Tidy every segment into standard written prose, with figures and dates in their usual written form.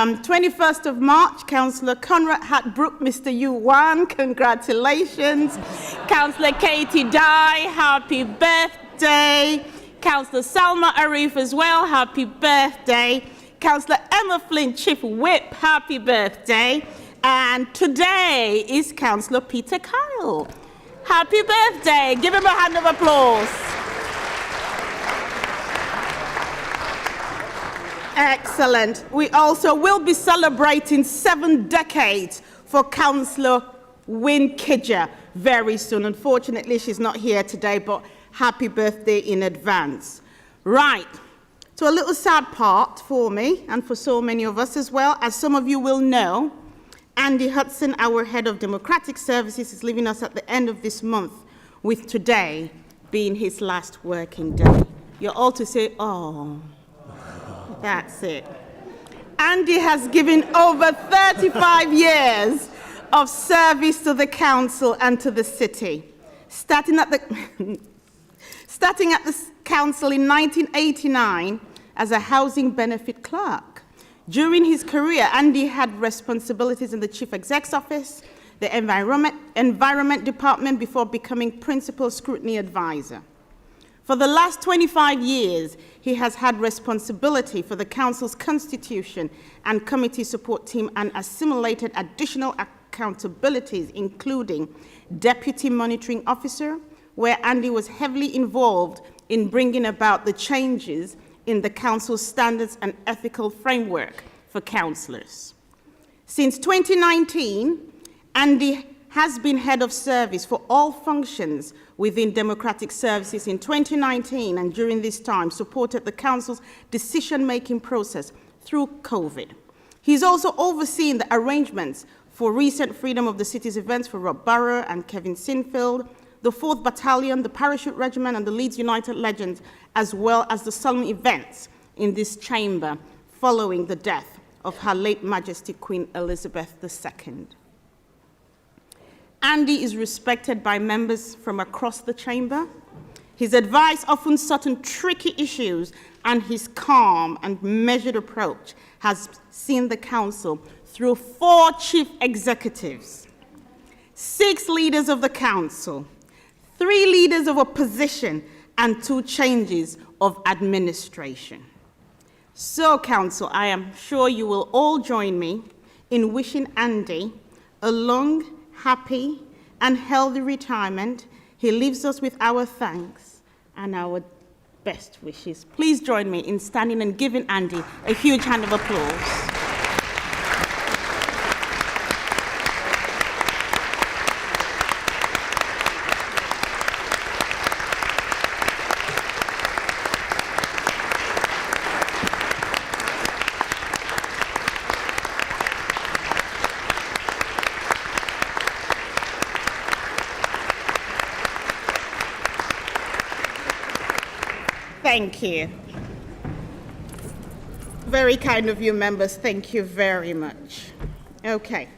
21st of March, Councillor Conrad Hatbrook, Mr. Yuan, congratulations. Councillor Katie Dye, happy birthday. Councillor Salma Arif as well, happy birthday. Councillor Emma Flynn, Chief Whip, happy birthday. And today is Councillor Peter Kyle. Happy birthday. Give him a hand of applause. Excellent. We also will be celebrating 7 decades for Councillor Wynne Kidger very soon. Unfortunately, she's not here today, but happy birthday in advance. Right. So a little sad part for me and for so many of us as well. As some of you will know, Andy Hudson, our head of Democratic Services, is leaving us at the end of this month, with today being his last working day. You're all to say, oh, that's it. Andy has given over 35 years of service to the council and to the city, starting at the council in 1989 as a housing benefit clerk. During his career, Andy had responsibilities in the Chief Exec's office, the Environment Department, before becoming Principal Scrutiny Advisor. For the last 25 years, he has had responsibility for the Council's Constitution and Committee Support Team and assimilated additional accountabilities, including Deputy Monitoring Officer, where Andy was heavily involved in bringing about the changes in the Council's standards and ethical framework for councillors. Since 2019, Andy has been head of service for all functions within Democratic Services in 2019, and during this time supported the Council's decision-making process through COVID. He's also overseen the arrangements for recent Freedom of the City's events for Rob Barrow and Kevin Sinfield, the 4th Battalion, the Parachute Regiment, and the Leeds United Legends, as well as the solemn events in this chamber following the death of Her late Majesty Queen Elizabeth II. Andy is respected by members from across the chamber. His advice often sought on tricky issues, and his calm and measured approach has seen the council through 4 chief executives, 6 leaders of the council, 3 leaders of opposition, and 2 changes of administration. So, Council, I am sure you will all join me in wishing Andy a long, happy, and healthy retirement. He leaves us with our thanks and our best wishes. Please join me in standing and giving Andy a huge hand of applause. Thank you. Very kind of you, members. Thank you very much. Okay.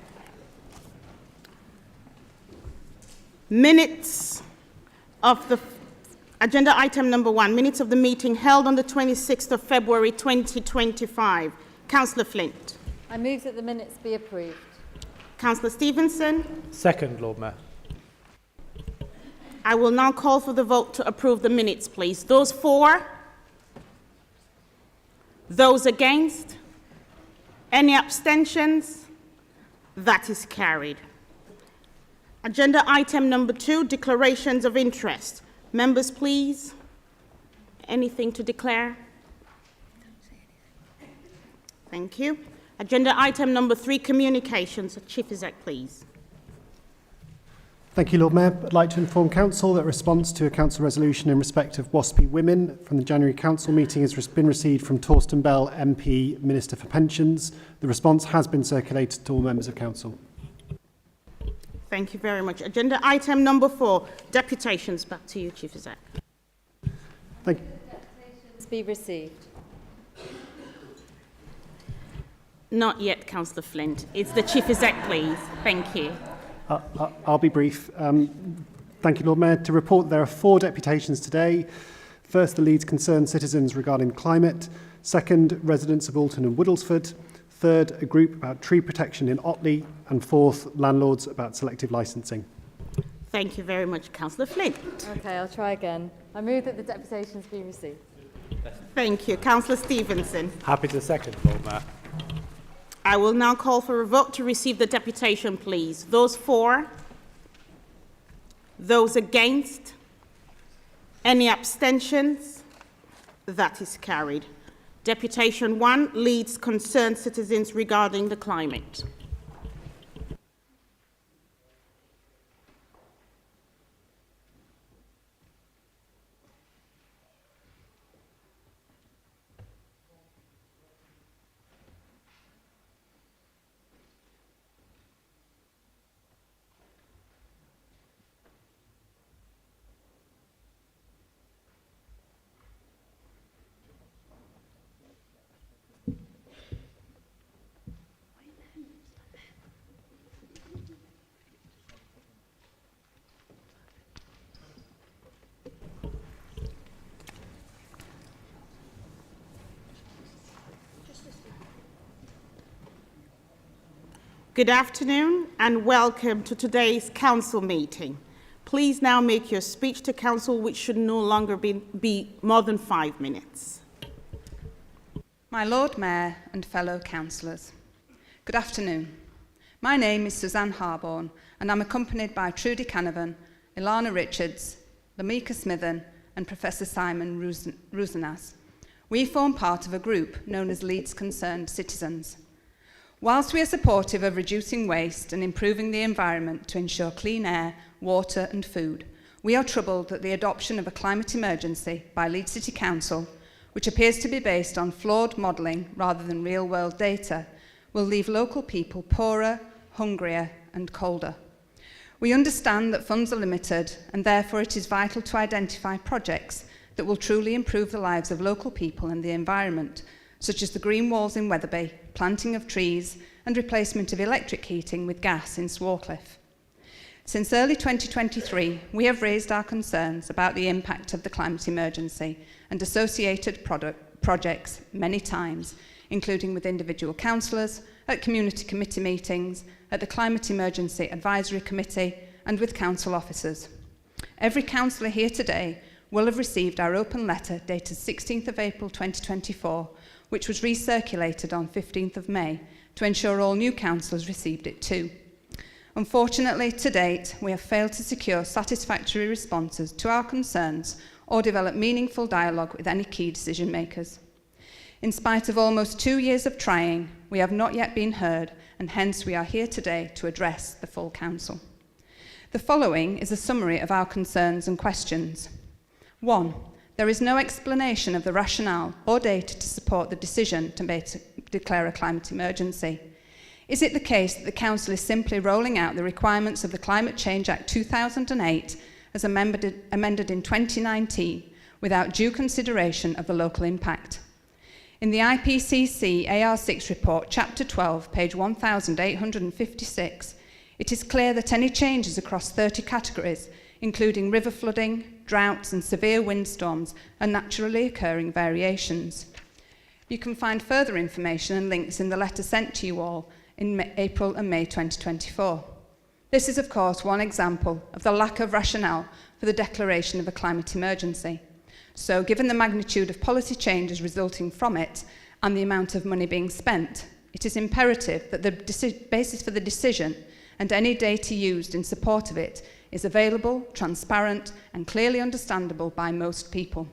Minutes of the agenda item number 1, minutes of the meeting held on the 26th of February 2025. Councillor Flint. I move that the minutes be approved. Councillor Stevenson. Second, Lord Mayor. I will now call for the vote to approve the minutes, please. Those for? Those against? Any abstentions? That is carried. Agenda item number 2, declarations of interest. Members, please. Anything to declare? Thank you. Agenda item number 3, communications. Chief Exec, please. Thank you, Lord Mayor. I'd like to inform Council that response to a Council resolution in respect of WWII women from the January Council meeting has been received from Torsten Bell, MP, Minister for Pensions. The response has been circulated to all members of Council. Thank you very much. Agenda item number 4, deputations. Back to you, Chief Exec. Thank you. Deputations be received. Not yet, Councillor Flint. It's the Chief Exec, please. Thank you. I'll be brief. Thank you, Lord Mayor. To report, there are 4 deputations today. First, the Leeds concerned citizens regarding climate. Second, residents of Alton and Woodlesford. Third, a group about tree protection in Otley. And fourth, landlords about selective licensing. Thank you very much, Councillor Flint. Okay, I'll try again. I move that the deputations be received. Thank you. Councillor Stevenson. Happy to second, Lord Mayor. I will now call for a vote to receive the deputation, please. Those for? Those against? Any abstentions? That is carried. Deputation 1, Leeds concerned citizens regarding the climate. Good afternoon and welcome to today's council meeting. Please now make your speech to council, which should no longer be more than 5 minutes. My Lord Mayor and fellow councillors, good afternoon. My name is Suzanne Harborne and I'm accompanied by Trudy Canavan, Ilana Richards, Lamika Smithen and Professor Simon Rusenas. We form part of a group known as Leeds Concerned Citizens. Whilst we are supportive of reducing waste and improving the environment to ensure clean air, water and food, we are troubled that the adoption of a climate emergency by Leeds City Council, which appears to be based on flawed modelling rather than real-world data, will leave local people poorer, hungrier and colder. We understand that funds are limited and therefore it is vital to identify projects that will truly improve the lives of local people and the environment, such as the green walls in Wetherby, planting of trees and replacement of electric heating with gas in Swarcliffe. Since early 2023, we have raised our concerns about the impact of the climate emergency and associated projects many times, including with individual councillors, at community committee meetings, at the Climate Emergency Advisory Committee and with council officers. Every councillor here today will have received our open letter dated 16th of April 2024, which was recirculated on 15th of May to ensure all new councillors received it too. Unfortunately, to date, we have failed to secure satisfactory responses to our concerns or develop meaningful dialogue with any key decision makers. In spite of almost 2 years of trying, we have not yet been heard, and hence we are here today to address the full council. The following is a summary of our concerns and questions. 1. There is no explanation of the rationale or data to support the decision to declare a climate emergency. Is it the case that the Council is simply rolling out the requirements of the Climate Change Act 2008 as amended in 2019 without due consideration of the local impact? In the IPCC AR6 report, Chapter 12, page 1856, it is clear that any changes across 30 categories, including river flooding, droughts and severe windstorms, are naturally occurring variations. You can find further information and links in the letter sent to you all in April and May 2024. This is, of course, one example of the lack of rationale for the declaration of a climate emergency. So, given the magnitude of policy changes resulting from it and the amount of money being spent, it is imperative that the basis for the decision and any data used in support of it is available, transparent and clearly understandable by most people.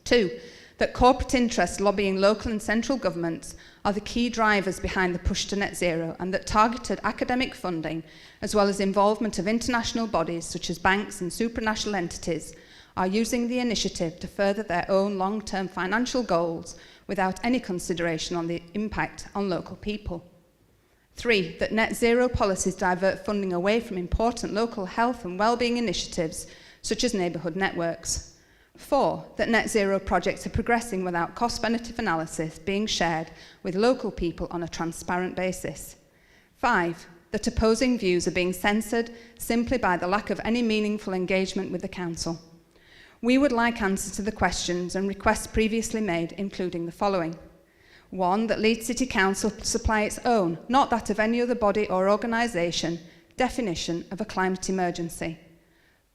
2. That corporate interests lobbying local and central governments are the key drivers behind the push to net zero, and that targeted academic funding, as well as involvement of international bodies such as banks and supranational entities, are using the initiative to further their own long-term financial goals without any consideration on the impact on local people. 3. That net zero policies divert funding away from important local health and wellbeing initiatives such as neighbourhood networks. 4. That net zero projects are progressing without cost-benefit analysis being shared with local people on a transparent basis. 5. That opposing views are being censored simply by the lack of any meaningful engagement with the Council. We would like answers to the questions and requests previously made, including the following. 1, that Leeds City Council supply its own, not that of any other body or organisation, definition of a climate emergency.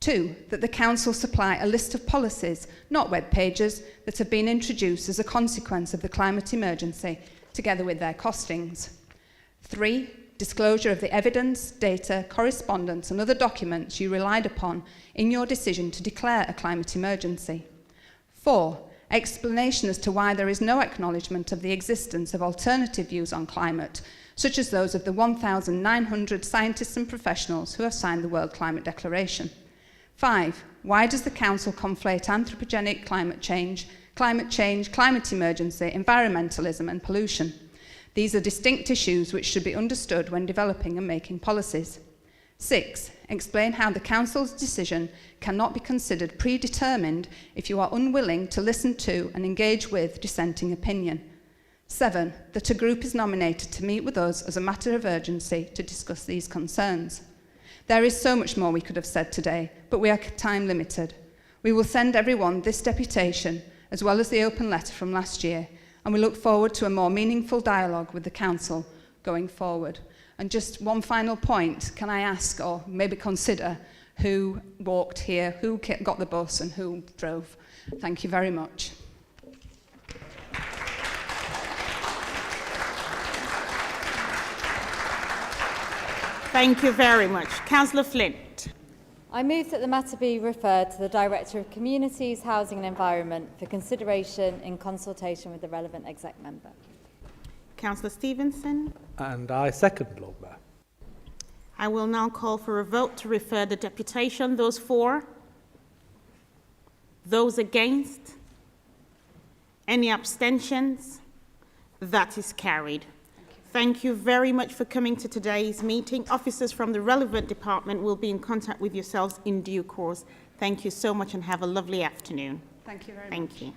2, that the Council supply a list of policies, not web pages, that have been introduced as a consequence of the climate emergency, together with their costings. 3, disclosure of the evidence, data, correspondence and other documents you relied upon in your decision to declare a climate emergency. 4, explanation as to why there is no acknowledgement of the existence of alternative views on climate, such as those of the 1,900 scientists and professionals who have signed the World Climate Declaration. 5, why does the Council conflate anthropogenic climate change, climate emergency, environmentalism and pollution? These are distinct issues which should be understood when developing and making policies. 6, explain how the Council's decision cannot be considered predetermined if you are unwilling to listen to and engage with dissenting opinion. 7, that a group is nominated to meet with us as a matter of urgency to discuss these concerns. There is so much more we could have said today, but we are time limited. We will send everyone this deputation, as well as the open letter from last year, and we look forward to a more meaningful dialogue with the Council going forward. And just one final point, can I ask, or maybe consider, who walked here, who got the bus and who drove? Thank you very much. Thank you very much. Councillor Flint. I move that the matter be referred to the Director of Communities, Housing and Environment for consideration in consultation with the relevant exec member. Councillor Stevenson. And I second, Lord Mayor. I will now call for a vote to refer the deputation. Those for? Those against? Any abstentions? That is carried. Thank you very much for coming to today's meeting. Officers from the relevant department will be in contact with yourselves in due course. Thank you so much and have a lovely afternoon. Thank you very much. Thank you.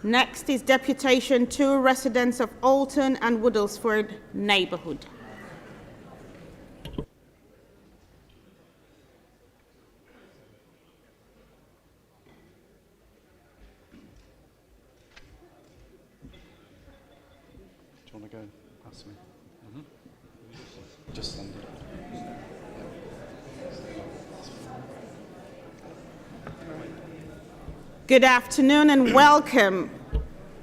Next is Deputation 2, residents of Alton and Woodlesford neighbourhood. Do you want to go past me? Just stand it. Good afternoon and welcome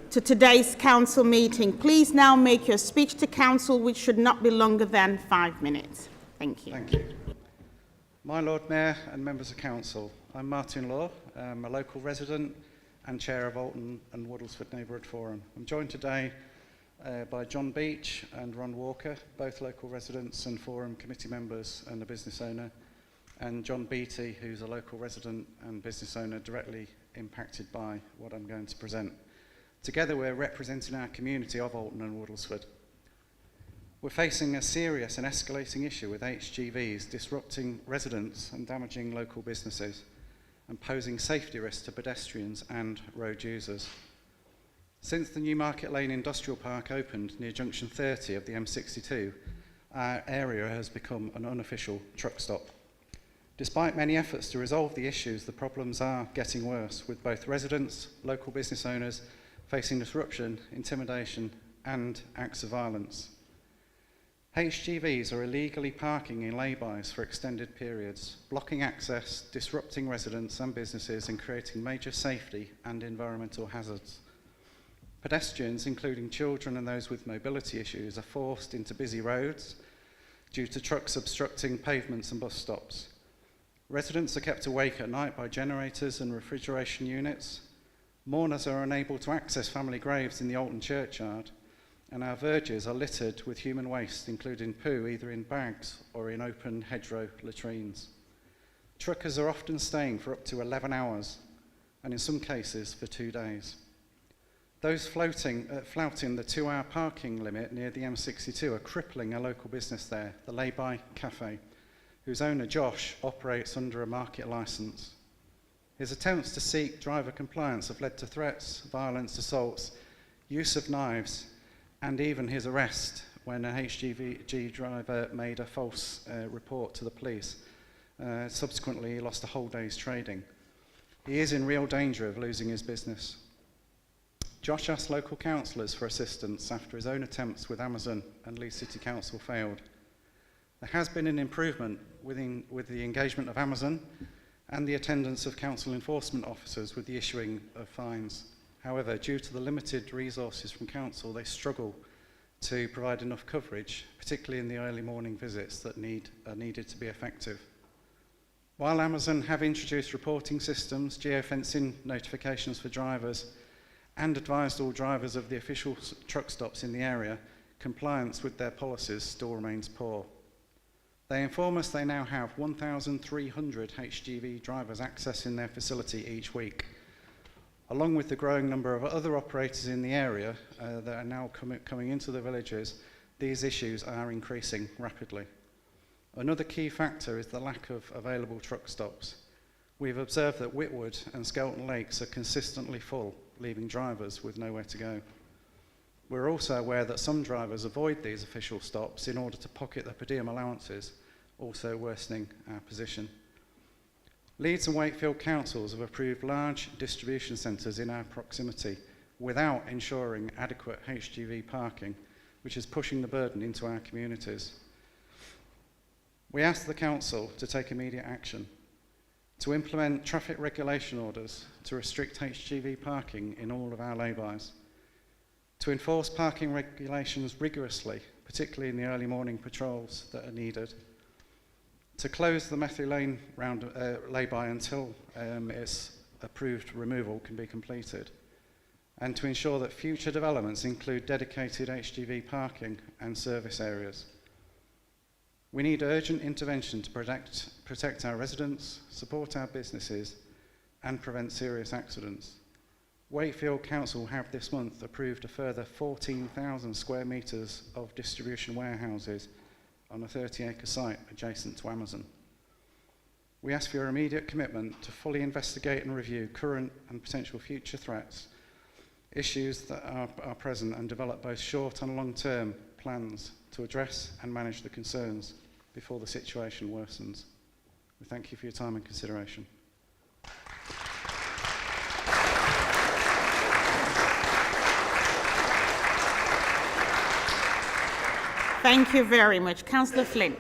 to today's council meeting. Please now make your speech to council, which should not be longer than 5 minutes. Thank you. Thank you. My Lord Mayor and members of council, I'm Martin Law, a local resident and chair of Alton and Woodlesford Neighbourhood Forum. I'm joined today by John Beach and Ron Walker, both local residents and forum committee members and a business owner, and John Beattie, who's a local resident and business owner directly impacted by what I'm going to present. Together we're representing our community of Alton and Woodlesford. We're facing a serious and escalating issue with HGVs disrupting residents and damaging local businesses and posing safety risks to pedestrians and road users. Since the New Market Lane Industrial Park opened near Junction 30 of the M62, our area has become an unofficial truck stop. Despite many efforts to resolve the issues, the problems are getting worse, with both residents, local business owners facing disruption, intimidation and acts of violence. HGVs are illegally parking in laybys for extended periods, blocking access, disrupting residents and businesses and creating major safety and environmental hazards. Pedestrians, including children and those with mobility issues, are forced into busy roads due to trucks obstructing pavements and bus stops. Residents are kept awake at night by generators and refrigeration units. Mourners are unable to access family graves in the Alton churchyard, and our verges are littered with human waste, including poo, either in bags or in open hedgerow latrines. Truckers are often staying for up to 11 hours, and in some cases for 2 days. Those flouting the 2-hour parking limit near the M62 are crippling a local business there, the Levy Cafe, whose owner Josh operates under a market licence. His attempts to seek driver compliance have led to threats, violence, assaults, use of knives, and even his arrest when a HGV driver made a false report to the police Subsequently, he lost a whole day's trading. He is in real danger of losing his business. Josh asked local councillors for assistance after his own attempts with Amazon and Leeds City Council failed. There has been an improvement with the engagement of Amazon and the attendance of council enforcement officers with the issuing of fines. However, due to the limited resources from council, they struggle to provide enough coverage, particularly in the early morning visits that are needed to be effective. While Amazon have introduced reporting systems, geofencing notifications for drivers, and advised all drivers of the official truck stops in the area, compliance with their policies still remains poor. They inform us they now have 1,300 HGV drivers accessing their facility each week. Along with the growing number of other operators in the area that are now coming into the villages, these issues are increasing rapidly. Another key factor is the lack of available truck stops. We've observed that Whitwood and Skelton Lakes are consistently full, leaving drivers with nowhere to go. We're also aware that some drivers avoid these official stops in order to pocket their per diem allowances, also worsening our position. Leeds and Wakefield councils have approved large distribution centres in our proximity without ensuring adequate HGV parking, which is pushing the burden into our communities. We ask the council to take immediate action, to implement traffic regulation orders to restrict HGV parking in all of our laybys, to enforce parking regulations rigorously, particularly in the early morning patrols that are needed, to close the Methley Lane lay-by until its approved removal can be completed, and to ensure that future developments include dedicated HGV parking and service areas. We need urgent intervention to protect our residents, support our businesses, and prevent serious accidents. Wakefield Council have this month approved a further 14,000 square metres of distribution warehouses on a 30-acre site adjacent to Amazon. We ask for your immediate commitment to fully investigate and review current and potential future threats, issues that are present, and develop both short and long-term plans to address and manage the concerns before the situation worsens. We thank you for your time and consideration. Thank you very much. Councillor Flint.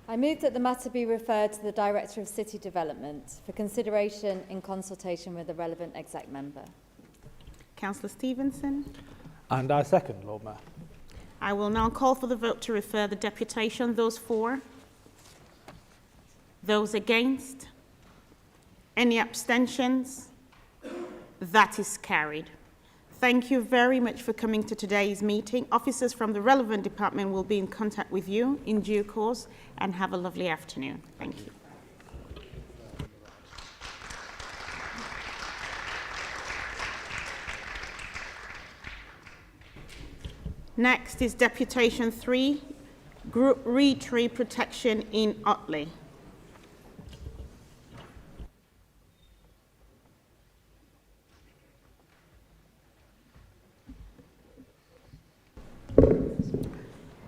I move that the matter be referred to the Director of City Development for consideration in consultation with the relevant exec member. Councillor Stevenson. And I second, Lord Mayor. I will now call for the vote to refer the deputation. Those for? Those against? Any abstentions? That is carried. Thank you very much for coming to today's meeting. Officers from the relevant department will be in contact with you in due course, and have a lovely afternoon. Thank you. Next is Deputation 3, Group Re-Tree Protection in Otley.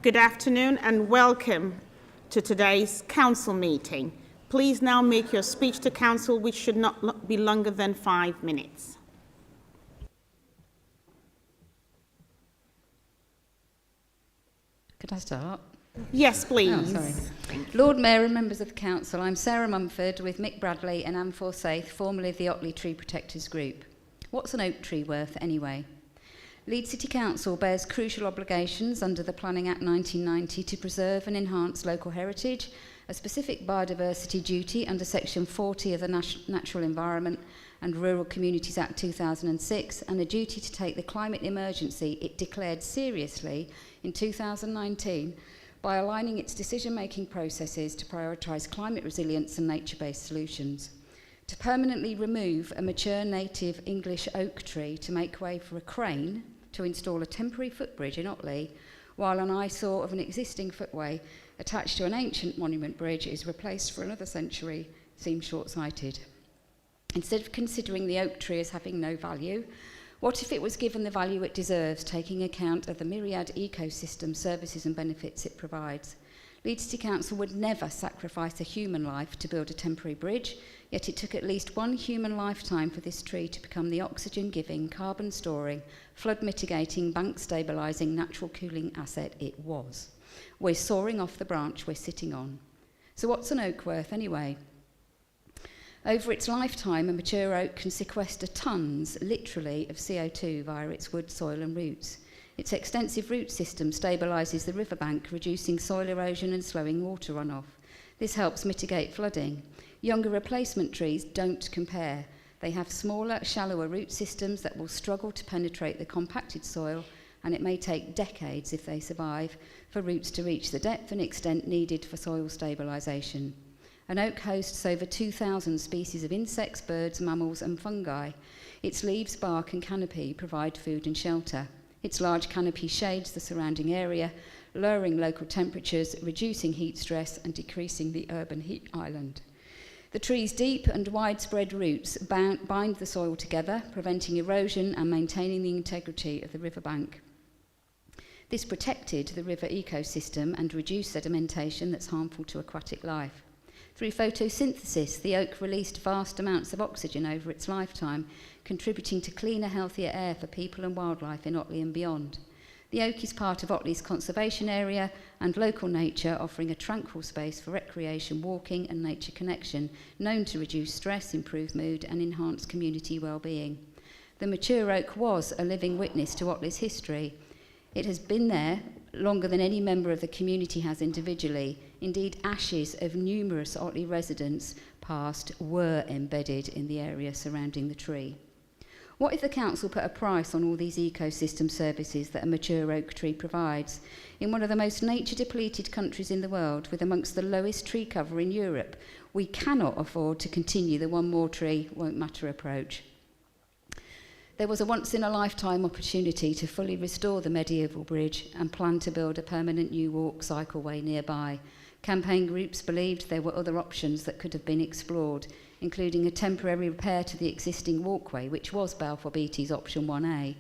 Good afternoon and welcome to today's council meeting. Please now make your speech to council, which should not be longer than 5 minutes. Could I start? Yes, please. Oh, sorry. Lord Mayor and members of the council, I'm Sarah Mumford with Mick Bradley and Anne Forsyth, formerly of the Otley Tree Protectors Group. What's an oak tree worth anyway? Leeds City Council bears crucial obligations under the Planning Act 1990 to preserve and enhance local heritage, a specific biodiversity duty under Section 40 of the Natural Environment and Rural Communities Act 2006, and a duty to take the climate emergency it declared seriously in 2019 by aligning its decision-making processes to prioritise climate resilience and nature-based solutions. To permanently remove a mature native English oak tree to make way for a crane to install a temporary footbridge in Otley, while an eyesore of an existing footway attached to an ancient monument bridge is replaced for another century, seems short-sighted. Instead of considering the oak tree as having no value, what if it was given the value it deserves, taking account of the myriad ecosystem services and benefits it provides? Leeds City Council would never sacrifice a human life to build a temporary bridge, yet it took at least one human lifetime for this tree to become the oxygen-giving, carbon-storing, flood-mitigating, bank-stabilising, natural cooling asset it was. We're soaring off the branch we're sitting on. So what's an oak worth anyway? Over its lifetime, a mature oak can sequester tonnes, literally, of CO2 via its wood, soil and roots. Its extensive root system stabilises the riverbank, reducing soil erosion and slowing water runoff. This helps mitigate flooding. Younger replacement trees don't compare. They have smaller, shallower root systems that will struggle to penetrate the compacted soil, and it may take decades, if they survive, for roots to reach the depth and extent needed for soil stabilisation. An oak hosts over 2,000 species of insects, birds, mammals and fungi. Its leaves, bark and canopy provide food and shelter. Its large canopy shades the surrounding area, lowering local temperatures, reducing heat stress and decreasing the urban heat island. The tree's deep and widespread roots bind the soil together, preventing erosion and maintaining the integrity of the riverbank. This protected the river ecosystem and reduced sedimentation that's harmful to aquatic life. Through photosynthesis, the oak released vast amounts of oxygen over its lifetime, contributing to cleaner, healthier air for people and wildlife in Otley and beyond. The oak is part of Otley's conservation area and local nature, offering a tranquil space for recreation, walking and nature connection, known to reduce stress, improve mood and enhance community well-being. The mature oak was a living witness to Otley's history. It has been there longer than any member of the community has individually. Indeed, ashes of numerous Otley residents past were embedded in the area surrounding the tree. What if the council put a price on all these ecosystem services that a mature oak tree provides? In one of the most nature-depleted countries in the world, with amongst the lowest tree cover in Europe, we cannot afford to continue the one more tree won't matter approach. There was a once-in-a-lifetime opportunity to fully restore the medieval bridge and plan to build a permanent new walk cycleway nearby. Campaign groups believed there were other options that could have been explored, including a temporary repair to the existing walkway, which was Balfour Beatty's option 1A,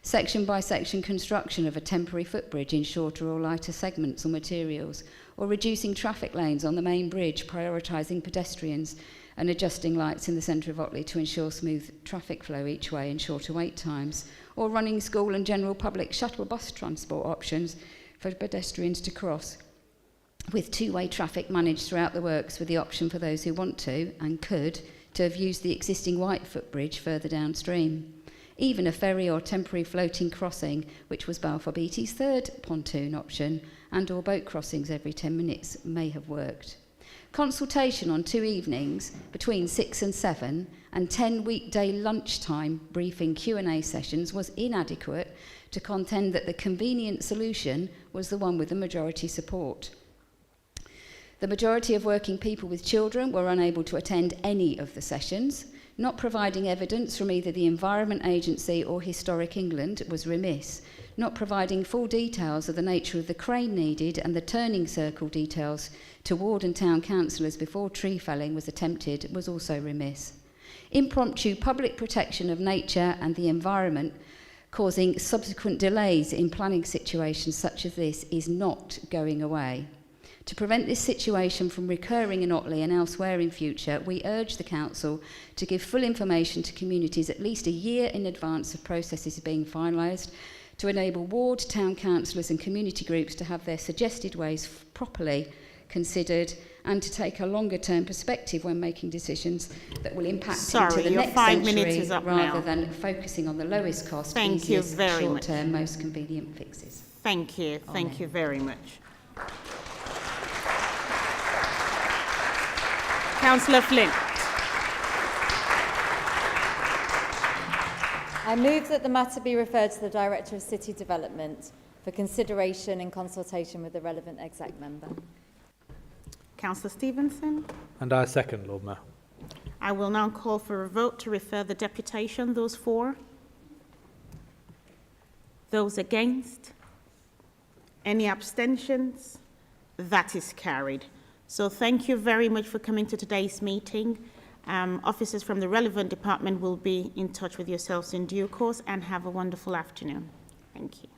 section-by-section construction of a temporary footbridge in shorter or lighter segments or materials, or reducing traffic lanes on the main bridge, prioritising pedestrians and adjusting lights in the centre of Otley to ensure smooth traffic flow each way and shorter wait times, or running school and general public shuttle bus transport options for pedestrians to cross, with two-way traffic managed throughout the works, with the option for those who want to and could to have used the existing white footbridge further downstream. Even a ferry or temporary floating crossing, which was Balfour Beatty's third pontoon option, and or boat crossings every 10 minutes may have worked. Consultation on 2 evenings between 6 and 7 and 10 weekday lunchtime briefing Q&A sessions was inadequate to contend that the convenient solution was the one with the majority support. The majority of working people with children were unable to attend any of the sessions. Not providing evidence from either the Environment Agency or Historic England was remiss. Not providing full details of the nature of the crane needed and the turning circle details to ward and town councillors before tree felling was attempted was also remiss. Impromptu public protection of nature and the environment causing subsequent delays in planning situations such as this is not going away. To prevent this situation from recurring in Otley and elsewhere in future, we urge the Council to give full information to communities at least a year in advance of processes being finalised, to enable ward, town councillors and community groups to have their suggested ways properly considered, and to take a longer-term perspective when making decisions that will impact into the next century rather than focusing on the lowest cost, easiest, short-term, most convenient fixes. Thank you. Thank you very much. Councillor Flint. I move that the matter be referred to the Director of City Development for consideration in consultation with the relevant exec member. Councillor Stevenson. And I second, Lord Mayor. I will now call for a vote to refer the deputation. Those for? Those against? Any abstentions? That is carried. So thank you very much for coming to today's meeting. Officers from the relevant department will be in touch with yourselves in due course, and have a wonderful afternoon. Thank you.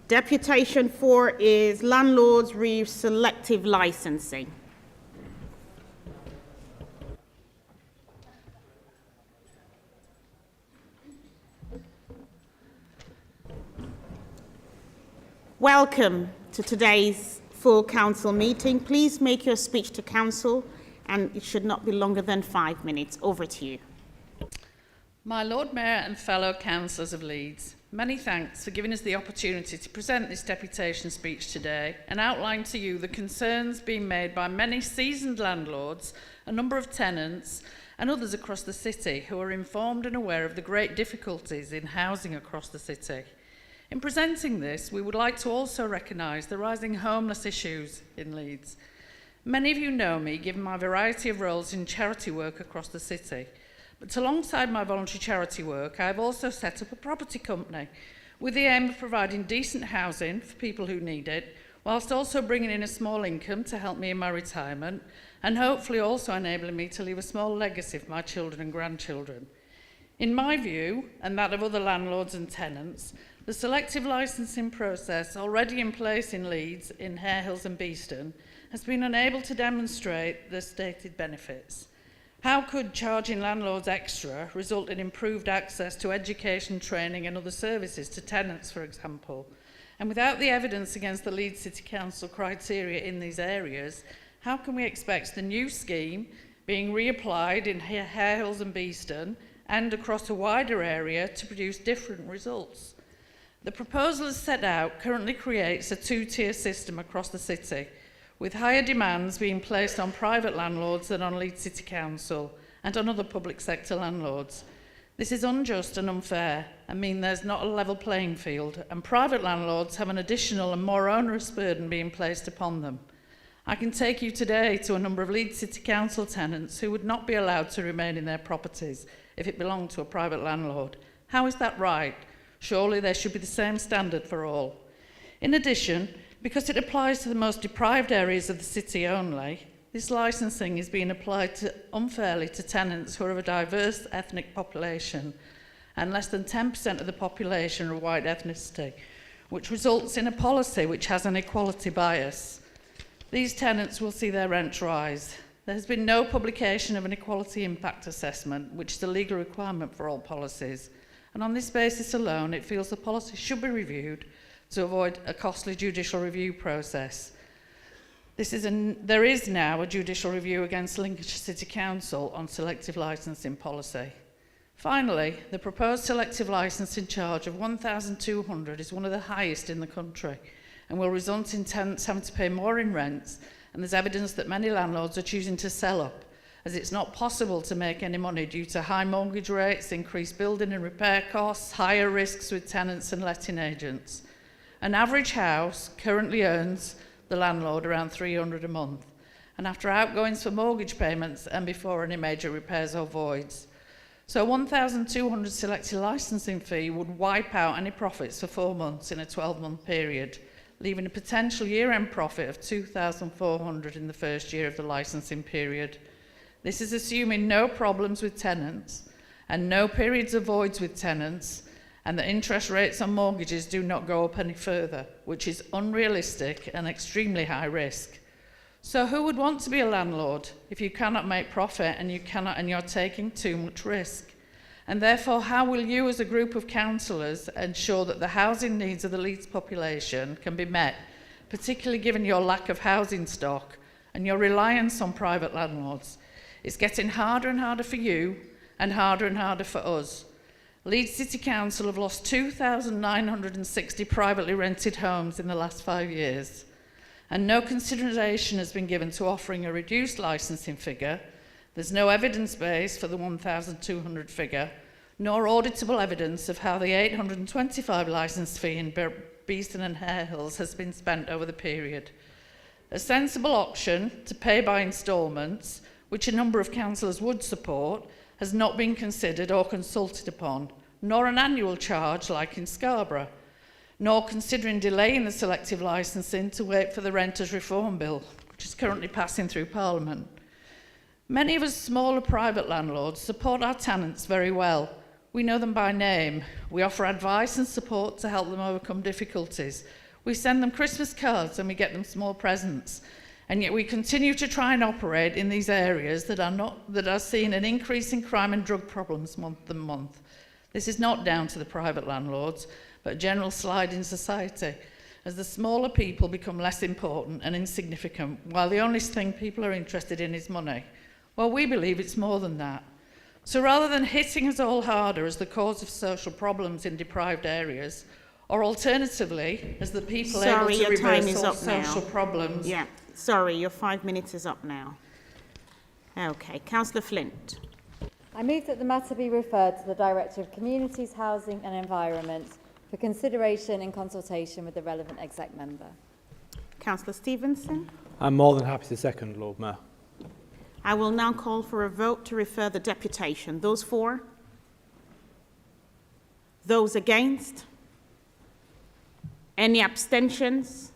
Deputation 4 is landlords re selective licensing. Welcome to today's full council meeting. Please make your speech to council, and it should not be longer than 5 minutes. Over to you. My Lord Mayor and fellow councillors of Leeds, many thanks for giving us the opportunity to present this deputation speech today and outline to you the concerns being made by many seasoned landlords, a number of tenants and others across the city who are informed and aware of the great difficulties in housing across the city. In presenting this, we would like to also recognise the rising homeless issues in Leeds. Many of you know me, given my variety of roles in charity work across the city. But alongside my voluntary charity work, I have also set up a property company with the aim of providing decent housing for people who need it, whilst also bringing in a small income to help me in my retirement, and hopefully also enabling me to leave a small legacy for my children and grandchildren. In my view, and that of other landlords and tenants, the selective licensing process already in place in Leeds, in Hare Hills and Beeston, has been unable to demonstrate the stated benefits. How could charging landlords extra result in improved access to education, training and other services to tenants, for example? And without the evidence against the Leeds City Council criteria in these areas, how can we expect the new scheme being reapplied in Hare Hills and Beeston and across a wider area to produce different results? The proposal as set out currently creates a two-tier system across the city, with higher demands being placed on private landlords than on Leeds City Council and on other public sector landlords. This is unjust and unfair and means there's not a level playing field, and private landlords have an additional and more onerous burden being placed upon them. I can take you today to a number of Leeds City Council tenants who would not be allowed to remain in their properties if it belonged to a private landlord. How is that right? Surely there should be the same standard for all. In addition, because it applies to the most deprived areas of the city only, this licensing is being applied unfairly to tenants who are of a diverse ethnic population, and less than 10% of the population are of white ethnicity, which results in a policy which has an equality bias. These tenants will see their rents rise. There has been no publication of an equality impact assessment, which is a legal requirement for all policies. And on this basis alone, it feels the policy should be reviewed to avoid a costly judicial review process. There is now a judicial review against Lincolnshire City Council on selective licensing policy. Finally, the proposed selective licensing charge of £1,200 is one of the highest in the country and will result in tenants having to pay more in rents, and there's evidence that many landlords are choosing to sell up, as it's not possible to make any money due to high mortgage rates, increased building and repair costs, higher risks with tenants and letting agents. An average house currently earns the landlord around £300 a month, and after outgoings for mortgage payments and before any major repairs or voids. So a £1,200 selective licensing fee would wipe out any profits for 4 months in a 12-month period, leaving a potential year-end profit of £2,400 in the first year of the licensing period. This is assuming no problems with tenants and no periods of voids with tenants, and that interest rates on mortgages do not go up any further, which is unrealistic and extremely high risk. So who would want to be a landlord if you cannot make profit and you're taking too much risk? And therefore, how will you as a group of councillors ensure that the housing needs of the Leeds population can be met, particularly given your lack of housing stock and your reliance on private landlords? It's getting harder and harder for you and harder for us. Leeds City Council have lost 2,960 privately rented homes in the last 5 years, and no consideration has been given to offering a reduced licensing figure. There's no evidence base for the 1,200 figure, nor auditable evidence of how the £825 licence fee in Beeston and Hare Hills has been spent over the period. A sensible option to pay by instalments, which a number of councillors would support, has not been considered or consulted upon, nor an annual charge like in Scarborough, nor considering delaying the selective licensing to wait for the Renters Reform Bill, which is currently passing through Parliament. Many of us smaller private landlords support our tenants very well. We know them by name. We offer advice and support to help them overcome difficulties. We send them Christmas cards and we get them small presents. And yet we continue to try and operate in these areas that are seeing an increase in crime and drug problems month on month. This is not down to the private landlords, but a general slide in society, as the smaller people become less important and insignificant, while the only thing people are interested in is money. Well, we believe it's more than that. So rather than hitting us all harder as the cause of social problems in deprived areas, or alternatively, as the people able to reverse all social problems... Yeah, sorry, your 5 minutes is up now. Okay, Councillor Flint. I move that the matter be referred to the Director of Communities, Housing and Environment for consideration in consultation with the relevant exec member. Councillor Stevenson. I'm more than happy to second, Lord Mayor. I will now call for a vote to refer the deputation. Those for? Those against? Any abstentions?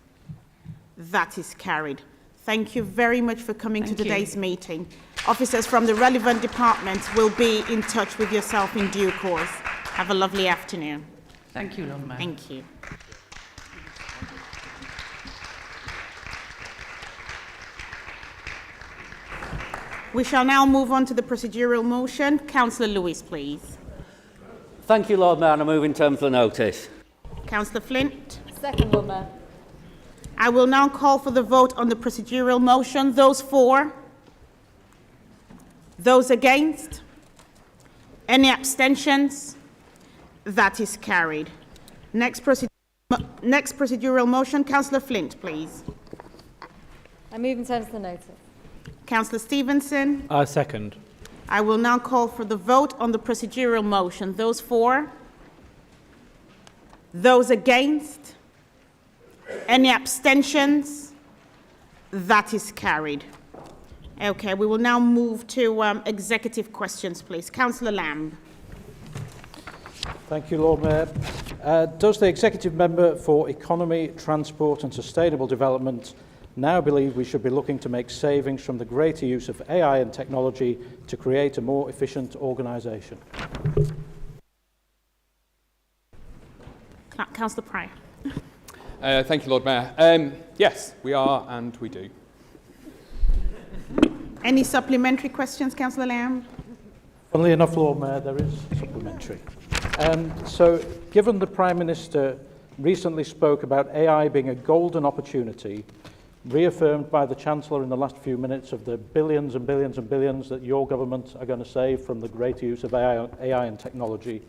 That is carried. Thank you very much for coming to today's meeting. Officers from the relevant departments will be in touch with yourself in due course. Have a lovely afternoon. Thank you, Lord Mayor. Thank you. We shall now move on to the procedural motion. Councillor Lewis, please. Thank you, Lord Mayor, and I move in terms of the notice. Councillor Flint. Second, Lord Mayor. I will now call for the vote on the procedural motion. Those for? Those against? Any abstentions? That is carried. Next procedural motion. Councillor Flint, please. I move in terms of the notice. Councillor Stevenson. I second. I will now call for the vote on the procedural motion. Those for? Those against? Any abstentions? That is carried. Okay, we will now move to executive questions, please. Councillor Lamb. Thank you, Lord Mayor. Does the Executive Member for Economy, Transport and Sustainable Development now believe we should be looking to make savings from the greater use of AI and technology to create a more efficient organisation? Councillor Pryor. Thank you, Lord Mayor. Yes, we are, and we do. Any supplementary questions, Councillor Lamb? Funnily enough, Lord Mayor, there is supplementary. So, given the Prime Minister recently spoke about AI being a golden opportunity, reaffirmed by the Chancellor in the last few minutes of the billions and billions and billions that your government are going to save from the greater use of AI and technology,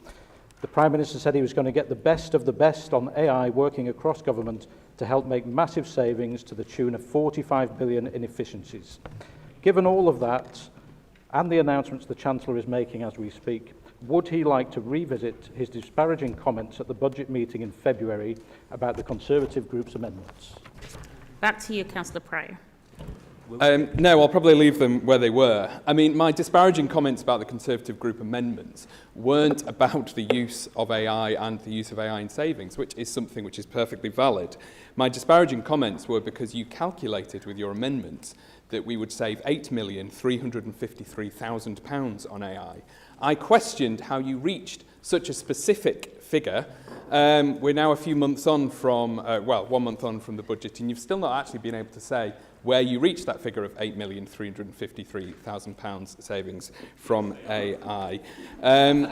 the Prime Minister said he was going to get the best of the best on AI working across government to help make massive savings to the tune of 45 billion in efficiencies. Given all of that and the announcements the Chancellor is making as we speak, would he like to revisit his disparaging comments at the budget meeting in February about the Conservative group's amendments? Back to you, Councillor Pryor. No, I'll probably leave them where they were. I mean, my disparaging comments about the Conservative group amendments weren't about the use of AI and the use of AI in savings, which is something which is perfectly valid. My disparaging comments were because you calculated with your amendments that we would save £8,353,000 on AI. I questioned how you reached such a specific figure. We're now a few months on from, 1 month on from the budget, and you've still not actually been able to say where you reached that figure of £8,353,000 savings from AI. And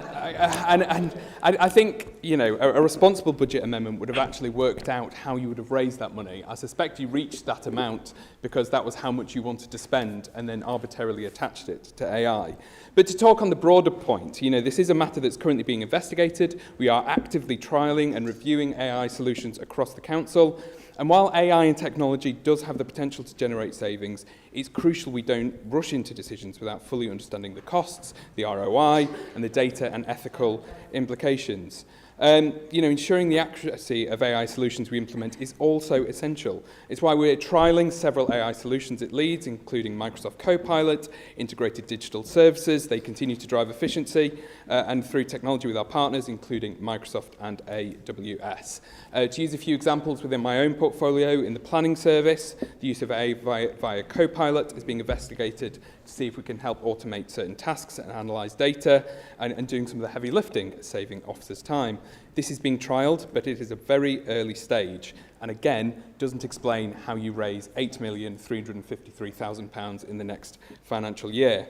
I think, you know, a responsible budget amendment would have actually worked out how you would have raised that money. I suspect you reached that amount because that was how much you wanted to spend and then arbitrarily attached it to AI. But to talk on the broader point, you know, this is a matter that's currently being investigated. We are actively trialling and reviewing AI solutions across the council. And while AI and technology does have the potential to generate savings, it's crucial we don't rush into decisions without fully understanding the costs, the ROI, and the data and ethical implications. You know, ensuring the accuracy of AI solutions we implement is also essential. It's why we're trialling several AI solutions at Leeds, including Microsoft Copilot, integrated digital services. They continue to drive efficiency and through technology with our partners, including Microsoft and AWS. To use a few examples within my own portfolio, in the planning service, the use of AI via Copilot is being investigated see if we can help automate certain tasks and analyse data and doing some of the heavy lifting, saving officers' time. This is being trialled, but it is a very early stage, and again, doesn't explain how you raise £8,353,000 in the next financial year.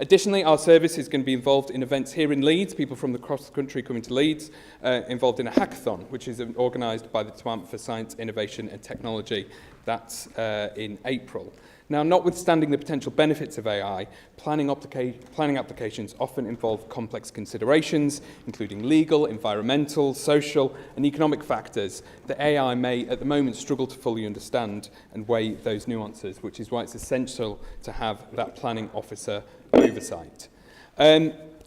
Additionally, our service is going to be involved in events here in Leeds, people from across the country coming to Leeds, involved in a hackathon, which is organised by the Department for Science, Innovation and Technology. That's in April. Now, notwithstanding the potential benefits of AI, planning applications often involve complex considerations, including legal, environmental, social and economic factors that AI may at the moment struggle to fully understand and weigh those nuances, which is why it's essential to have that planning officer oversight.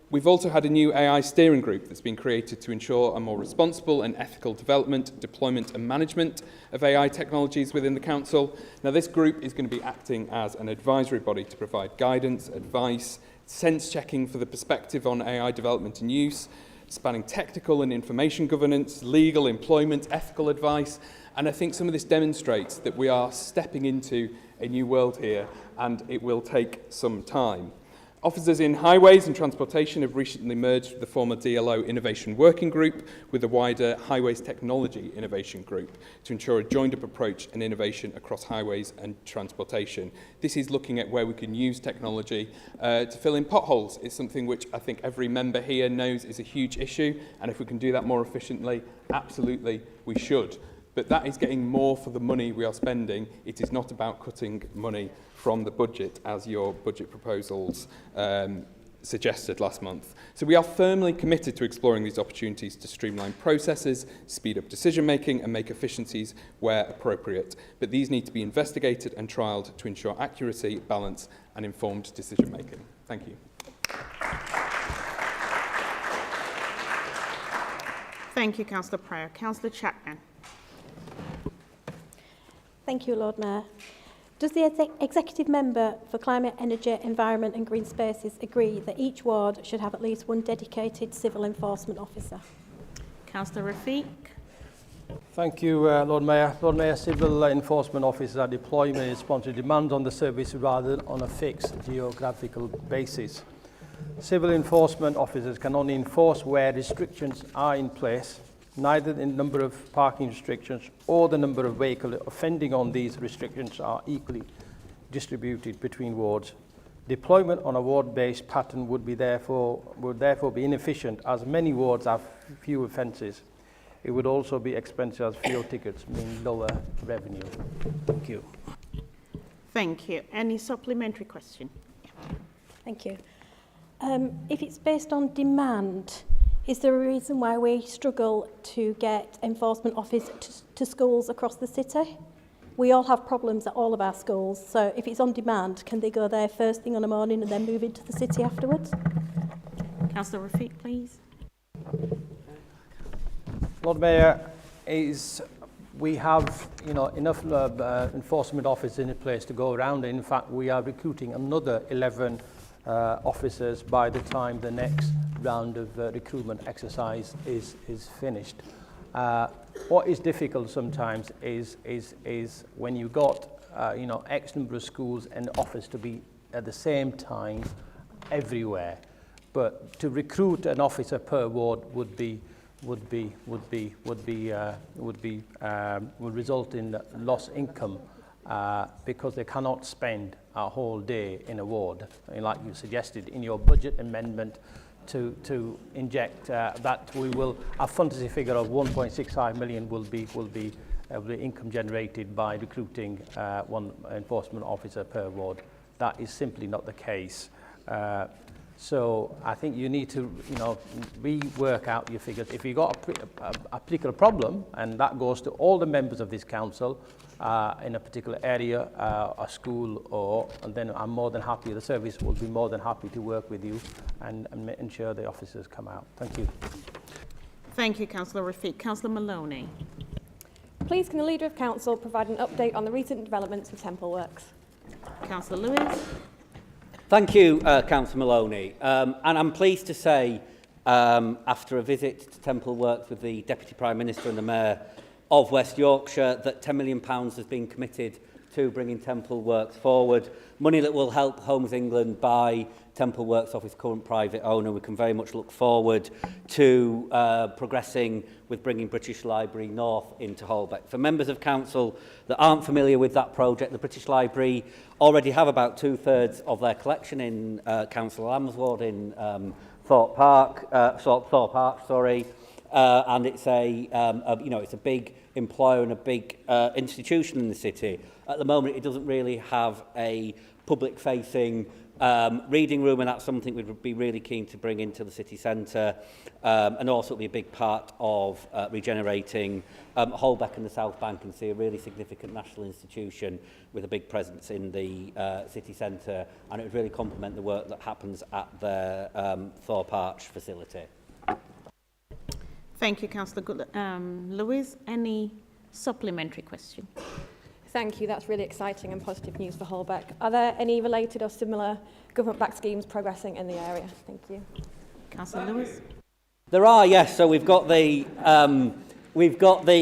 We've also had a new AI steering group that's been created to ensure a more responsible and ethical development, deployment and management of AI technologies within the Council. Now, this group is going to be acting as an advisory body to provide guidance, advice, sense checking for the perspective on AI development and use, spanning technical and information governance, legal, employment, ethical advice. And I think some of this demonstrates that we are stepping into a new world here, and it will take some time. Officers in highways and transportation have recently merged with the former DLO Innovation Working Group with the wider Highways Technology Innovation Group to ensure a joined-up approach and innovation across highways and transportation. This is looking at where we can use technology to fill in potholes. It's something which I think every member here knows is a huge issue, and if we can do that more efficiently, absolutely we should. But that is getting more for the money we are spending. It is not about cutting money from the budget, as your budget proposals suggested last month. So we are firmly committed to exploring these opportunities to streamline processes, speed up decision-making and make efficiencies where appropriate. But these need to be investigated and trialled to ensure accuracy, balance and informed decision-making. Thank you. Thank you, Councillor Pryor. Councillor Chapman. Thank you, Lord Mayor. Does the Executive Member for Climate, Energy, Environment and Green Spaces agree that each ward should have at least one dedicated civil enforcement officer? Councillor Rafiq. Thank you, Lord Mayor. Lord Mayor, civil enforcement officers are deployed in response to demands on the service rather than on a fixed geographical basis. Civil enforcement officers can only enforce where restrictions are in place. Neither the number of parking restrictions or the number of vehicles offending on these restrictions are equally distributed between wards. Deployment on a ward-based pattern would therefore be inefficient, as many wards have few offences. It would also be expensive, as fewer tickets mean lower revenue. Thank you. Thank you. Any supplementary question? Thank you. If it's based on demand, is there a reason why we struggle to get enforcement officers to schools across the city? We all have problems at all of our schools, so if it's on demand, can they go there first thing on the morning and then move into the city afterwards? Councillor Rafiq, please. Lord Mayor, we have enough enforcement officers in place to go around. In fact, we are recruiting another 11 officers by the time the next round of recruitment exercise is finished. What is difficult sometimes is when you've got X number of schools and offers to be at the same time everywhere. But to recruit an officer per ward would result in lost income because they cannot spend a whole day in a ward, and like you suggested in your budget amendment to inject that we will a fantasy figure of 1.65 million will be income generated by recruiting one enforcement officer per ward. That is simply not the case. So I think you need to, rework out your figures. If you've got a particular problem, and that goes to all the members of this council in a particular area, a school, and then I'm more than happy, the service will be more than happy to work with you and ensure the officers come out. Thank you. Thank you, Councillor Rafiq. Councillor Maloney. Please can the Leader of Council provide an update on the recent developments with Temple Works? Councillor Lewis. Thank you, Councillor Maloney. And I'm pleased to say, after a visit to Temple Works with the Deputy Prime Minister and the Mayor of West Yorkshire, that £10 million has been committed to bringing Temple Works forward. Money that will help Homes England buy Temple Works off its current private owner. We can very much look forward to progressing with bringing British Library North into Holbeck. For members of council that aren't familiar with that project, the British Library already have about 2/3 of their collection in Council Landlord in Thorpe Arch, and it's it's a big employer and a big institution in the city. At the moment, it doesn't really have a public-facing reading room, and that's something we'd be really keen to bring into the city centre, and also it'll be a big part of regenerating Holbeck and the South Bank, and see a really significant national institution with a big presence in the city centre, and it would really complement the work that happens at the Thorpe Arch facility. Thank you, Councillor Good. Louise, any supplementary question? Thank you. That's really exciting and positive news for Holbeck. Are there any related or similar government-backed schemes progressing in the area? Thank you. Councillor Lewis. There are, yes. So we've got the Heart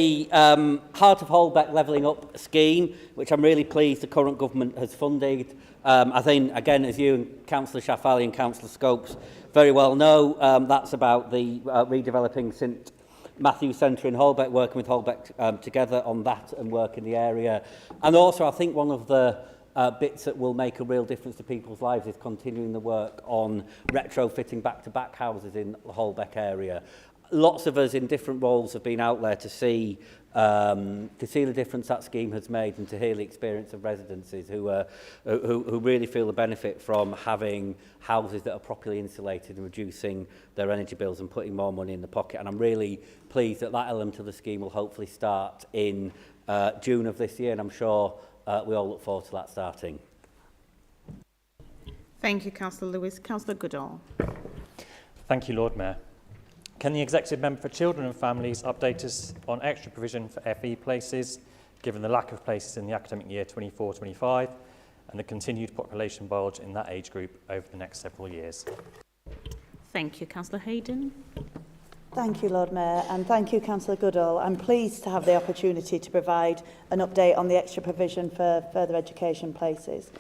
of Holbeck Levelling Up scheme, which I'm really pleased the current government has funded. I think, again, as you and Councillor Shafali and Councillor Scopes very well know, that's about the redeveloping St Matthew's Centre in Holbeck, working with Holbeck together on that and work in the area. And also, I think one of the bits that will make a real difference to people's lives is continuing the work on retrofitting back-to-back houses in the Holbeck area. Lots of us in different roles have been out there to see the difference that scheme has made, and to hear the experience of residences who really feel the benefit from having houses that are properly insulated and reducing their energy bills and putting more money in the pocket. And I'm really pleased that that element of the scheme will hopefully start in June of this year, and I'm sure we all look forward to that starting. Thank you, Councillor Lewis. Councillor Goodall. Thank you, Lord Mayor. Can the Executive Member for Children and Families update us on extra provision for FE places, given the lack of places in the academic year 24-25 and the continued population bulge in that age group over the next several years? Thank you, Councillor Hayden. Thank you, Lord Mayor, and thank you, Councillor Goodall. I'm pleased to have the opportunity to provide an update on the extra provision for further education places.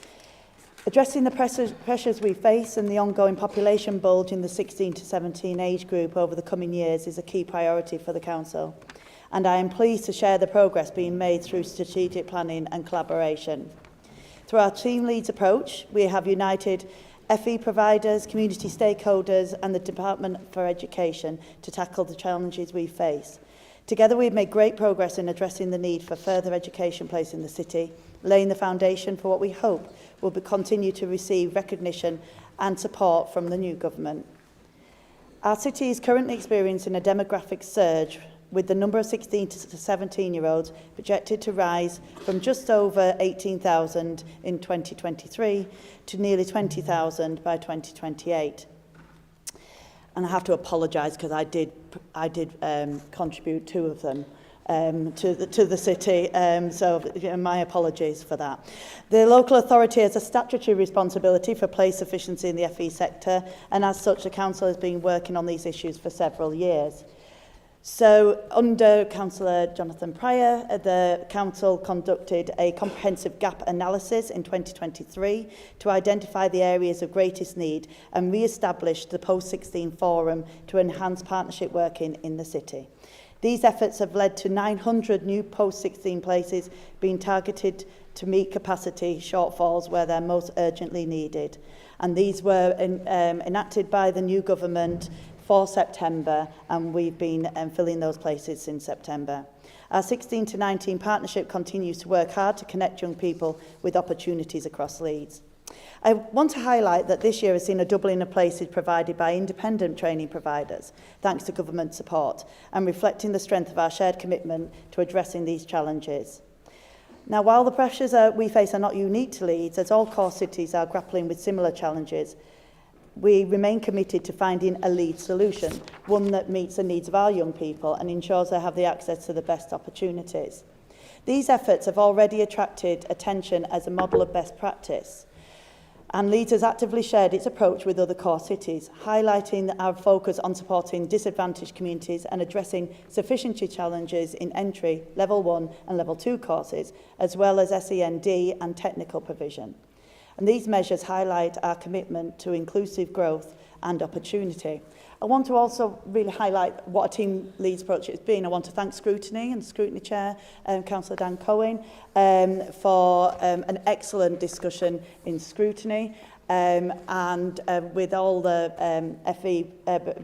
Addressing the pressures we face and the ongoing population bulge in the 16 to 17 age group over the coming years is a key priority for the Council, and I am pleased to share the progress being made through strategic planning and collaboration. Through our Team Leads approach, we have united FE providers, community stakeholders and the Department for Education to tackle the challenges we face. Together we've made great progress in addressing the need for further education places in the city, laying the foundation for what we hope will continue to receive recognition and support from the new government. Our city is currently experiencing a demographic surge, with the number of 16 to 17-year-olds projected to rise from just over 18,000 in 2023 to nearly 20,000 by 2028. And I have to apologise because I did contribute two of them to the city, so my apologies for that. The local authority has a statutory responsibility for place efficiency in the FE sector, and as such the council has been working on these issues for several years. So under Councillor Jonathan Pryor, the council conducted a comprehensive gap analysis in 2023 to identify the areas of greatest need and re-established the Post-16 Forum to enhance partnership working in the city. These efforts have led to 900 new post-16 places being targeted to meet capacity shortfalls where they're most urgently needed. And these were enacted by the new government for September, and we've been filling those places since September. Our 16 to 19 partnership continues to work hard to connect young people with opportunities across Leeds. I want to highlight that this year has seen a doubling of places provided by independent training providers, thanks to government support, and reflecting the strength of our shared commitment to addressing these challenges. Now, while the pressures we face are not unique to Leeds, as all core cities are grappling with similar challenges, we remain committed to finding a Leeds solution, one that meets the needs of our young people and ensures they have the access to the best opportunities. These efforts have already attracted attention as a model of best practice. And Leeds has actively shared its approach with other core cities, highlighting our focus on supporting disadvantaged communities and addressing sufficiency challenges in entry, Level 1 and Level 2 courses, as well as SEND and technical provision. And these measures highlight our commitment to inclusive growth and opportunity. I want to also really highlight what a Team Leeds approach has been. I want to thank Scrutiny and Scrutiny Chair, Councillor Dan Cohen, for an excellent discussion in Scrutiny. And with all the FE,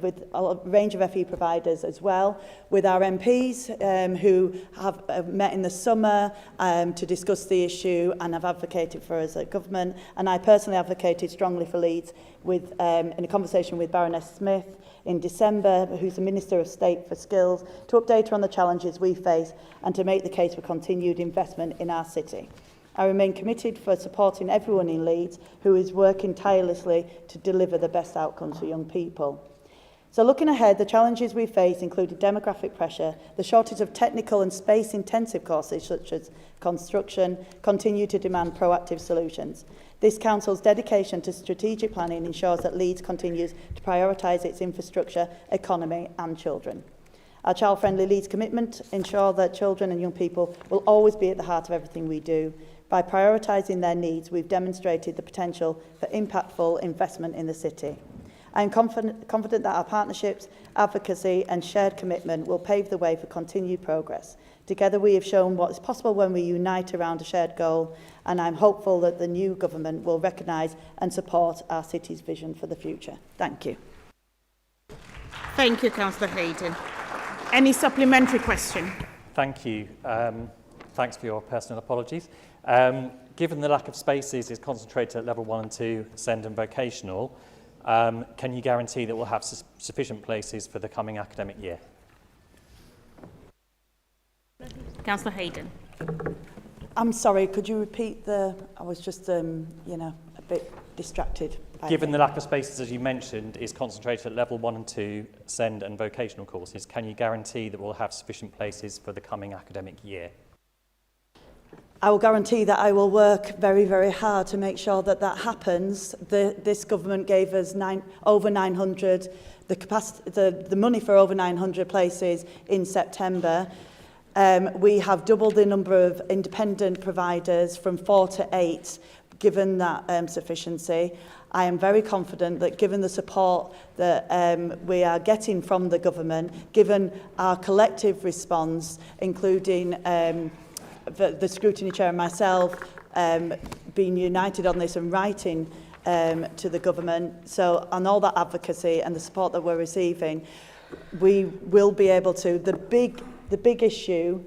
with a range of FE providers as well, with our MPs who have met in the summer to discuss the issue and have advocated for us at government. And I personally advocated strongly for Leeds with, in a conversation with Baroness Smith in December, who's the Minister of State for Skills, to update her on the challenges we face and to make the case for continued investment in our city. I remain committed for supporting everyone in Leeds who is working tirelessly to deliver the best outcomes for young people. So looking ahead, the challenges we face included demographic pressure, the shortage of technical and space-intensive courses such as construction continue to demand proactive solutions. This Council's dedication to strategic planning ensures that Leeds continues to prioritise its infrastructure, economy and children. Our child-friendly Leeds commitment ensures that children and young people will always be at the heart of everything we do. By prioritising their needs, we've demonstrated the potential for impactful investment in the city. I am confident that our partnerships, advocacy and shared commitment will pave the way for continued progress. Together we have shown what is possible when we unite around a shared goal, and I'm hopeful that the new government will recognise and support our city's vision for the future. Thank you. Thank you, Councillor Hayden. Any supplementary question? Thank you. Thanks for your personal apologies. Given the lack of spaces is concentrated at Level 1 and 2, SEND and vocational, can you guarantee that we'll have sufficient places for the coming academic year? Councillor Hayden. I'm sorry, could you repeat the... I was just, you know, a bit distracted. Given the lack of spaces, as you mentioned, is concentrated at Level 1 and 2, SEND and vocational courses, can you guarantee that we'll have sufficient places for the coming academic year? I will guarantee that I will work very, very hard to make sure that that happens. This government gave us over 900, the money for over 900 places in September. We have doubled the number of independent providers from 4 to 8, given that sufficiency. I am very confident that given the support that we are getting from the government, given our collective response, including the Scrutiny Chair and myself being united on this and writing to the government, so on all that advocacy and the support that we're receiving, we will be able to. The big issue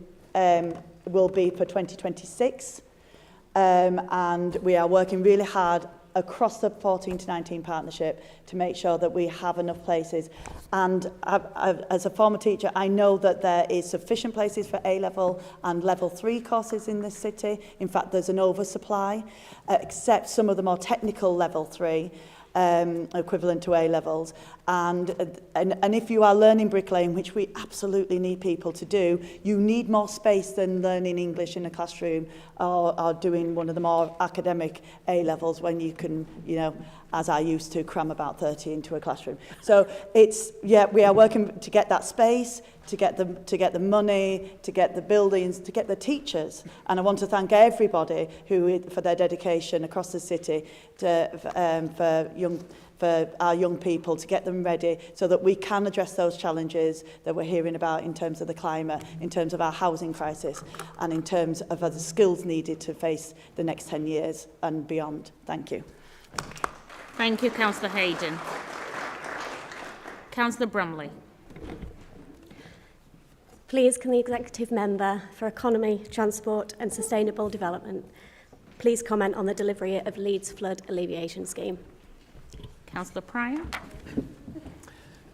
will be for 2026, and we are working really hard across the 14 to 19 partnership to make sure that we have enough places. And as a former teacher, I know that there is sufficient places for A-level and Level 3 courses in this city. In fact, there's an oversupply, except some of the more technical Level 3, equivalent to A-levels. And if you are learning bricklaying, which we absolutely need people to do, you need more space than learning English in a classroom or doing one of the more academic A-levels when you can, you know, as I used to, cram about 30 into a classroom. So it's, yeah, we are working to get that space, to get the money, to get the buildings, to get the teachers. And I want to thank everybody for their dedication across the city for our young people, to get them ready so that we can address those challenges that we're hearing about in terms of the climate, in terms of our housing crisis, and in terms of the skills needed to face the next 10 years and beyond. Thank you. Thank you, Councillor Hayden. Councillor Brumley. Please, can the Executive Member for Economy, Transport and Sustainable Development please comment on the delivery of Leeds Flood Alleviation Scheme? Councillor Pryor.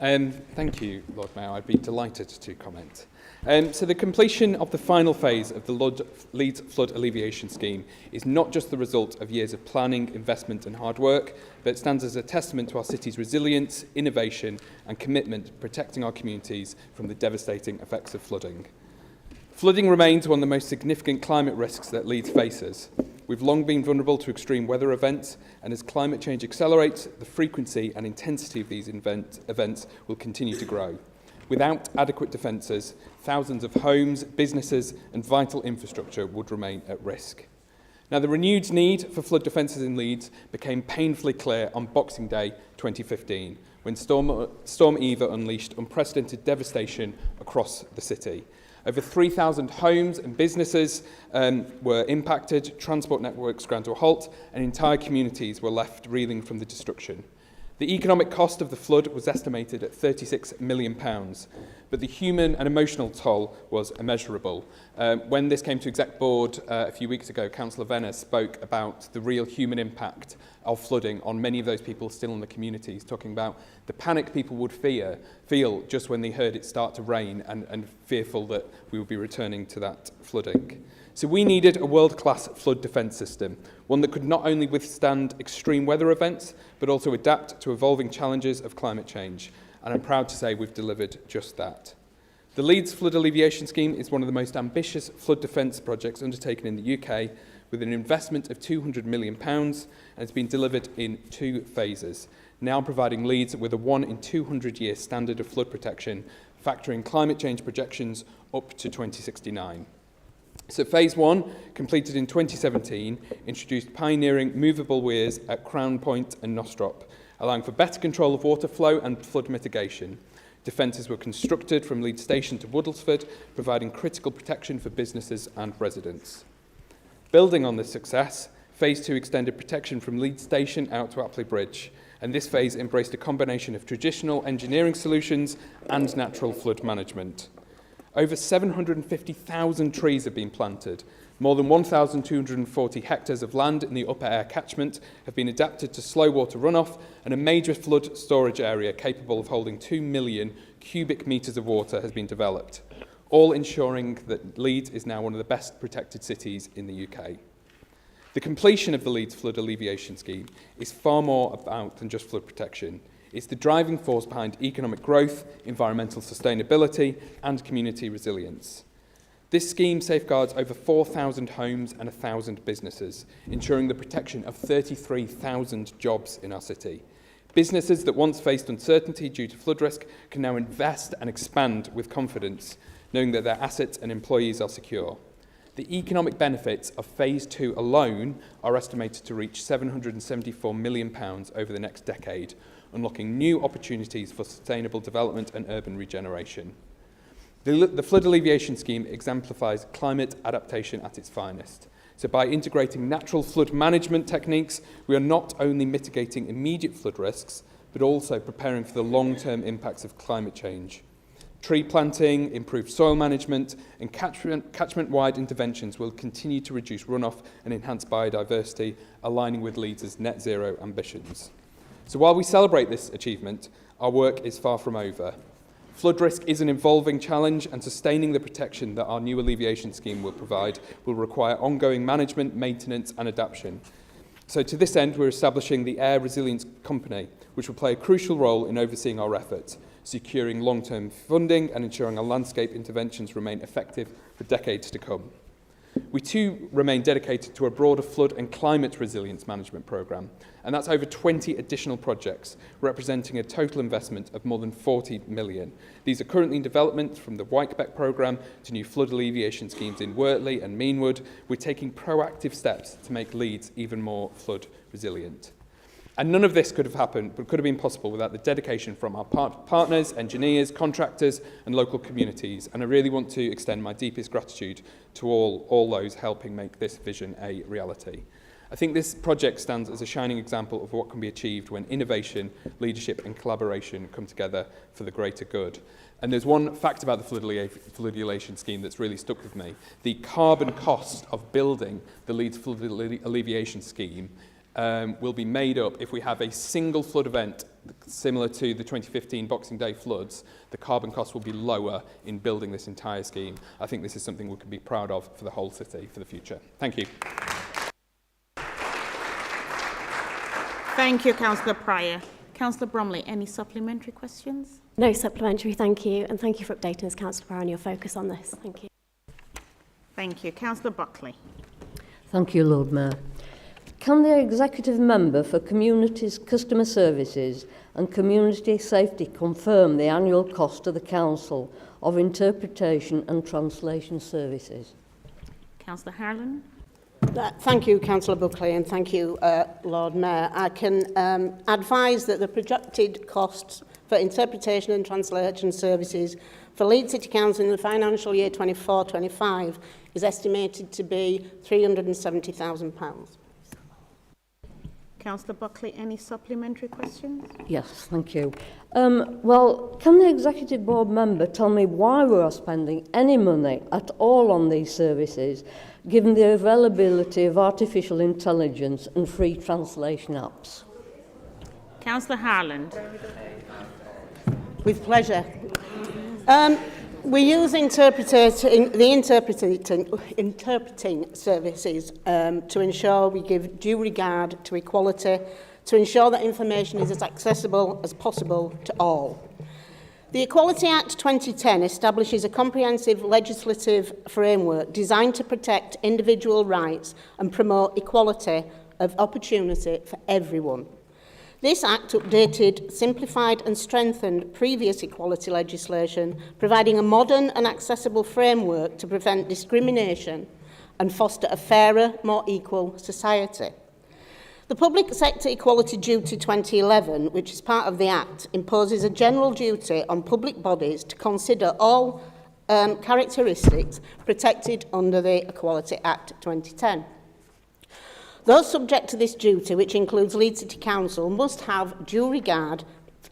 Thank you, Lord Mayor. I'd be delighted to comment. So the completion of the final phase of the Leeds Flood Alleviation Scheme is not just the result of years of planning, investment and hard work, but stands as a testament to our city's resilience, innovation and commitment to protecting our communities from the devastating effects of flooding. Flooding remains one of the most significant climate risks that Leeds faces. We've long been vulnerable to extreme weather events, and as climate change accelerates, the frequency and intensity of these events will continue to grow. Without adequate defences, thousands of homes, businesses and vital infrastructure would remain at risk. Now, the renewed need for flood defences in Leeds became painfully clear on Boxing Day 2015, when Storm Eva unleashed unprecedented devastation across the city. Over 3,000 homes and businesses were impacted, transport networks ground to a halt, and entire communities were left reeling from the destruction. The economic cost of the flood was estimated at £36 million, but the human and emotional toll was immeasurable. When this came to Exec Board a few weeks ago, Councillor Venner spoke about the real human impact of flooding on many of those people still in the communities, talking about the panic people would feel just when they heard it start to rain and fearful that we would be returning to that flooding. So we needed a world-class flood defence system, one that could not only withstand extreme weather events, but also adapt to evolving challenges of climate change. And I'm proud to say we've delivered just that. The Leeds Flood Alleviation Scheme is one of the most ambitious flood defence projects undertaken in the UK, with an investment of £200 million, and it's been delivered in 2 phases, now providing Leeds with a 1 in 200-year standard of flood protection, factoring climate change projections up to 2069. So Phase 1, completed in 2017, introduced pioneering movable weirs at Crown Point and Nostrop, allowing for better control of water flow and flood mitigation. Defences were constructed from Leeds Station to Woodlesford, providing critical protection for businesses and residents. Building on this success, Phase 2 extended protection from Leeds Station out to Apley Bridge, and this phase embraced a combination of traditional engineering solutions and natural flood management. Over 750,000 trees have been planted. More than 1,240 hectares of land in the upper air catchment have been adapted to slow water runoff, and a major flood storage area capable of holding 2 million cubic metres of water has been developed, all ensuring that Leeds is now one of the best protected cities in the UK. The completion of the Leeds Flood Alleviation Scheme is far more about than just flood protection. It's the driving force behind economic growth, environmental sustainability and community resilience. This scheme safeguards over 4,000 homes and 1,000 businesses, ensuring the protection of 33,000 jobs in our city. Businesses that once faced uncertainty due to flood risk can now invest and expand with confidence, knowing that their assets and employees are secure. The economic benefits of Phase 2 alone are estimated to reach £774 million over the next decade, unlocking new opportunities for sustainable development and urban regeneration. The Flood Alleviation Scheme exemplifies climate adaptation at its finest. So by integrating natural flood management techniques, we are not only mitigating immediate flood risks, but also preparing for the long-term impacts of climate change. Tree planting, improved soil management and catchment-wide interventions will continue to reduce runoff and enhance biodiversity, aligning with Leeds' net zero ambitions. So while we celebrate this achievement, our work is far from over. Flood risk is an evolving challenge, and sustaining the protection that our new alleviation scheme will provide will require ongoing management, maintenance and adaptation. So to this end, we're establishing the Air Resilience Company, which will play a crucial role in overseeing our efforts, securing long-term funding and ensuring our landscape interventions remain effective for decades to come. We too remain dedicated to a broader flood and climate resilience management programme, and that's over 20 additional projects, representing a total investment of more than 40 million. These are currently in development, from the WWII programme to new flood alleviation schemes in Wortley and Meanwood. We're taking proactive steps to make Leeds even more flood resilient. And none of this could have happened, but could have been possible without the dedication from our partners, engineers, contractors and local communities. And I really want to extend my deepest gratitude to all those helping make this vision a reality. I think this project stands as a shining example of what can be achieved when innovation, leadership and collaboration come together for the greater good. And there's one fact about the flood alleviation scheme that's really stuck with me. The carbon cost of building the Leeds Flood Alleviation Scheme will be made up if we have a single flood event similar to the 2015 Boxing Day floods. The carbon cost will be lower in building this entire scheme. I think this is something we can be proud of for the whole city for the future. Thank you. Thank you, Councillor Pryor. Councillor Bromley, any supplementary questions? No supplementary, thank you. And thank you for updating us, Councillor Pryor, on your focus on this. Thank you. Thank you. Councillor Buckley. Thank you, Lord Mayor. Can the Executive Member for Communities, Customer Services and Community Safety confirm the annual cost to the Council of interpretation and translation services? Councillor Harlan. Thank you, Councillor Buckley, and thank you, Lord Mayor. I can advise that the projected costs for interpretation and translation services for Leeds City Council in the financial year 24-25 is estimated to be £370,000. Councillor Buckley, any supplementary questions? Yes, thank you. Well, can the Executive Board member tell me why we are spending any money at all on these services, given the availability of artificial intelligence and free translation apps? Councillor Harland. With pleasure. We use interpreting services to ensure we give due regard to equality, to ensure that information is as accessible as possible to all. The Equality Act 2010 establishes a comprehensive legislative framework designed to protect individual rights and promote equality of opportunity for everyone. This Act updated, simplified and strengthened previous equality legislation, providing a modern and accessible framework to prevent discrimination and foster a fairer, more equal society. The Public Sector Equality Duty 2011, which is part of the Act, imposes a general duty on public bodies to consider all characteristics protected under the Equality Act 2010. Those subject to this duty, which includes Leeds City Council, must have due regard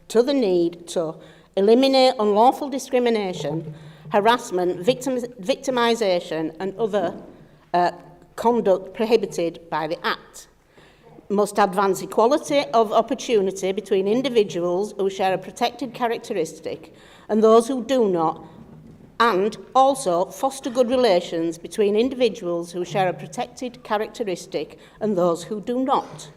to the need to eliminate unlawful discrimination, harassment, victimisation and other conduct prohibited by the Act, must advance equality of opportunity between individuals who share a protected characteristic and those who do not, and also foster good relations between individuals who share a protected characteristic and those who do not.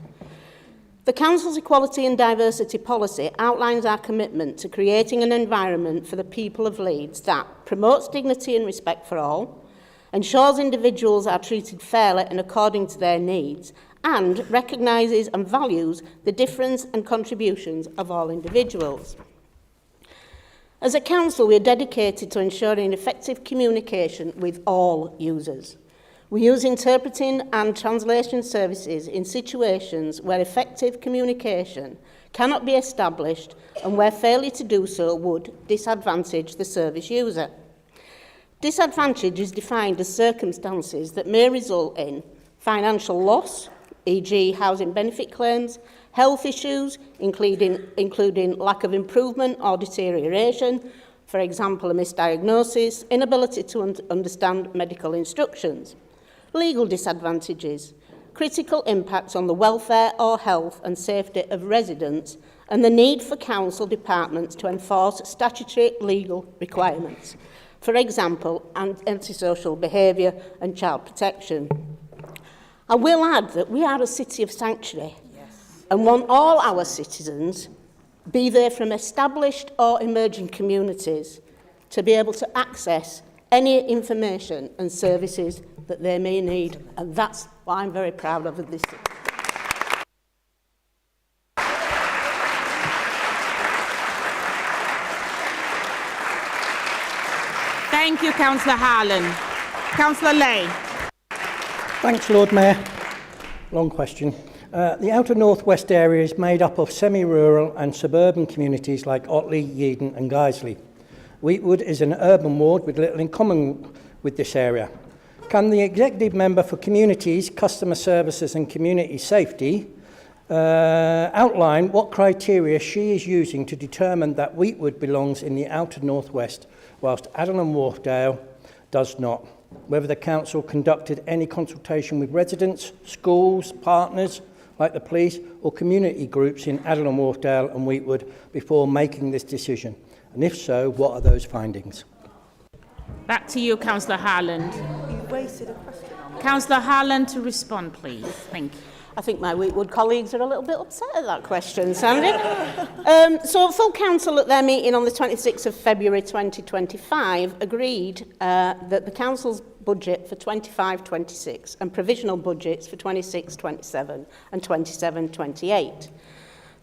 The Council's Equality and Diversity Policy outlines our commitment to creating an environment for the people of Leeds that promotes dignity and respect for all, ensures individuals are treated fairly and according to their needs, and recognises and values the difference and contributions of all individuals. As a council, we are dedicated to ensuring effective communication with all users. We use interpreting and translation services in situations where effective communication cannot be established and where failure to do so would disadvantage the service user. Disadvantage is defined as circumstances that may result in financial loss, e.g. housing benefit claims, health issues, including lack of improvement or deterioration, for example, a misdiagnosis, inability to understand medical instructions, legal disadvantages, critical impacts on the welfare or health and safety of residents, and the need for council departments to enforce statutory legal requirements, for example, antisocial behaviour and child protection. I will add that we are a city of sanctuary and want all our citizens, be they from established or emerging communities, to be able to access any information and services that they may need. And that's what I'm very proud of this city. Thank you, Councillor Harlan. Councillor Lay. Thanks, Lord Mayor. Long question. The outer northwest area is made up of semi-rural and suburban communities like Otley, Yeadon and Guiseley. Wheatwood is an urban ward with little in common with this area. Can the Executive Member for Communities, Customer Services and Community Safety outline what criteria she is using to determine that Wheatwood belongs in the outer northwest, whilst Adderley and Wharfdale does not? Whether the Council conducted any consultation with residents, schools, partners, like the police, or community groups in Adderley and Wharfdale and Wheatwood before making this decision? And if so, what are those findings? Back to you, Councillor Harland. You wasted a question on that. Councillor Harland to respond, please. Thank you. I think my Wheatwood colleagues are a little bit upset at that question, Sandy. So full council at their meeting on the 26th of February 2025 agreed that the council's budget for 25-26 and provisional budgets for 26-27 and 27-28.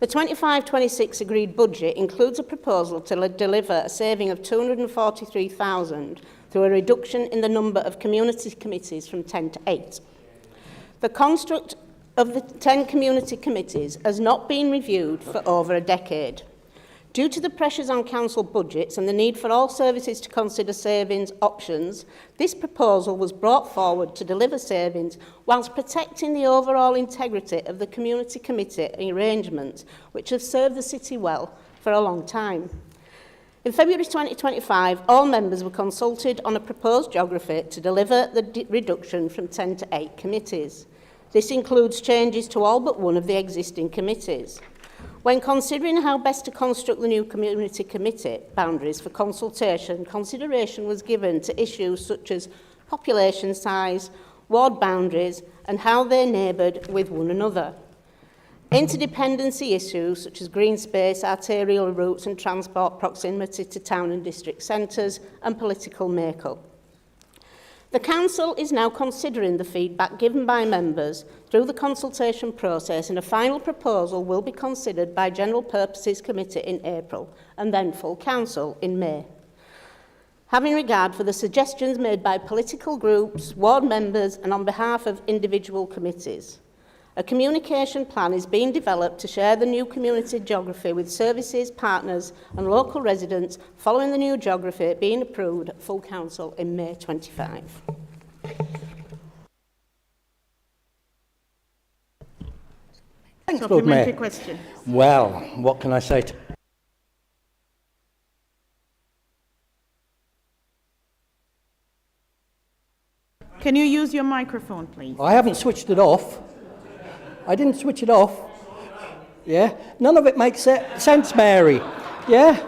The 25-26 agreed budget includes a proposal to deliver a saving of £243,000 through a reduction in the number of community committees from 10 to 8. The construct of the 10 community committees has not been reviewed for over a decade. Due to the pressures on council budgets and the need for all services to consider savings options, this proposal was brought forward to deliver savings whilst protecting the overall integrity of the community committee arrangements, which have served the city well for a long time. In February 2025, all members were consulted on a proposed geography to deliver the reduction from 10 to 8 committees. This includes changes to all but one of the existing committees. When considering how best to construct the new community committee boundaries for consultation, consideration was given to issues such as population size, ward boundaries, and how they neighboured with one another. Interdependency issues such as green space, arterial routes and transport proximity to town and district centres, and political makeup. The Council is now considering the feedback given by members through the consultation process, and a final proposal will be considered by General Purposes Committee in April and then full Council in May. Having regard for the suggestions made by political groups, ward members and on behalf of individual committees, a communication plan is being developed to share the new community geography with services, partners and local residents following the new geography being approved at full council in May 25. Thanks, Lord Mayor. Question. Well, what can I say to Can you use your microphone, please? I haven't switched it off. I didn't switch it off. Yeah, none of it makes sense, Mary. Yeah,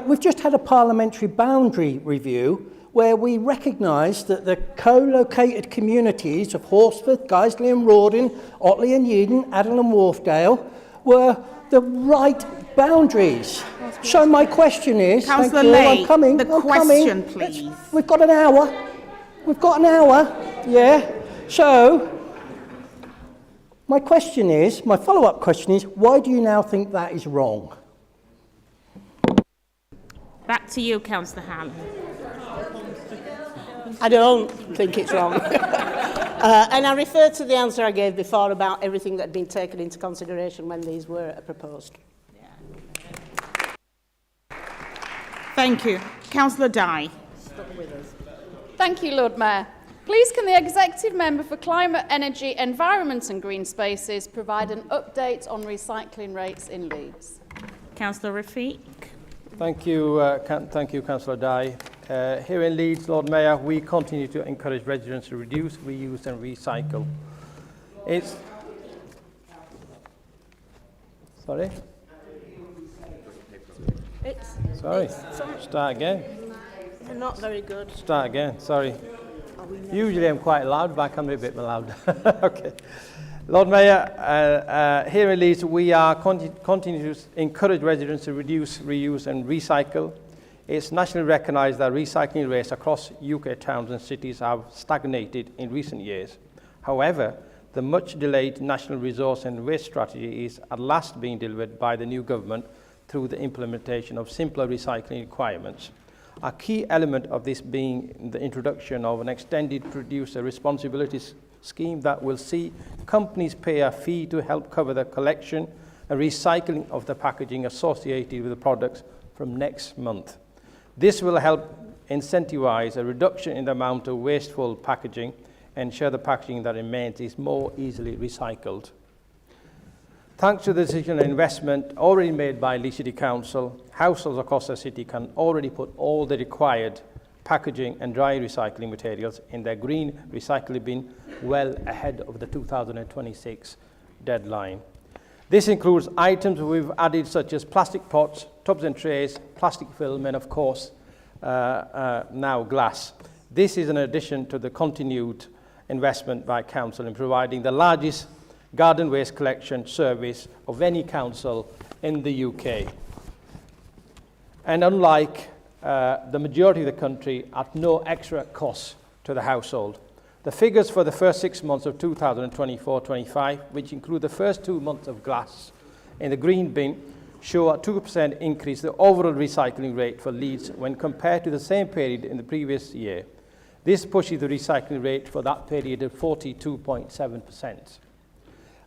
we've just had a parliamentary boundary review where we recognised that the co-located communities of Horsforth, Guiseley and Rawdon, Otley and Yeadon, Adel and Wharfdale were the right boundaries. So my question is, Councillor thank you, Lay, I'm coming, the I'm question, coming. please. We've got an hour. We've got an hour, yeah. So my question is, my follow-up question is, why do you now think that is wrong? Back to you, Councillor Hallett. I don't think it's wrong. And I refer to the answer I gave before about everything that had been taken into consideration when these were proposed. Thank you. Councillor Dye. Thank you, Lord Mayor. Please can the Executive Member for Climate, Energy, Environment and Green Spaces provide an update on recycling rates in Leeds? Councillor Rafiq. Thank you, Councillor Dye. Here in Leeds, Lord Mayor, we continue to encourage residents to reduce, reuse and recycle. Sorry? Start again. They're not very good. Start again, sorry. Usually I'm quite loud, but I can be a bit more loud. Okay. Lord Mayor, here in Leeds, we are continue to encourage residents to reduce, reuse and recycle. It's nationally recognised that recycling rates across UK towns and cities have stagnated in recent years. However, the much delayed National Resource and Waste Strategy is at last being delivered by the new government through the implementation of simpler recycling requirements. A key element of this being the introduction of an extended producer responsibility scheme that will see companies pay a fee to help cover the collection and recycling of the packaging associated with the products from next month. This will help incentivise a reduction in the amount of wasteful packaging and ensure the packaging that remains is more easily recycled. Thanks to the decision and investment already made by Leeds City Council, households across the city can already put all the required packaging and dry recycling materials in their green recycling bin well ahead of the 2026 deadline. This includes items we've added such as plastic pots, tubs and trays, plastic film and of course now glass. This is in addition to the continued investment by Council in providing the largest garden waste collection service of any council in the UK. And unlike the majority of the country, at no extra cost to the household. The figures for the first 6 months of 2024-25, which include the first 2 months of glass in the green bin, show a 2% increase in the overall recycling rate for Leeds when compared to the same period in the previous year. This pushes the recycling rate for that period to 42.7%.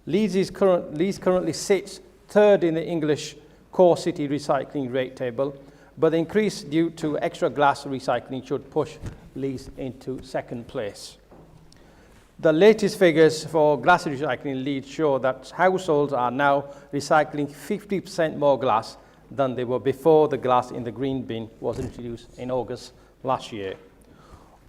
Leeds currently sits third in the English core city recycling rate table, but the increase due to extra glass recycling should push Leeds into second place. The latest figures for glass recycling in Leeds show that households are now recycling 50% more glass than they were before the glass in the green bin was introduced in August last year.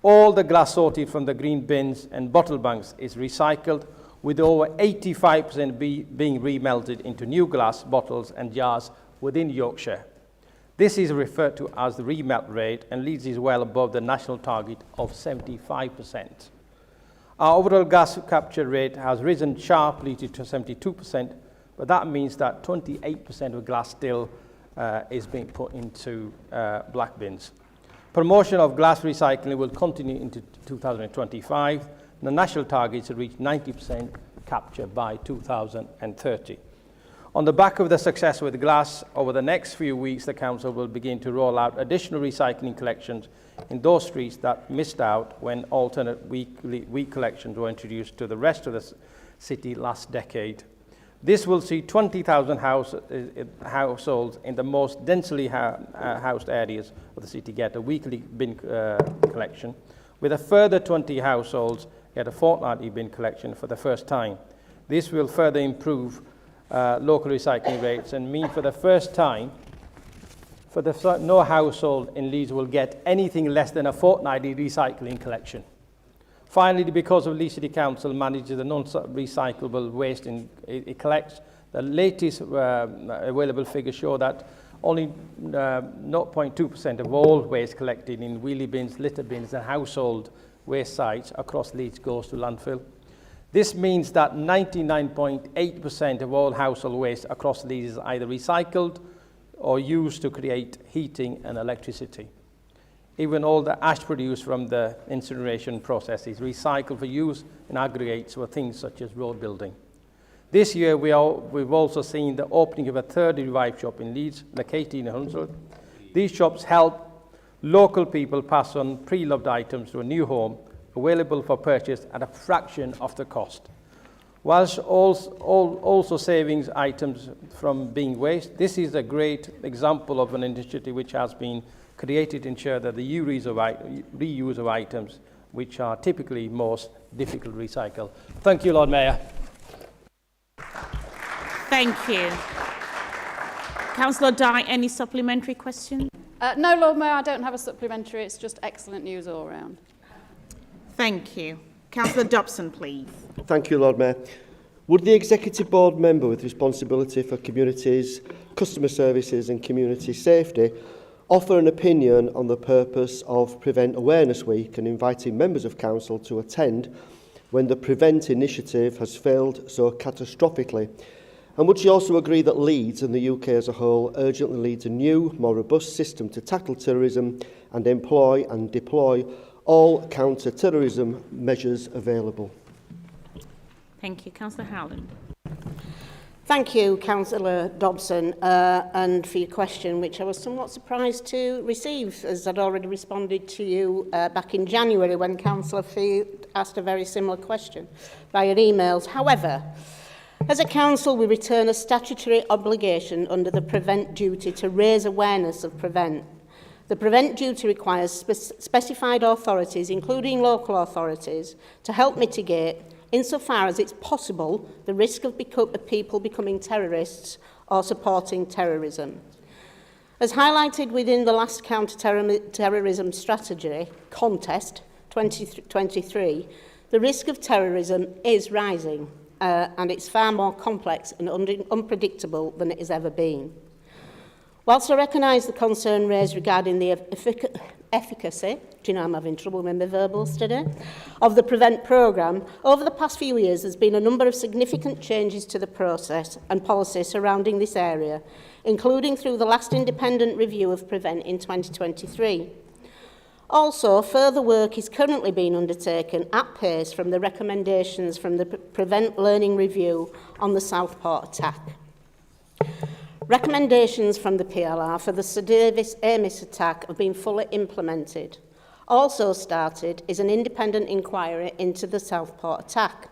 All the glass sorted from the green bins and bottle banks is recycled, with over 85% being remelted into new glass bottles and jars within Yorkshire. This is referred to as the remelt rate, and Leeds is well above the national target of 75%. Our overall gas capture rate has risen sharply to 72%, but that means that 28% of glass still is being put into black bins. Promotion of glass recycling will continue into 2025. The national target is to reach 90% capture by 2030. On the back of the success with glass, over the next few weeks, the Council will begin to roll out additional recycling collections in those streets that missed out when alternate week collections were introduced to the rest of the city last decade. This will see 20,000 households in the most densely housed areas of the city get a weekly bin collection, with a further 20 households get a fortnightly bin collection for the first time. This will further improve local recycling rates and mean for the first time no household in Leeds will get anything less than a fortnightly recycling collection. Finally, because of Leeds City Council manages the non-recyclable waste it collects, the latest available figures show that only 0.2% of all waste collected in wheelie bins, litter bins and household waste sites across Leeds goes to landfill. This means that 99.8% of all household waste across Leeds is either recycled or used to create heating and electricity. Even all the ash produced from the incineration process is recycled for use in aggregates for things such as road building. This year, we've also seen the opening of a third Revive shop in Leeds, located in Hunsrud. These shops help local people pass on pre-loved items to a new home, available for purchase at a fraction of the cost. Whilst also savings items from being waste, this is a great example of an initiative which has been created to ensure that the reuse of items which are typically most difficult to recycle. Thank you, Lord Mayor. Thank you. Councillor Dye, any supplementary question? No, Lord Mayor, I don't have a supplementary. It's just excellent news all round. Thank you. Councillor Dobson, please. Thank you, Lord Mayor. Would the Executive Board member with responsibility for communities, customer services and community safety offer an opinion on the purpose of Prevent Awareness Week and inviting members of Council to attend when the Prevent initiative has failed so catastrophically? And would she also agree that Leeds and the UK as a whole urgently needs a new, more robust system to tackle terrorism and employ and deploy all counter-terrorism measures available? Thank you. Councillor Howland. Thank you, Councillor Dobson, and for your question, which I was somewhat surprised to receive, as I'd already responded to you back in January when Councillor Field asked a very similar question via emails. However, as a council, we return a statutory obligation under the Prevent duty to raise awareness of Prevent. The Prevent duty requires specified authorities, including local authorities, to help mitigate, insofar as it's possible, the risk of people becoming terrorists or supporting terrorism. As highlighted within the last counter-terrorism strategy, Contest 2023, the risk of terrorism is rising, and it's far more complex and unpredictable than it has ever been. Whilst I recognise the concern raised regarding the efficacy, do you know I'm having trouble with my verbals today, of the PREVENT programme, over the past few years there's been a number of significant changes to the process and policy surrounding this area, including through the last independent review of PREVENT in 2023. Also, further work is currently being undertaken at pace from the recommendations from the PREVENT Learning Review on the Southport attack. Recommendations from the PLR for the Sir Davis Amis attack have been fully implemented. Also started is an independent inquiry into the Southport attack.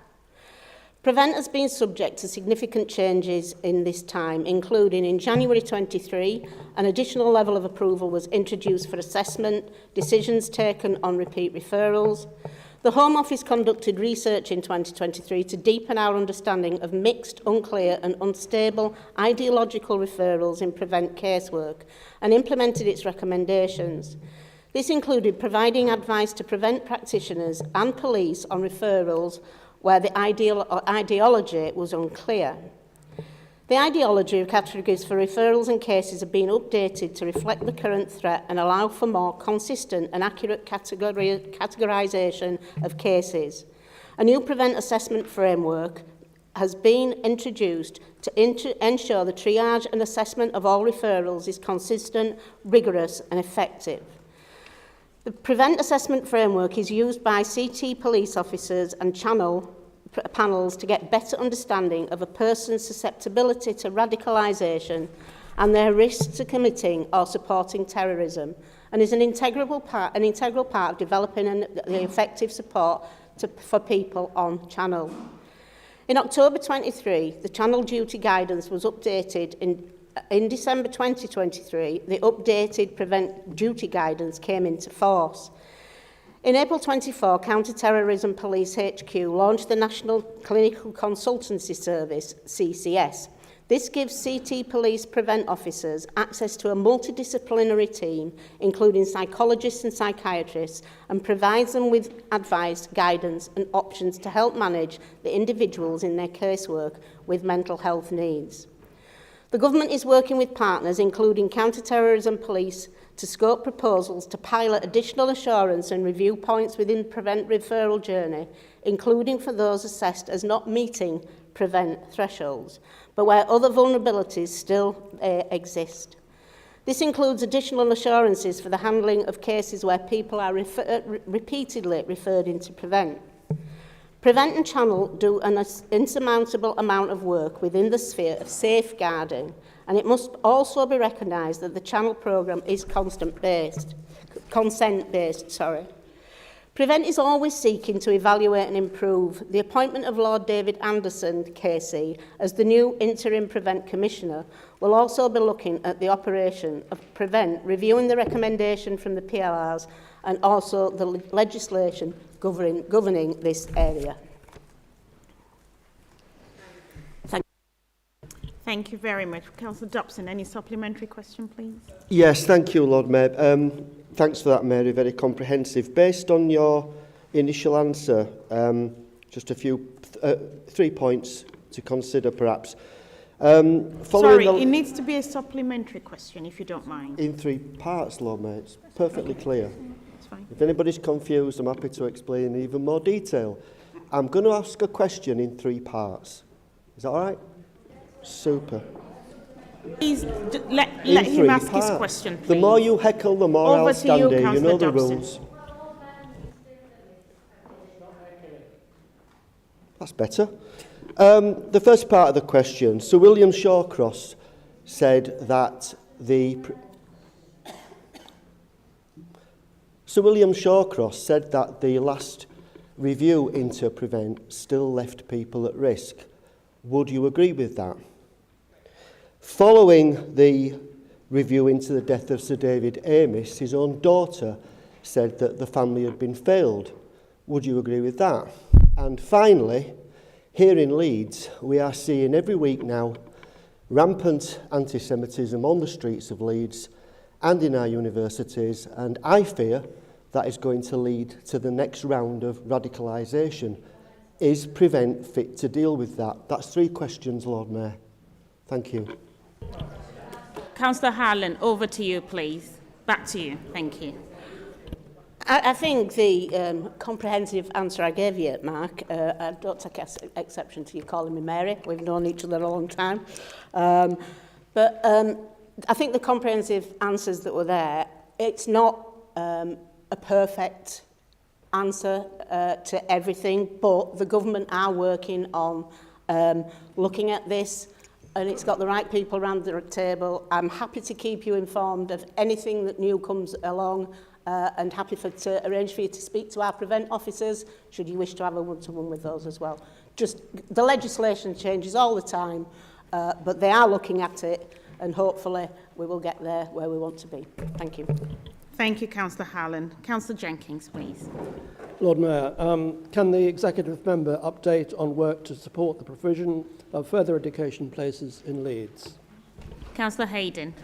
PREVENT has been subject to significant changes in this time, including in January 23, an additional level of approval was introduced for assessment, decisions taken on repeat referrals. The Home Office conducted research in 2023 to deepen our understanding of mixed, unclear and unstable ideological referrals in PREVENT casework and implemented its recommendations. This included providing advice to PREVENT practitioners and police on referrals where the ideology was unclear. The ideology categories for referrals and cases have been updated to reflect the current threat and allow for more consistent and accurate categorisation of cases. A new PREVENT assessment framework has been introduced to ensure the triage and assessment of all referrals is consistent, rigorous and effective. The PREVENT assessment framework is used by CT police officers and panels to get better understanding of a person's susceptibility to radicalisation and their risks to committing or supporting terrorism, and is an integral part of developing the effective support for people on channel. In October 23, the channel duty guidance was updated. In December 2023, the updated PREVENT duty guidance came into force. In April 24, Counter-Terrorism Police HQ launched the National Clinical Consultancy Service, CCS. This gives CT Police PREVENT officers access to a multidisciplinary team, including psychologists and psychiatrists, and provides them with advice, guidance and options to help manage the individuals in their casework with mental health needs. The Government is working with partners, including Counter-Terrorism Police, to scope proposals to pilot additional assurance and review points within the PREVENT referral journey, including for those assessed as not meeting PREVENT thresholds, but where other vulnerabilities still exist. This includes additional assurances for the handling of cases where people are repeatedly referred into PREVENT. PREVENT and Channel do an insurmountable amount of work within the sphere of safeguarding, and it must also be recognised that the Channel programme is consent-based. PREVENT is always seeking to evaluate and improve. The appointment of Lord David Anderson, KC, as the new interim PREVENT Commissioner will also be looking at the operation of PREVENT, reviewing the recommendation from the PLRs and also the legislation governing this area. Thank you very much. Councillor Dobson, any supplementary question, please? Yes, thank you, Lord Mayor. Thanks for that, Mary, very comprehensive. Based on your initial answer, just a few, 3 points to consider perhaps. Sorry, it needs to be a supplementary question, if you don't mind. In 3 parts, Lord Mayor, it's perfectly clear. That's fine. If anybody's confused, I'm happy to explain in even more detail. I'm going to ask a question in 3 parts. Is that all right? Super. Please let him ask his question, please. The more you heckle, the more I'll stand here. You know the rules. That's better. The first part of the question, Sir William Shawcross said that the last review into PREVENT still left people at risk. Would you agree with that? Following the review into the death of Sir David Amis, his own daughter said that the family had been failed. Would you agree with that? And finally, here in Leeds, we are seeing every week now rampant anti-Semitism on the streets of Leeds and in our universities, and I fear that is going to lead to the next round of radicalisation. Is PREVENT fit to deal with that? That's 3 questions, Lord Mayor. Thank you. Councillor Harlan, over to you, please. Back to you. Thank you. I think the comprehensive answer I gave you, Mark, I don't take exception to you calling me Mary. We've known each other a long time. But I think the comprehensive answers that were there, it's not a perfect answer to everything, but the government are working on looking at this, and it's got the right people around the table. I'm happy to keep you informed of anything that new comes along, and happy to arrange for you to speak to our prevent officers, should you wish to have a one-to-one with those as well. Just the legislation changes all the time, but they are looking at it, and hopefully we will get there where we want to be. Thank you. Thank you, Councillor Howland. Councillor Jenkins, please. Lord Mayor, can the executive member update on work to support the provision of further education places in Leeds? Councillor Hayden.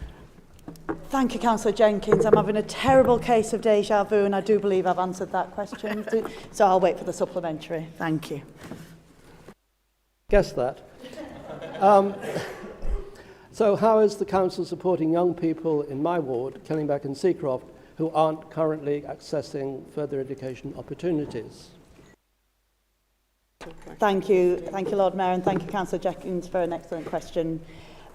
Thank you, Councillor Jenkins. I'm having a terrible case of deja vu, and I do believe I've answered that question. So I'll wait for the supplementary. Thank you. Guess that. So how is the council supporting young people in my ward, Killingbeck and Seacroft, who aren't currently accessing further education opportunities? Thank you, Lord Mayor, and thank you, Councillor Jenkins, for an excellent question.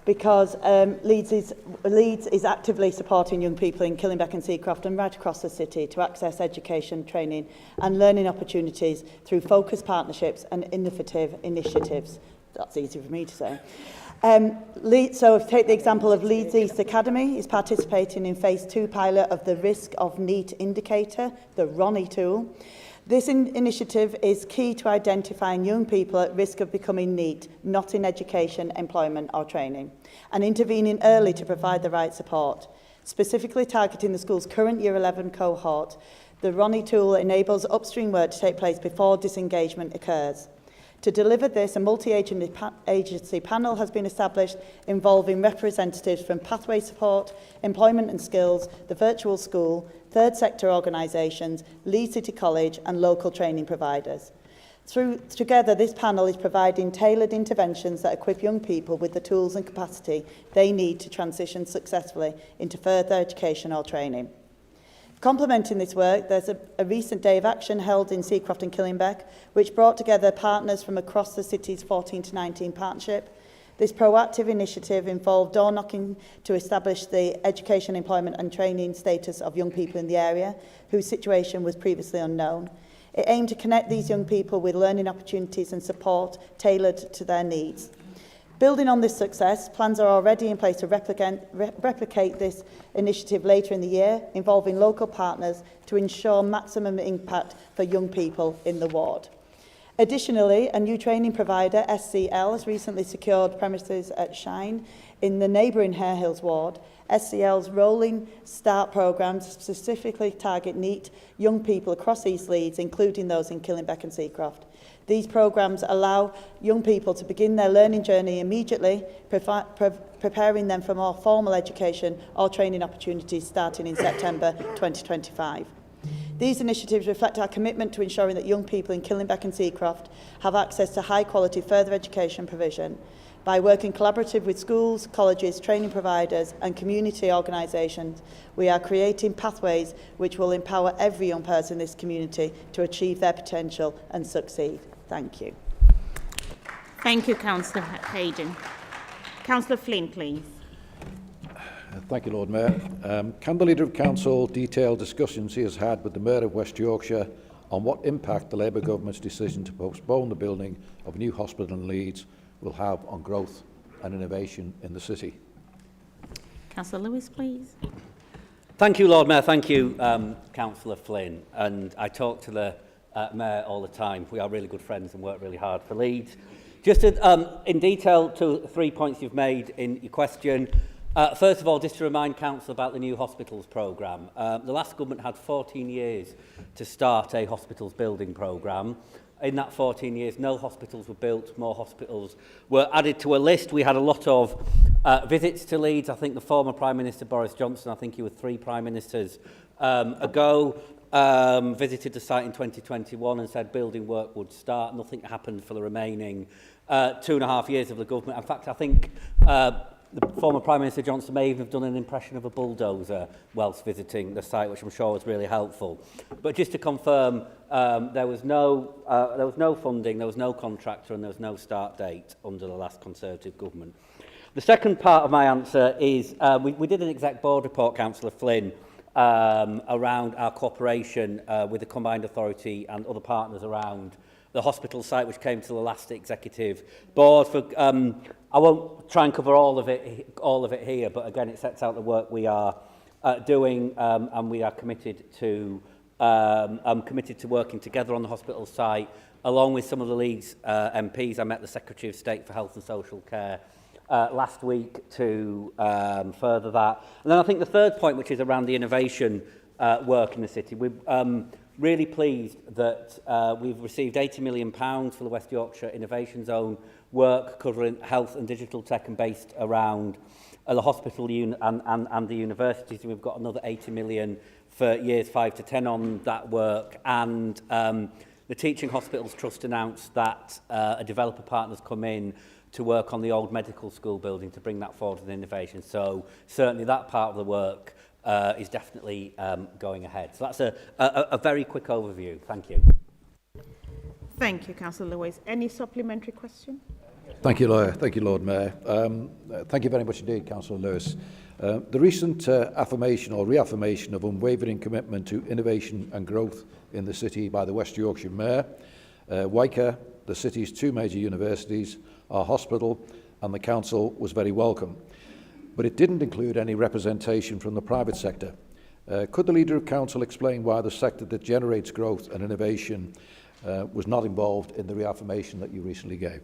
Because Leeds is actively supporting young people in Killingbeck and Seacroft and right across the city to access education, training and learning opportunities through focused partnerships and innovative initiatives. That's easy for me to say. So if take the example of Leeds East Academy is participating in phase 2 pilot of the risk of NEET indicator, the RONI tool. This initiative is key to identifying young people at risk of becoming NEET, not in education, employment or training, and intervening early to provide the right support. Specifically targeting the school's current Year 11 cohort, the RONI tool enables upstream work to take place before disengagement occurs. To deliver this, a multi-agency panel has been established involving representatives from Pathway Support, Employment and Skills, the Virtual School, third sector organisations, Leeds City College and local training providers. Together, this panel is providing tailored interventions that equip young people with the tools and capacity they need to transition successfully into further education or training. Complementing this work, there's a recent day of action held in Seacroft and Killingbeck, which brought together partners from across the city's 14 to 19 partnership. This proactive initiative involved door knocking to establish the education, employment and training status of young people in the area, whose situation was previously unknown. It aimed to connect these young people with learning opportunities and support tailored to their needs. Building on this success, plans are already in place to replicate this initiative later in the year, involving local partners to ensure maximum impact for young people in the ward. Additionally, a new training provider, SCL, has recently secured premises at Shine in the neighbouring Hare Hills ward. SCL's rolling start programmes specifically target NEET young people across East Leeds, including those in Killingbeck and Seacroft. These programmes allow young people to begin their learning journey immediately, preparing them for more formal education or training opportunities starting in September 2025. These initiatives reflect our commitment to ensuring that young people in Killingbeck and Seacroft have access to high-quality further education provision. By working collaboratively with schools, colleges, training providers and community organisations, we are creating pathways which will empower every young person in this community to achieve their potential and succeed. Thank you. Thank you, Councillor Hayden. Councillor Flynn, please. Thank you, Lord Mayor. Can the Leader of Council detail discussions he has had with the Mayor of West Yorkshire on what impact the Labour Government's decision to postpone the building of a new hospital in Leeds will have on growth and innovation in the city? Councillor Lewis, please. Thank you, Lord Mayor. Thank you, Councillor Flynn. And I talk to the Mayor all the time. We are really good friends and work really hard for Leeds. Just in detail to 3 points you've made in your question. First of all, just to remind Council about the new hospitals programme. The last government had 14 years to start a hospitals building programme. In that 14 years, no hospitals were built, more hospitals were added to a list. We had a lot of visits to Leeds. I think the former Prime Minister Boris Johnson, I think he was 3 Prime Ministers ago, visited the site in 2021 and said building work would start. Nothing happened for the remaining 2.5 years of the government. In fact, I think the former Prime Minister Johnson may even have done an impression of a bulldozer whilst visiting the site, which I'm sure was really helpful. But just to confirm, there was no funding, there was no contractor, and there was no start date under the last Conservative government. The second part of my answer is we did an exec board report, Councillor Flynn, around our cooperation with the Combined Authority and other partners around the hospital site, which came to the last executive board. I won't try and cover all of it here, but again, it sets out the work we are doing, and we are committed to working together on the hospital site, along with some of the Leeds MPs. I met the Secretary of State for Health and Social Care last week to further that. And then I think the third point, which is around the innovation work in the city, we're really pleased that we've received £80 million for the West Yorkshire Innovation Zone work covering health and digital tech and based around the hospital and the universities. We've got another 80 million for years 5 to 10 on that work. And the Teaching Hospitals Trust announced that a developer partner's come in to work on the old medical school building to bring that forward with innovation. So certainly that part of the work is definitely going ahead. So that's a very quick overview. Thank you. Thank you, Councillor Lewis. Any supplementary question? Thank you, Lord Mayor. Thank you very much indeed, Councillor Lewis. The recent affirmation or reaffirmation of unwavering commitment to innovation and growth in the city by the West Yorkshire Mayor, WWII, the city's two major universities, our hospital and the council was very welcome. But it didn't include any representation from the private sector. Could the Leader of Council explain why the sector that generates growth and innovation was not involved in the reaffirmation that you recently gave?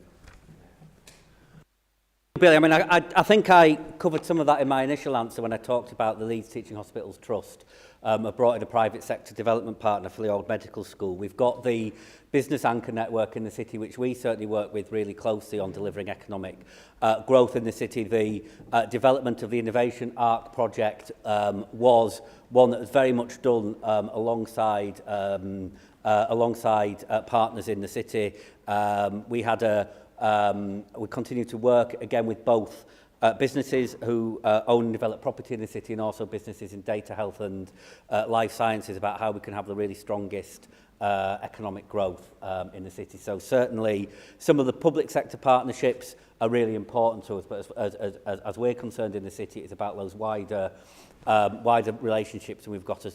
Billy, I mean, I think I covered some of that in my initial answer when I talked about the Leeds Teaching Hospitals Trust. I've brought in a private sector development partner for the old medical school. We've got the business anchor network in the city, which we certainly work with really closely on delivering economic growth in the city. The development of the Innovation Arc project was one that was very much done alongside partners in the city. We continue to work again with both businesses who own and develop property in the city and also businesses in data health and life sciences about how we can have the really strongest economic growth in the city. So certainly some of the public sector partnerships are really important to us, but as we're concerned in the city, it's about those wider relationships, and we've got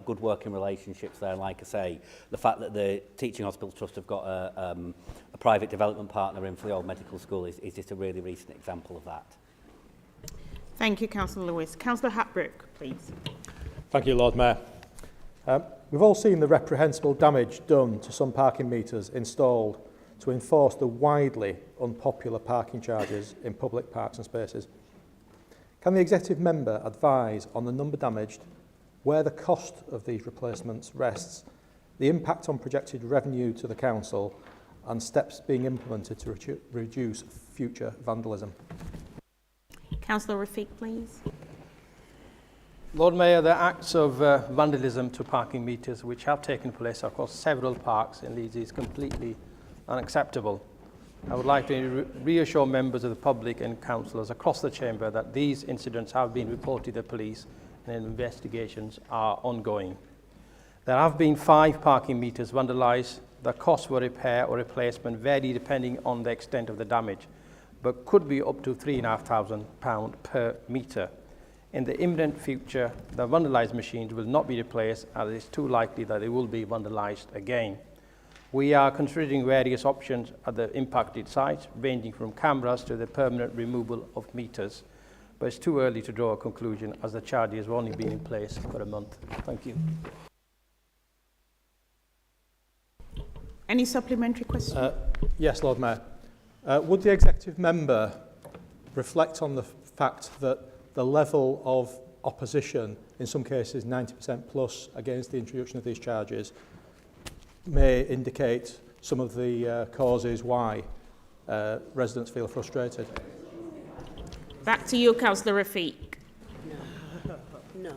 good working relationships there. And like I say, the fact that the Teaching Hospitals Trust have got a private development partner in for the old medical school is just a really recent example of that. Thank you, Councillor Lewis. Councillor Hatbrook, please. Thank you, Lord Mayor. We've all seen the reprehensible damage done to some parking meters installed to enforce the widely unpopular parking charges in public parks and spaces. Can the executive member advise on the number damaged, where the cost of these replacements rests, the impact on projected revenue to the council, and steps being implemented to reduce future vandalism? Councillor Rafiq, please. Lord Mayor, the acts of vandalism to parking meters which have taken place across several parks in Leeds is completely unacceptable. I would like to reassure members of the public and councillors across the chamber that these incidents have been reported to the police and investigations are ongoing. There have been 5 parking meters vandalised. The cost for repair or replacement vary depending on the extent of the damage, but could be up to £3,500 per metre. In the imminent future, the vandalised machines will not be replaced, as it is too likely that they will be vandalised again. We are considering various options at the impacted sites, ranging from cameras to the permanent removal of meters, but it's too early to draw a conclusion as the charges have only been in place for a month. Thank you. Any supplementary question? Yes, Lord Mayor. Would the executive member reflect on the fact that the level of opposition, in some cases 90% plus, against the introduction of these charges may indicate some of the causes why residents feel frustrated? Back to you, Councillor Rafiq. No.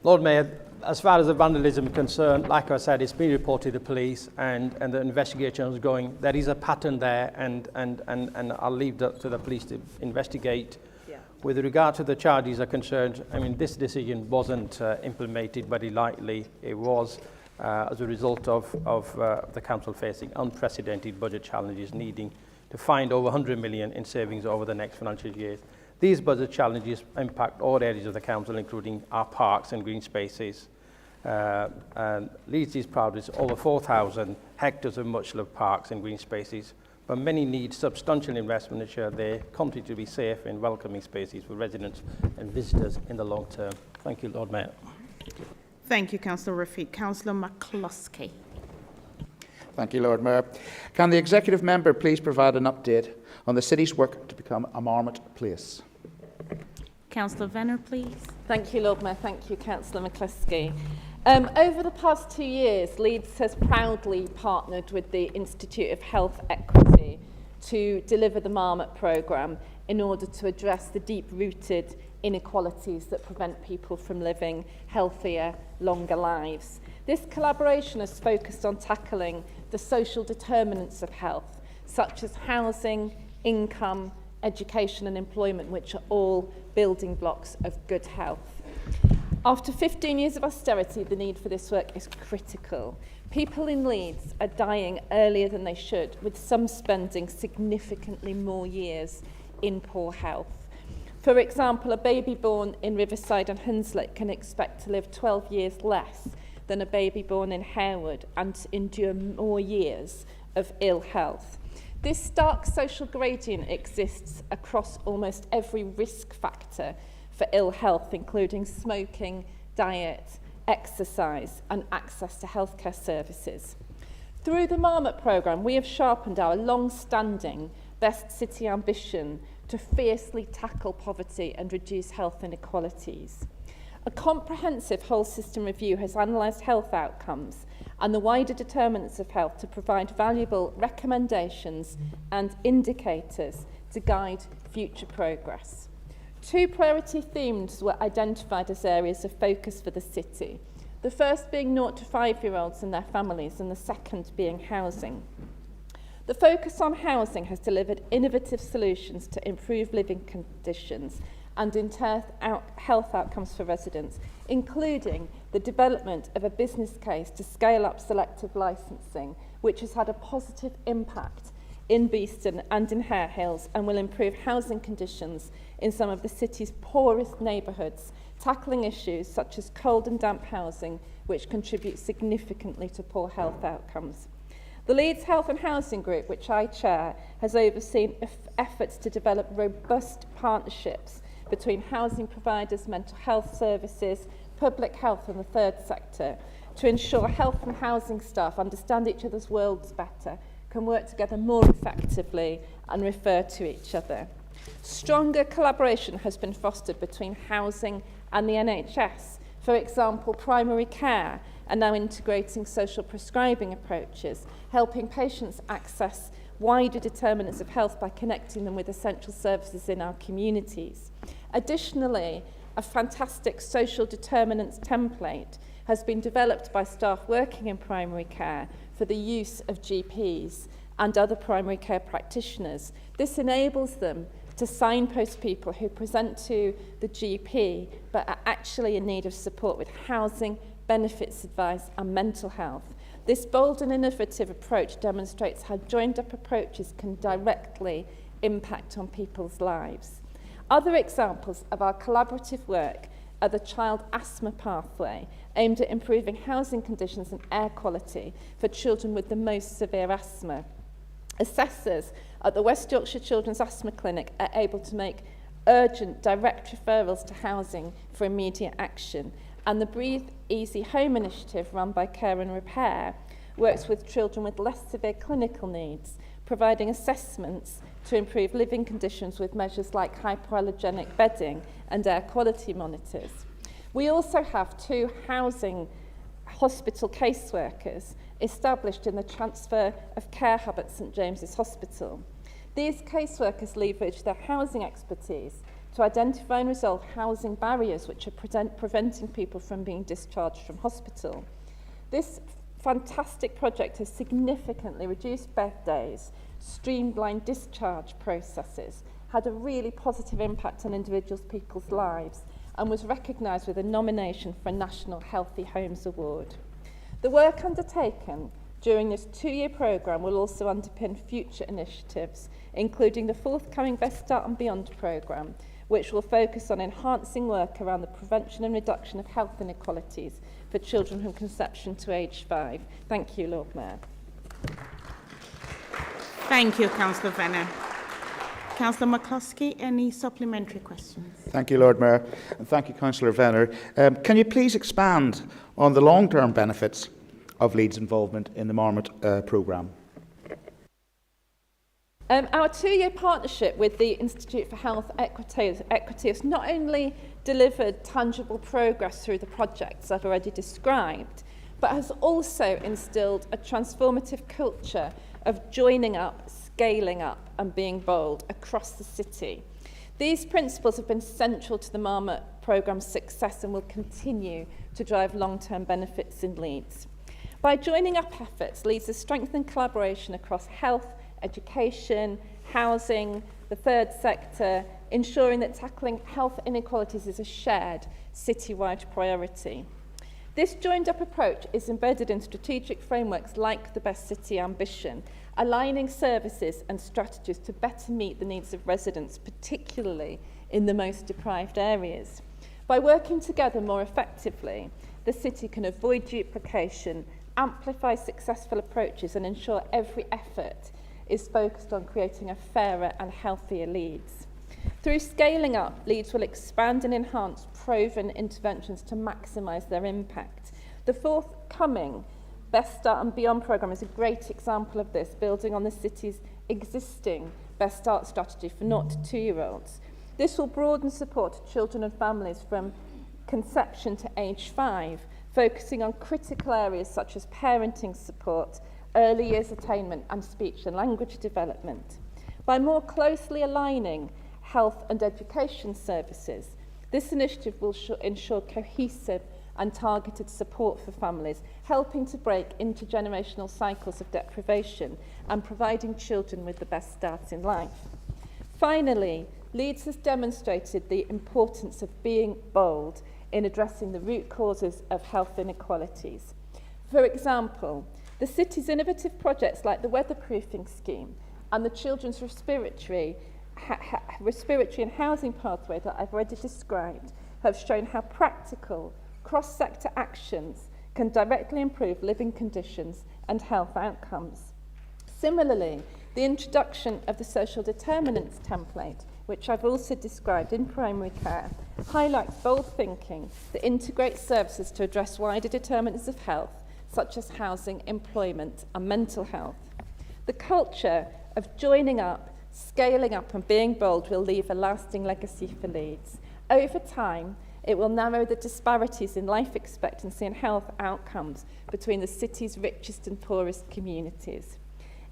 Lord Mayor, as far as the vandalism is concerned, like I said, it's been reported to the police and the investigation is going. There is a pattern there, and I'll leave that to the police to investigate. Yeah. With regard to the charges are concerned, I mean, this decision wasn't implemented very lightly. It was as a result of the council facing unprecedented budget challenges, needing to find over 100 million in savings over the next financial years. These budget challenges impact all areas of the council, including our parks and green spaces. And Leeds is proud of over 4,000 hectares of much-loved parks and green spaces, but many need substantial investment to ensure they continue to be safe and welcoming spaces for residents and visitors in the long term. Thank you, Lord Mayor. Thank you, Councillor Rafiq. Councillor McCluskey. Thank you, Lord Mayor. Can the executive member please provide an update on the city's work to become a marmot place? Councillor Venner, please. Thank you, Lord Mayor. Thank you, Councillor McCluskey. Over the past 2 years, Leeds has proudly partnered with the Institute of Health Equity to deliver the Marmot programme in order to address the deep-rooted inequalities that prevent people from living healthier, longer lives. This collaboration is focused on tackling the social determinants of health, such as housing, income, education and employment, which are all building blocks of good health. After 15 years of austerity, the need for this work is critical. People in Leeds are dying earlier than they should, with some spending significantly more years in poor health. For example, a baby born in Riverside and Hunslet can expect to live 12 years less than a baby born in Harewood and to endure more years of ill health. This stark social gradient exists across almost every risk factor for ill health, including smoking, diet, exercise, and access to healthcare services. Through the Marmot programme, we have sharpened our long-standing Best City ambition to fiercely tackle poverty and reduce health inequalities. A comprehensive whole system review has analysed health outcomes and the wider determinants of health to provide valuable recommendations and indicators to guide future progress. 2 priority themes were identified as areas of focus for the city, the first being 0 to 5-year-olds and their families, and the second being housing. The focus on housing has delivered innovative solutions to improve living conditions and in turn health outcomes for residents, including the development of a business case to scale up selective licensing, which has had a positive impact in Beeston and in Hare Hills and will improve housing conditions in some of the city's poorest neighbourhoods, tackling issues such as cold and damp housing, which contribute significantly to poor health outcomes. The Leeds Health and Housing Group, which I chair, has overseen efforts to develop robust partnerships between housing providers, mental health services, public health and the third sector to ensure health and housing staff understand each other's worlds better, can work together more effectively and refer to each other. Stronger collaboration has been fostered between housing and the NHS. For example, primary care are now integrating social prescribing approaches, helping patients access wider determinants of health by connecting them with essential services in our communities. Additionally, a fantastic social determinants template has been developed by staff working in primary care for the use of GPs and other primary care practitioners. This enables them to signpost people who present to the GP but are actually in need of support with housing, benefits advice and mental health. This bold and innovative approach demonstrates how joined-up approaches can directly impact on people's lives. Other examples of our collaborative work are the Child Asthma Pathway, aimed at improving housing conditions and air quality for children with the most severe asthma. Assessors at the West Yorkshire Children's Asthma Clinic are able to make urgent direct referrals to housing for immediate action, and the Breathe Easy Home initiative run by Care and Repair works with children with less severe clinical needs, providing assessments to improve living conditions with measures like hypoallergenic bedding and air quality monitors. We also have 2 housing hospital caseworkers established in the transfer of care hub at St James's Hospital. These caseworkers leverage their housing expertise to identify and resolve housing barriers which are preventing people from being discharged from hospital. This fantastic project has significantly reduced bed days, streamlined discharge processes, had a really positive impact on people's lives, and was recognised with a nomination for a National Healthy Homes Award. The work undertaken during this 2-year programme will also underpin future initiatives, including the forthcoming Best Start and Beyond programme, which will focus on enhancing work around the prevention and reduction of health inequalities for children from conception to age 5. Thank you, Lord Mayor. Thank you, Councillor Venner. Councillor McCluskey, any supplementary questions? Thank you, Lord Mayor, and thank you, Councillor Venner. Can you please expand on the long-term benefits of Leeds' involvement in the Marmot programme? Our 2-year partnership with the Institute for Health Equity has not only delivered tangible progress through the projects I've already described, but has also instilled a transformative culture of joining up, scaling up and being bold across the city. These principles have been central to the Marmot programme's success and will continue to drive long-term benefits in Leeds. By joining up efforts, Leeds has strengthened collaboration across health, education, housing, the third sector, ensuring that tackling health inequalities is a shared citywide priority. This joined-up approach is embedded in strategic frameworks like the Best City Ambition, aligning services and strategies to better meet the needs of residents, particularly in the most deprived areas. By working together more effectively, the city can avoid duplication, amplify successful approaches and ensure every effort is focused on creating a fairer and healthier Leeds. Through scaling up, Leeds will expand and enhance proven interventions to maximise their impact. The forthcoming Best Start and Beyond programme is a great example of this, building on the city's existing Best Start strategy for 0 to 2-year-olds. This will broaden support to children and families from conception to age 5, focusing on critical areas such as parenting support, early years attainment and speech and language development. By more closely aligning health and education services, this initiative will ensure cohesive and targeted support for families, helping to break intergenerational cycles of deprivation and providing children with the best start in life. Finally, Leeds has demonstrated the importance of being bold in addressing the root causes of health inequalities. For example, the city's innovative projects like the weatherproofing scheme and the children's respiratory and housing pathway that I've already described have shown how practical cross-sector actions can directly improve living conditions and health outcomes. Similarly, the introduction of the social determinants template, which I've also described in primary care, highlights bold thinking that integrates services to address wider determinants of health, such as housing, employment and mental health. The culture of joining up, scaling up and being bold will leave a lasting legacy for Leeds. Over time, it will narrow the disparities in life expectancy and health outcomes between the city's richest and poorest communities.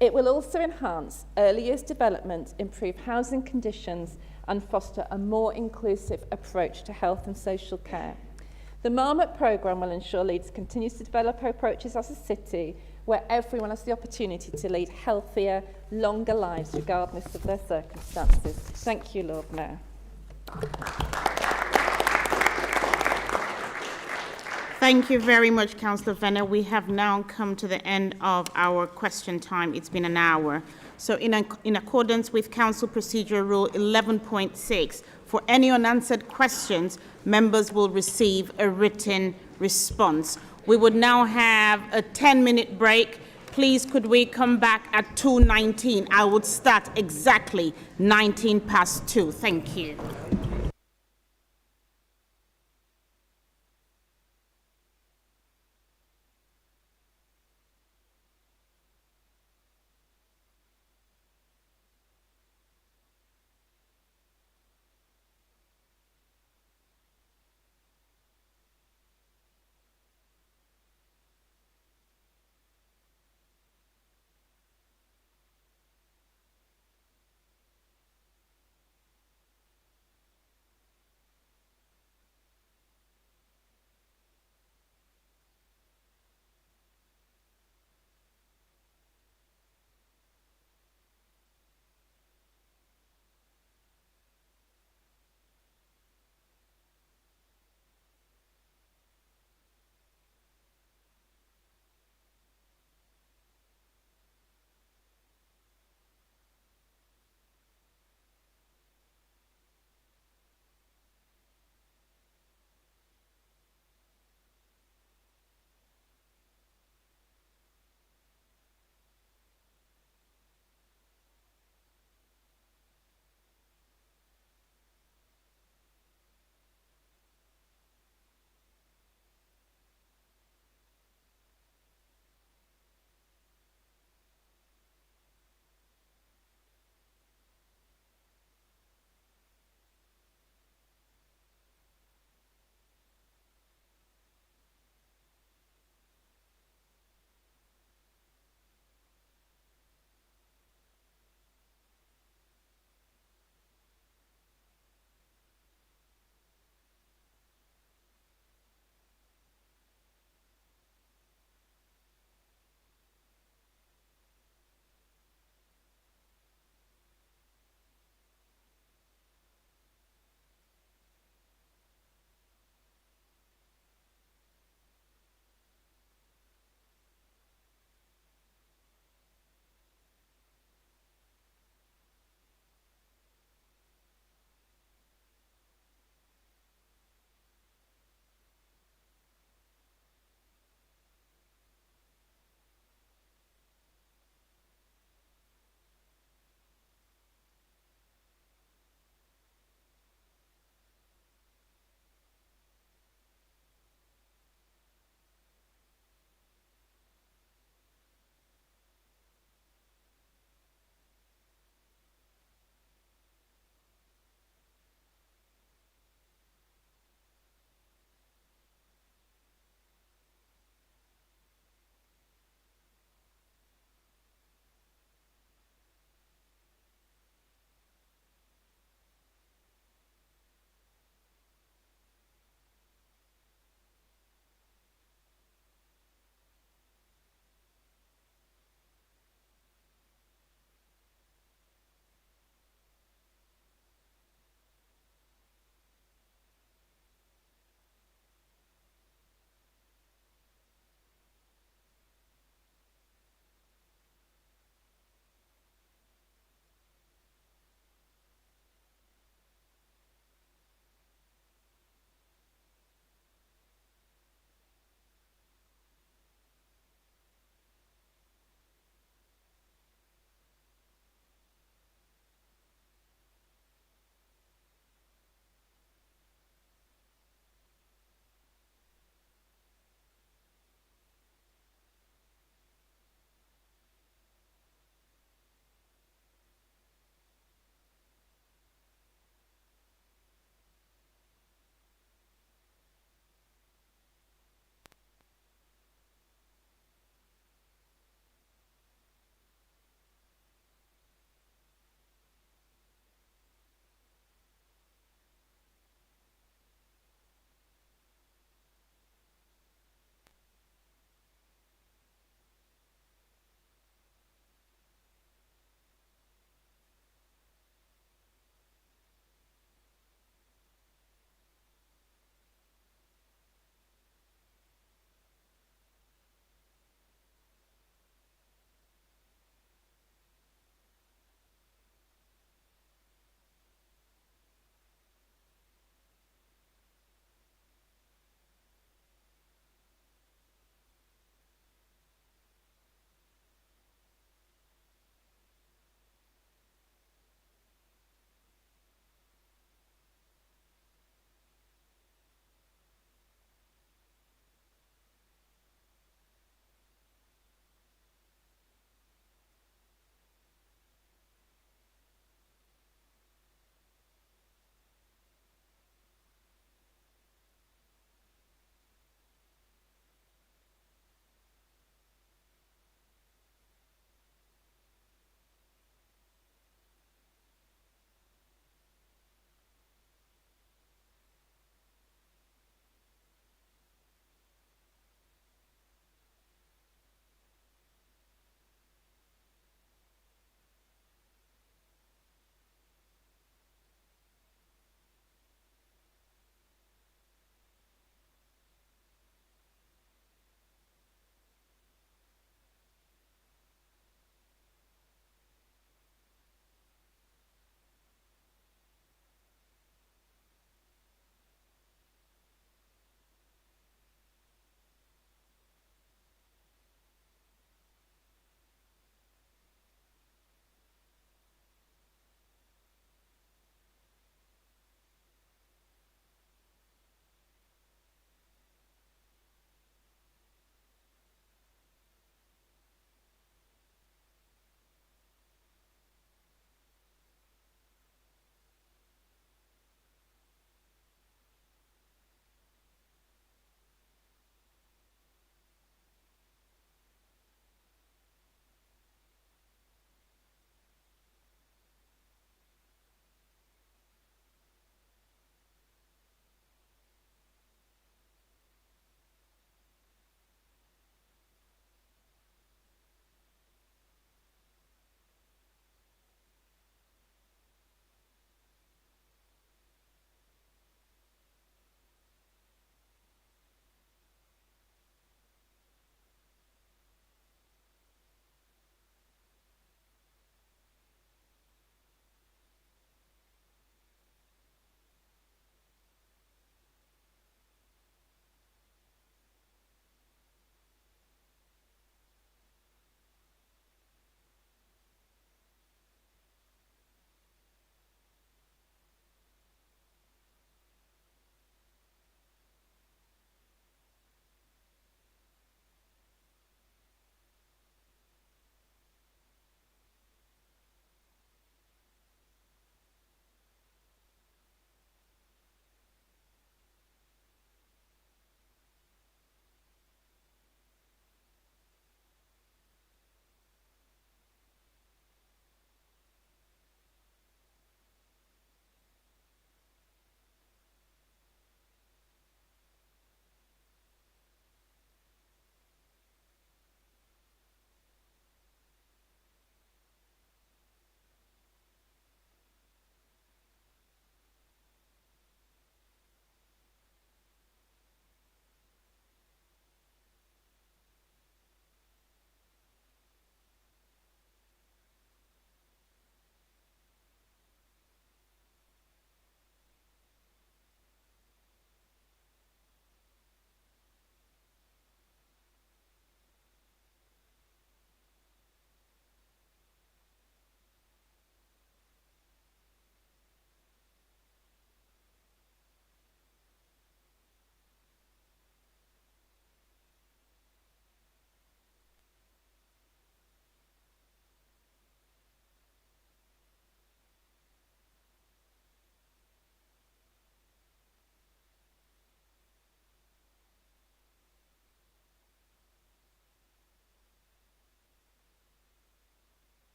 It will also enhance early years development, improve housing conditions and foster a more inclusive approach to health and social care. The Marmot programme will ensure Leeds continues to develop approaches as a city where everyone has the opportunity to lead healthier, longer lives regardless of their circumstances. Thank you, Lord Mayor. Thank you very much, Councillor Venner. We have now come to the end of our question time. It's been an hour. So in accordance with Council Procedural Rule 11.6, for any unanswered questions, members will receive a written response. We would now have a 10-minute break. Please, could we come back at 2:19? I would start exactly 2:19. Thank you.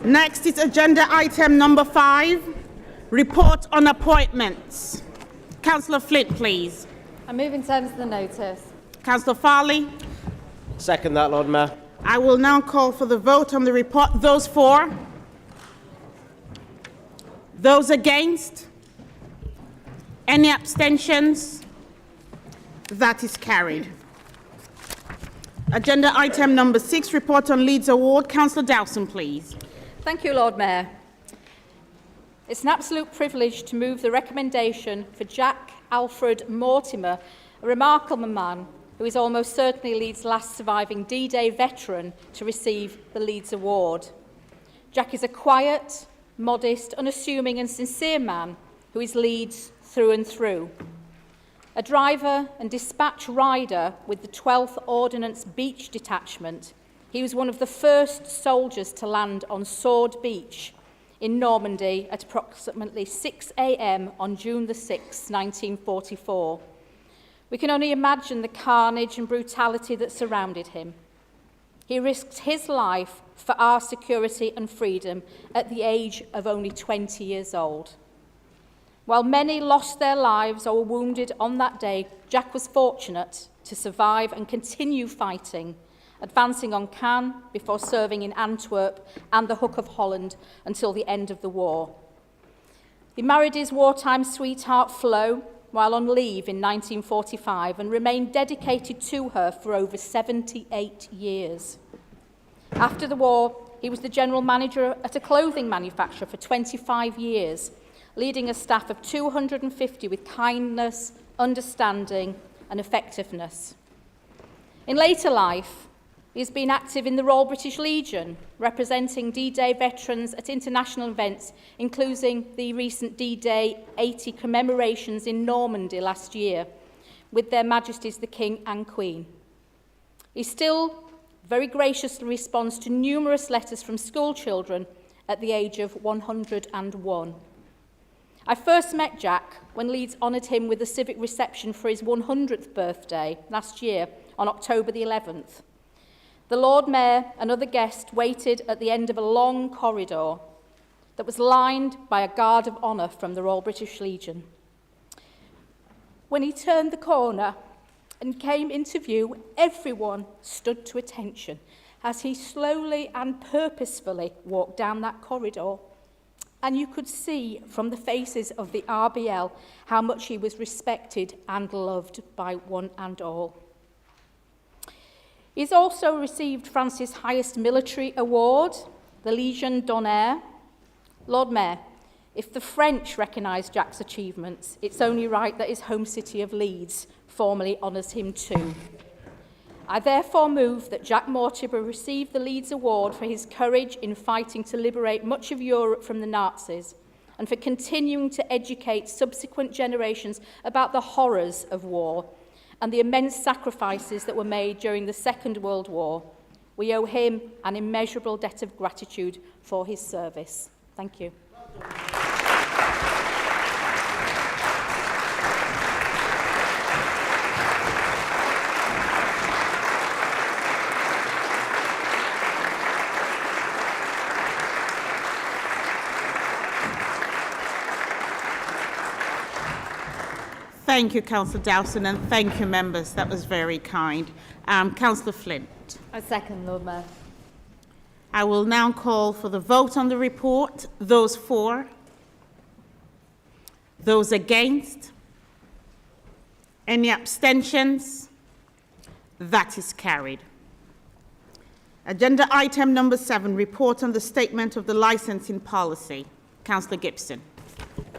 Next is agenda item number 5, report on appointments. Councillor Flint, please. I move in terms of the notice. Councillor Farley. Second that, Lord Mayor. I will now call for the vote on the report. Those for? Those against? Any abstentions? That is carried. Agenda item number 6, report on Leeds Award. Councillor Dowson, please. Thank you, Lord Mayor. It's an absolute privilege to move the recommendation for Jack Alfred Mortimer, a remarkable man who is almost certainly Leeds' last surviving D-Day veteran to receive the Leeds Award. Jack is a quiet, modest, unassuming and sincere man who is Leeds through and through. A driver and dispatch rider with the 12th Ordnance Beach Detachment, he was one of the first soldiers to land on Sword Beach in Normandy at approximately 6 a.m. on June the 6th, 1944. We can only imagine the carnage and brutality that surrounded him. He risked his life for our security and freedom at the age of only 20 years old. While many lost their lives or were wounded on that day, Jack was fortunate to survive and continue fighting, advancing on Cannes before serving in Antwerp and the Hook of Holland until the end of the war. He married his wartime sweetheart Flo while on leave in 1945 and remained dedicated to her for over 78 years. After the war, he was the general manager at a clothing manufacturer for 25 years, leading a staff of 250 with kindness, understanding and effectiveness. In later life, he has been active in the Royal British Legion, representing D-Day veterans at international events, including the recent D-Day 80 commemorations in Normandy last year, with their Majesties the King and Queen. He still very graciously responds to numerous letters from school children at the age of 101. I first met Jack when Leeds honoured him with a civic reception for his 100th birthday last year on October the 11th. The Lord Mayor and other guests waited at the end of a long corridor that was lined by a guard of honour from the Royal British Legion. When he turned the corner and came into view, everyone stood to attention as he slowly and purposefully walked down that corridor. And you could see from the faces of the RBL how much he was respected and loved by one and all. He's also received France's highest military award, the Légion d'honneur. Lord Mayor, if the French recognise Jack's achievements, it's only right that his home city of Leeds formally honours him too. I therefore move that Jack Mortimer receive the Leeds Award for his courage in fighting to liberate much of Europe from the Nazis and for continuing to educate subsequent generations about the horrors of war and the immense sacrifices that were made during the Second World War. We owe him an immeasurable debt of gratitude for his service. Thank you. Thank you, Councillor Dowson, and thank you, members. That was very kind. Councillor Flint. I second, Lord Mayor. I will now call for the vote on the report. Those for? Those against? Any abstentions? That is carried. Agenda item number 7, report on the statement of the licensing policy. Councillor Gibson.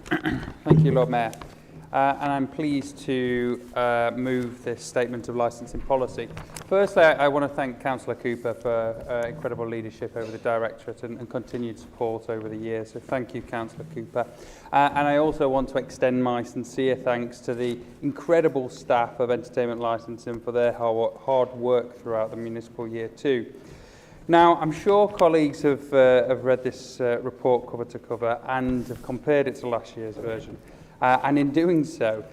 Thank you, Lord Mayor. And I'm pleased to move this statement of licensing policy. Firstly, I want to thank Councillor Cooper for incredible leadership over the Directorate and continued support over the years. So thank you, Councillor Cooper. And I also want to extend my sincere thanks to the incredible staff of Entertainment Licensing for their hard work throughout the municipal year too. Now, I'm sure colleagues have read this report cover to cover and have compared it to last year's version. And in doing so,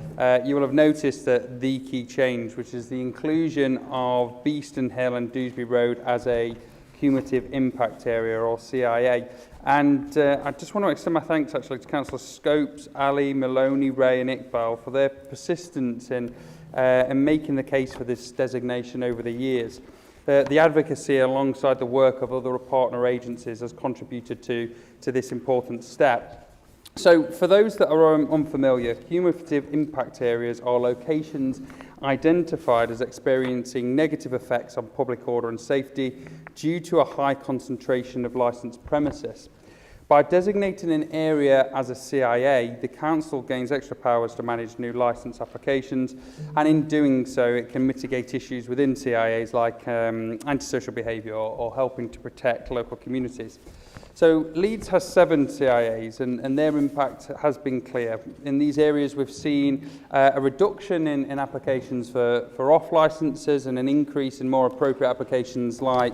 you will have noticed that the key change, which is the inclusion of Beeston Hill and Dewsbury Road as a cumulative impact area, or CIA. And I just want to extend my thanks actually to Councillor Scopes, Ali, Maloney, Ray and Iqbal for their persistence in making the case for this designation over the years. The advocacy alongside the work of other partner agencies has contributed to this important step. So for those that are unfamiliar, cumulative impact areas are locations identified as experiencing negative effects on public order and safety due to a high concentration of licensed premises. By designating an area as a CIA, the Council gains extra powers to manage new licence applications, and in doing so it can mitigate issues within CIAs like antisocial behaviour or helping to protect local communities. So Leeds has 7 CIAs and their impact has been clear. In these areas we've seen a reduction in applications for off licences and an increase in more appropriate applications like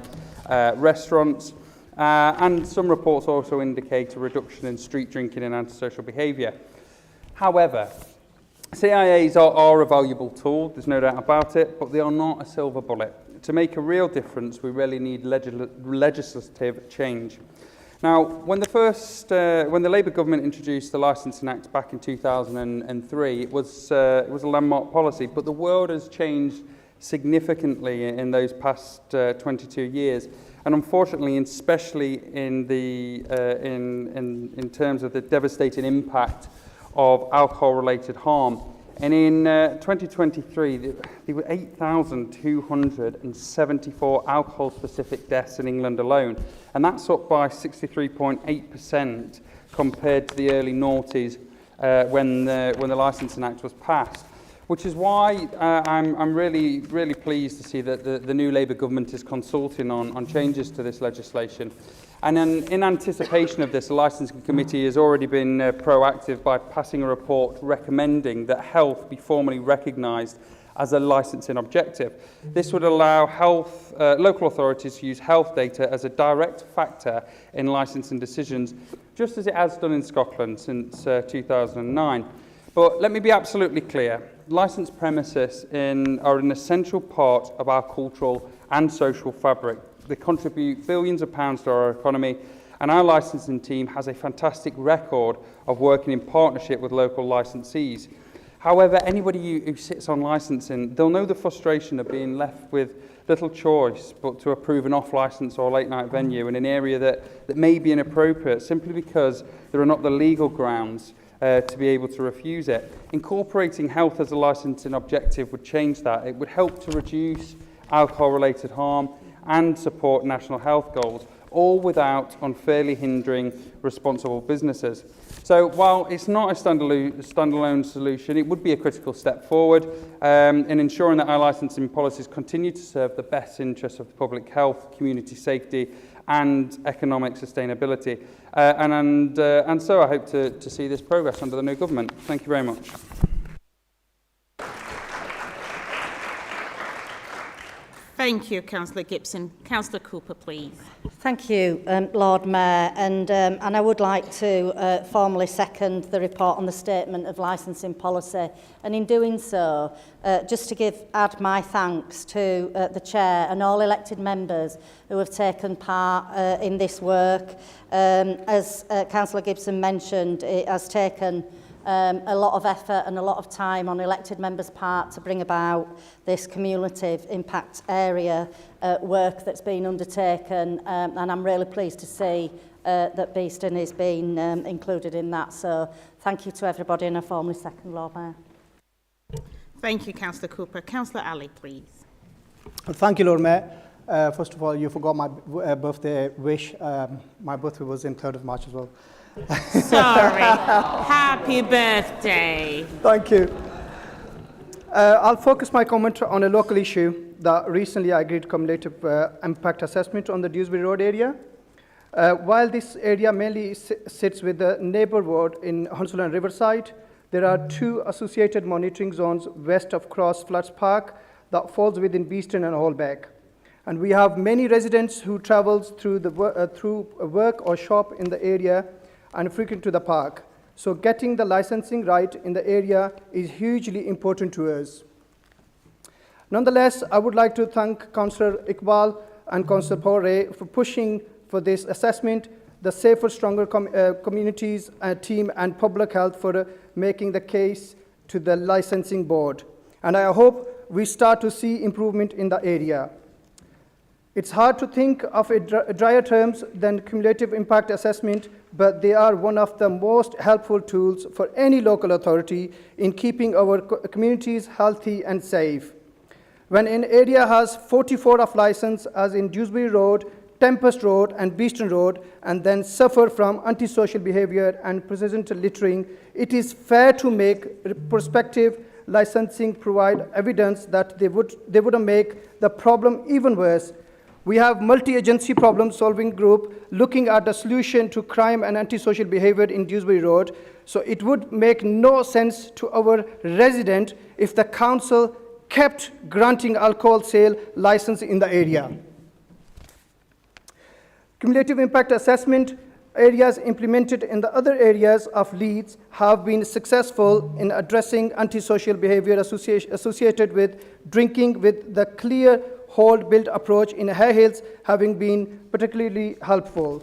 restaurants. And some reports also indicate a reduction in street drinking and antisocial behaviour. However, CIAs are a valuable tool, there's no doubt about it, but they are not a silver bullet. To make a real difference, we really need legislative change. Now, when the Labour government introduced the Licensing Act back in 2003, it was a landmark policy, but the world has changed significantly in those past 22 years. And unfortunately, especially in terms of the devastating impact of alcohol-related harm. And in 2023, there were 8,274 alcohol-specific deaths in England alone, and that's up by 63.8% compared to the early noughties when the Licensing Act was passed. Which is why I'm really pleased to see that the new Labour government is consulting on changes to this legislation. And in anticipation of this, the Licensing Committee has already been proactive by passing a report recommending that health be formally recognised as a licensing objective. This would allow local authorities to use health data as a direct factor in licensing decisions, just as it has done in Scotland since 2009. But let me be absolutely clear. Licensed premises are an essential part of our cultural and social fabric. They contribute billions of pounds to our economy, and our licensing team has a fantastic record of working in partnership with local licensees. However, anybody who sits on licensing, they'll know the frustration of being left with little choice but to approve an off-licence or late-night venue in an area that may be inappropriate simply because there are not the legal grounds to be able to refuse it. Incorporating health as a licensing objective would change that. It would help to reduce alcohol-related harm and support national health goals, all without unfairly hindering responsible businesses. So while it's not a standalone solution, it would be a critical step forward in ensuring that our licensing policies continue to serve the best interests of public health, community safety and economic sustainability. And so I hope to see this progress under the new government. Thank you very much. Thank you, Councillor Gibson. Councillor Cooper, please. Thank you, Lord Mayor, and I would like to formally second the report on the statement of licensing policy, and in doing so, just to add my thanks to the Chair and all elected members who have taken part in this work. As Councillor Gibson mentioned, it has taken a lot of effort and a lot of time on elected members' part to bring about this cumulative impact area work that's been undertaken, and I'm really pleased to see that Beeston is being included in that. So thank you to everybody, and I formally second, Lord Mayor. Thank you, Councillor Cooper. Councillor Ali, please. Thank you, Lord Mayor. First of all, you forgot my birthday wish. My birthday was in 3rd of March as well. Sorry. Happy birthday. Thank you. I'll focus my comment on a local issue, the recently agreed cumulative impact assessment on the Dewsbury Road area. While this area mainly sits with the neighbour ward in Hounslow and Riverside, there are 2 associated monitoring zones west of Cross Flats Park that falls within Beeston and Holbeck. And we have many residents who travel through work or shop in the area and frequent to the park. So getting the licensing right in the area is hugely important to us. Nonetheless, I would like to thank Councillor Iqbal and Councillor Porre for pushing for this assessment, the Safer Stronger Communities team and Public Health for making the case to the licensing board. And I hope we start to see improvement in the area. It's hard to think of drier terms than cumulative impact assessment, but they are one of the most helpful tools for any local authority in keeping our communities healthy and safe. When an area has 44 of license, as in Dewsbury Road, Tempest Road and Beeston Road, and then suffer from antisocial behavior and persistent littering, it is fair to make prospective licensing provide evidence that they wouldn't make the problem even worse. We have multi-agency problem-solving group looking at the solution to crime and antisocial behavior in Dewsbury Road, so it would make no sense to our resident if the council kept granting alcohol sale license in the area. Cumulative impact assessment areas implemented in the other areas of Leeds have been successful in addressing antisocial behavior associated with drinking, with the clear hold-built approach in Hare Hills having been particularly helpful.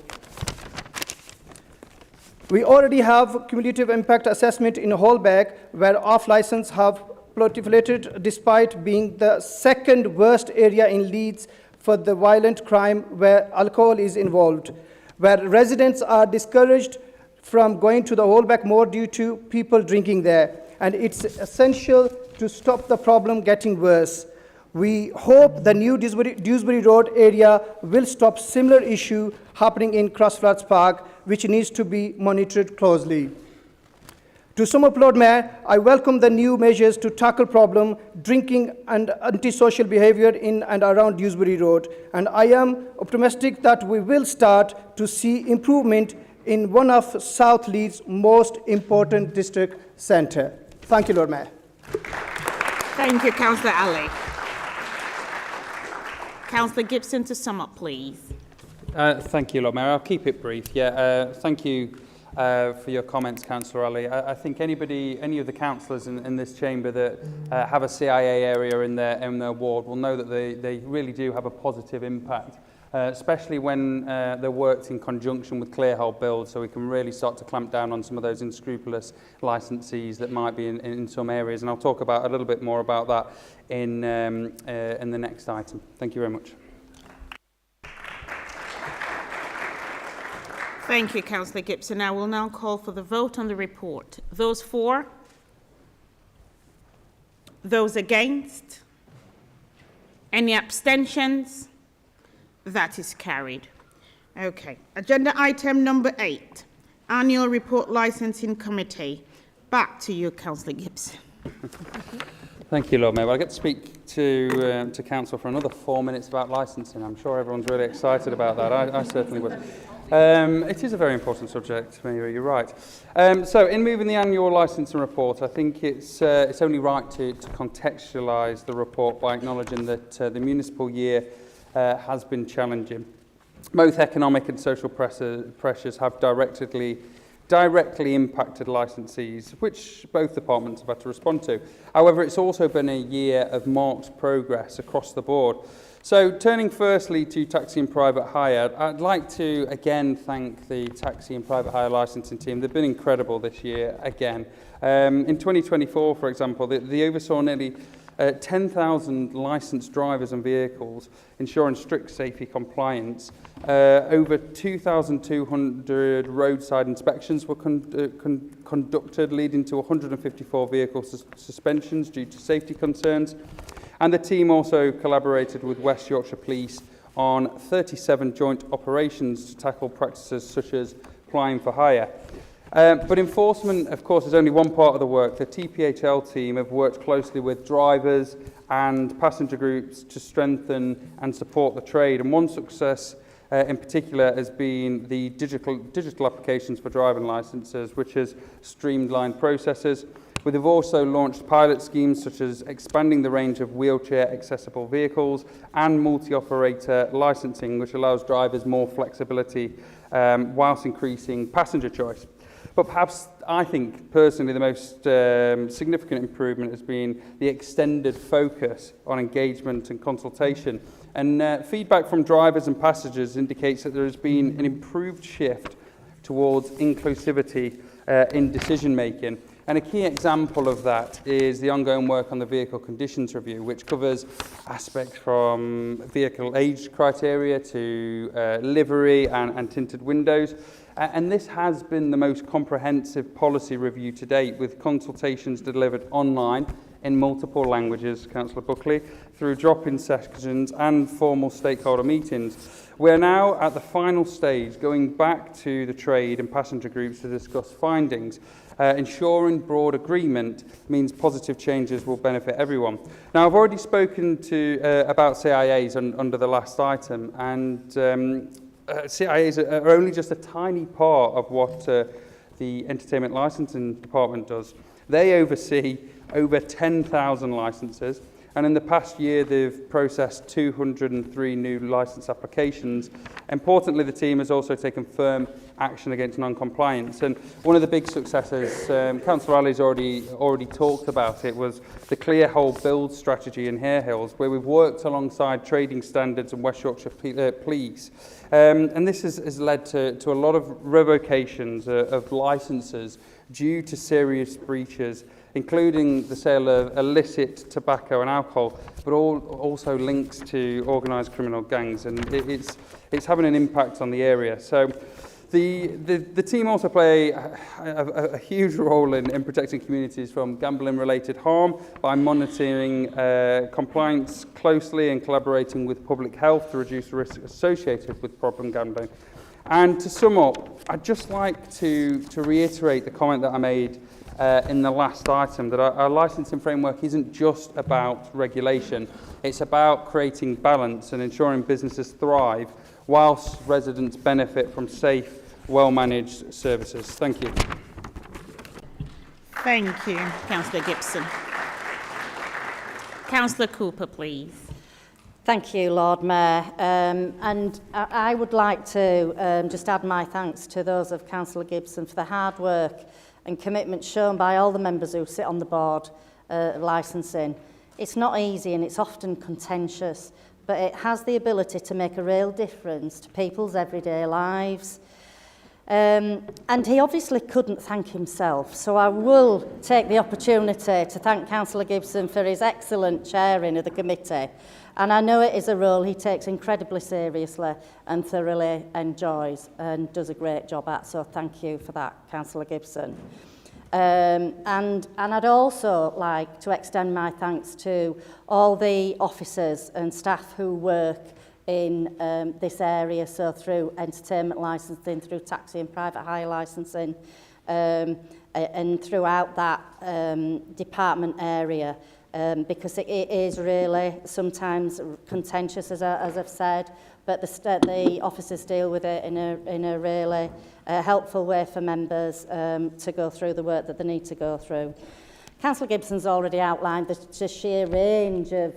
We already have cumulative impact assessment in Holbeck, where off-license have proliferated despite being the second worst area in Leeds for the violent crime where alcohol is involved, where residents are discouraged from going to the Holbeck Moor due to people drinking there. And it's essential to stop the problem getting worse. We hope the new Dewsbury Road area will stop similar issue happening in Crossflats Park, which needs to be monitored closely. To sum up, Lord Mayor, I welcome the new measures to tackle problem drinking and antisocial behavior in and around Dewsbury Road, and I am optimistic that we will start to see improvement in one of South Leeds' most important district centre. Thank you, Lord Mayor. Thank you, Councillor Ali. Councillor Gibson to sum up, please. Thank you, Lord Mayor. I'll keep it brief. Thank you for your comments, Councillor Ali. I think any of the councillors in this chamber that have a CIA area in their ward will know that they really do have a positive impact, especially when they're worked in conjunction with Clearhold Build, so we can really start to clamp down on some of those unscrupulous licensees that might be in some areas. And I'll talk about a little bit more about that in the next item. Thank you very much. Thank you, Councillor Gibson. I will now call for the vote on the report. Those for? Those against? Any abstentions? That is carried. Okay. Agenda item number 8, Annual Report Licensing Committee. Back to you, Councillor Gibson. Thank you, Lord Mayor. Well, I get to speak to Council for another 4 minutes about licensing. I'm sure everyone's really excited about that. I certainly would. It is a very important subject, Mayor, you're right. So in moving the annual licensing report, I think it's only right to contextualise the report by acknowledging that the municipal year has been challenging. Both economic and social pressures have directly impacted licensees, which both departments have had to respond to. However, it's also been a year of marked progress across the board. So turning firstly to taxi and private hire, I'd like to again thank the taxi and private hire licensing team. They've been incredible this year again. In 2024, for example, they oversaw nearly 10,000 licensed drivers and vehicles, ensuring strict safety compliance. Over 2,200 roadside inspections were conducted, leading to 154 vehicle suspensions due to safety concerns. And the team also collaborated with West Yorkshire Police on 37 joint operations to tackle practices such as plying for hire. But enforcement, of course, is only one part of the work. The TPHL team have worked closely with drivers and passenger groups to strengthen and support the trade. And one success in particular has been the digital applications for driving licences, which has streamlined processes. We have also launched pilot schemes such as expanding the range of wheelchair-accessible vehicles and multi-operator licensing, which allows drivers more flexibility whilst increasing passenger choice. But perhaps, I think, personally, the most significant improvement has been the extended focus on engagement and consultation And feedback from drivers and passengers indicates that there has been an improved shift towards inclusivity in decision making. And a key example of that is the ongoing work on the vehicle conditions review, which covers aspects from vehicle age criteria to livery and tinted windows. And this has been the most comprehensive policy review to date, with consultations delivered online in multiple languages, Councillor Buckley, through drop-in sessions and formal stakeholder meetings. We're now at the final stage, going back to the trade and passenger groups to discuss findings. Ensuring broad agreement means positive changes will benefit everyone. Now, I've already spoken about CIAs under the last item, and CIAs are only just a tiny part of what the Entertainment Licensing Department does. They oversee over 10,000 licences, and in the past year they've processed 203 new licence applications. Importantly, the team has also taken firm action against non-compliance, and one of the big successes, Councillor Ali's already talked about it, was the clear whole build strategy in Hare Hills, where we've worked alongside trading standards and West Yorkshire Police, and this has led to a lot of revocations of licences due to serious breaches, including the sale of illicit tobacco and alcohol, but also links to organised criminal gangs, and it's having an impact on the area. So the team also play a huge role in protecting communities from gambling-related harm by monitoring compliance closely and collaborating with public health to reduce the risk associated with problem gambling. And to sum up, I'd just like to reiterate the comment that I made in the last item, that our licensing framework isn't just about regulation, it's about creating balance and ensuring businesses thrive whilst residents benefit from safe, well-managed services. Thank you. Thank you, Councillor Gibson. Councillor Cooper, please. Thank you, Lord Mayor. And I would like to just add my thanks to those of Councillor Gibson for the hard work and commitment shown by all the members who sit on the board of licensing. It's not easy and it's often contentious, but it has the ability to make a real difference to people's everyday lives. And he obviously couldn't thank himself, so I will take the opportunity to thank Councillor Gibson for his excellent chairing of the committee. And I know it is a role he takes incredibly seriously and thoroughly enjoys and does a great job at, so thank you for that, Councillor Gibson. And I'd also like to extend my thanks to all the officers and staff who work in this area, so through entertainment licensing, through taxi and private hire licensing, and throughout that department area. Because it is really sometimes contentious, as I've said, but the officers deal with it in a really helpful way for members to go through the work that they need to go through. Councillor Gibson's already outlined the sheer range of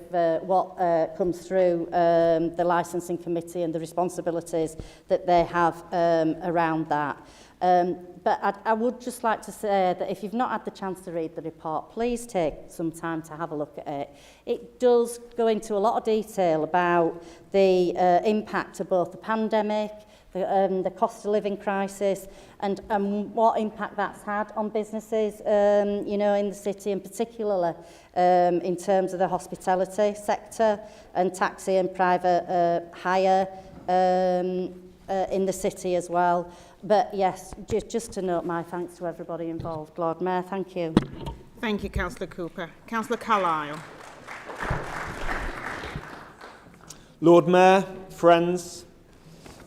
what comes through the licensing committee and the responsibilities that they have around that. But I would just like to say that if you've not had the chance to read the report, please take some time to have a look at it. It does go into a lot of detail about the impact of both the pandemic, the cost of living crisis, and what impact that's had on businesses, you know, in the city, and particularly in terms of the hospitality sector and taxi and private hire in the city as well. But yes, just to note my thanks to everybody involved. Lord Mayor, thank you. Thank you, Councillor Cooper. Councillor Carlyle. Lord Mayor, friends,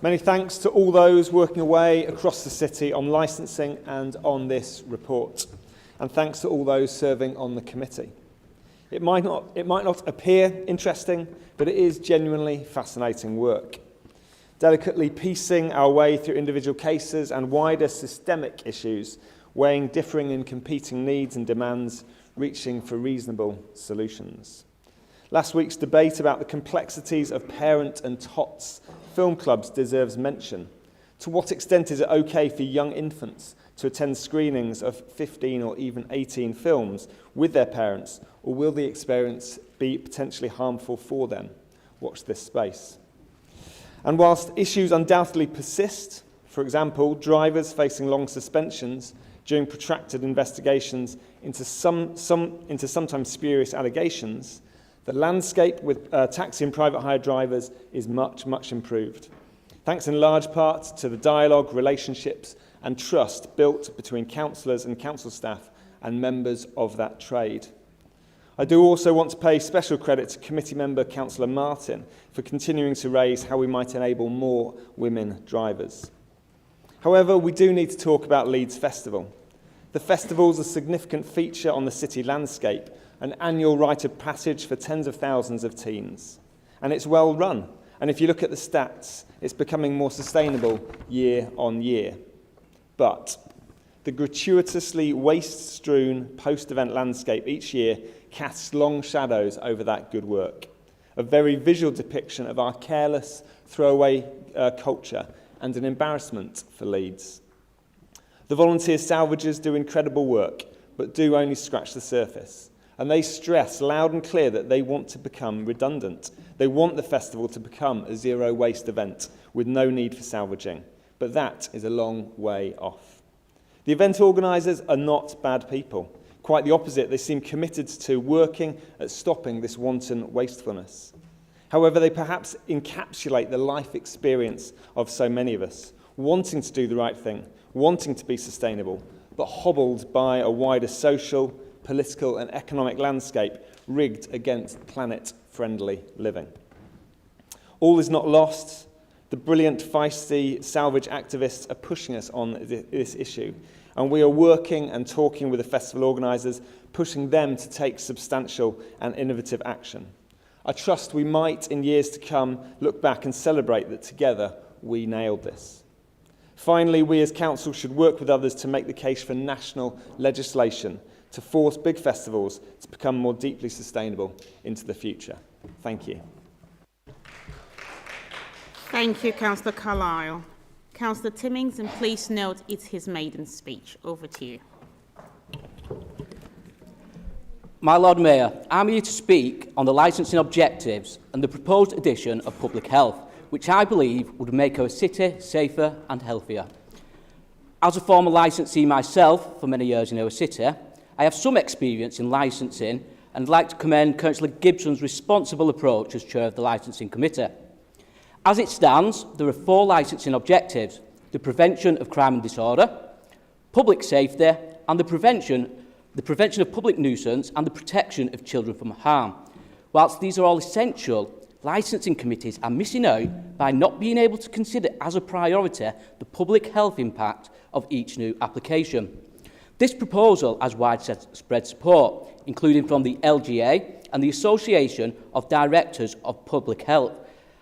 many thanks to all those working away across the city on licensing and on this report. And thanks to all those serving on the committee. It might not appear interesting, but it is genuinely fascinating work. Delicately piecing our way through individual cases and wider systemic issues, weighing differing and competing needs and demands, reaching for reasonable solutions. Last week's debate about the complexities of parent and tots film clubs deserves mention. To what extent is it okay for young infants to attend screenings of 15 or even 18 films with their parents, or will the experience be potentially harmful for them? watch this space. And whilst issues undoubtedly persist, for example, drivers facing long suspensions during protracted investigations into sometimes spurious allegations, the landscape with taxi and private hire drivers is much, much improved, thanks in large part to the dialogue, relationships and trust built between councillors and council staff and members of that trade. I do also want to pay special credit to committee member Councillor Martin for continuing to raise how we might enable more women drivers. However, we do need to talk about Leeds Festival. The festival is a significant feature on the city landscape, an annual rite of passage for tens of thousands of teens. And it's well run. And if you look at the stats, it's becoming more sustainable year on year. But the gratuitously waste-strewn post-event landscape each year casts long shadows over that good work. A very visual depiction of our careless, throwaway culture and an embarrassment for Leeds. The volunteer salvagers do incredible work, but do only scratch the surface. And they stress loud and clear that they want to become redundant. They want the festival to become a zero-waste event with no need for salvaging. But that is a long way off. The event organisers are not bad people. Quite the opposite, they seem committed to working at stopping this wanton wastefulness. However, they perhaps encapsulate the life experience of so many of us, wanting to do the right thing, wanting to be sustainable, but hobbled by a wider social, political and economic landscape rigged against planet-friendly living. All is not lost. The brilliant, feisty salvage activists are pushing us on this issue, and we are working and talking with the festival organisers, pushing them to take substantial and innovative action. I trust we might, in years to come, look back and celebrate that together we nailed this. Finally, we as council should work with others to make the case for national legislation to force big festivals to become more deeply sustainable into the future. Thank you. Thank you, Councillor Carlisle. Councillor Timmings, and please note it's his maiden speech. Over to you. My Lord Mayor, I'm here to speak on the licensing objectives and the proposed addition of public health, which I believe would make our city safer and healthier. As a former licensee myself for many years in our city, I have some experience in licensing and I'd like to commend Councillor Gibson's responsible approach as chair of the licensing committee. As it stands, there are 4 licensing objectives: the prevention of crime and disorder, public safety, and the prevention of public nuisance and the protection of children from harm. Whilst these are all essential, licensing committees are missing out by not being able to consider as a priority the public health impact of each new application. This proposal has widespread support, including from the LGA and the Association of Directors of Public Health,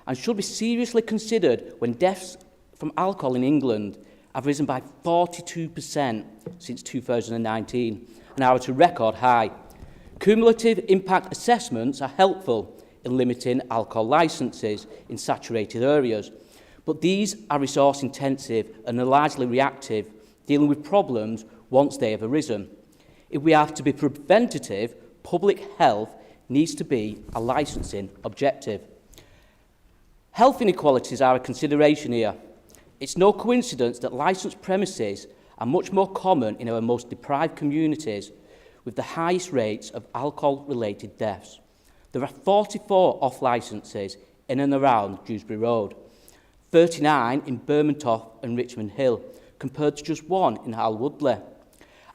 and should be seriously considered when deaths from alcohol in England have risen by 42% since 2019 and are at a record high. Cumulative impact assessments are helpful in limiting alcohol licences in saturated areas, but these are resource intensive and are largely reactive, dealing with problems once they have arisen. If we are to be preventative, public health needs to be a licensing objective. Health inequalities are a consideration here. It's no coincidence that licensed premises are much more common in our most deprived communities, with the highest rates of alcohol-related deaths. There are 44 off-licences in and around Dewsbury Road, 39 in Bermontoft and Richmond Hill, compared to just 1 in Hal Woodley.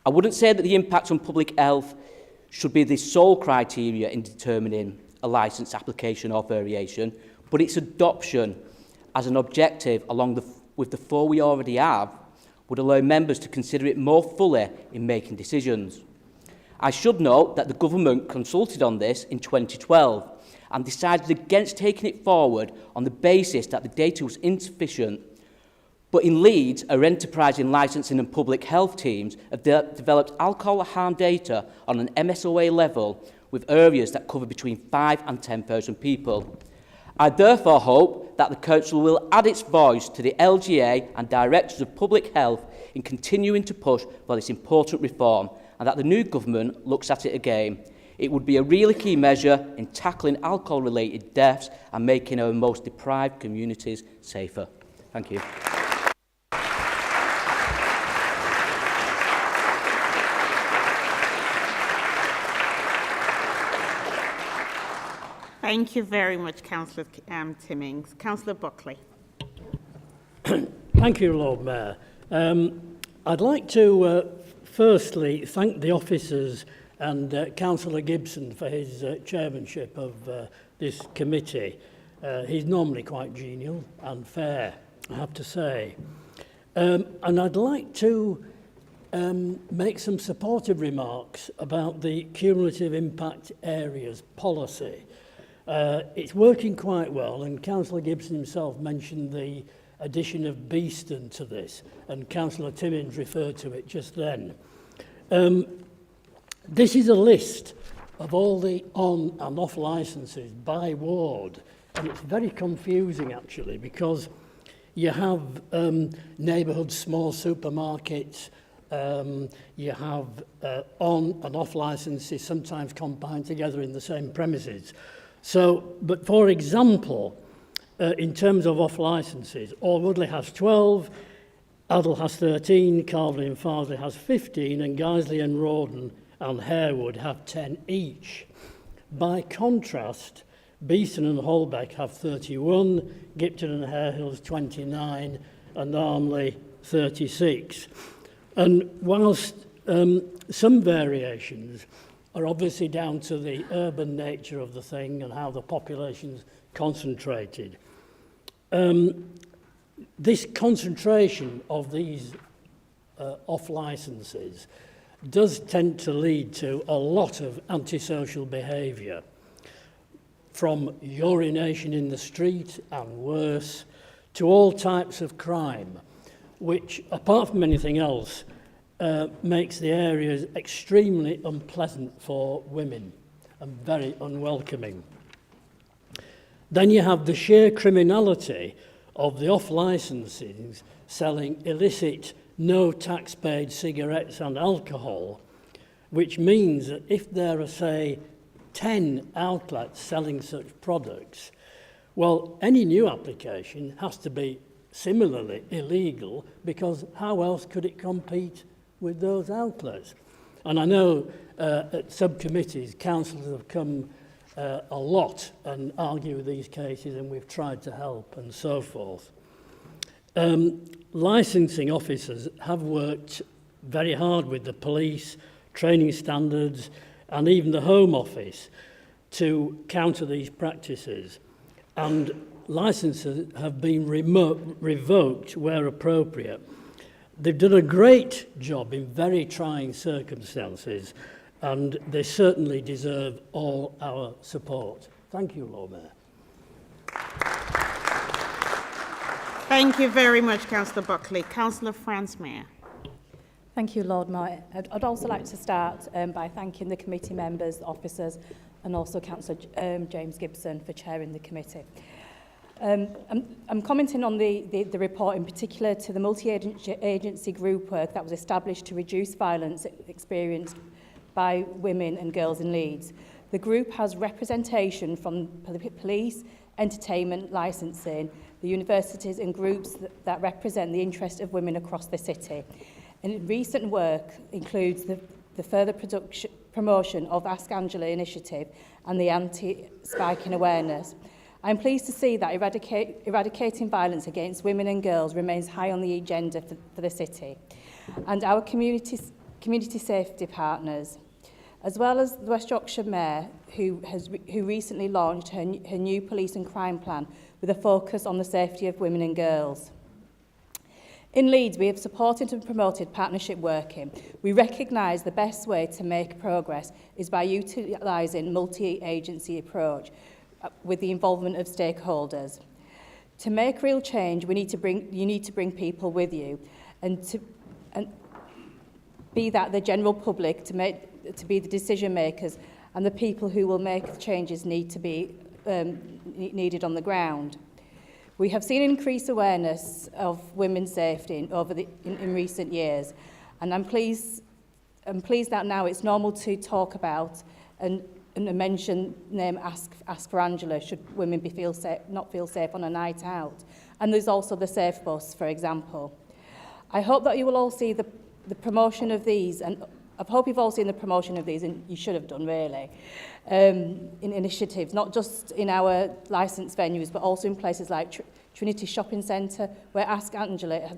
I wouldn't say that the impact on public health should be the sole criteria in determining a licence application or variation, but its adoption as an objective with the 4 we already have would allow members to consider it more fully in making decisions. I should note that the government consulted on this in 2012 and decided against taking it forward on the basis that the data was insufficient. But in Leeds, our enterprising licensing and public health teams have developed alcohol harm data on an MSOA level with areas that cover between 5,000 and 10,000 people. I therefore hope that the Council will add its voice to the LGA and Directors of Public Health in continuing to push for this important reform, and that the new government looks at it again. It would be a really key measure in tackling alcohol-related deaths and making our most deprived communities safer. Thank you. Thank you very much, Councillor Timmings. Councillor Buckley. Thank you, Lord Mayor. I'd like to firstly thank the officers and Councillor Gibson for his chairmanship of this committee. He's normally quite genial and fair, I have to say. And I'd like to make some supportive remarks about the cumulative impact areas policy. It's working quite well, and Councillor Gibson himself mentioned the addition of Beeston to this, and Councillor Timmins referred to it just then. This is a list of all the on and off licences by ward, and it's very confusing actually, because you have neighbourhood small supermarkets, you have on and off licences sometimes combined together in the same premises. So, but for example, in terms of off licences, Alwoodley has 12, Adel has 13, Carvely and Farsley has 15, and Guiseley and Rawdon and Harewood have 10 each. By contrast, Beeston and Holbeck have 31, Gipton and Harehills 29, and Armley 36. And whilst some variations are obviously down to the urban nature of the thing and how the population's concentrated, this concentration of these off licences does tend to lead to a lot of antisocial behaviour, from urination in the street and worse, to all types of crime, which, apart from anything else, makes the areas extremely unpleasant for women and very unwelcoming. Then you have the sheer criminality of the off-licensings selling illicit, no tax-paid cigarettes and alcohol, which means that if there are, say, 10 outlets selling such products, well, any new application has to be similarly illegal, because how else could it compete with those outlets? And I know at subcommittees, councillors have come a lot and argue these cases, and we've tried to help and so forth. Licensing officers have worked very hard with the police, training standards, and even the Home Office to counter these practices. And licences have been revoked where appropriate. They've done a great job in very trying circumstances, and they certainly deserve all our support. Thank you, Lord Mayor. Thank you very much, Councillor Buckley. Councillor Franz-Mayer. Thank you, Lord Mayor. I'd also like to start by thanking the committee members, officers, and also Councillor James Gibson for chairing the committee. I'm commenting on the report, in particular to the multi-agency group work that was established to reduce violence experienced by women and girls in Leeds. The group has representation from police, entertainment, licensing, the universities and groups that represent the interest of women across the city. And recent work includes the further promotion of Ask Angela initiative and the anti-spiking awareness. I'm pleased to see that eradicating violence against women and girls remains high on the agenda for the city. And our community safety partners, as well as the West Yorkshire Mayor, who recently launched her new police and crime plan with a focus on the safety of women and girls. In Leeds, we have supported and promoted partnership working. We recognise the best way to make progress is by utilising multi-agency approach with the involvement of stakeholders. To make real change, you need to bring people with you, and be that the general public to be the decision makers, and the people who will make the changes need to be needed on the ground. We have seen increased awareness of women's safety in recent years, and I'm pleased that now it's normal to talk about and mention name Ask for Angela should women not feel safe on a night out. And there's also the Safe Bus, for example. I hope that you will all see the promotion of these, and I hope you've all seen the promotion of these, and you should have done really, in initiatives, not just in our licensed venues, but also in places like Trinity Shopping Centre, where Ask Angela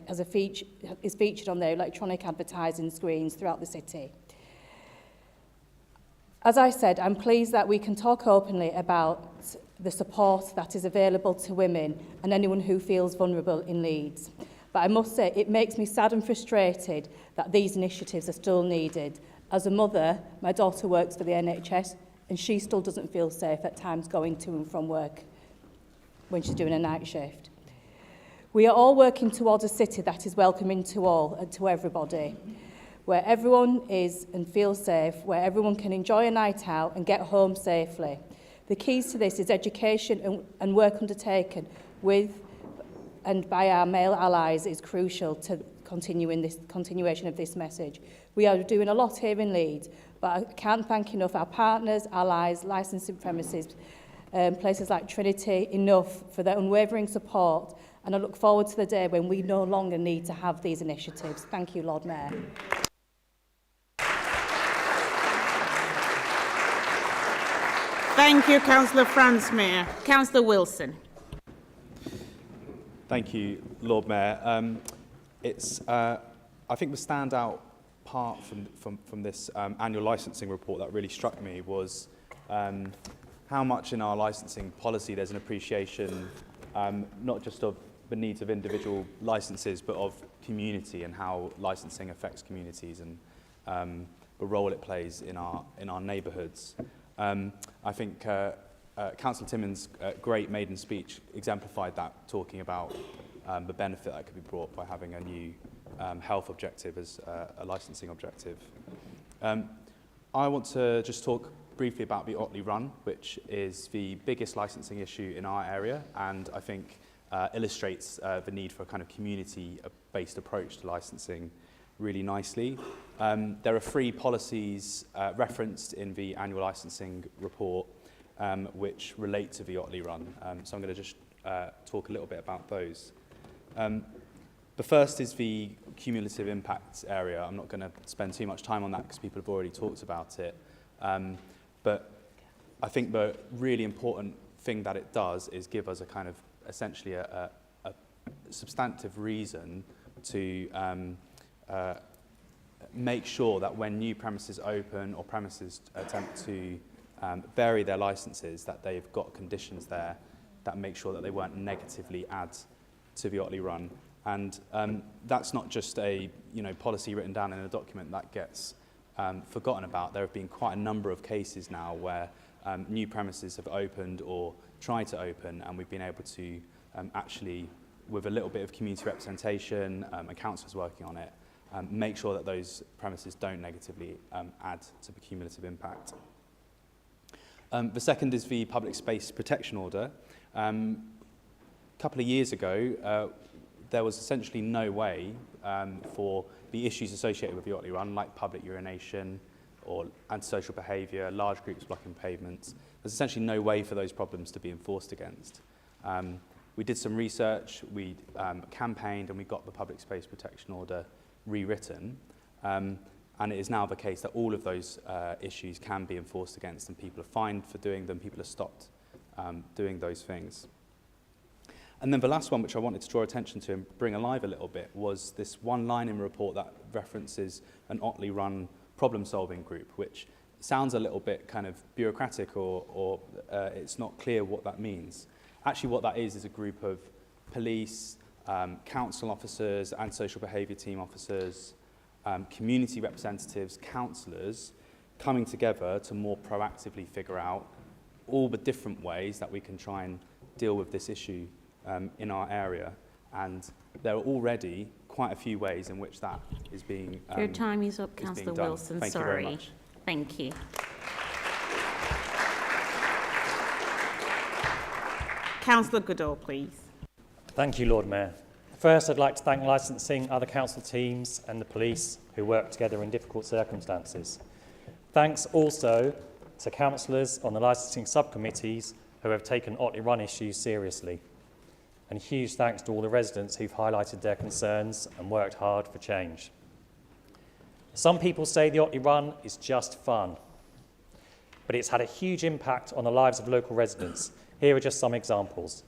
is featured on their electronic advertising screens throughout the city. As I said, I'm pleased that we can talk openly about the support that is available to women and anyone who feels vulnerable in Leeds. But I must say, it makes me sad and frustrated that these initiatives are still needed. As a mother, my daughter works for the NHS and she still doesn't feel safe at times going to and from work when she's doing a night shift. We are all working towards a city that is welcoming to all and to everybody, where everyone is and feels safe, where everyone can enjoy a night out and get home safely. The keys to this is education and work undertaken with and by our male allies is crucial to continuation of this message. We are doing a lot here in Leeds, but I can't thank enough our partners, allies, licensing premises, places like Trinity, enough for their unwavering support, and I look forward to the day when we no longer need to have these initiatives. Thank you, Lord Mayor. Thank you, Councillor Franz-Mayer. Councillor Wilson. Thank you, Lord Mayor. I think the standout part from this annual licensing report that really struck me was how much in our licensing policy there's an appreciation not just of the needs of individual licenses, but of community and how licensing affects communities and the role it plays in our neighbourhoods. I think Councillor Timmins' great maiden speech exemplified that, talking about the benefit that could be brought by having a new health objective as a licensing objective. I want to just talk briefly about the Otley Run, which is the biggest licensing issue in our area, and I think illustrates the need for a kind of community-based approach to licensing really nicely. There are 3 policies referenced in the annual licensing report which relate to the Otley Run. So I'm going to just talk a little bit about those. The first is the cumulative impacts area. I'm not going to spend too much time on that because people have already talked about it. But I think the really important thing that it does is give us a kind of essentially a substantive reason to make sure that when new premises open or premises attempt to vary their licenses, that they've got conditions there that make sure that they won't negatively add to the Otley Run. And that's not just a policy written down in a document that gets forgotten about. There have been quite a number of cases now where new premises have opened or tried to open, and we've been able to actually, with a little bit of community representation, and councillors working on it, make sure that those premises don't negatively add to the cumulative impact. The second is the public space protection order. A couple of years ago, there was essentially no way for the issues associated with the Otley Run, like public urination or antisocial behaviour, large groups blocking pavements, there's essentially no way for those problems to be enforced against. We did some research, we campaigned, and we got the public space protection order rewritten. And it is now the case that all of those issues can be enforced against, and people are fined for doing them, people are stopped doing those things. And then the last one, which I wanted to draw attention to and bring alive a little bit, was this one line in the report that references an Otley Run problem-solving group, which sounds a little bit kind of bureaucratic or it's not clear what that means. Actually, what that is a group of police, council officers, antisocial behaviour team officers, community representatives, councillors, coming together to more proactively figure out all the different ways that we can try and deal with this issue in our area. And there are already quite a few ways in which that is being Your time is up, Councillor Wilson. Thank Sorry. you very much. Thank you. Councillor Goodall, please. Thank you, Lord Mayor. First, I'd like to thank licensing, other council teams and the police who work together in difficult circumstances. Thanks also to councillors on the licensing subcommittees who have taken Otley Run issues seriously. And huge thanks to all the residents who've highlighted their concerns and worked hard for change. Some people say the Otley Run is just fun, but it's had a huge impact on the lives of local residents. Here are just some examples.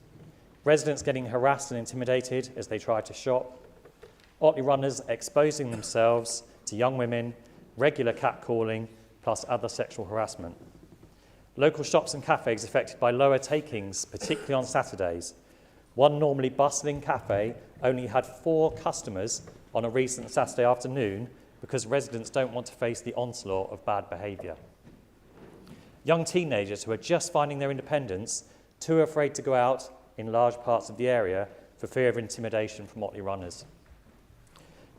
Residents getting harassed and intimidated as they try to shop, Otley runners exposing themselves to young women, regular catcalling, plus other sexual harassment. Local shops and cafes affected by lower takings, particularly on Saturdays. One normally bustling cafe only had 4 customers on a recent Saturday afternoon because residents don't want to face the onslaught of bad behaviour. Young teenagers who are just finding their independence, too afraid to go out in large parts of the area for fear of intimidation from Otley runners.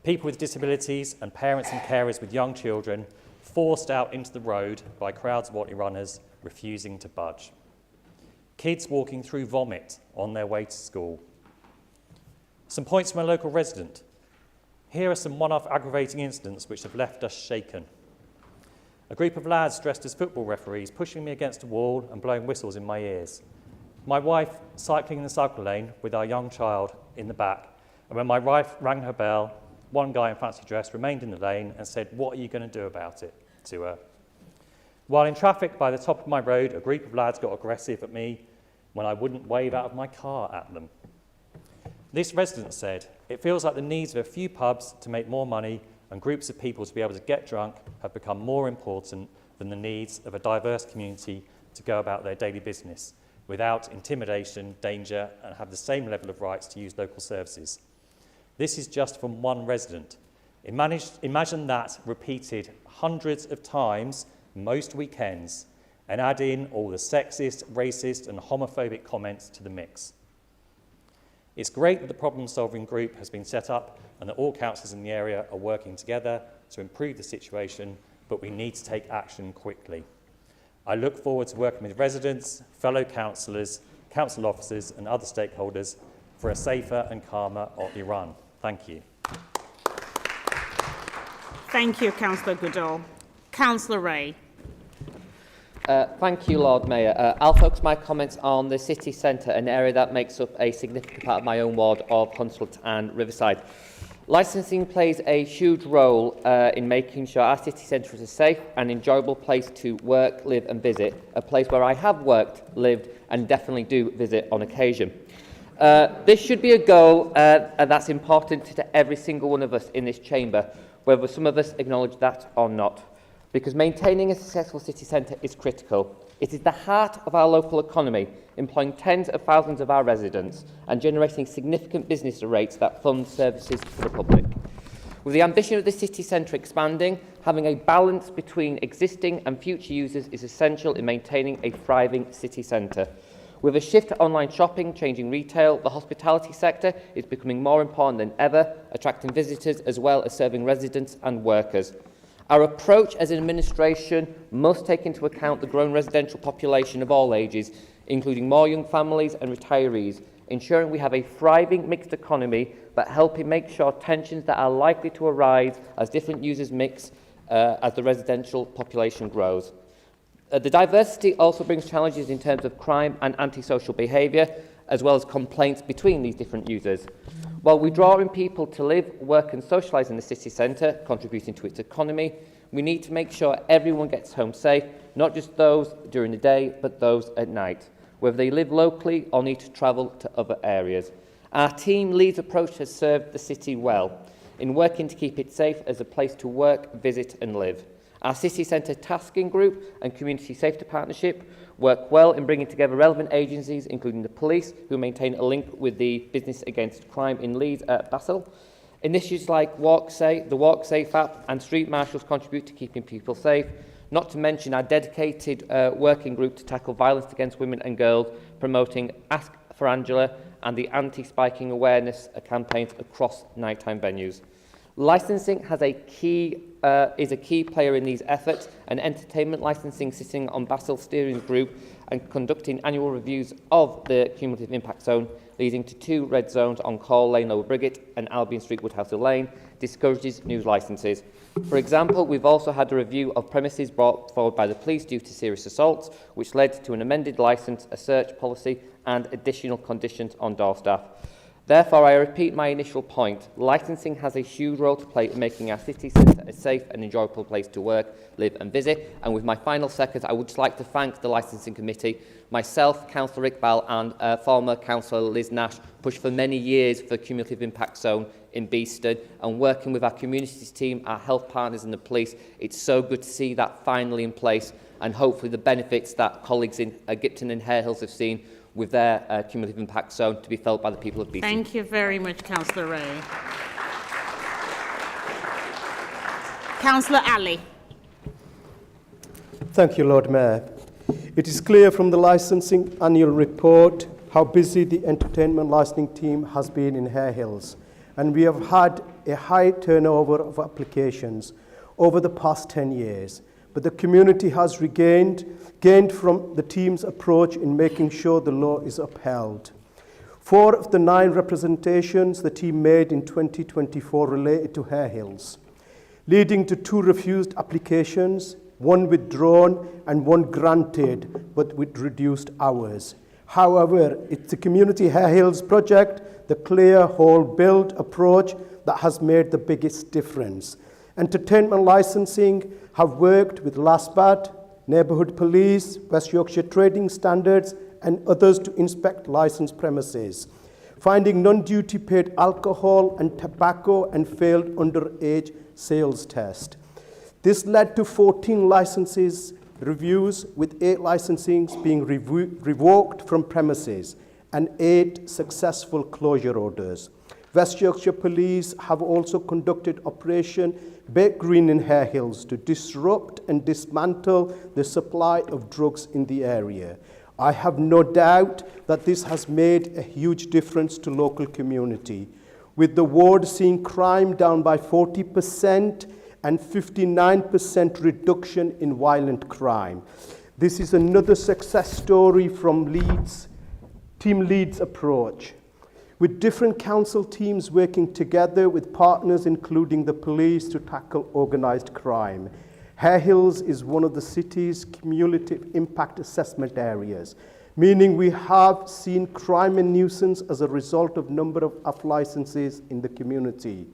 People with disabilities and parents and carers with young children forced out into the road by crowds of Otley runners refusing to budge. Kids walking through vomit on their way to school. Some points from a local resident. Here are some one-off aggravating incidents which have left us shaken. A group of lads dressed as football referees pushing me against a wall and blowing whistles in my ears. My wife cycling in the cycle lane with our young child in the back, and when my wife rang her bell, one guy in fancy dress remained in the lane and said, "What are you going to do about it?" to her. While in traffic by the top of my road, a group of lads got aggressive at me when I wouldn't wave out of my car at them. This resident said, "It feels like the needs of a few pubs to make more money and groups of people to be able to get drunk have become more important than the needs of a diverse community to go about their daily business without intimidation, danger, and have the same level of rights to use local services." This is just from one resident. Imagine that repeated hundreds of times most weekends, and add in all the sexist, racist and homophobic comments to the mix. It's great that the problem-solving group has been set up and that all councillors in the area are working together to improve the situation, but we need to take action quickly. I look forward to working with residents, fellow councillors, council officers and other stakeholders for a safer and calmer Otley Run. Thank you. Thank you, Councillor Goodall. Councillor Ray. Thank you, Lord Mayor. I'll focus my comments on the city centre, an area that makes up a significant part of my own ward of Hunslet and Riverside. Licensing plays a huge role in making sure our city centre is a safe and enjoyable place to work, live and visit, a place where I have worked, lived and definitely do visit on occasion. This should be a goal and that's important to every single one of us in this chamber, whether some of us acknowledge that or not. Because maintaining a successful city centre is critical. It is the heart of our local economy, employing tens of thousands of our residents and generating significant business rates that fund services for the public. With the ambition of the city centre expanding, having a balance between existing and future users is essential in maintaining a thriving city centre. With a shift to online shopping, changing retail, the hospitality sector is becoming more important than ever, attracting visitors as well as serving residents and workers. Our approach as an administration must take into account the growing residential population of all ages, including more young families and retirees, ensuring we have a thriving mixed economy, but helping make sure tensions that are likely to arise as different users mix as the residential population grows. The diversity also brings challenges in terms of crime and antisocial behaviour, as well as complaints between these different users. While we draw in people to live, work and socialise in the city centre, contributing to its economy, we need to make sure everyone gets home safe, not just those during the day, but those at night, whether they live locally or need to travel to other areas. Our team Leeds approach has served the city well in working to keep it safe as a place to work, visit and live. Our city centre tasking group and community safety partnership work well in bringing together relevant agencies, including the police, who maintain a link with the Business Against Crime in Leeds at Basel. Initiatives like the Walk Safe app and street marshals contribute to keeping people safe, not to mention our dedicated working group to tackle violence against women and girls, promoting Ask for Angela and the anti-spiking awareness campaigns across nighttime venues. Licensing is a key player in these efforts, and entertainment licensing sitting on Basel Steering Group and conducting annual reviews of the cumulative impact zone, leading to 2 red zones on Call Lane, Lower Briggate and Albion Street, Woodhouse Lane, discourages new licences. For example, we've also had a review of premises brought forward by the police due to serious assaults, which led to an amended licence, a search policy and additional conditions on door staff. Therefore, I repeat my initial point. Licensing has a huge role to play in making our city centre a safe and enjoyable place to work, live and visit. And with my final seconds, I would just like to thank the Licensing Committee. Myself, Councillor Iqbal and former Councillor Liz Nash pushed for many years for a cumulative impact zone in Beeston, and working with our communities team, our health partners and the police, it's so good to see that finally in place, and hopefully the benefits that colleagues in Gipton and Hare Hills have seen with their cumulative impact zone to be felt by the people of Beeston. Thank you very much, Councillor Ray. Councillor Ali. Thank you, Lord Mayor. It is clear from the licensing annual report how busy the entertainment licensing team has been in Hare Hills, and we have had a high turnover of applications over the past 10 years. But the community has gained from the team's approach in making sure the law is upheld. 4 of the 9 representations the team made in 2024 related to Hare Hills, leading to 2 refused applications, 1 withdrawn and 1 granted, but with reduced hours. However, it's the Community Hare Hills project, the clear whole build approach, that has made the biggest difference. Entertainment licensing have worked with LASPAT, Neighbourhood Police, West Yorkshire Trading Standards and others to inspect licensed premises, finding non-duty paid alcohol and tobacco and failed underage sales test. This led to 14 licenses reviews, with 8 licensings being revoked from premises and 8 successful closure orders. West Yorkshire Police have also conducted Operation Bake Green in Hare Hills to disrupt and dismantle the supply of drugs in the area. I have no doubt that this has made a huge difference to local community, with the ward seeing crime down by 40% and 59% reduction in violent crime. This is another success story from Leeds, Team Leeds approach, with different council teams working together with partners including the police to tackle organised crime. Hare Hills is one of the city's cumulative impact assessment areas, meaning we have seen crime and nuisance as a result of number of off-licenses in the community.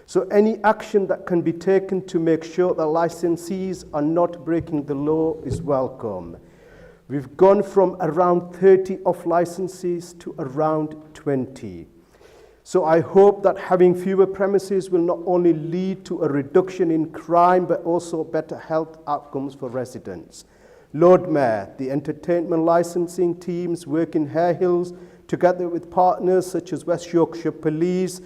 So any action that can be taken to make sure that licensees are not breaking the law is welcome. We've gone from around 30 off-licenses to around 20. So I hope that having fewer premises will not only lead to a reduction in crime, but also better health outcomes for residents. Lord Mayor, the entertainment licensing teams work in Hare Hills together with partners such as West Yorkshire Police,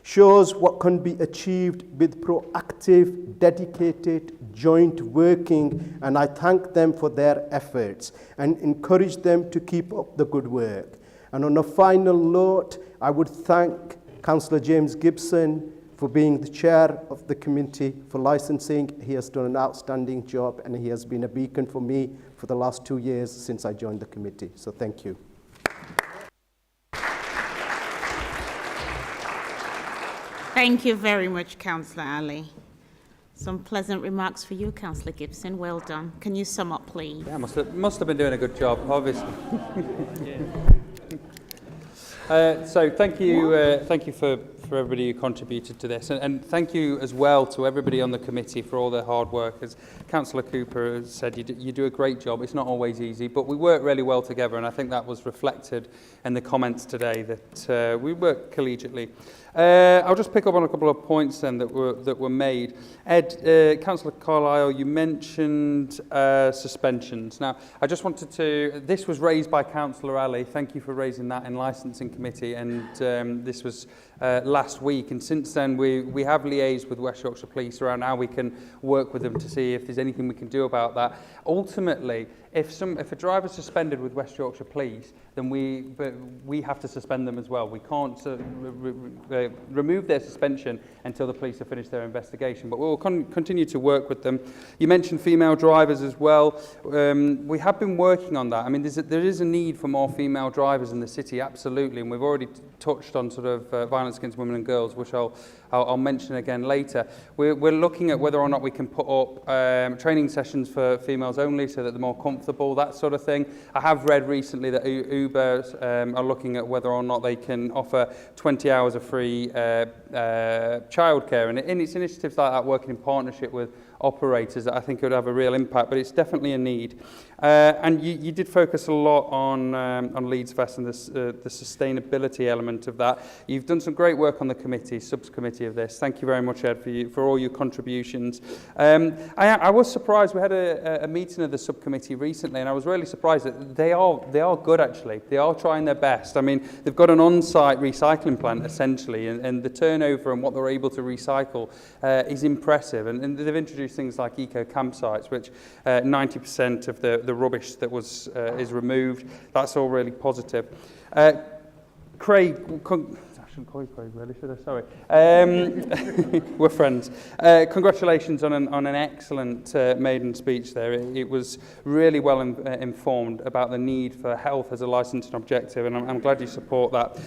shows what can be achieved with proactive, dedicated, joint working, and I thank them for their efforts and encourage them to keep up the good work. And on a final note, I would thank Councillor James Gibson for being the chair of the Committee for Licensing. He has done an outstanding job and he has been a beacon for me for the last 2 years since I joined the committee. So thank you. Thank you very much, Councillor Ali. Some pleasant remarks for you, Councillor Gibson. Well done. Can you sum up, please? Yeah, must have been doing a good job, obviously. So thank you for everybody who contributed to this, and thank you as well to everybody on the committee for all their hard work. As Councillor Cooper has said, you do a great job. It's not always easy, but we work really well together, and I think that was reflected in the comments today that we work collegiately. I'll just pick up on a couple of points then that were made. Ed, Councillor Carlisle, you mentioned suspensions. Now, I just wanted to. This was raised by Councillor Ali. Thank you for raising that in licensing committee, and this was last week. And since then, we have liaised with West Yorkshire Police around how we can work with them to see if there's anything we can do about that. Ultimately, if a driver's suspended with West Yorkshire Police, then we have to suspend them as well. We can't remove their suspension until the police have finished their investigation. But we'll continue to work with them. You mentioned female drivers as well. We have been working on that. I mean, there is a need for more female drivers in the city, absolutely, and we've already touched on sort of violence against women and girls, which I'll mention again later. We're looking at whether or not we can put up training sessions for females only so that they're more comfortable, that sort of thing. I have read recently that Uber are looking at whether or not they can offer 20 hours of free childcare, and it's initiatives like that, working in partnership with operators, that I think would have a real impact, but it's definitely a need. And you did focus a lot on Leeds Fest and the sustainability element of that. You've done some great work on the committee, subcommittee of this. Thank you very much, Ed, for all your contributions. I was surprised. We had a meeting of the subcommittee recently, and I was really surprised that they are good, actually. They are trying their best. I mean, they've got an on-site recycling plant, essentially, and the turnover and what they're able to recycle is impressive. And they've introduced things like eco campsites, which 90% of the rubbish that is removed. That's all really positive. Craig, I shouldn't call you Craig, really, should I? Sorry. We're friends. Congratulations on an excellent maiden speech there. It was really well informed about the need for health as a licensing objective, and I'm glad you support that.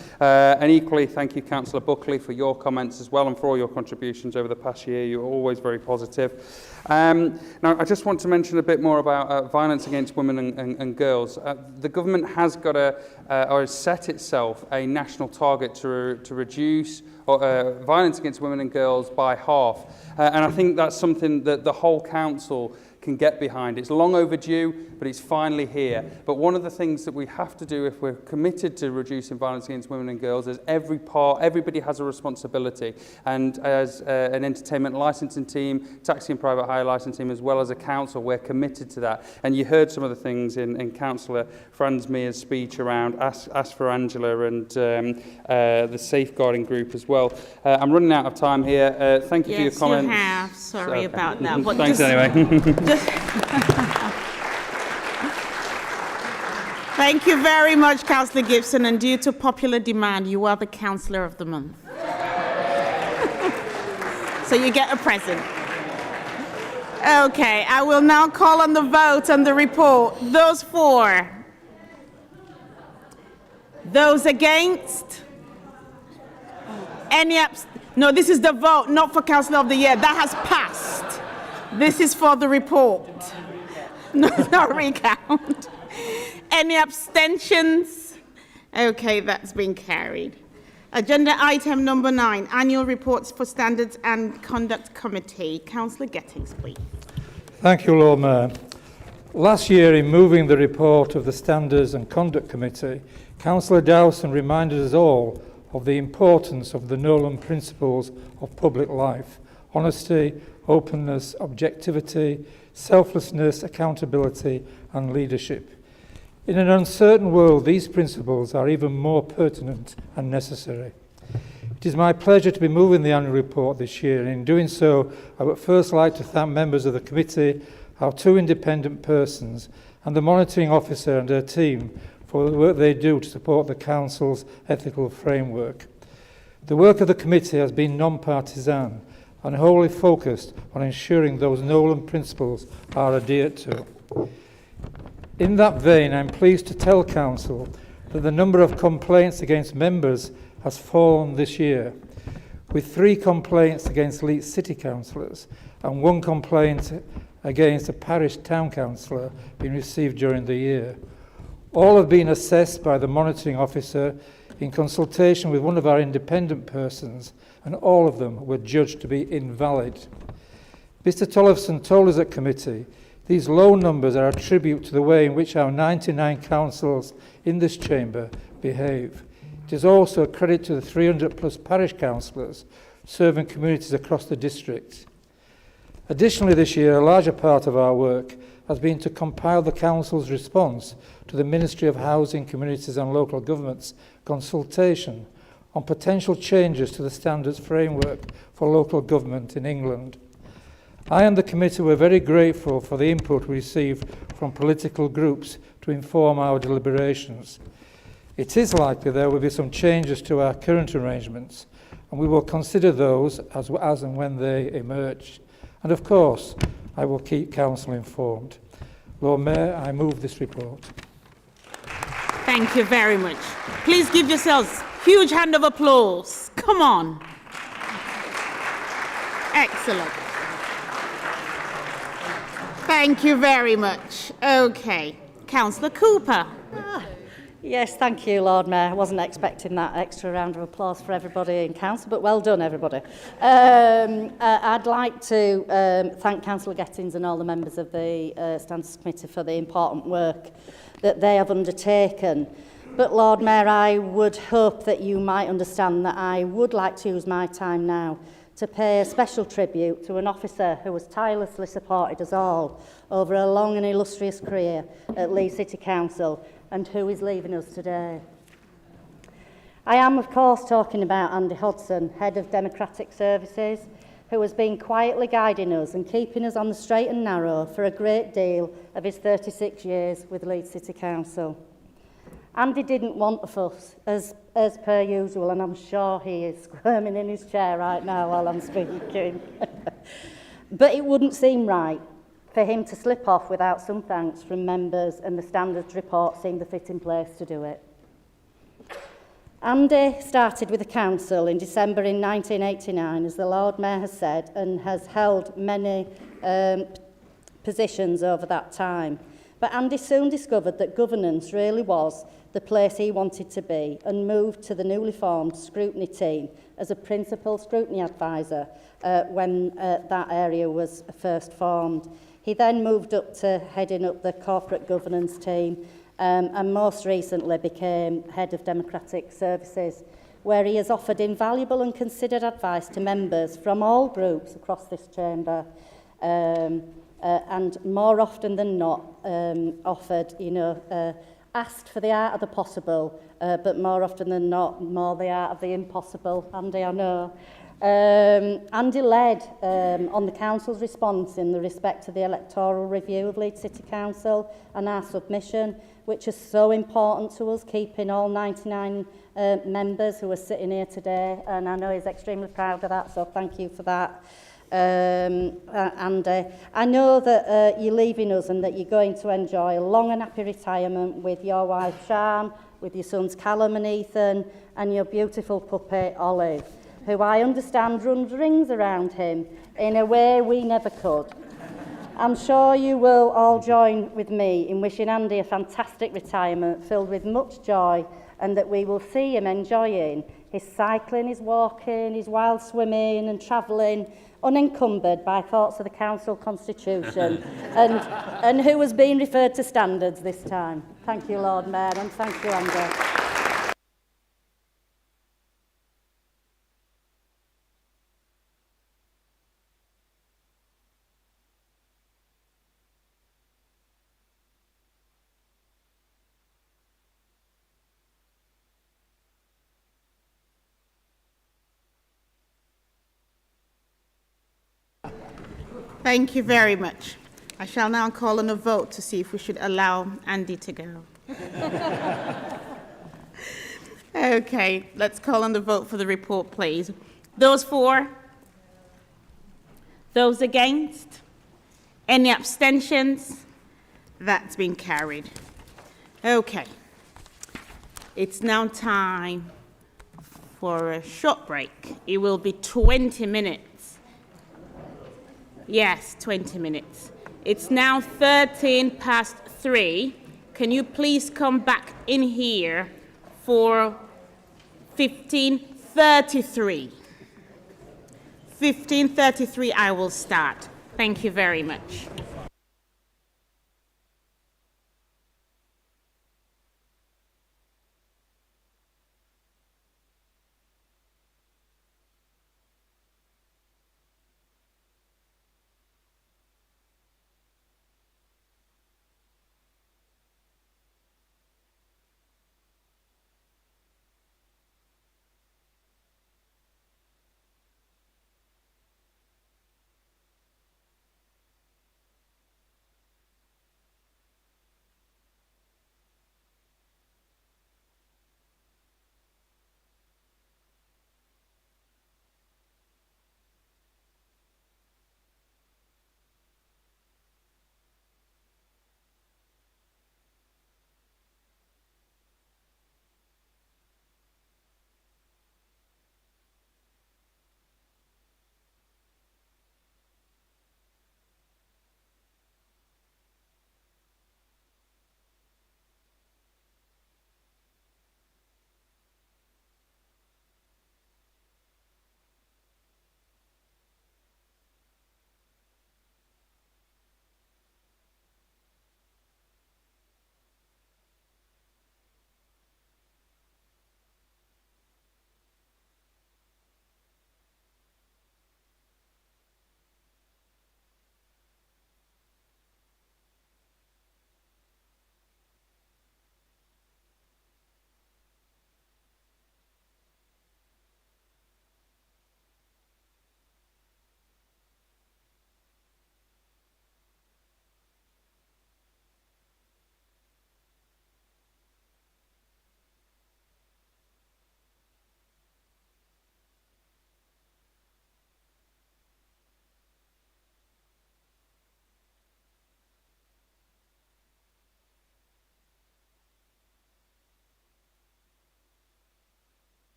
And equally, thank you, Councillor Buckley, for your comments as well and for all your contributions over the past year. You're always very positive. Now, I just want to mention a bit more about violence against women and girls. The government has got or has set itself a national target to reduce violence against women and girls by half. And I think that's something that the whole council can get behind. It's long overdue, but it's finally here. But one of the things that we have to do if we're committed to reducing violence against women and girls is everybody has a responsibility. And as an entertainment licensing team, taxi and private hire licensing team, as well as a council, we're committed to that. And you heard some of the things in Councillor Franz Meer's speech around Ask for Angela and the safeguarding group as well. I'm running out of time here. Thank you for your comments. Yes, you have. Sorry about that. But thanks anyway. Thank you very much, Councillor Gibson, and due to popular demand, you are the Councillor of the Month. So you get a present. Okay, I will now call on the vote on the report. Those for? Those against? No, this is the vote, not for Councillor of the Year. That has passed. This is for the report. No, not recount. Any abstentions? Okay, that's been carried. Agenda item number 9, annual reports for Standards and Conduct Committee. Councillor Gettings, please. Thank you, Lord Mayor. Last year, in moving the report of the Standards and Conduct Committee, Councillor Dowson reminded us all of the importance of the Nolan principles of public life: honesty, openness, objectivity, selflessness, accountability, and leadership. In an uncertain world, these principles are even more pertinent and necessary. It is my pleasure to be moving the annual report this year, and in doing so, I would first like to thank members of the committee, our 2 independent persons, and the monitoring officer and her team for the work they do to support the Council's ethical framework. The work of the committee has been non-partisan and wholly focused on ensuring those Nolan principles are adhered to. In that vein, I'm pleased to tell Council that the number of complaints against members has fallen this year, with 3 complaints against Leeds City Councillors and 1 complaint against a parish town councillor being received during the year. All have been assessed by the monitoring officer in consultation with one of our independent persons, and all of them were judged to be invalid. Mr. Tollefson told us at committee these low numbers are a tribute to the way in which our 99 councils in this chamber behave. It is also a credit to the 300 plus parish councillors serving communities across the district. Additionally, this year, a larger part of our work has been to compile the Council's response to the Ministry of Housing, Communities and Local Government's consultation on potential changes to the standards framework for local government in England. I and the committee were very grateful for the input we received from political groups to inform our deliberations. It is likely there will be some changes to our current arrangements, and we will consider those as and when they emerge. And of course, I will keep Council informed. Lord Mayor, I move this report. Thank you very much. Please give yourselves a huge hand of applause. Come on. Excellent. Thank you very much. Okay. Councillor Cooper. Yes, thank you, Lord Mayor. I wasn't expecting that extra round of applause for everybody in Council, but well done, everybody. I'd like to thank Councillor Gettins and all the members of the Standards Committee for the important work that they have undertaken. But, Lord Mayor, I would hope that you might understand that I would like to use my time now to pay a special tribute to an officer who has tirelessly supported us all over a long and illustrious career at Leeds City Council and who is leaving us today. I am, of course, talking about Andy Hodson, Head of Democratic Services, who has been quietly guiding us and keeping us on the straight and narrow for a great deal of his 36 years with Leeds City Council. Andy didn't want the fuss, as per usual, and I'm sure he is squirming in his chair right now while I'm speaking. But it wouldn't seem right for him to slip off without some thanks from members, and the standards report seemed the fitting place to do it. Andy started with the council in December in 1989, as the Lord Mayor has said, and has held many positions over that time. But Andy soon discovered that governance really was the place he wanted to be and moved to the newly formed scrutiny team as a principal scrutiny advisor when that area was first formed. He then moved up to heading up the corporate governance team and most recently became Head of Democratic Services, where he has offered invaluable and considered advice to members from all groups across this chamber, and more often than not offered, asked for the art of the possible, but more often than not, more the art of the impossible. Andy, I know. Andy led on the Council's response in the respect to the electoral review of Leeds City Council and our submission, which is so important to us, keeping all 99 members who are sitting here today, and I know he's extremely proud of that, so thank you for that. And I know that you're leaving us and that you're going to enjoy a long and happy retirement with your wife Sian, with your sons Callum and Ethan, and your beautiful puppy Olive, who I understand runs rings around him in a way we never could. I'm sure you will all join with me in wishing Andy a fantastic retirement filled with much joy, and that we will see him enjoying his cycling, his walking, his wild swimming and travelling, unencumbered by thoughts of the council constitution and who has been referred to standards this time. Thank you, Lord Mayor, and thank you, Andy. Thank you very much. I shall now call on a vote to see if we should allow Andy to go. Okay, let's call on the vote for the report, please. Those for? Those against? Any abstentions? That's been carried. Okay. It's now time for a short break. It will be 20 minutes. Yes, 20 minutes. It's now 3:13. Can you please come back in here for 15:33? 15:33 I will start. Thank you very much.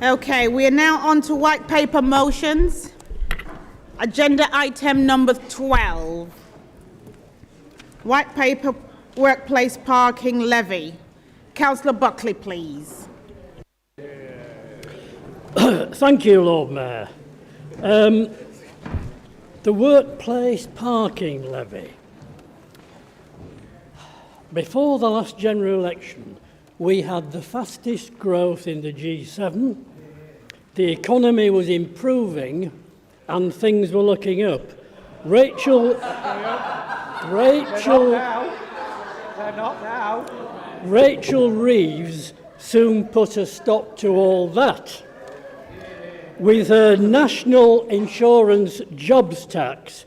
Okay, we are now on to white paper motions. Agenda item number 12. White paper workplace parking levy. Councillor Buckley, please. Thank you, Lord Mayor. The workplace parking levy. Before the last general election, we had the fastest growth in the G7. The economy was improving and things were looking up. Rachel Reeves soon put a stop to all that. With her national insurance jobs tax,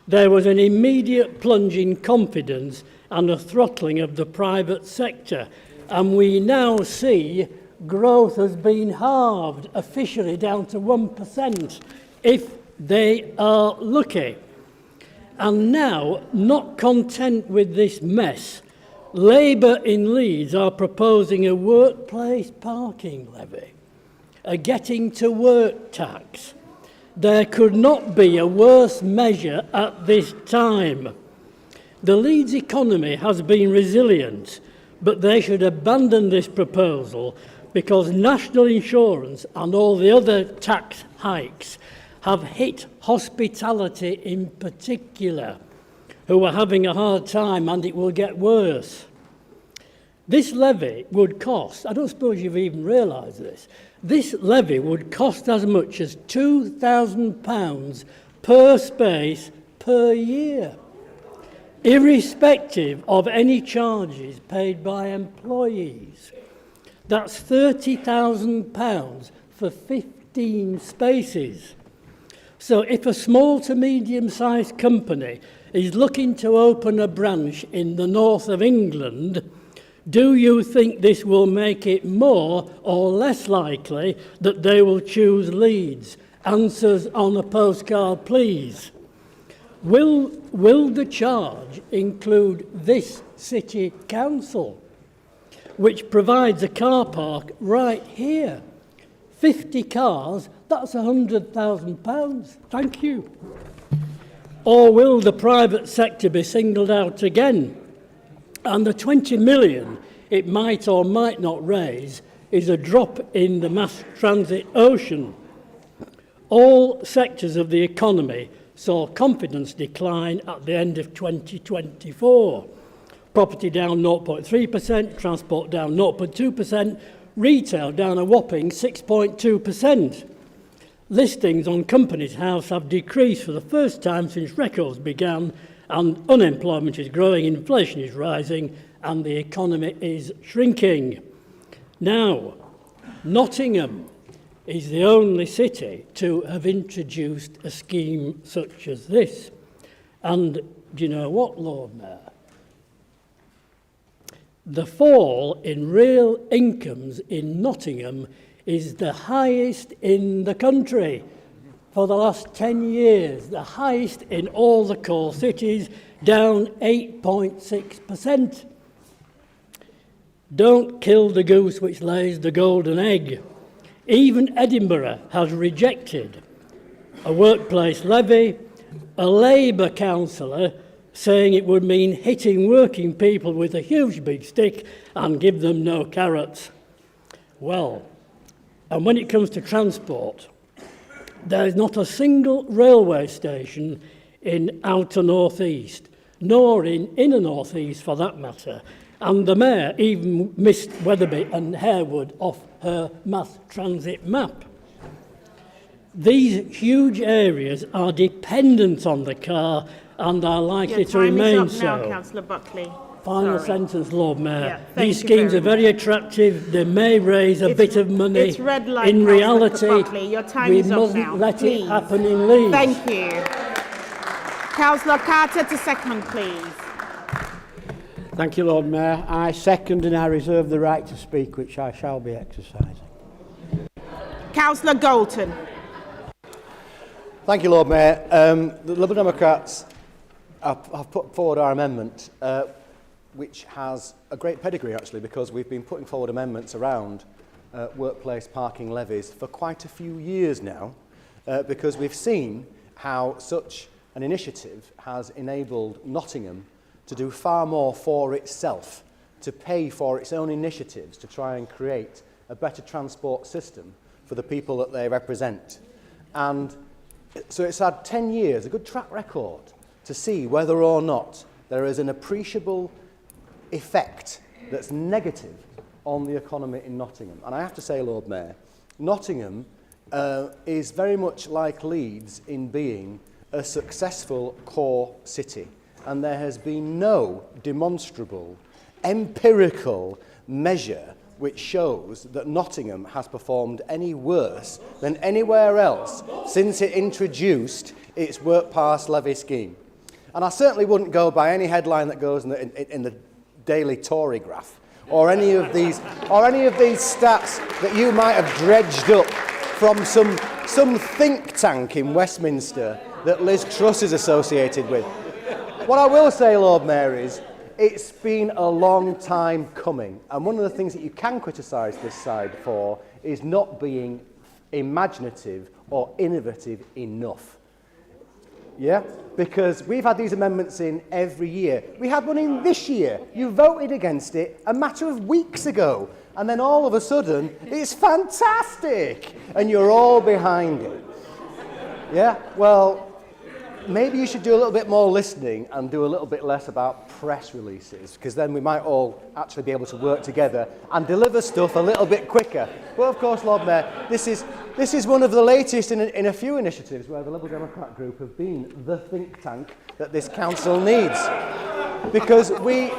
there was an immediate plunge in confidence and a throttling of the private sector. And we now see growth has been halved, officially down to 1%, if they are lucky. And now, not content with this mess, Labour in Leeds are proposing a workplace parking levy, a getting to work tax. There could not be a worse measure at this time. The Leeds economy has been resilient, but they should abandon this proposal because national insurance and all the other tax hikes have hit hospitality in particular, who are having a hard time, and it will get worse. This levy would cost, I don't suppose you've even realised this levy would cost as much as £2,000 per space per year, irrespective of any charges paid by employees. That's £30,000 for 15 spaces. So if a small to medium-sized company is looking to open a branch in the north of England, do you think this will make it more or less likely that they will choose Leeds? Answers on a postcard, please. Will the charge include this city council, which provides a car park right here? 50 cars, that's £100,000. Thank you. Or will the private sector be singled out again? And the 20 million it might or might not raise is a drop in the mass transit ocean. All sectors of the economy saw confidence decline at the end of 2024. Property down 0.3%, transport down 0.2%, retail down a whopping 6.2%. Listings on Companies House have decreased for the first time since records began, and unemployment is growing, inflation is rising, and the economy is shrinking. Now, Nottingham is the only city to have introduced a scheme such as this. And do you know what, Lord Mayor? The fall in real incomes in Nottingham is the highest in the country for the last 10 years, the highest in all the core cities, down 8.6%. Don't kill the goose which lays the golden egg. Even Edinburgh has rejected a workplace levy, a Labour councillor saying it would mean hitting working people with a huge big stick and give them no carrots. Well, and when it comes to transport, there is not a single railway station in outer North East, nor in inner North East for that matter. And the Mayor even missed Wetherby and Harewood off her mass transit map. These huge areas are dependent on the car and are likely to remain so. Now, Councillor Buckley. Final sentence, Lord Mayor. These schemes are very attractive. They may raise a bit of money. It's red light, in reality, your time we is up mustn't now. let Please. it happen in Leeds. Thank you. Councillor Carter to second, please. Thank you, Lord Mayor. I second and I reserve the right to speak, which I shall be exercising. Councillor Galton. Thank you, Lord Mayor. The Liberal Democrats have put forward our amendment, which has a great pedigree, actually, because we've been putting forward amendments around workplace parking levies for quite a few years now, because we've seen how such an initiative has enabled Nottingham to do far more for itself, to pay for its own initiatives to try and create a better transport system for the people that they represent. And so it's had 10 years, a good track record, to see whether or not there is an appreciable effect that's negative on the economy in Nottingham. And I have to say, Lord Mayor, Nottingham is very much like Leeds in being a successful core city. And there has been no demonstrable, empirical measure which shows that Nottingham has performed any worse than anywhere else since it introduced its work pass levy scheme. And I certainly wouldn't go by any headline that goes in the Daily Tory graph, or any of these stats that you might have dredged up from some think tank in Westminster that Liz Truss is associated with. What I will say, Lord Mayor, is it's been a long time coming, and one of the things that you can criticise this side for is not being imaginative or innovative enough. Yeah? Because we've had these amendments in every year. We had one in this year. You voted against it a matter of weeks ago, and then all of a sudden, it's fantastic, and you're all behind it. Yeah? Well, maybe you should do a little bit more listening and do a little bit less about press releases, because then we might all actually be able to work together and deliver stuff a little bit quicker. Well, of course, Lord Mayor, this is one of the latest in a few initiatives where the Liberal Democrat group have been the think tank that this council needs. Because we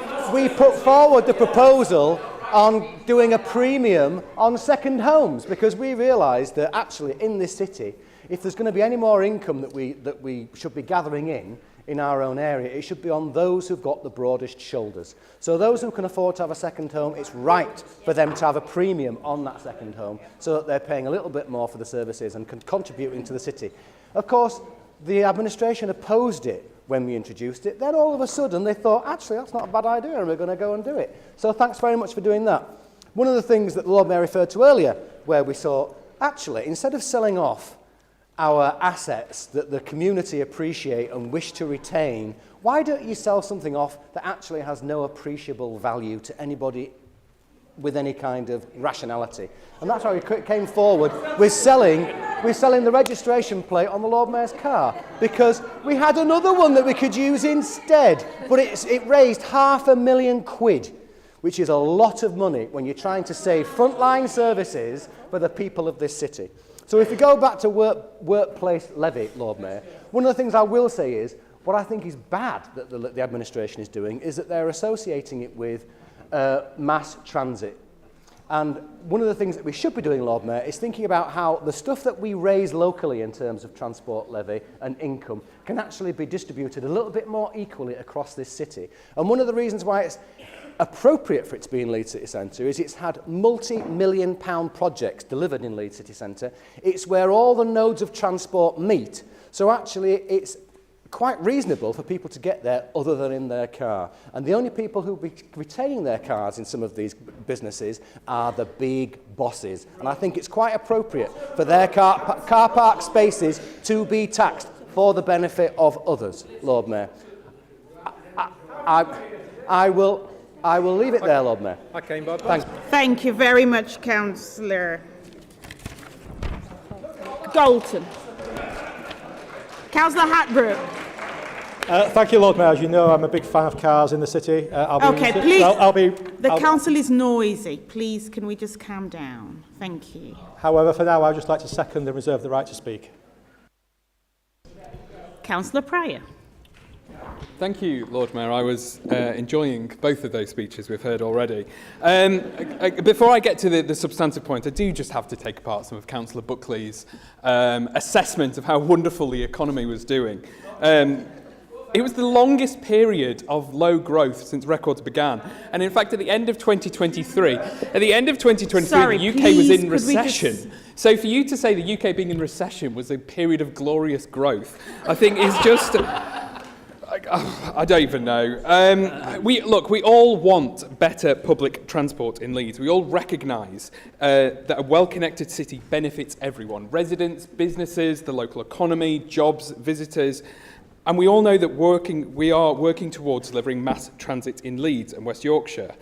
put forward the proposal on doing a premium on second homes, because we realised that actually in this city, if there's going to be any more income that we should be gathering in our own area, it should be on those who've got the broadest shoulders. So those who can afford to have a second home, it's right for them to have a premium on that second home so that they're paying a little bit more for the services and contributing to the city. Of course, the administration opposed it when we introduced it. Then all of a sudden they thought, actually, that's not a bad idea, and we're going to go and do it. So thanks very much for doing that. One of the things that the Lord Mayor referred to earlier, where we saw, actually, instead of selling off our assets that the community appreciate and wish to retain, why don't you sell something off that actually has no appreciable value to anybody with any kind of rationality? And that's why we came forward with selling the registration plate on the Lord Mayor's car, because we had another one that we could use instead, but it raised £500,000, which is a lot of money when you're trying to save frontline services for the people of this city. So if we go back to workplace levy, Lord Mayor, one of the things I will say is, what I think is bad that the administration is doing is that they're associating it with mass transit. And one of the things that we should be doing, Lord Mayor, is thinking about how the stuff that we raise locally in terms of transport levy and income can actually be distributed a little bit more equally across this city. And one of the reasons why it's appropriate for it to be in Leeds City Centre is it's had multi-million-pound projects delivered in Leeds City Centre. It's where all the nodes of transport meet. So actually it's quite reasonable for people to get there other than in their car. And the only people who will be retaining their cars in some of these businesses are the big bosses. And I think it's quite appropriate for their car park spaces to be taxed for the benefit of others, Lord Mayor. I will leave it there, Lord Mayor. Okay, Bob. Thanks. Thank you very much, Councillor Dalton. Councillor Hatbrook. Thank you, Lord Mayor. As you know, I'm a big fan of cars in the city. The council is noisy. Please, can we just calm down? Thank you. However, for now, I'd just like to second and reserve the right to speak. Councillor Pryor. Thank you, Lord Mayor. I was enjoying both of those speeches we've heard already. Before I get to the substantive point, I do just have to take apart some of Councillor Buckley's assessment of how wonderful the economy was doing. It was the longest period of low growth since records began. And in fact, at the end of 2023, the UK was in recession. So for you to say the UK being in recession was a period of glorious growth, I think is just... I don't even know. We all want better public transport in Leeds. We all recognise that a well-connected city benefits everyone: residents, businesses, the local economy, jobs, visitors. And we all know that we are working towards delivering mass transit in Leeds and West Yorkshire.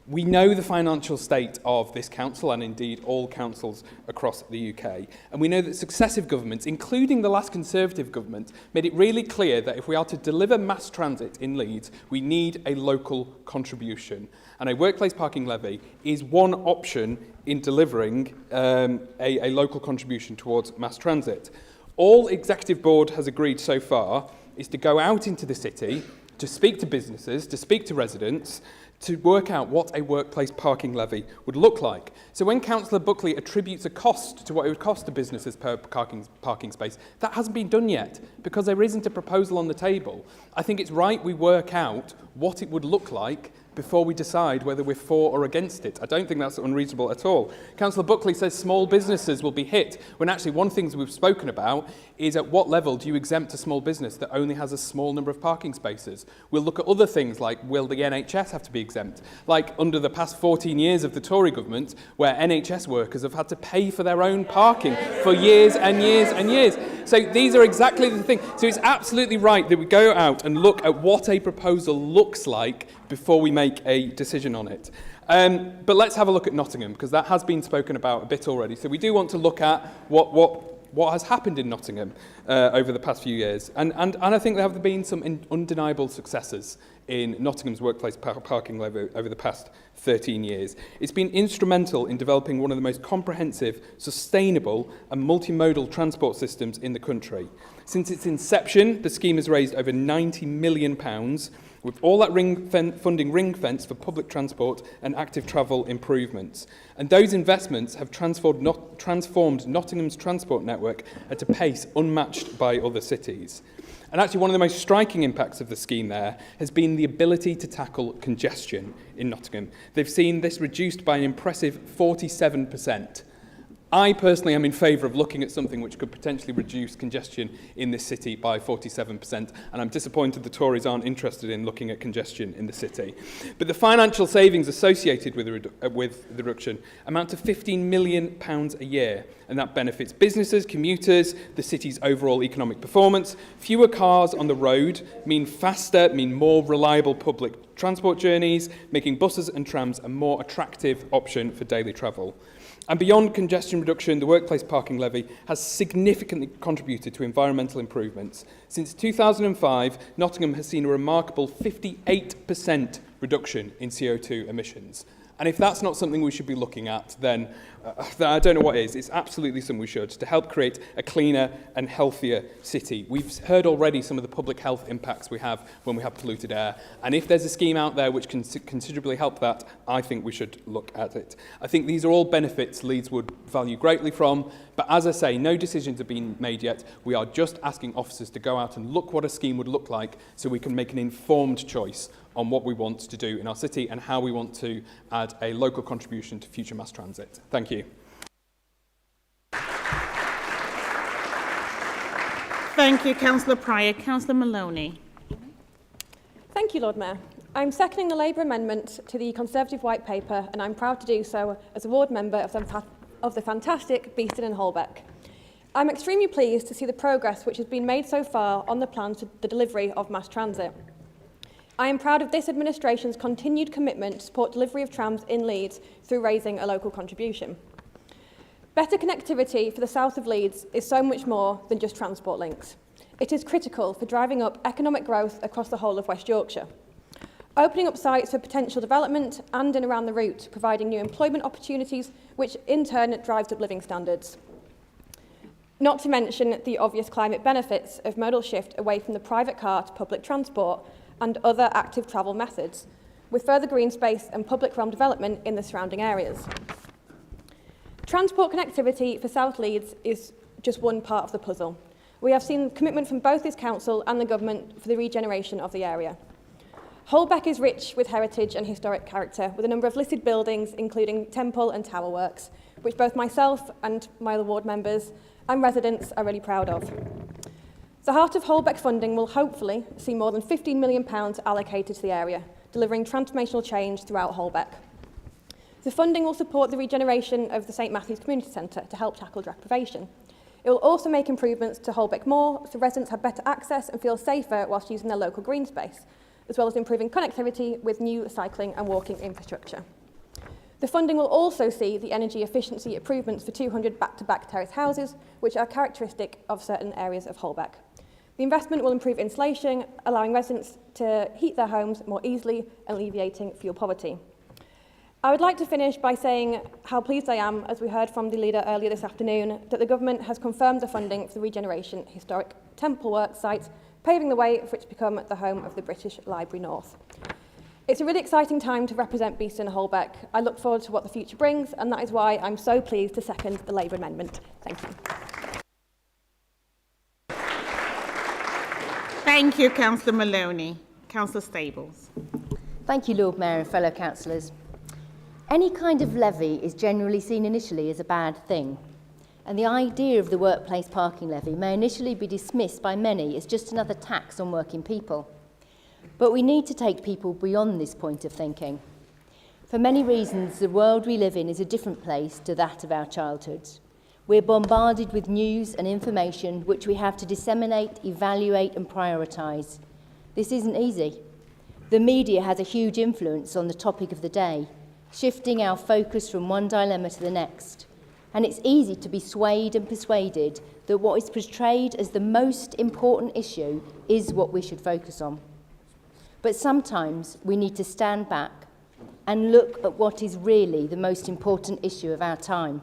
We know the financial state of this council and indeed all councils across the UK. And we know that successive governments, including the last Conservative government, made it really clear that if we are to deliver mass transit in Leeds, we need a local contribution. And a workplace parking levy is one option in delivering a local contribution towards mass transit. All Executive Board has agreed so far is to go out into the city, to speak to businesses, to speak to residents, to work out what a workplace parking levy would look like. So when Councillor Buckley attributes a cost to what it would cost to businesses per parking space, that hasn't been done yet because there isn't a proposal on the table. I think it's right we work out what it would look like before we decide whether we're for or against it. I don't think that's unreasonable at all. Councillor Buckley says small businesses will be hit, when actually one of the things we've spoken about is at what level do you exempt a small business that only has a small number of parking spaces? We'll look at other things like, will the NHS have to be exempt? Like under the past 14 years of the Tory government, where NHS workers have had to pay for their own parking for years and years and years. So these are exactly the thing. So it's absolutely right that we go out and look at what a proposal looks like before we make a decision on it. But let's have a look at Nottingham, because that has been spoken about a bit already. So we do want to look at what has happened in Nottingham over the past few years. And I think there have been some undeniable successes in Nottingham's workplace parking levy over the past 13 years. It's been instrumental in developing one of the most comprehensive, sustainable and multimodal transport systems in the country. Since its inception, the scheme has raised over £90 million, with all that funding ring-fenced for public transport and active travel improvements. And those investments have transformed Nottingham's transport network at a pace unmatched by other cities. And actually one of the most striking impacts of the scheme there has been the ability to tackle congestion in Nottingham. They've seen this reduced by an impressive 47%. I personally am in favour of looking at something which could potentially reduce congestion in this city by 47%, and I'm disappointed the Tories aren't interested in looking at congestion in the city. But the financial savings associated with the reduction amount to £15 million a year, and that benefits businesses, commuters, the city's overall economic performance. Fewer cars on the road mean faster, mean more reliable public transport journeys, making buses and trams a more attractive option for daily travel. And beyond congestion reduction, the workplace parking levy has significantly contributed to environmental improvements. Since 2005, Nottingham has seen a remarkable 58% reduction in CO2 emissions. And if that's not something we should be looking at, then I don't know what is. It's absolutely something we should, to help create a cleaner and healthier city. We've heard already some of the public health impacts we have when we have polluted air. And if there's a scheme out there which can considerably help that, I think we should look at it. I think these are all benefits Leeds would value greatly from. But as I say, no decisions have been made yet. We are just asking officers to go out and look what a scheme would look like so we can make an informed choice on what we want to do in our city and how we want to add a local contribution to future mass transit. Thank you. Thank you, Councillor Pryor. Councillor Maloney. Thank you, Lord Mayor. I'm seconding the Labour amendment to the Conservative White Paper, and I'm proud to do so as a ward member of the fantastic Beeston and Holbeck. I'm extremely pleased to see the progress which has been made so far on the plan to the delivery of mass transit. I am proud of this administration's continued commitment to support delivery of trams in Leeds through raising a local contribution. Better connectivity for the south of Leeds is so much more than just transport links. It is critical for driving up economic growth across the whole of West Yorkshire. Opening up sites for potential development and in around the route, providing new employment opportunities, which in turn drives up living standards. Not to mention the obvious climate benefits of modal shift away from the private car to public transport and other active travel methods, with further green space and public realm development in the surrounding areas. Transport connectivity for South Leeds is just one part of the puzzle. We have seen commitment from both this council and the government for the regeneration of the area. Holbeck is rich with heritage and historic character, with a number of listed buildings, including Temple and Tower Works, which both myself and my other ward members and residents are really proud of. The Heart of Holbeck funding will hopefully see more than £15 million allocated to the area, delivering transformational change throughout Holbeck. The funding will support the regeneration of the St Matthew's Community Centre to help tackle deprivation. It will also make improvements to Holbeck Moor so residents have better access and feel safer whilst using their local green space, as well as improving connectivity with new cycling and walking infrastructure. The funding will also see the energy efficiency improvements for 200 back-to-back terrace houses, which are characteristic of certain areas of Holbeck. The investment will improve insulation, allowing residents to heat their homes more easily and alleviating fuel poverty. I would like to finish by saying how pleased I am, as we heard from the leader earlier this afternoon, that the government has confirmed the funding for the regeneration historic Temple Works site, paving the way for it to become the home of the British Library North. It's a really exciting time to represent Beeston and Holbeck. I look forward to what the future brings, and that is why I'm so pleased to second the Labour amendment. Thank you. Thank you, Councillor Maloney. Councillor Stables. Thank you, Lord Mayor and fellow councillors. Any kind of levy is generally seen initially as a bad thing, and the idea of the workplace parking levy may initially be dismissed by many as just another tax on working people. But we need to take people beyond this point of thinking. For many reasons, the world we live in is a different place to that of our childhoods. We're bombarded with news and information which we have to disseminate, evaluate and prioritise. This isn't easy. The media has a huge influence on the topic of the day, shifting our focus from one dilemma to the next. And it's easy to be swayed and persuaded that what is portrayed as the most important issue is what we should focus on. But sometimes we need to stand back and look at what is really the most important issue of our time.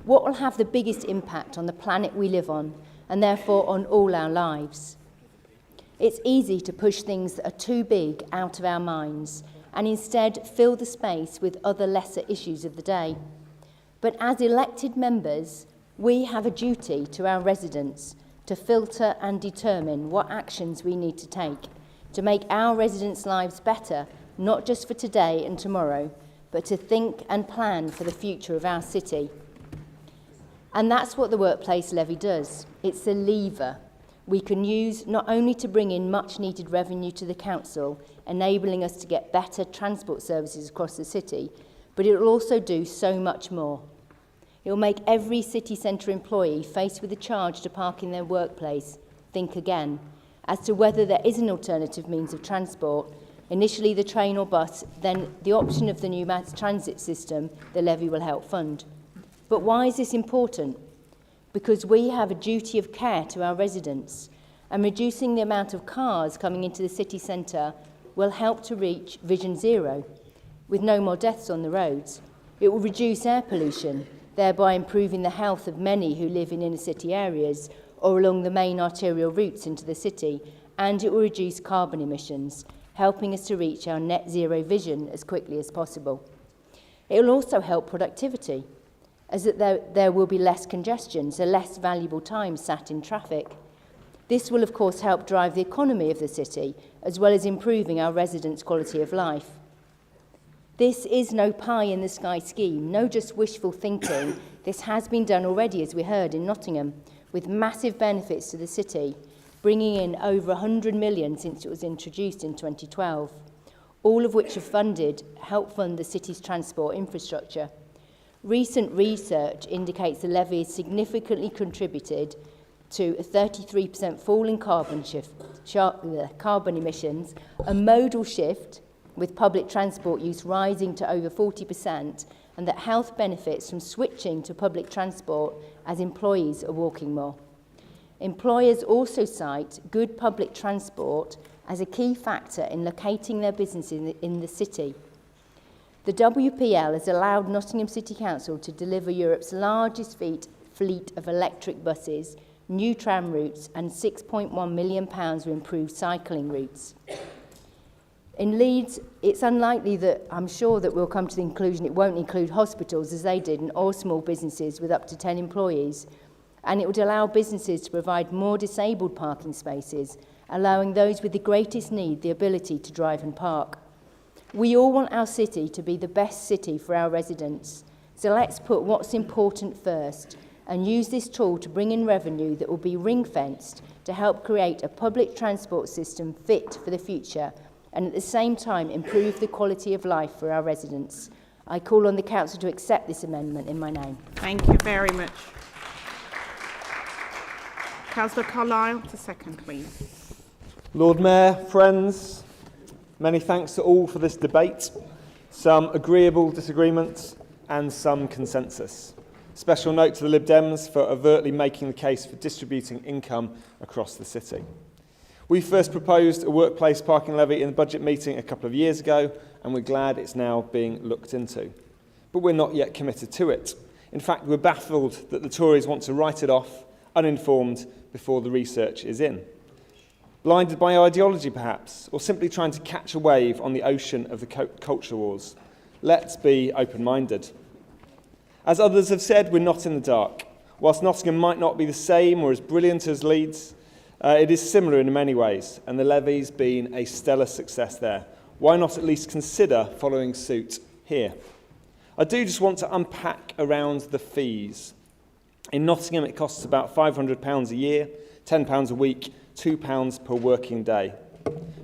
What will have the biggest impact on the planet we live on, and therefore on all our lives? It's easy to push things that are too big out of our minds and instead fill the space with other lesser issues of the day. But as elected members, we have a duty to our residents to filter and determine what actions we need to take to make our residents' lives better, not just for today and tomorrow, but to think and plan for the future of our city. And that's what the workplace levy does. It's a lever we can use not only to bring in much needed revenue to the council, enabling us to get better transport services across the city, but it will also do so much more. It will make every city centre employee faced with a charge to park in their workplace think again as to whether there is an alternative means of transport, initially the train or bus, then the option of the new mass transit system the levy will help fund. But why is this important? Because we have a duty of care to our residents, and reducing the amount of cars coming into the city centre will help to reach Vision Zero, with no more deaths on the roads. It will reduce air pollution, thereby improving the health of many who live in inner city areas or along the main arterial routes into the city, and it will reduce carbon emissions, helping us to reach our net zero vision as quickly as possible. It will also help productivity, as that there will be less congestion, so less valuable time sat in traffic. This will of course help drive the economy of the city, as well as improving our residents' quality of life. This is no pie-in-the-sky scheme, no just wishful thinking. This has been done already, as we heard, in Nottingham, with massive benefits to the city, bringing in over 100 million since it was introduced in 2012, all of which have helped fund the city's transport infrastructure. Recent research indicates the levy has significantly contributed to a 33% fall in carbon emissions, a modal shift with public transport use rising to over 40%, and that health benefits from switching to public transport as employees are walking more. Employers also cite good public transport as a key factor in locating their businesses in the city. The WPL has allowed Nottingham City Council to deliver Europe's largest fleet of electric buses, new tram routes and £6.1 million for improved cycling routes. In Leeds, it's unlikely that, I'm sure that we'll come to the conclusion it won't include hospitals as they did, and all small businesses with up to 10 employees, and it would allow businesses to provide more disabled parking spaces, allowing those with the greatest need the ability to drive and park. We all want our city to be the best city for our residents, so let's put what's important first and use this tool to bring in revenue that will be ring-fenced to help create a public transport system fit for the future and at the same time improve the quality of life for our residents. I call on the Council to accept this amendment in my name. Thank you very much. Councillor Carlile to second, please. Lord Mayor, friends, many thanks to all for this debate. Some agreeable disagreements and some consensus. Special note to the Lib Dems for overtly making the case for distributing income across the city. We first proposed a workplace parking levy in the budget meeting a couple of years ago, and we're glad it's now being looked into. But we're not yet committed to it. In fact, we're baffled that the Tories want to write it off, uninformed, before the research is in. Blinded by ideology, perhaps, or simply trying to catch a wave on the ocean of the culture wars. Let's be open-minded. As others have said, we're not in the dark. Whilst Nottingham might not be the same or as brilliant as Leeds, it is similar in many ways, and the levy's been a stellar success there. Why not at least consider following suit here? I do just want to unpack around the fees. In Nottingham, it costs about £500 a year, £10 a week, £2 per working day.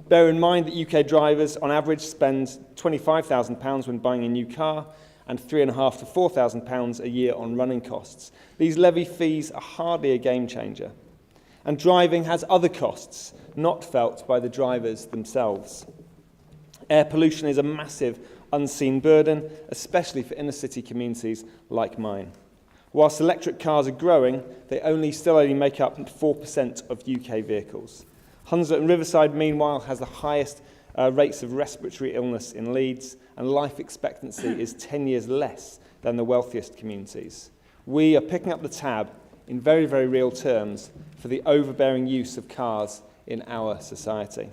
Bear in mind that UK drivers on average spend £25,000 when buying a new car and £3,500 to £4,000 a year on running costs. These levy fees are hardly a game changer. And driving has other costs, not felt by the drivers themselves. Air pollution is a massive unseen burden, especially for inner city communities like mine. Whilst electric cars are growing, they still only make up 4% of UK vehicles. Hunslet and Riverside, meanwhile, has the highest rates of respiratory illness in Leeds, and life expectancy is 10 years less than the wealthiest communities. We are picking up the tab in very, very real terms for the overbearing use of cars in our society.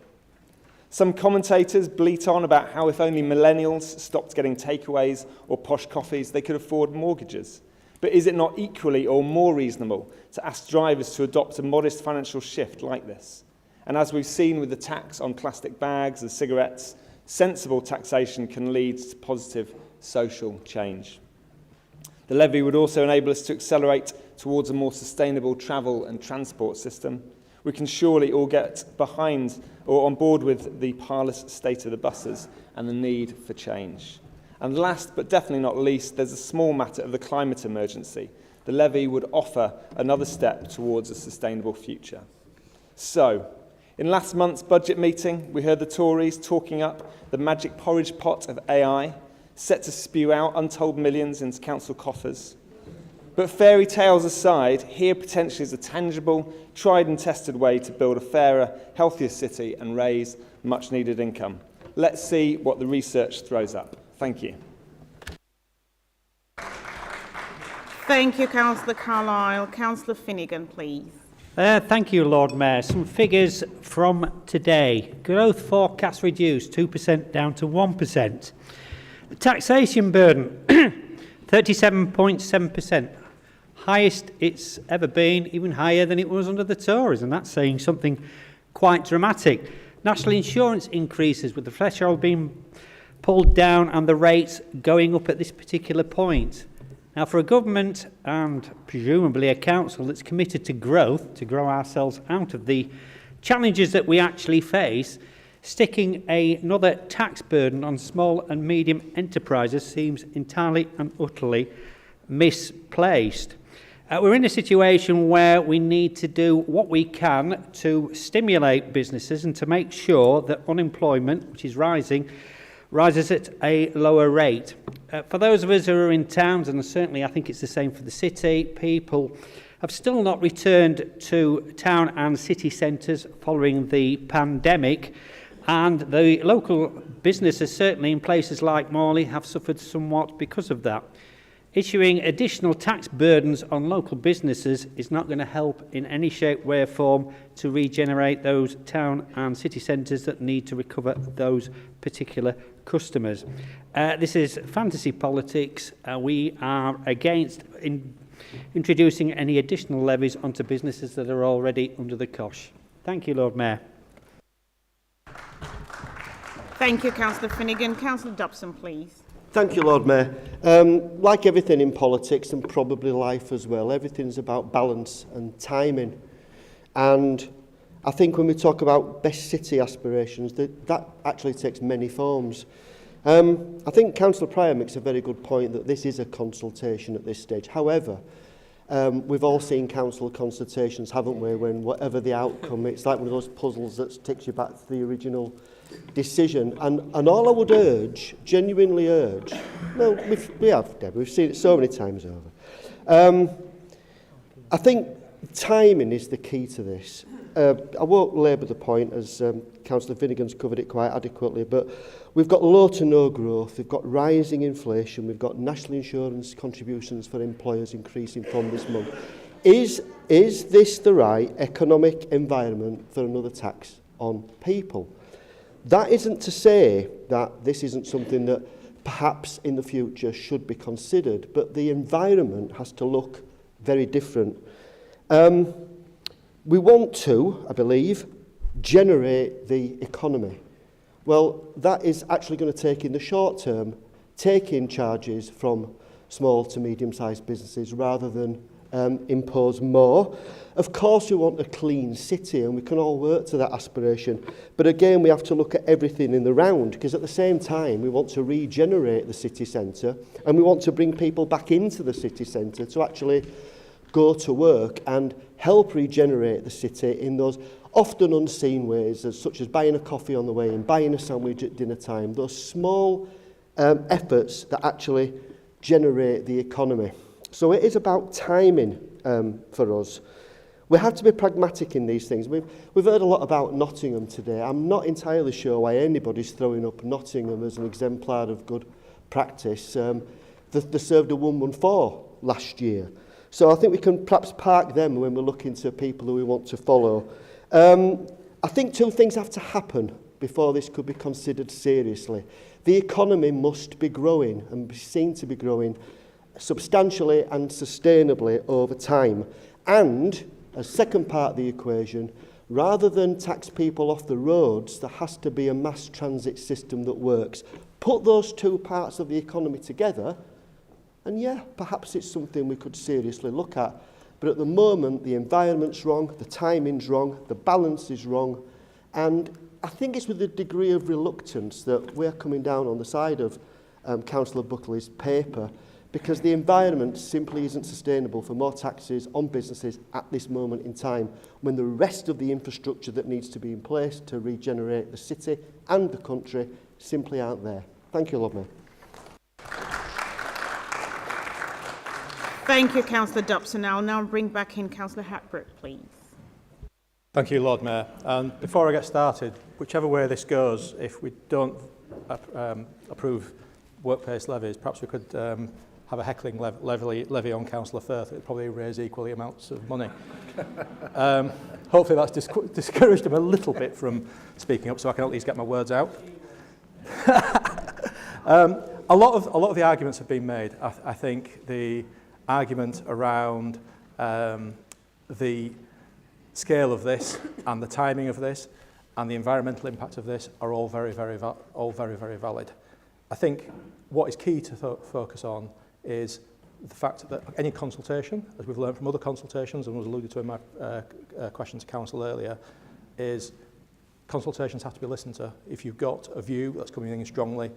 Some commentators bleat on about how if only millennials stopped getting takeaways or posh coffees, they could afford mortgages. But is it not equally or more reasonable to ask drivers to adopt a modest financial shift like this? And as we've seen with the tax on plastic bags and cigarettes, sensible taxation can lead to positive social change. The levy would also enable us to accelerate towards a more sustainable travel and transport system. We can surely all get behind or on board with the parlous state of the buses and the need for change. And last but definitely not least, there's a small matter of the climate emergency. The levy would offer another step towards a sustainable future. So, in last month's budget meeting, we heard the Tories talking up the magic porridge pot of AI, set to spew out untold millions into council coffers. But fairy tales aside, here potentially is a tangible, tried and tested way to build a fairer, healthier city and raise much needed income. Let's see what the research throws up. Thank you. Thank you, Councillor Carlile. Councillor Finnegan, please. Thank you, Lord Mayor. Some figures from today. Growth forecast reduced 2% down to 1%. The taxation burden 37.7%. Highest it's ever been, even higher than it was under the Tories, and that's saying something quite dramatic. National insurance increases with the threshold being pulled down and the rates going up at this particular point. Now, for a government and presumably a council that's committed to growth, to grow ourselves out of the challenges that we actually face, sticking another tax burden on small and medium enterprises seems entirely and utterly misplaced. We're in a situation where we need to do what we can to stimulate businesses and to make sure that unemployment, which is rising, rises at a lower rate. For those of us who are in towns, and certainly I think it's the same for the city, people have still not returned to town and city centres following the pandemic, and the local businesses, certainly in places like Morley, have suffered somewhat because of that. Issuing additional tax burdens on local businesses is not going to help in any shape, way or form to regenerate those town and city centres that need to recover those particular customers. This is fantasy politics. We are against introducing any additional levies onto businesses that are already under the cosh. Thank you, Lord Mayor. Thank you, Councillor Finnegan. Councillor Dobson, please. Thank you, Lord Mayor. Like everything in politics and probably life as well, everything's about balance and timing. And I think when we talk about best city aspirations, that actually takes many forms. I think Councillor Pryor makes a very good point that this is a consultation at this stage. However, we've all seen council consultations, haven't we, when whatever the outcome, it's like one of those puzzles that takes you back to the original decision. And all I would urge, genuinely urge, well, we have, Deb, we've seen it so many times over. I think timing is the key to this. I won't labour the point, as Councillor Finnegan's covered it quite adequately, but we've got low to no growth, we've got rising inflation, we've got national insurance contributions for employers increasing from this month. Is this the right economic environment for another tax on people? That isn't to say that this isn't something that perhaps in the future should be considered, but the environment has to look very different. We want to, I believe, generate the economy. Well, that is actually going to take in the short term, take in charges from small to medium-sized businesses rather than impose more. Of course, we want a clean city and we can all work to that aspiration. But again, we have to look at everything in the round because at the same time, we want to regenerate the city centre and we want to bring people back into the city centre to actually go to work and help regenerate the city in those often unseen ways, such as buying a coffee on the way in, buying a sandwich at dinner time, those small efforts that actually generate the economy. So it is about timing for us. We have to be pragmatic in these things. We've heard a lot about Nottingham today. I'm not entirely sure why anybody's throwing up Nottingham as an exemplar of good practice. They served a 114 last year. So I think we can perhaps park them when we're looking to people who we want to follow. I think two things have to happen before this could be considered seriously. The economy must be growing and be seen to be growing substantially and sustainably over time. And, as second part of the equation, rather than tax people off the roads, there has to be a mass transit system that works. Put those two parts of the economy together, and yeah, perhaps it's something we could seriously look at. But at the moment, the environment's wrong, the timing's wrong, the balance is wrong, and I think it's with a degree of reluctance that we're coming down on the side of Councillor Buckley's paper, because the environment simply isn't sustainable for more taxes on businesses at this moment in time, when the rest of the infrastructure that needs to be in place to regenerate the city and the country simply aren't there. Thank you, Lord Mayor. Thank you, Councillor Dobson. I'll now bring back in Councillor Hatbrook, please. Thank you, Lord Mayor. And before I get started, whichever way this goes, if we don't approve workplace levies, perhaps we could have a heckling levy on Councillor Firth. It would probably raise equally amounts of money. Hopefully that's discouraged him a little bit from speaking up, so I can at least get my words out. A lot of the arguments have been made. I think the argument around the scale of this and the timing of this and the environmental impact of this are all very valid. I think what is key to focus on is the fact that any consultation, as we've learned from other consultations and was alluded to in my question to Council earlier, is consultations have to be listened to. If you've got a view that's coming in strongly,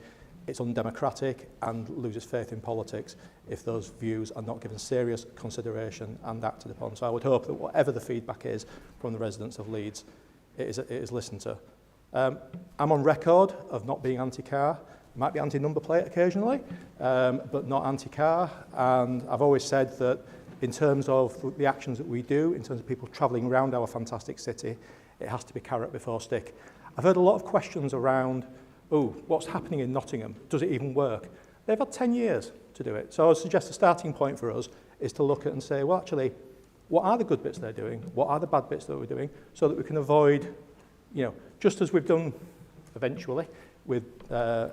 it's undemocratic and loses faith in politics if those views are not given serious consideration and acted upon. So I would hope that whatever the feedback is from the residents of Leeds, it is listened to. I'm on record of not being anti-car. I might be anti-number plate occasionally, but not anti-car. And I've always said that in terms of the actions that we do, in terms of people travelling around our fantastic city, it has to be carrot before stick. I've heard a lot of questions around, what's happening in Nottingham? Does it even work? They've had 10 years to do it. So I would suggest the starting point for us is to look at and say, well, actually, what are the good bits they're doing? What are the bad bits that we're doing? So that we can avoid, just as we've done eventually with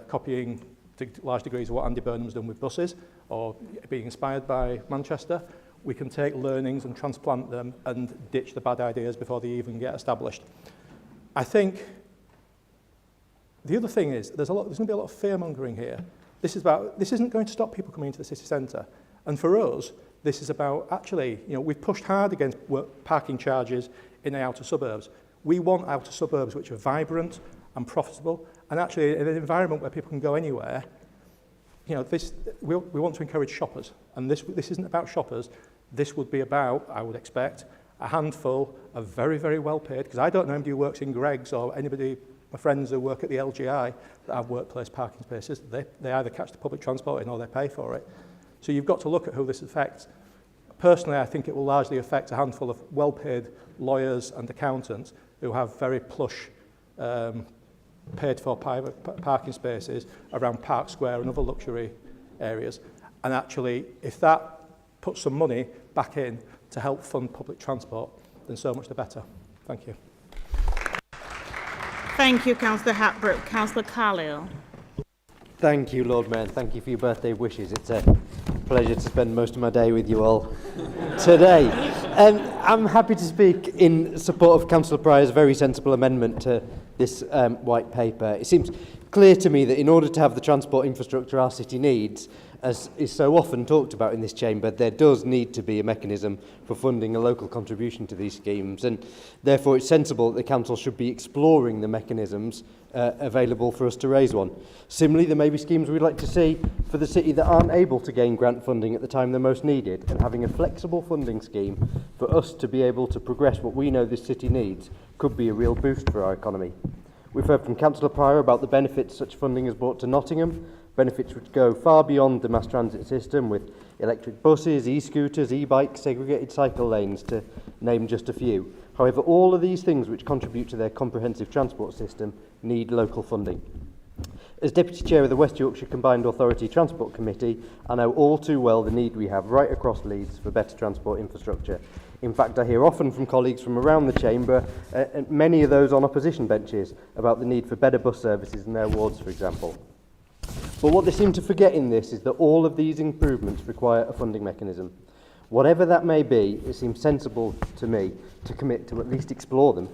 copying to large degrees of what Andy Burnham's done with buses or being inspired by Manchester, we can take learnings and transplant them and ditch the bad ideas before they even get established. I think the other thing is there's going to be a lot of fear-mongering here This isn't going to stop people coming into the city centre. And for us, this is about actually, we've pushed hard against parking charges in the outer suburbs. We want outer suburbs which are vibrant and profitable, and actually in an environment where people can go anywhere. We want to encourage shoppers, and this isn't about shoppers. This would be about, I would expect, a handful of very, very well paid, because I don't know anybody who works in Greggs or anybody, my friends who work at the LGI that have workplace parking spaces. They either catch the public transport in or they pay for it. So you've got to look at who this affects. Personally, I think it will largely affect a handful of well-paid lawyers and accountants who have very plush paid for private parking spaces around Park Square and other luxury areas. And actually, if that puts some money back in to help fund public transport, then so much the better. Thank you. Thank you, Councillor Hatbrook. Councillor Carlisle. Thank you, Lord Mayor, and thank you for your birthday wishes. It's a pleasure to spend most of my day with you all today. I'm happy to speak in support of Councillor Pryor's very sensible amendment to this white paper. It seems clear to me that in order to have the transport infrastructure our city needs, as is so often talked about in this chamber, there does need to be a mechanism for funding a local contribution to these schemes, and therefore it's sensible that the council should be exploring the mechanisms available for us to raise one. Similarly, there may be schemes we'd like to see for the city that aren't able to gain grant funding at the time they're most needed, and having a flexible funding scheme for us to be able to progress what we know this city needs could be a real boost for our economy. We've heard from Councillor Pryor about the benefits such funding has brought to Nottingham, benefits which go far beyond the mass transit system with electric buses, e-scooters, e-bikes, segregated cycle lanes, to name just a few. However, all of these things which contribute to their comprehensive transport system need local funding. As Deputy Chair of the West Yorkshire Combined Authority Transport Committee, I know all too well the need we have right across Leeds for better transport infrastructure. In fact, I hear often from colleagues from around the chamber, and many of those on opposition benches, about the need for better bus services in their wards, for example. But what they seem to forget in this is that all of these improvements require a funding mechanism. Whatever that may be, it seems sensible to me to commit to at least explore them.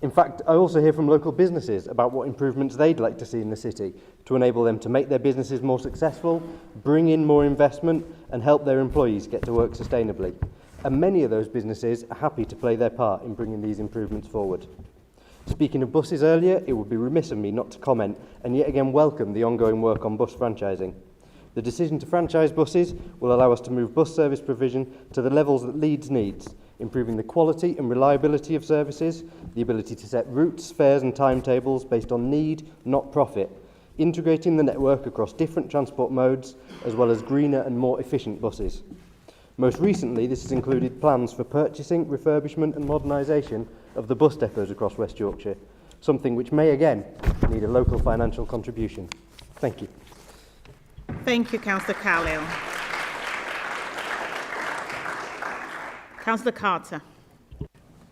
In fact, I also hear from local businesses about what improvements they'd like to see in the city to enable them to make their businesses more successful, bring in more investment, and help their employees get to work sustainably. And many of those businesses are happy to play their part in bringing these improvements forward. Speaking of buses earlier, it would be remiss of me not to comment and yet again welcome the ongoing work on bus franchising. The decision to franchise buses will allow us to move bus service provision to the levels that Leeds needs, improving the quality and reliability of services, the ability to set routes, fares and timetables based on need, not profit, integrating the network across different transport modes, as well as greener and more efficient buses. Most recently, this has included plans for purchasing, refurbishment and modernisation of the bus depots across West Yorkshire, something which may again need a local financial contribution. Thank you. Thank you, Councillor Carlisle. Councillor Carter.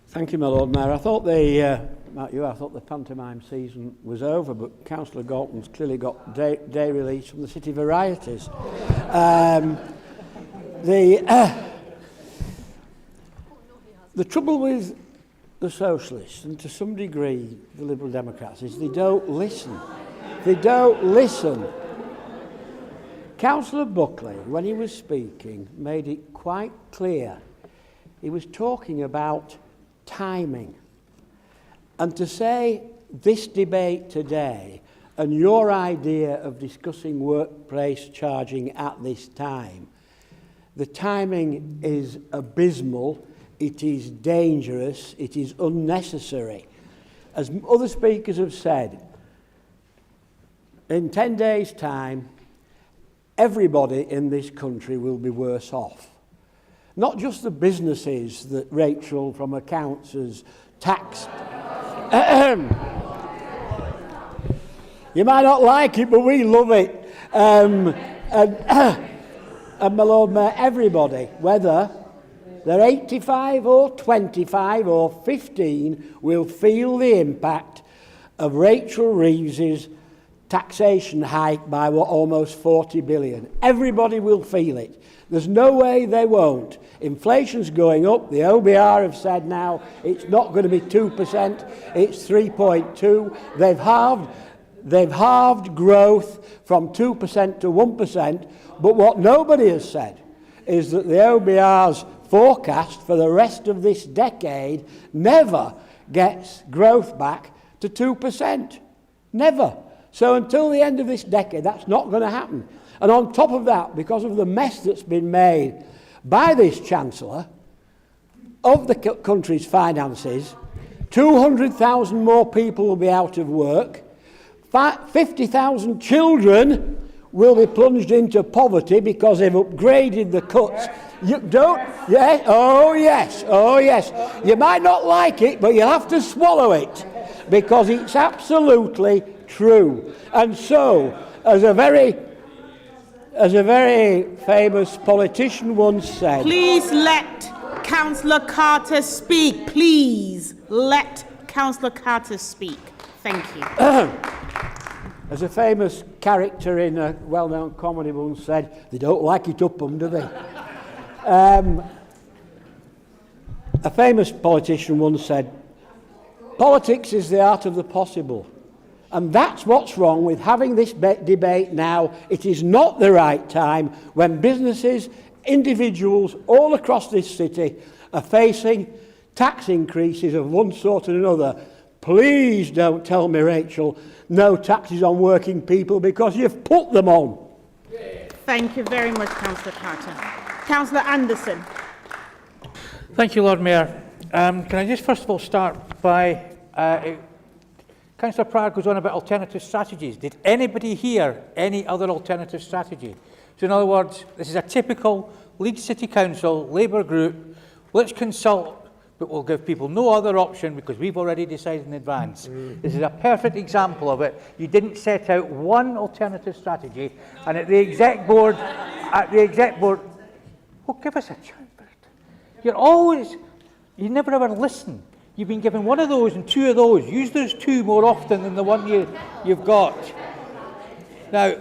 Thank you, my Lord Mayor. I thought the pantomime season was over, but Councillor Galton's clearly got day release from the City Varieties. The trouble with the Socialists, and to some degree the Liberal Democrats, is they don't listen. They don't listen. Councillor Buckley, when he was speaking, made it quite clear. He was talking about timing. And to say this debate today and your idea of discussing workplace charging at this time, the timing is abysmal, it is dangerous, it is unnecessary. As other speakers have said, in 10 days' time, everybody in this country will be worse off. Not just the businesses that Rachel from accounts has taxed. You might not like it, but we love it. And my Lord Mayor, everybody, whether they're 85 or 25 or 15, will feel the impact of Rachel Reeves's taxation hike by almost 40 billion. Everybody will feel it. There's no way they won't. Inflation's going up. The OBR have said now it's not going to be 2%, it's 3.2%. They've halved They've halved growth from 2% to 1%, but what nobody has said is that the OBR's forecast for the rest of this decade never gets growth back to 2%. Never. So until the end of this decade, that's not going to happen. And on top of that, because of the mess that's been made by this Chancellor of the country's finances, 200,000 more people will be out of work, 50,000 children will be plunged into poverty because they've upgraded the cuts. You don't, yes, oh yes, oh yes. You might not like it, but you'll have to swallow it because it's absolutely true. And so, as a very famous politician once said... Please let Councillor Carter speak. Please let Councillor Carter speak. Thank you. As a famous character in a well-known comedy once said, they don't like it up them, do they? A famous politician once said, politics is the art of the possible. And that's what's wrong with having this debate now. It is not the right time when businesses, individuals all across this city are facing tax increases of one sort or another. Please don't tell me, Rachel, no taxes on working people because you've put them on. Thank you very much, Councillor Carter. Councillor Anderson. Thank you, Lord Mayor. Can I just first of all start by... Councillor Pryor goes on about alternative strategies. Did anybody hear any other alternative strategy? So in other words, this is a typical Leeds City Council Labour group. Let's consult, but we'll give people no other option because we've already decided in advance. This is a perfect example of it. You didn't set out one alternative strategy, and at the exec board, well, give us a chance. You never ever listen. You've been given one of those and two of those. Use those two more often than the one you've got. Now,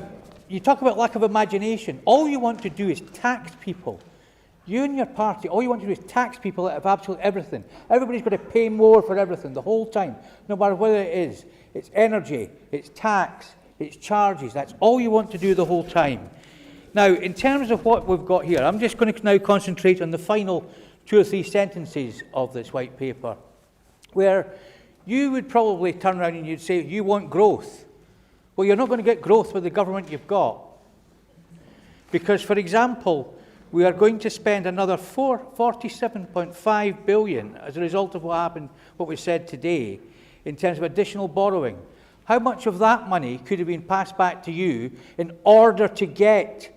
you talk about lack of imagination. All you want to do is tax people. You and your party, all you want to do is tax people out of absolutely everything. Everybody's got to pay more for everything the whole time, no matter whether it is. It's energy, it's tax, it's charges. That's all you want to do the whole time. Now, in terms of what we've got here, I'm just going to now concentrate on the final 2 or 3 sentences of this white paper, where you would probably turn around and you'd say, you want growth. Well, you're not going to get growth with the government you've got. Because, for example, we are going to spend another 47.5 billion as a result of what we said today, in terms of additional borrowing. How much of that money could have been passed back to you in order to get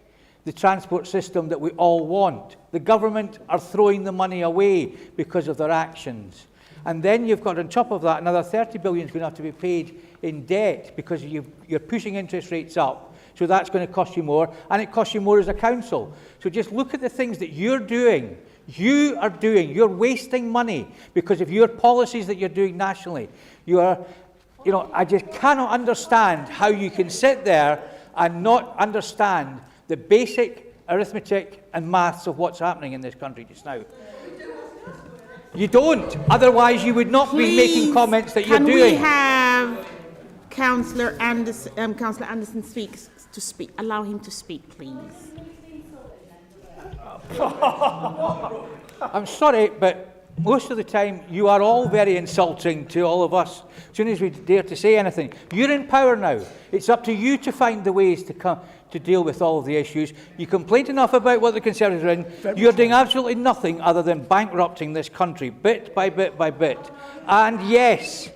the transport system that we all want? The government are throwing the money away because of their actions. And then you've got on top of that another 30 billion is going to have to be paid in debt because you're pushing interest rates up. So that's going to cost you more, and it costs you more as a council. So just look at the things that you're doing. You're wasting money because of your policies that you're doing nationally. I just cannot understand how you can sit there and not understand the basic arithmetic and maths of what's happening in this country just now. You don't. Otherwise, you would not be making comments that you're doing. Can we have Councillor Anderson speak? Allow him to speak, please. I'm sorry, but most of the time you are all very insulting to all of us. As soon as we dare to say anything, you're in power now. It's up to you to find the ways to deal with all of the issues. You complained enough about what the Conservatives are in. You're doing absolutely nothing other than bankrupting this country bit by bit by bit. And yes,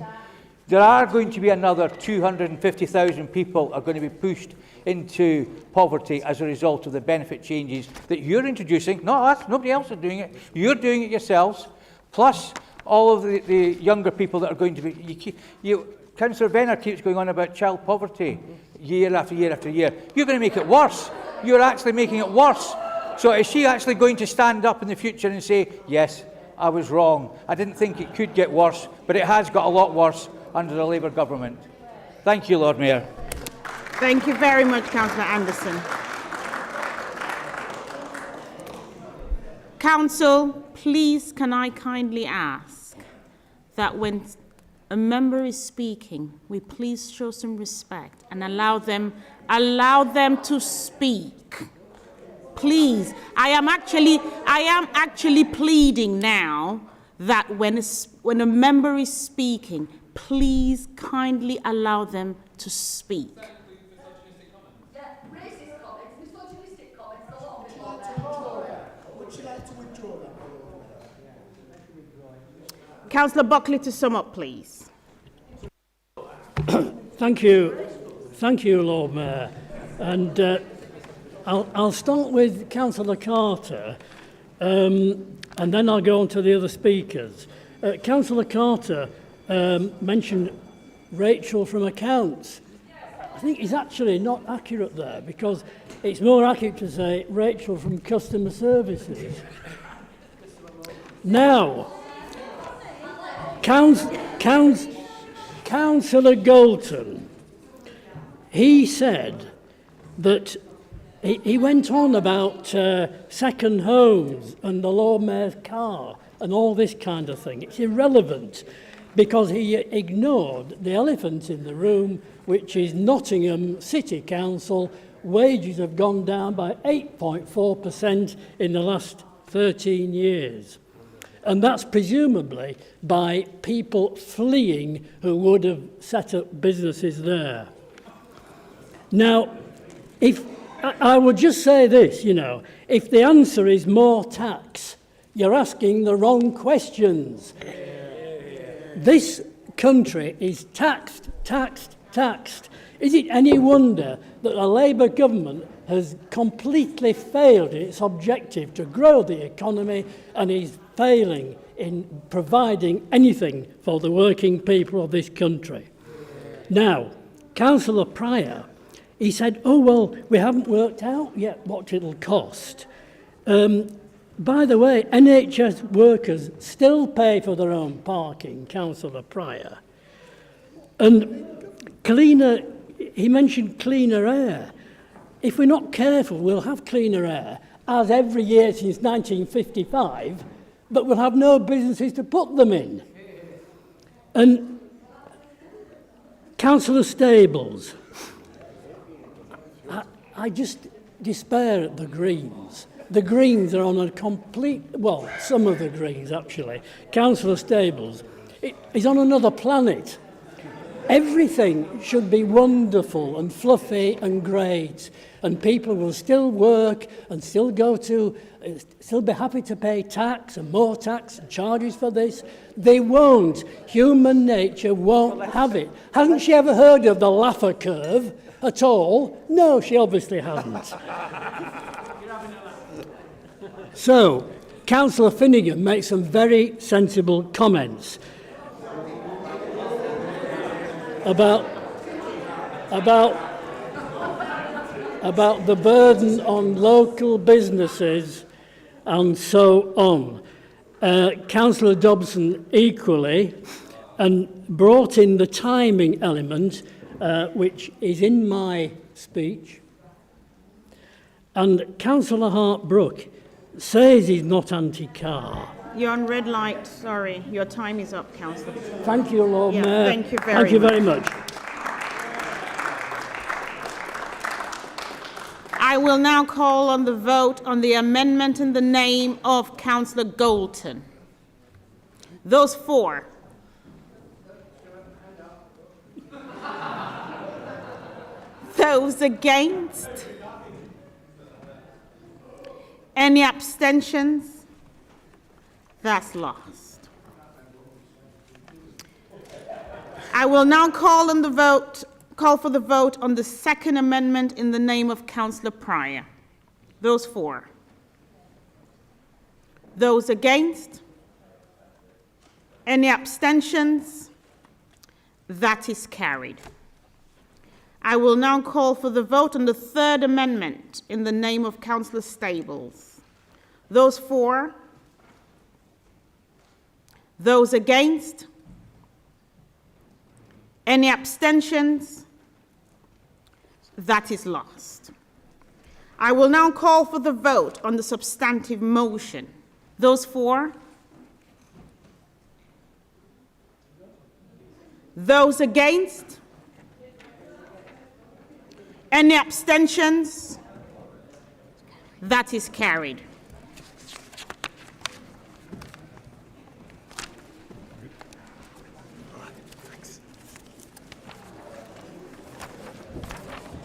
there are going to be another 250,000 people are going to be pushed into poverty as a result of the benefit changes that you're introducing. Not us, nobody else is doing it. You're doing it yourselves, plus all of the younger people that are going to be... Councillor Venner keeps going on about child poverty year after year after year. You're going to make it worse. You're actually making it worse. So is she actually going to stand up in the future and say, yes, I was wrong. I didn't think it could get worse, but it has got a lot worse under the Labour government. Thank you, Lord Mayor. Thank you very much, Councillor Anderson. Council, please can I kindly ask that when a member is speaking, we please show some respect and allow them to speak. Please, I am actually pleading now that when a member is speaking, please kindly allow them to speak. Councillor Buckley, to sum up, please. Thank you, Lord Mayor. And I'll start with Councillor Carter, and then I'll go on to the other speakers. Councillor Carter mentioned Rachel from Accounts. I think he's actually not accurate there, because it's more accurate to say Rachel from Customer Services. Now, Councillor Golton, he said that he went on about second homes and the Lord Mayor's car and all this kind of thing. It's irrelevant because he ignored the elephant in the room, which is Nottingham City Council. Wages have gone down by 8.4% in the last 13 years. And that's presumably by people fleeing who would have set up businesses there. Now, if I would just say this, if the answer is more tax, you're asking the wrong questions. This country is taxed. Is it any wonder that a Labour government has completely failed in its objective to grow the economy and is failing in providing anything for the working people of this country? Now, Councillor Pryor, he said, oh, well, we haven't worked out yet what it'll cost. By the way, NHS workers still pay for their own parking, Councillor Pryor. And he mentioned cleaner air. If we're not careful, we'll have cleaner air, as every year since 1955, but we'll have no businesses to put them in. And Councillor Stables, I just despair at the Greens. The Greens are on a some of the Greens actually. Councillor Stables is on another planet. Everything should be wonderful and fluffy and great, and people will still work and still be happy to pay tax and more tax and charges for this. They won't. Human nature won't have it. Hasn't she ever heard of the Laffer curve at all? No, she obviously hasn't. So, Councillor Finnegan makes some very sensible comments about the burden on local businesses and so on. Councillor Dobson equally, and brought in the timing element, which is in my speech. And Councillor Hart-Brooke says he's not anti-car. You're on red light. Sorry, your time is up, Councillor. Thank you, Lord Mayor. Thank you very much. I will now call on the vote on the amendment in the name of Councillor Golton. Those for. Those against. Any abstentions? That's lost. I will now call for the vote on the second amendment in the name of Councillor Pryor. Those for. Those against? Any abstentions? That is carried. I will now call for the vote on the third amendment in the name of Councillor Stables. Those for? Those against? Any abstentions? That is lost. I will now call for the vote on the substantive motion. Those for? Those against? Any abstentions? That is carried.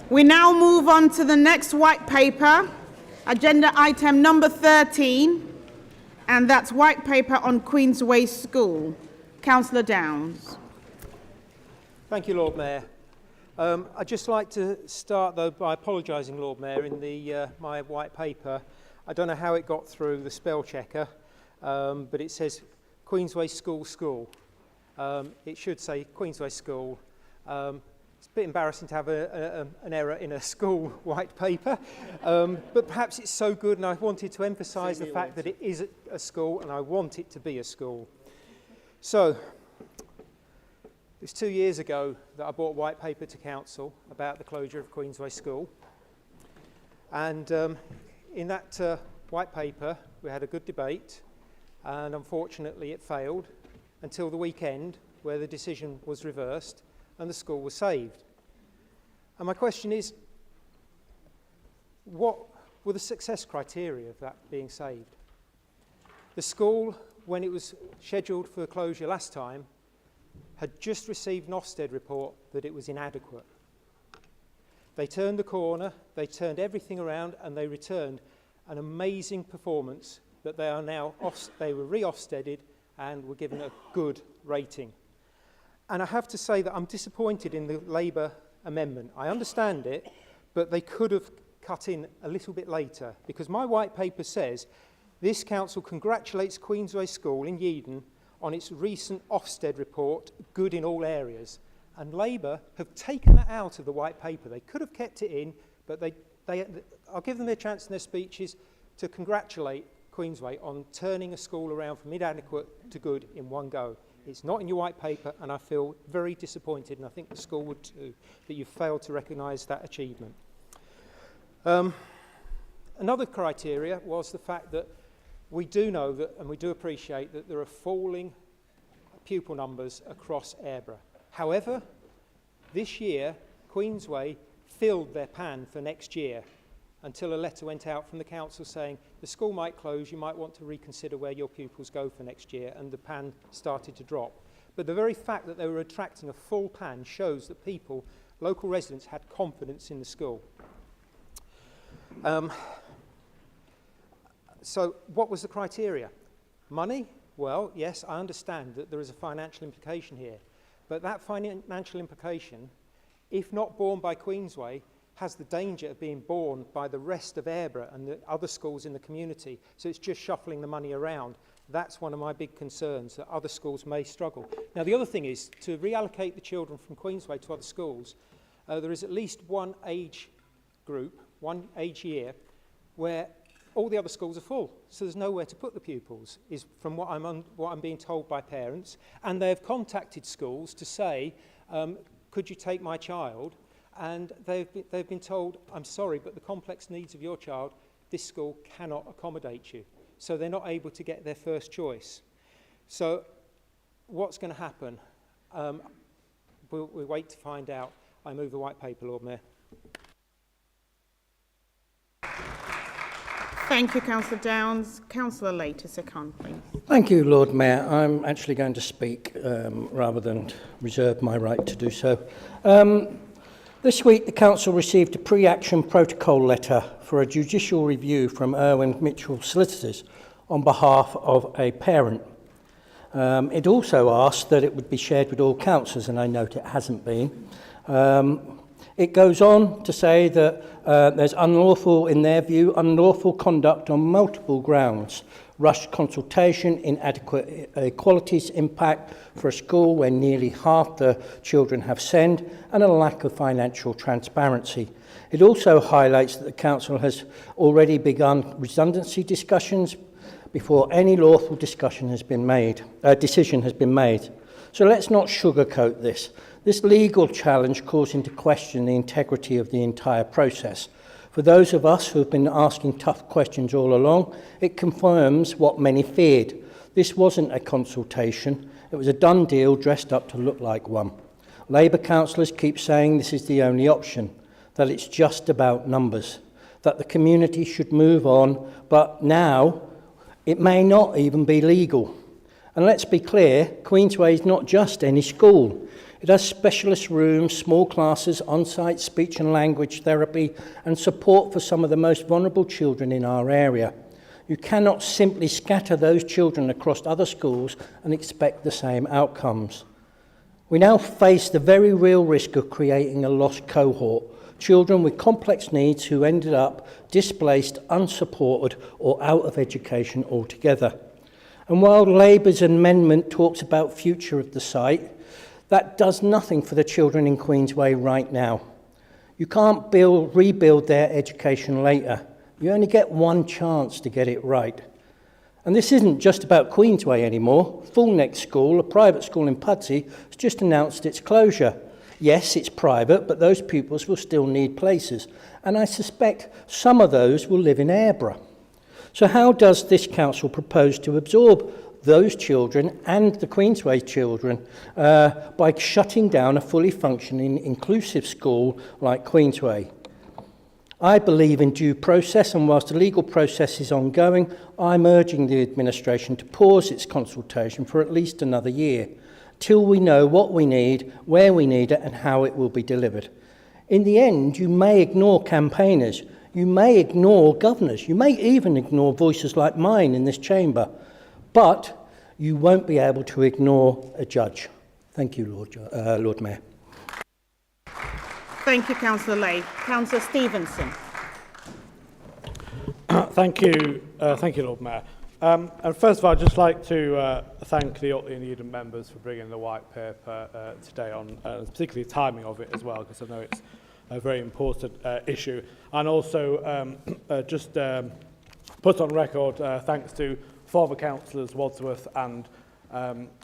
We now move on to the next white paper, agenda item number 13, and that's white paper on Queensway School. Councillor Downs. Thank you, Lord Mayor. I'd just like to start, though, by apologising, Lord Mayor, in my white paper. I don't know how it got through the spell checker, but it says Queensway School. It should say Queensway School. It's a bit embarrassing to have an error in a school white paper, but perhaps it's so good, and I wanted to emphasise the fact that it is a school, and I want it to be a school. So, it's 2 years ago that I brought white paper to council about the closure of Queensway School, and in that white paper we had a good debate, and unfortunately it failed until the weekend, where the decision was reversed and the school was saved. And my question is, what were the success criteria of that being saved? The school, when it was scheduled for closure last time, had just received an Ofsted report that it was inadequate. They turned the corner, they turned everything around, and they returned an amazing performance that they are now, they were re-Ofsteded and were given a good rating. And I have to say that I'm disappointed in the Labour amendment. I understand it, but they could have cut in a little bit later, because my white paper says this council congratulates Queensway School in Yeadon on its recent Ofsted report, good in all areas. And Labour have taken that out of the white paper. They could have kept it in, but I'll give them a chance in their speeches to congratulate Queensway on turning a school around from inadequate to good in one go. It's not in your white paper, and I feel very disappointed, and I think the school would too, that you failed to recognise that achievement. Another criteria was the fact that we do know that, and we do appreciate that there are falling pupil numbers across Aireborough. However, this year, Queensway filled their pan for next year until a letter went out from the council saying the school might close, you might want to reconsider where your pupils go for next year, and the pan started to drop. But the very fact that they were attracting a full pan shows that people, local residents, had confidence in the school. So what was the criteria? Money? Well, yes, I understand that there is a financial implication here, but that financial implication, if not borne by Queensway, has the danger of being borne by the rest of Aireborough and the other schools in the community. So it's just shuffling the money around. That's one of my big concerns, that other schools may struggle. Now, the other thing is, to reallocate the children from Queensway to other schools, there is at least one age group, one age year, where all the other schools are full. So there's nowhere to put the pupils, is from what I'm being told by parents. And they've contacted schools to say, could you take my child? And they've been told, I'm sorry, but the complex needs of your child, this school cannot accommodate you. So they're not able to get their first choice. So what's going to happen? We'll wait to find out. I move the white paper, Lord Mayor. Thank you, Councillor Downs. Councillor Later, second, please. Thank you, Lord Mayor. I'm actually going to speak rather than reserve my right to do so. This week, the Council received a pre-action protocol letter for a judicial review from Irwin Mitchell Solicitors on behalf of a parent. It also asked that it would be shared with all councillors, and I note it hasn't been. It goes on to say that there's unlawful, in their view, unlawful conduct on multiple grounds. Rushed consultation, inadequate equalities impact for a school where nearly half the children have SEND, and a lack of financial transparency. It also highlights that the Council has already begun redundancy discussions before any lawful decision has been made. So let's not sugarcoat this. This legal challenge calls into question the integrity of the entire process. For those of us who have been asking tough questions all along, it confirms what many feared. This wasn't a consultation. It was a done deal dressed up to look like one. Labour councillors keep saying this is the only option, that it's just about numbers, that the community should move on, but now it may not even be legal. And let's be clear, Queensway is not just any school. It has specialist rooms, small classes, on-site speech and language therapy, and support for some of the most vulnerable children in our area. You cannot simply scatter those children across other schools and expect the same outcomes. We now face the very real risk of creating a lost cohort, children with complex needs who ended up displaced, unsupported, or out of education altogether. And while Labour's amendment talks about future of the site, that does nothing for the children in Queensway right now. You can't rebuild their education later. You only get one chance to get it right. And this isn't just about Queensway anymore. Fullneck School, a private school in Pudsey, has just announced its closure. Yes, it's private, but those pupils will still need places. And I suspect some of those will live in Airborough. So how does this council propose to absorb those children and the Queensway children by shutting down a fully functioning inclusive school like Queensway? I believe in due process, and whilst the legal process is ongoing, I'm urging the administration to pause its consultation for at least another year, till we know what we need, where we need it, and how it will be delivered. In the end, you may ignore campaigners, you may ignore governors, you may even ignore voices like mine in this chamber, but you won't be able to ignore a judge. Thank you, Lord Mayor. Thank you, Councillor Lay. Councillor Stevenson. Thank you, Lord Mayor. And first of all, I'd just like to thank the Otley and Eden members for bringing the white paper today on, particularly the timing of it as well, because I know it's a very important issue. And also just put on record thanks to former councillors Wadsworth and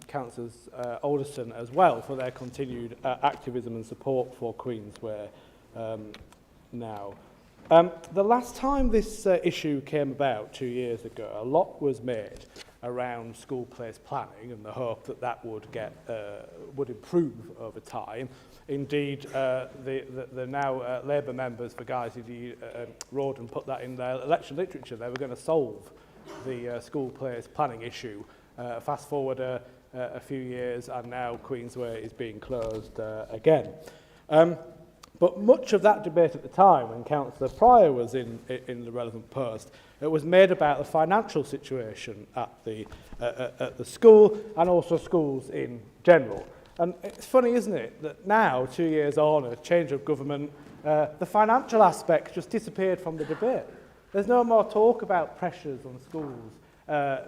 Councillors Alderson as well for their continued activism and support for Queensway now. The last time this issue came about 2 years ago, a lot was made around school place planning and the hope that that would improve over time. Indeed, the now Labour members for Guiseley Road and put that in their election literature. They were going to solve the school place planning issue. Fast forward a few years and now Queensway is being closed again. But much of that debate at the time, when Councillor Pryor was in the relevant post, it was made about the financial situation at the school and also schools in general. And it's funny, isn't it, that now, 2 years on, a change of government, the financial aspect just disappeared from the debate. There's no more talk about pressures on schools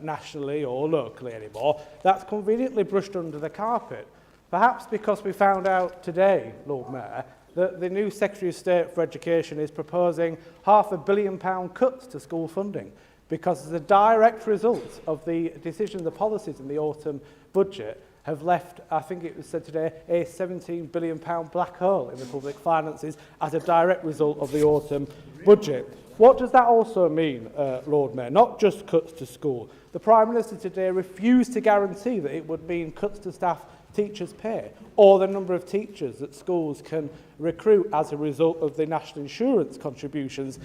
nationally or locally anymore. That's conveniently brushed under the carpet. Perhaps because we found out today, Lord Mayor, that the new Secretary of State for Education is proposing £500 million cuts to school funding because as a direct result of the decisions, the policies in the autumn budget have left, I think it was said today, a £17 billion black hole in the public finances as a direct result of the autumn budget. What does that also mean, Lord Mayor? Not just cuts to school. The Prime Minister today refused to guarantee that it would mean cuts to staff teachers' pay or the number of teachers that schools can recruit as a result of the national insurance contributions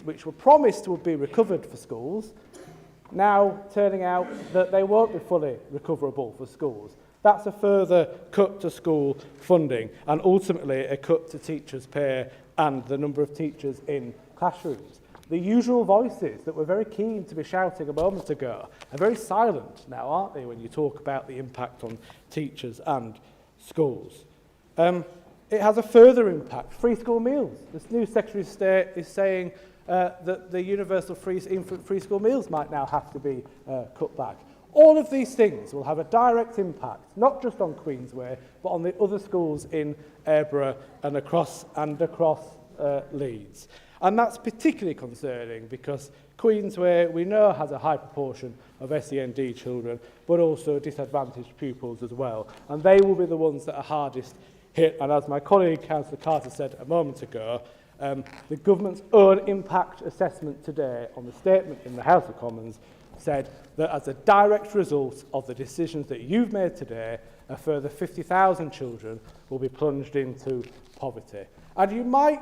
which were promised to be recovered for schools, now turning out that they won't be fully recoverable for schools. That's a further cut to school funding and ultimately a cut to teachers' pay and the number of teachers in classrooms. The usual voices that were very keen to be shouting a moment ago are very silent now, aren't they, when you talk about the impact on teachers and schools. It has a further impact. Free school meals. This new Secretary of State is saying that the universal infant free school meals might now have to be cut back. All of these things will have a direct impact, not just on Queensway, but on the other schools in Airborough and across Leeds. And that's particularly concerning because Queensway, we know, has a high proportion of SEND children, but also disadvantaged pupils as well. And they will be the ones that are hardest hit. And as my colleague, Councillor Carter, said a moment ago, the government's own impact assessment today on the statement in the House of Commons said that as a direct result of the decisions that you've made today, a further 50,000 children will be plunged into poverty. And you might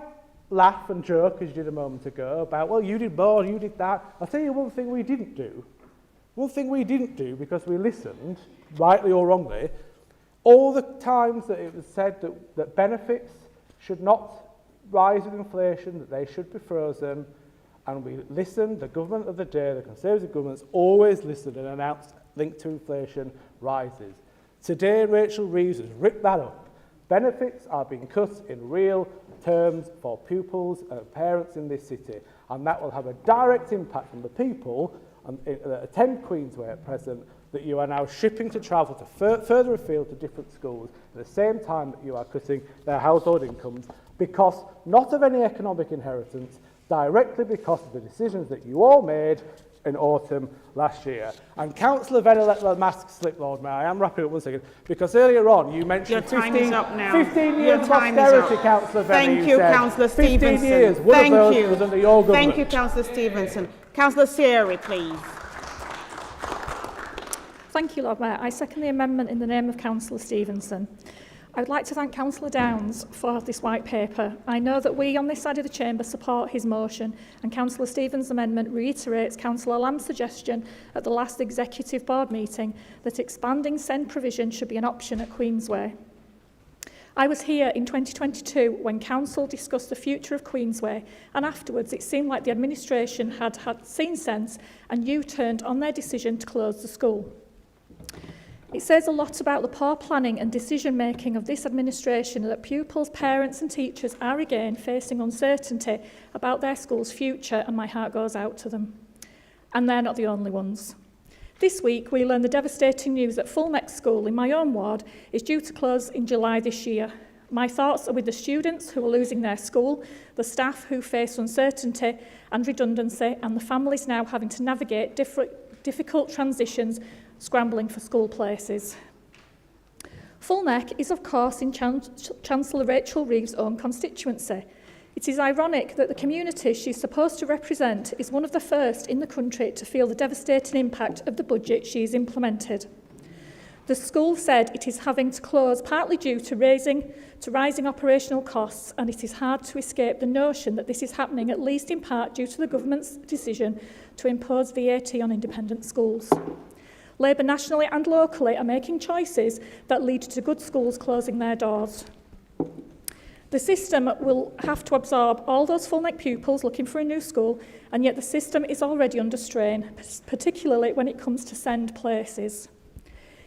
laugh and joke, as you did a moment ago, about, well, you did more, you did that. I'll tell you one thing we didn't do. One thing we didn't do, because we listened, rightly or wrongly, all the times that it was said that benefits should not rise with inflation, that they should be frozen, and we listened, the government of the day, the Conservative governments, always listened and announced linked to inflation rises. Today, Rachel Reeves has ripped that up. Benefits are being cut in real terms for pupils and parents in this city, and that will have a direct impact on the people that attend Queensway at present, that you are now shipping to travel to further afield to different schools at the same time that you are cutting their household incomes, because not of any economic inheritance, directly because of the decisions that you all made in autumn last year. And Councillor Venner let the mask slip, Lord Mayor. I am wrapping up 1 second, because earlier on you mentioned 15 years austerity, Councillor Venner. Thank you, Councillor Stevenson. 15 years. One of those was under your government. Thank you, Councillor Stevenson. Councillor Sierra, please. Thank you, Lord Mayor. I second the amendment in the name of Councillor Stevenson. I would like to thank Councillor Downs for this white paper. I know that we on this side of the chamber support his motion, and Councillor Stevens' amendment reiterates Councillor Lamb's suggestion at the last Executive Board meeting that expanding SEND provision should be an option at Queensway. I was here in 2022 when Council discussed the future of Queensway, and afterwards it seemed like the administration had seen sense and U-turned on their decision to close the school. It says a lot about the poor planning and decision-making of this administration that pupils, parents and teachers are again facing uncertainty about their school's future, and my heart goes out to them. And they're not the only ones. This week, we learned the devastating news that Fulneck School in my own ward is due to close in July this year. My thoughts are with the students who are losing their school, the staff who face uncertainty and redundancy, and the families now having to navigate difficult transitions, scrambling for school places. Fulneck is, of course, in Chancellor Rachel Reeves' own constituency. It is ironic that the community she's supposed to represent is one of the first in the country to feel the devastating impact of the budget she's implemented. The school said it is having to close partly due to rising operational costs, and it is hard to escape the notion that this is happening at least in part due to the government's decision to impose VAT on independent schools. Labour nationally and locally are making choices that lead to good schools closing their doors. The system will have to absorb all those Fulneck pupils looking for a new school, and yet the system is already under strain, particularly when it comes to SEND places.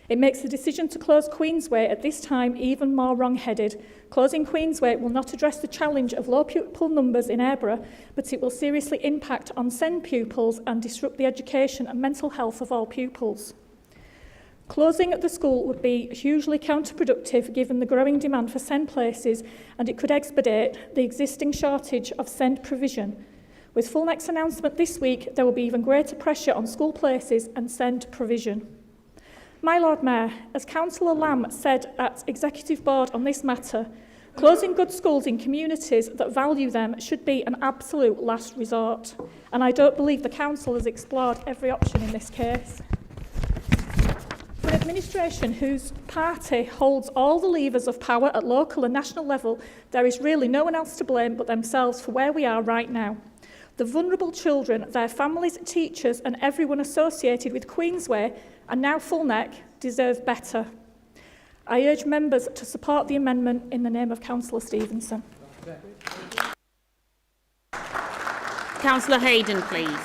It makes the decision to close Queensway at this time even more wrong-headed. Closing Queensway will not address the challenge of low pupil numbers in Edinburgh, but it will seriously impact on SEND pupils and disrupt the education and mental health of all pupils. Closing the school would be hugely counterproductive given the growing demand for SEND places, and it could expedite the existing shortage of SEND provision. With Fulneck's announcement this week, there will be even greater pressure on school places and SEND provision. My Lord Mayor, as Councillor Lamb said at Executive Board on this matter, closing good schools in communities that value them should be an absolute last resort, and I don't believe the Council has explored every option in this case. For an administration whose party holds all the levers of power at local and national level, there is really no one else to blame but themselves for where we are right now. The vulnerable children, their families, teachers and everyone associated with Queensway and now Fulneck deserve better. I urge members to support the amendment in the name of Councillor Stevenson. Councillor Hayden, please.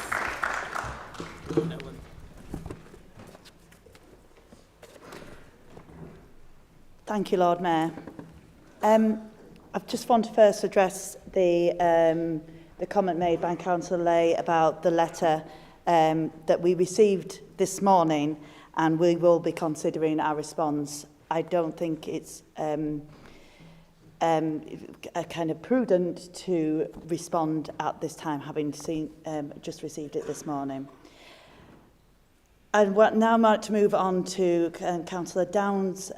Thank you, Lord Mayor. I just want to first address the comment made by Councillor Lay about the letter that we received this morning, and we will be considering our response. I don't think it's kind of prudent to respond at this time, having just received it this morning. And now I'm about to move on to Councillor Downs'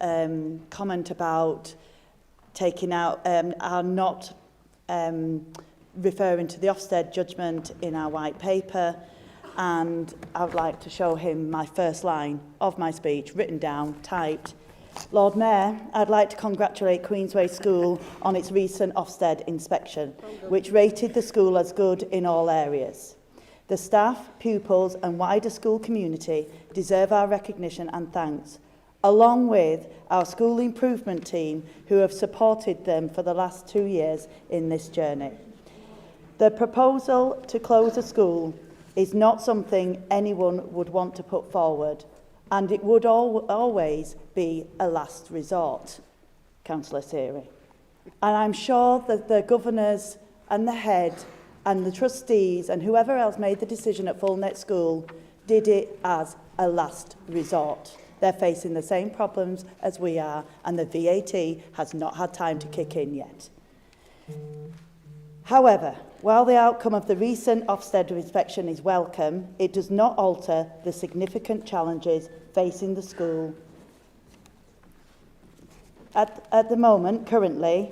comment about taking out our not referring to the Ofsted judgment in our white paper. and I would like to show him my first line of my speech, written down, typed. Lord Mayor, I'd like to congratulate Queensway School on its recent Ofsted inspection, which rated the school as good in all areas. The staff, pupils and wider school community deserve our recognition and thanks, along with our school improvement team who have supported them for the last 2 years in this journey. The proposal to close a school is not something anyone would want to put forward, and it would always be a last resort, Councillor Seary. And I'm sure that the governors and the head and the trustees and whoever else made the decision at Full Net School did it as a last resort. They're facing the same problems as we are, and the VAT has not had time to kick in yet. However, while the outcome of the recent Ofsted inspection is welcome, it does not alter the significant challenges facing the school. At the moment, currently,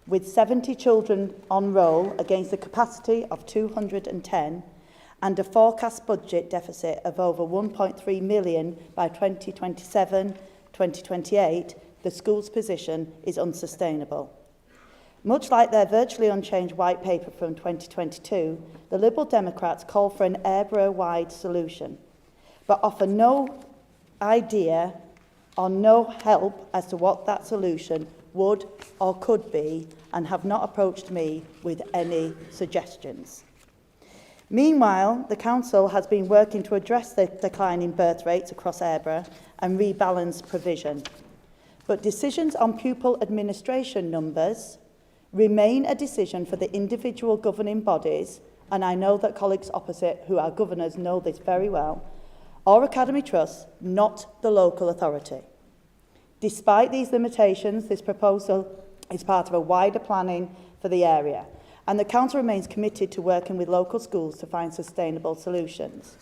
with 70 children on roll against a capacity of 210 and a forecast budget deficit of over 1.3 million by 2027-2028, the school's position is unsustainable. Much like their virtually unchanged white paper from 2022, the Liberal Democrats call for an Airborough-wide solution, but offer no idea or no help as to what that solution would or could be, and have not approached me with any suggestions. Meanwhile, the Council has been working to address the decline in birth rates across Airborough and rebalance provision. But decisions on pupil administration numbers remain a decision for the individual governing bodies, and I know that colleagues opposite who are governors know this very well, or Academy Trusts, not the local authority. Despite these limitations, this proposal is part of a wider planning for the area, and the Council remains committed to working with local schools to find sustainable solutions.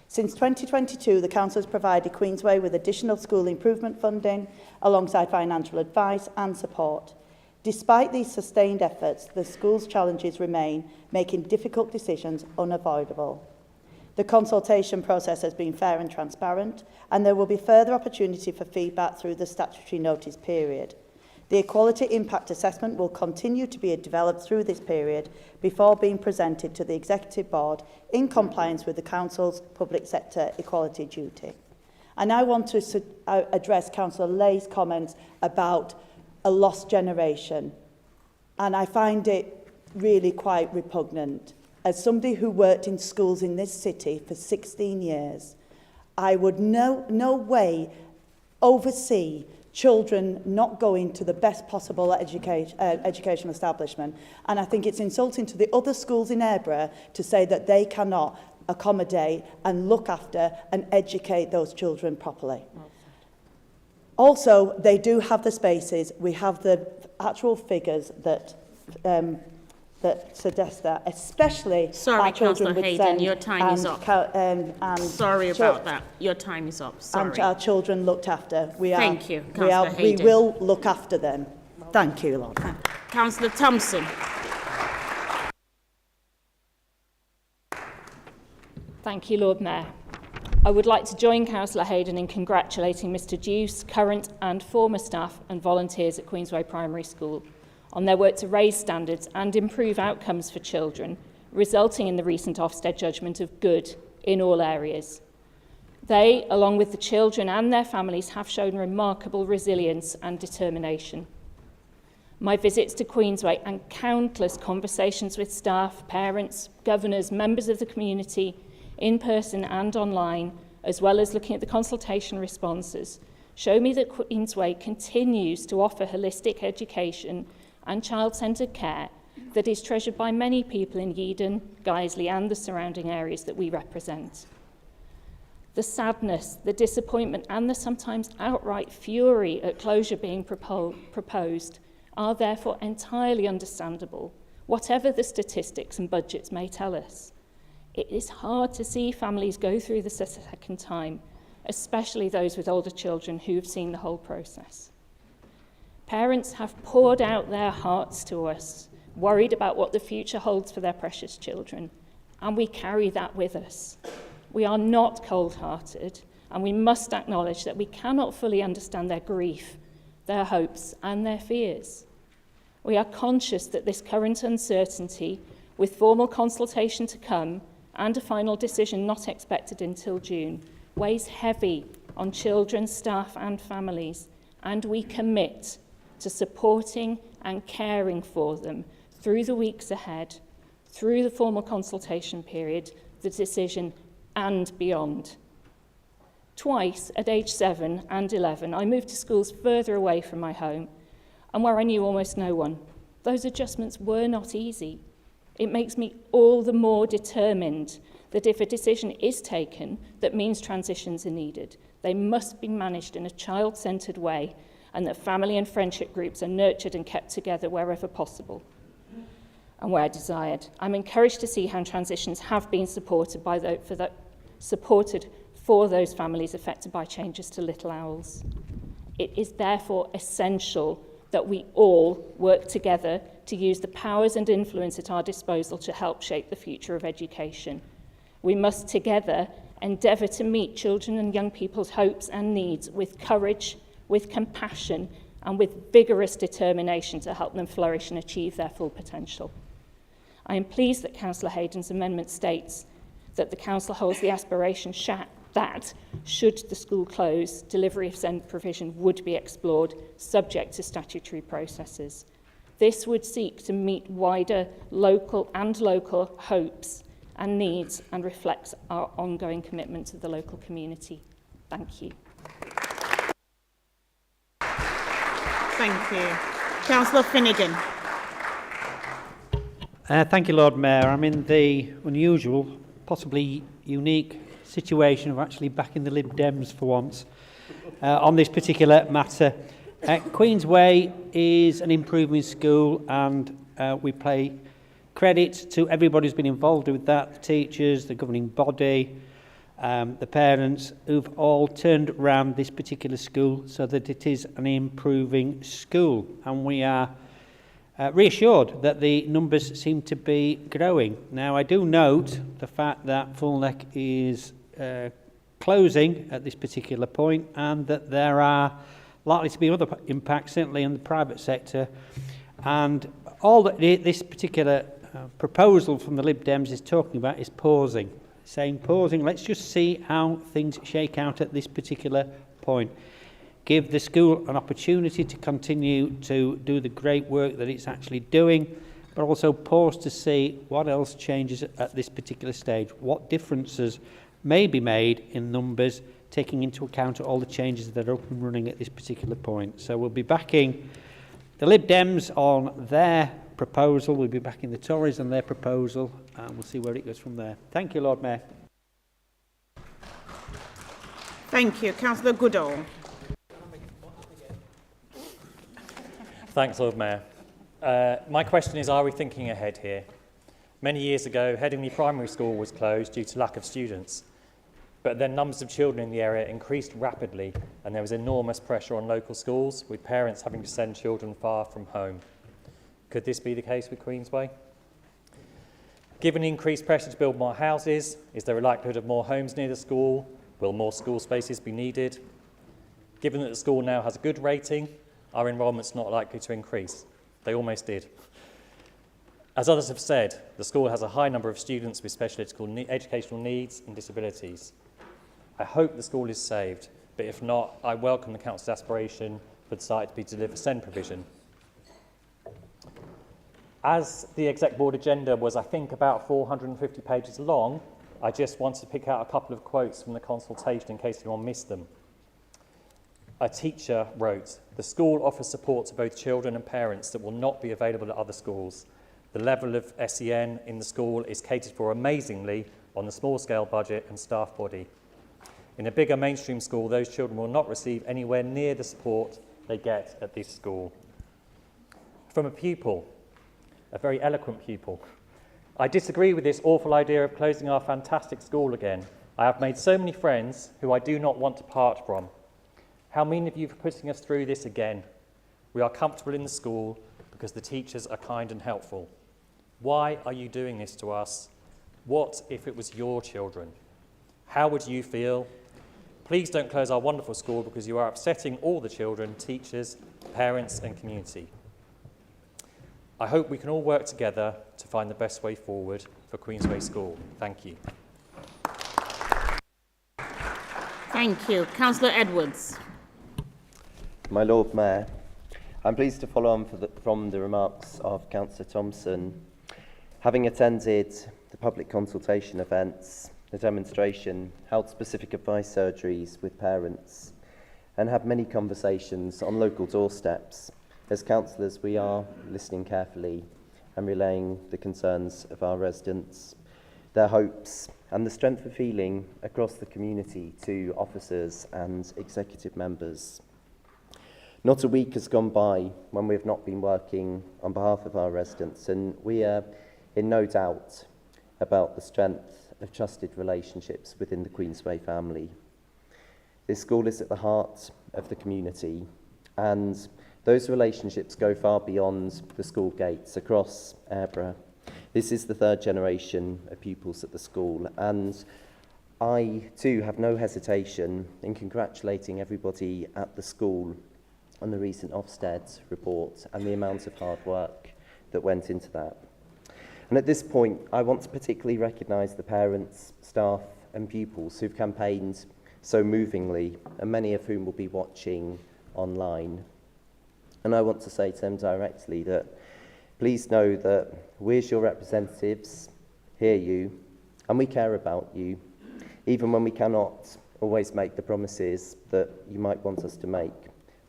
Since 2022, the Council has provided Queensway with additional school improvement funding alongside financial advice and support. Despite these sustained efforts, the school's challenges remain, making difficult decisions unavoidable. The consultation process has been fair and transparent, and there will be further opportunity for feedback through the statutory notice period. The Equality Impact Assessment will continue to be developed through this period before being presented to the Executive Board in compliance with the Council's public sector equality duty. And I want to address Councillor Lay's comments about a lost generation, and I find it really quite repugnant. As somebody who worked in schools in this city for 16 years, I would no way oversee children not going to the best possible educational establishment, and I think it's insulting to the other schools in Airborough to say that they cannot accommodate and look after and educate those children properly. Also, they do have the spaces. We have the actual figures that suggest that, especially Sorry, Councillor Hayden, your time is up. Sorry about that. Your time is up. Sorry. And our children looked after. Thank you, Councillor we Hayden. will look after them. Thank you, Lord. Councillor Thompson. Thank you, Lord Mayor. I would like to join Councillor Hayden in congratulating Mr Deuce, current and former staff and volunteers at Queensway Primary School on their work to raise standards and improve outcomes for children, resulting in the recent Ofsted judgment of good in all areas. They, along with the children and their families, have shown remarkable resilience and determination. My visits to Queensway and countless conversations with staff, parents, governors, members of the community, in person and online, as well as looking at the consultation responses, show me that Queensway continues to offer holistic education and child-centred care that is treasured by many people in Yeadon, Guiseley and the surrounding areas that we represent. The sadness, the disappointment and the sometimes outright fury at closure being proposed are therefore entirely understandable, whatever the statistics and budgets may tell us. It is hard to see families go through this a second time, especially those with older children who have seen the whole process. Parents have poured out their hearts to us, worried about what the future holds for their precious children, and we carry that with us. We are not cold-hearted, and we must acknowledge that we cannot fully understand their grief, their hopes, and their fears. We are conscious that this current uncertainty, with formal consultation to come and a final decision not expected until June, weighs heavy on children, staff, and families, and we commit to supporting and caring for them through the weeks ahead, through the formal consultation period, the decision, and beyond. Twice, at age 7 and 11, I moved to schools further away from my home and where I knew almost no one. Those adjustments were not easy. It makes me all the more determined that if a decision is taken that means transitions are needed, they must be managed in a child-centred way, and that family and friendship groups are nurtured and kept together wherever possible and where desired. I'm encouraged to see how transitions have been supported for those families affected by changes to Little Owls. It is therefore essential that we all work together to use the powers and influence at our disposal to help shape the future of education. We must together endeavour to meet children and young people's hopes and needs with courage, with compassion, and with vigorous determination to help them flourish and achieve their full potential. I am pleased that Councillor Hayden's amendment states that the Council holds the aspiration that, should the school close, delivery of SEND provision would be explored, subject to statutory processes. This would seek to meet wider local hopes and needs and reflects our ongoing commitment to the local community. Thank you. Thank you. Councillor Finnegan. Thank you, Lord Mayor. I'm in the unusual, possibly unique situation of actually backing the Lib Dems for once on this particular matter. Queensway is an improving school, and we pay credit to everybody who's been involved with that, the teachers, the governing body, the parents, who've all turned around this particular school so that it is an improving school. And we are reassured that the numbers seem to be growing. Now, I do note the fact that Full Neck is closing at this particular point, and that there are likely to be other impacts, certainly in the private sector. And all that this particular proposal from the Lib Dems is talking about is pausing, saying pausing, let's just see how things shake out at this particular point. Give the school an opportunity to continue to do the great work that it's actually doing, but also pause to see what else changes at this particular stage, what differences may be made in numbers, taking into account all the changes that are up and running at this particular point. So we'll be backing the Lib Dems on their proposal, we'll be backing the Tories on their proposal, and we'll see where it goes from there. Thank you, Lord Mayor. Thank you. Councillor Goodall. Thanks, Lord Mayor. My question is, are we thinking ahead here? Many years ago, Headingley Primary School was closed due to lack of students. But then numbers of children in the area increased rapidly, and there was enormous pressure on local schools, with parents having to send children far from home. Could this be the case with Queensway? Given increased pressure to build more houses, is there a likelihood of more homes near the school? Will more school spaces be needed? Given that the school now has a good rating, are enrolments not likely to increase? They almost did. As others have said, the school has a high number of students with special educational needs and disabilities. I hope the school is saved, but if not, I welcome the Council's aspiration for the site to be delivered SEND provision. As the Exec Board agenda was, I think, about 450 pages long, I just wanted to pick out a couple of quotes from the consultation in case anyone missed them. A teacher wrote, "The school offers support to both children and parents that will not be available at other schools. The level of SEN in the school is catered for amazingly on the small-scale budget and staff body. In a bigger mainstream school, those children will not receive anywhere near the support they get at this school." From a pupil, a very eloquent pupil, "I disagree with this awful idea of closing our fantastic school again. I have made so many friends who I do not want to part from. How mean of you for putting us through this again? We are comfortable in the school because the teachers are kind and helpful. Why are you doing this to us? What if it was your children? How would you feel? Please don't close our wonderful school because you are upsetting all the children, teachers, parents and community. I hope we can all work together to find the best way forward for Queensway School. Thank you. Thank you. Councillor Edwards. My Lord Mayor, I'm pleased to follow on from the remarks of Councillor Thompson. Having attended the public consultation events, the demonstration, held specific advice surgeries with parents, and had many conversations on local doorsteps, as councillors we are listening carefully and relaying the concerns of our residents, their hopes and the strength of feeling across the community to officers and executive members. Not a week has gone by when we have not been working on behalf of our residents, and we are in no doubt about the strength of trusted relationships within the Queensway family. This school is at the heart of the community, and those relationships go far beyond the school gates across Aireborough. This is the third generation of pupils at the school, and I too have no hesitation in congratulating everybody at the school on the recent Ofsted report and the amount of hard work that went into that. And at this point, I want to particularly recognise the parents, staff and pupils who've campaigned so movingly, and many of whom will be watching online. And I want to say to them directly that please know that we as your representatives hear you and we care about you, even when we cannot always make the promises that you might want us to make.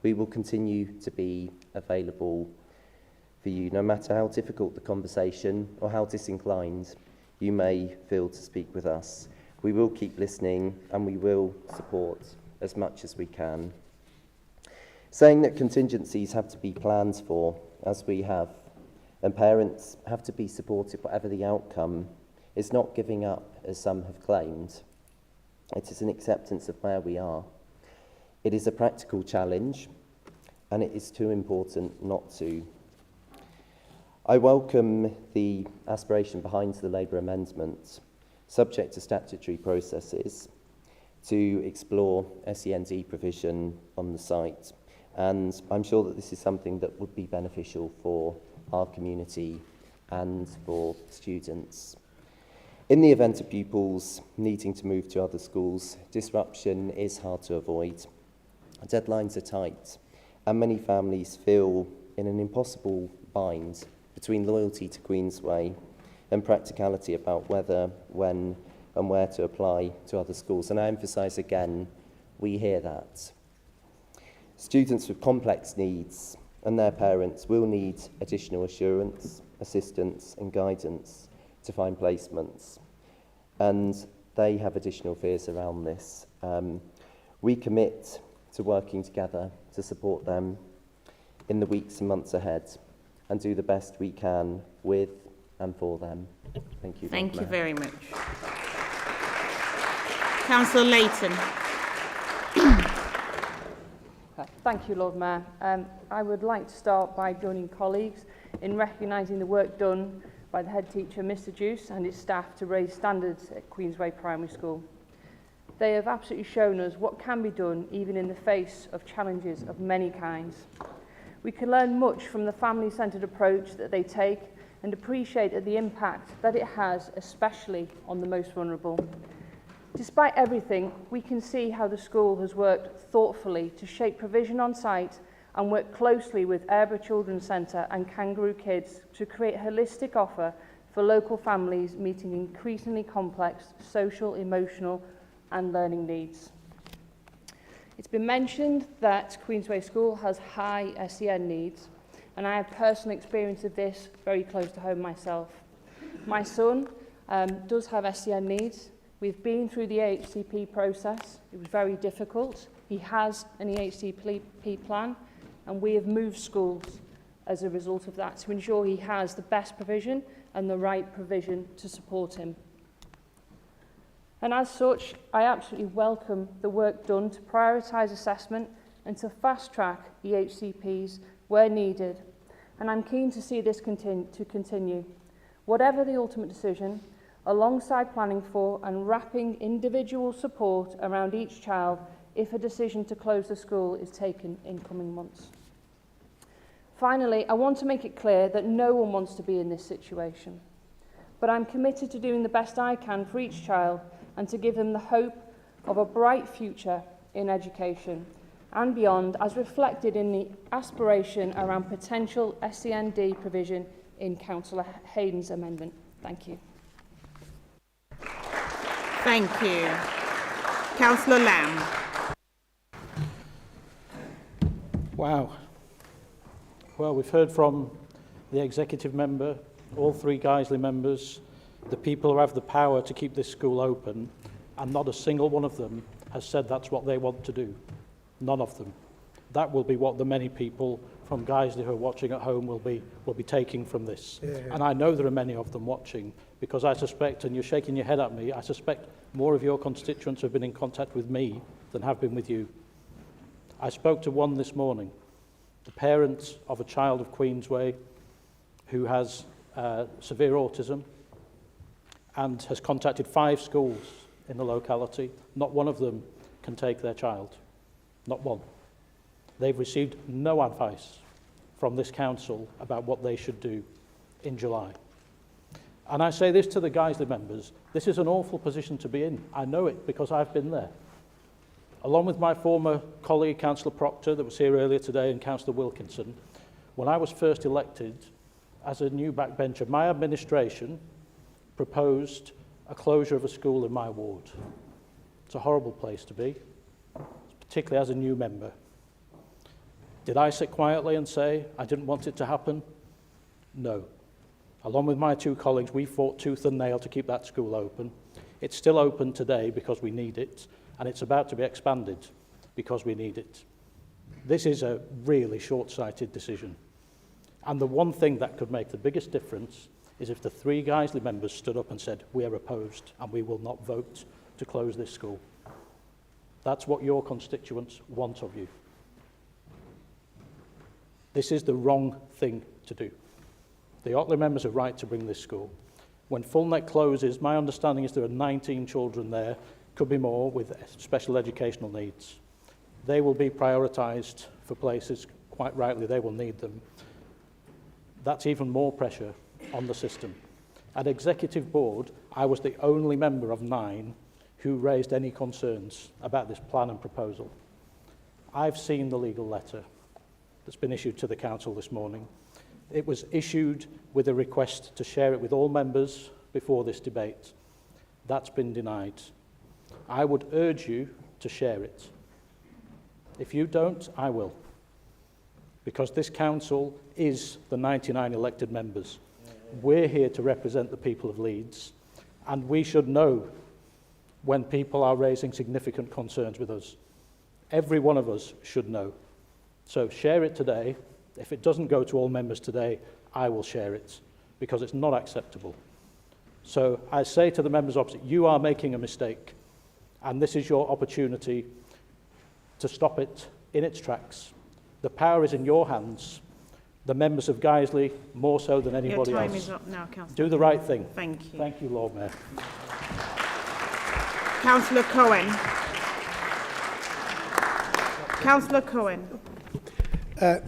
We will continue to be available for you, no matter how difficult the conversation or how disinclined you may feel to speak with us. We will keep listening and we will support as much as we can. Saying that contingencies have to be planned for, as we have, and parents have to be supported whatever the outcome, is not giving up, as some have claimed. It is an acceptance of where we are. It is a practical challenge, and it is too important not to. I welcome the aspiration behind the Labour amendment, subject to statutory processes, to explore SEND provision on the site. And I'm sure that this is something that would be beneficial for our community and for students. In the event of pupils needing to move to other schools, disruption is hard to avoid. Deadlines are tight, and many families feel in an impossible bind between loyalty to Queensway and practicality about whether, when and where to apply to other schools. And I emphasise again, we hear that. Students with complex needs and their parents will need additional assurance, assistance and guidance to find placements. And they have additional fears around this. We commit to working together to support them in the weeks and months ahead and do the best we can with and for them. Thank you. Thank you very much. Councillor Layton. Thank you, Lord Mayor. I would like to start by joining colleagues in recognising the work done by the head teacher, Mr Juice, and his staff to raise standards at Queensway Primary School. They have absolutely shown us what can be done even in the face of challenges of many kinds. We can learn much from the family-centred approach that they take and appreciate the impact that it has, especially on the most vulnerable. Despite everything, we can see how the school has worked thoughtfully to shape provision on site and work closely with Aireborough Children's Centre and Kangaroo Kids to create a holistic offer for local families meeting increasingly complex social, emotional and learning needs. It's been mentioned that Queensway School has high SEN needs, and I have personal experience of this very close to home myself. My son does have SEN needs. We've been through the EHCP process. It was very difficult. He has an EHCP plan, and we have moved schools as a result of that to ensure he has the best provision and the right provision to support him. And as such, I absolutely welcome the work done to prioritise assessment and to fast-track EHCPs where needed. And I'm keen to see this continue. Whatever the ultimate decision, alongside planning for and wrapping individual support around each child if a decision to close the school is taken in coming months. Finally, I want to make it clear that no one wants to be in this situation, but I'm committed to doing the best I can for each child and to give them the hope of a bright future in education and beyond, as reflected in the aspiration around potential SEND provision in Councillor Hayden's amendment. Thank you. Thank you. Councillor Lamb. Wow. Well, we've heard from the executive member, all three Guiseley members, the people who have the power to keep this school open, and not a single one of them has said that's what they want to do. None of them. That will be what the many people from Guiseley who are watching at home will be taking from this. Yeah. And I know there are many of them watching, because I suspect, and you're shaking your head at me, I suspect more of your constituents have been in contact with me than have been with you. I spoke to one this morning, the parents of a child of Queensway who has severe autism and has contacted 5 schools in the locality. Not one of them can take their child. Not one. They've received no advice from this council about what they should do in July. And I say this to the Guiseley members, this is an awful position to be in. I know it because I've been there. Along with my former colleague, Councillor Proctor, that was here earlier today, and Councillor Wilkinson, when I was first elected as a new backbencher, my administration proposed a closure of a school in my ward. It's a horrible place to be, particularly as a new member. Did I sit quietly and say I didn't want it to happen? No. Along with my 2 colleagues, we fought tooth and nail to keep that school open. It's still open today because we need it, and it's about to be expanded because we need it. This is a really short-sighted decision. And the one thing that could make the biggest difference is if the 3 Guiseley members stood up and said, we are opposed and we will not vote to close this school. That's what your constituents want of you. This is the wrong thing to do. The Otley members are right to bring this school. When Fullneck closes, my understanding is there are 19 children there, could be more, with special educational needs. They will be prioritised for places, quite rightly, they will need them. That's even more pressure on the system. At Executive Board, I was the only member of 9 who raised any concerns about this plan and proposal. I've seen the legal letter that's been issued to the Council this morning. It was issued with a request to share it with all members before this debate. That's been denied. I would urge you to share it. If you don't, I will. Because this Council is the 99 elected members. We're here to represent the people of Leeds, and we should know when people are raising significant concerns with us. Every one of us should know. So share it today. If it doesn't go to all members today, I will share it, because it's not acceptable. So I say to the members opposite, you are making a mistake, and this is your opportunity to stop it in its tracks. The power is in your hands. The members of Guiseley, more so than anybody else. Your time is up now, Councillor. Do the right thing. Thank you. Thank you, Lord Mayor. Councillor Cohen. Councillor Cohen.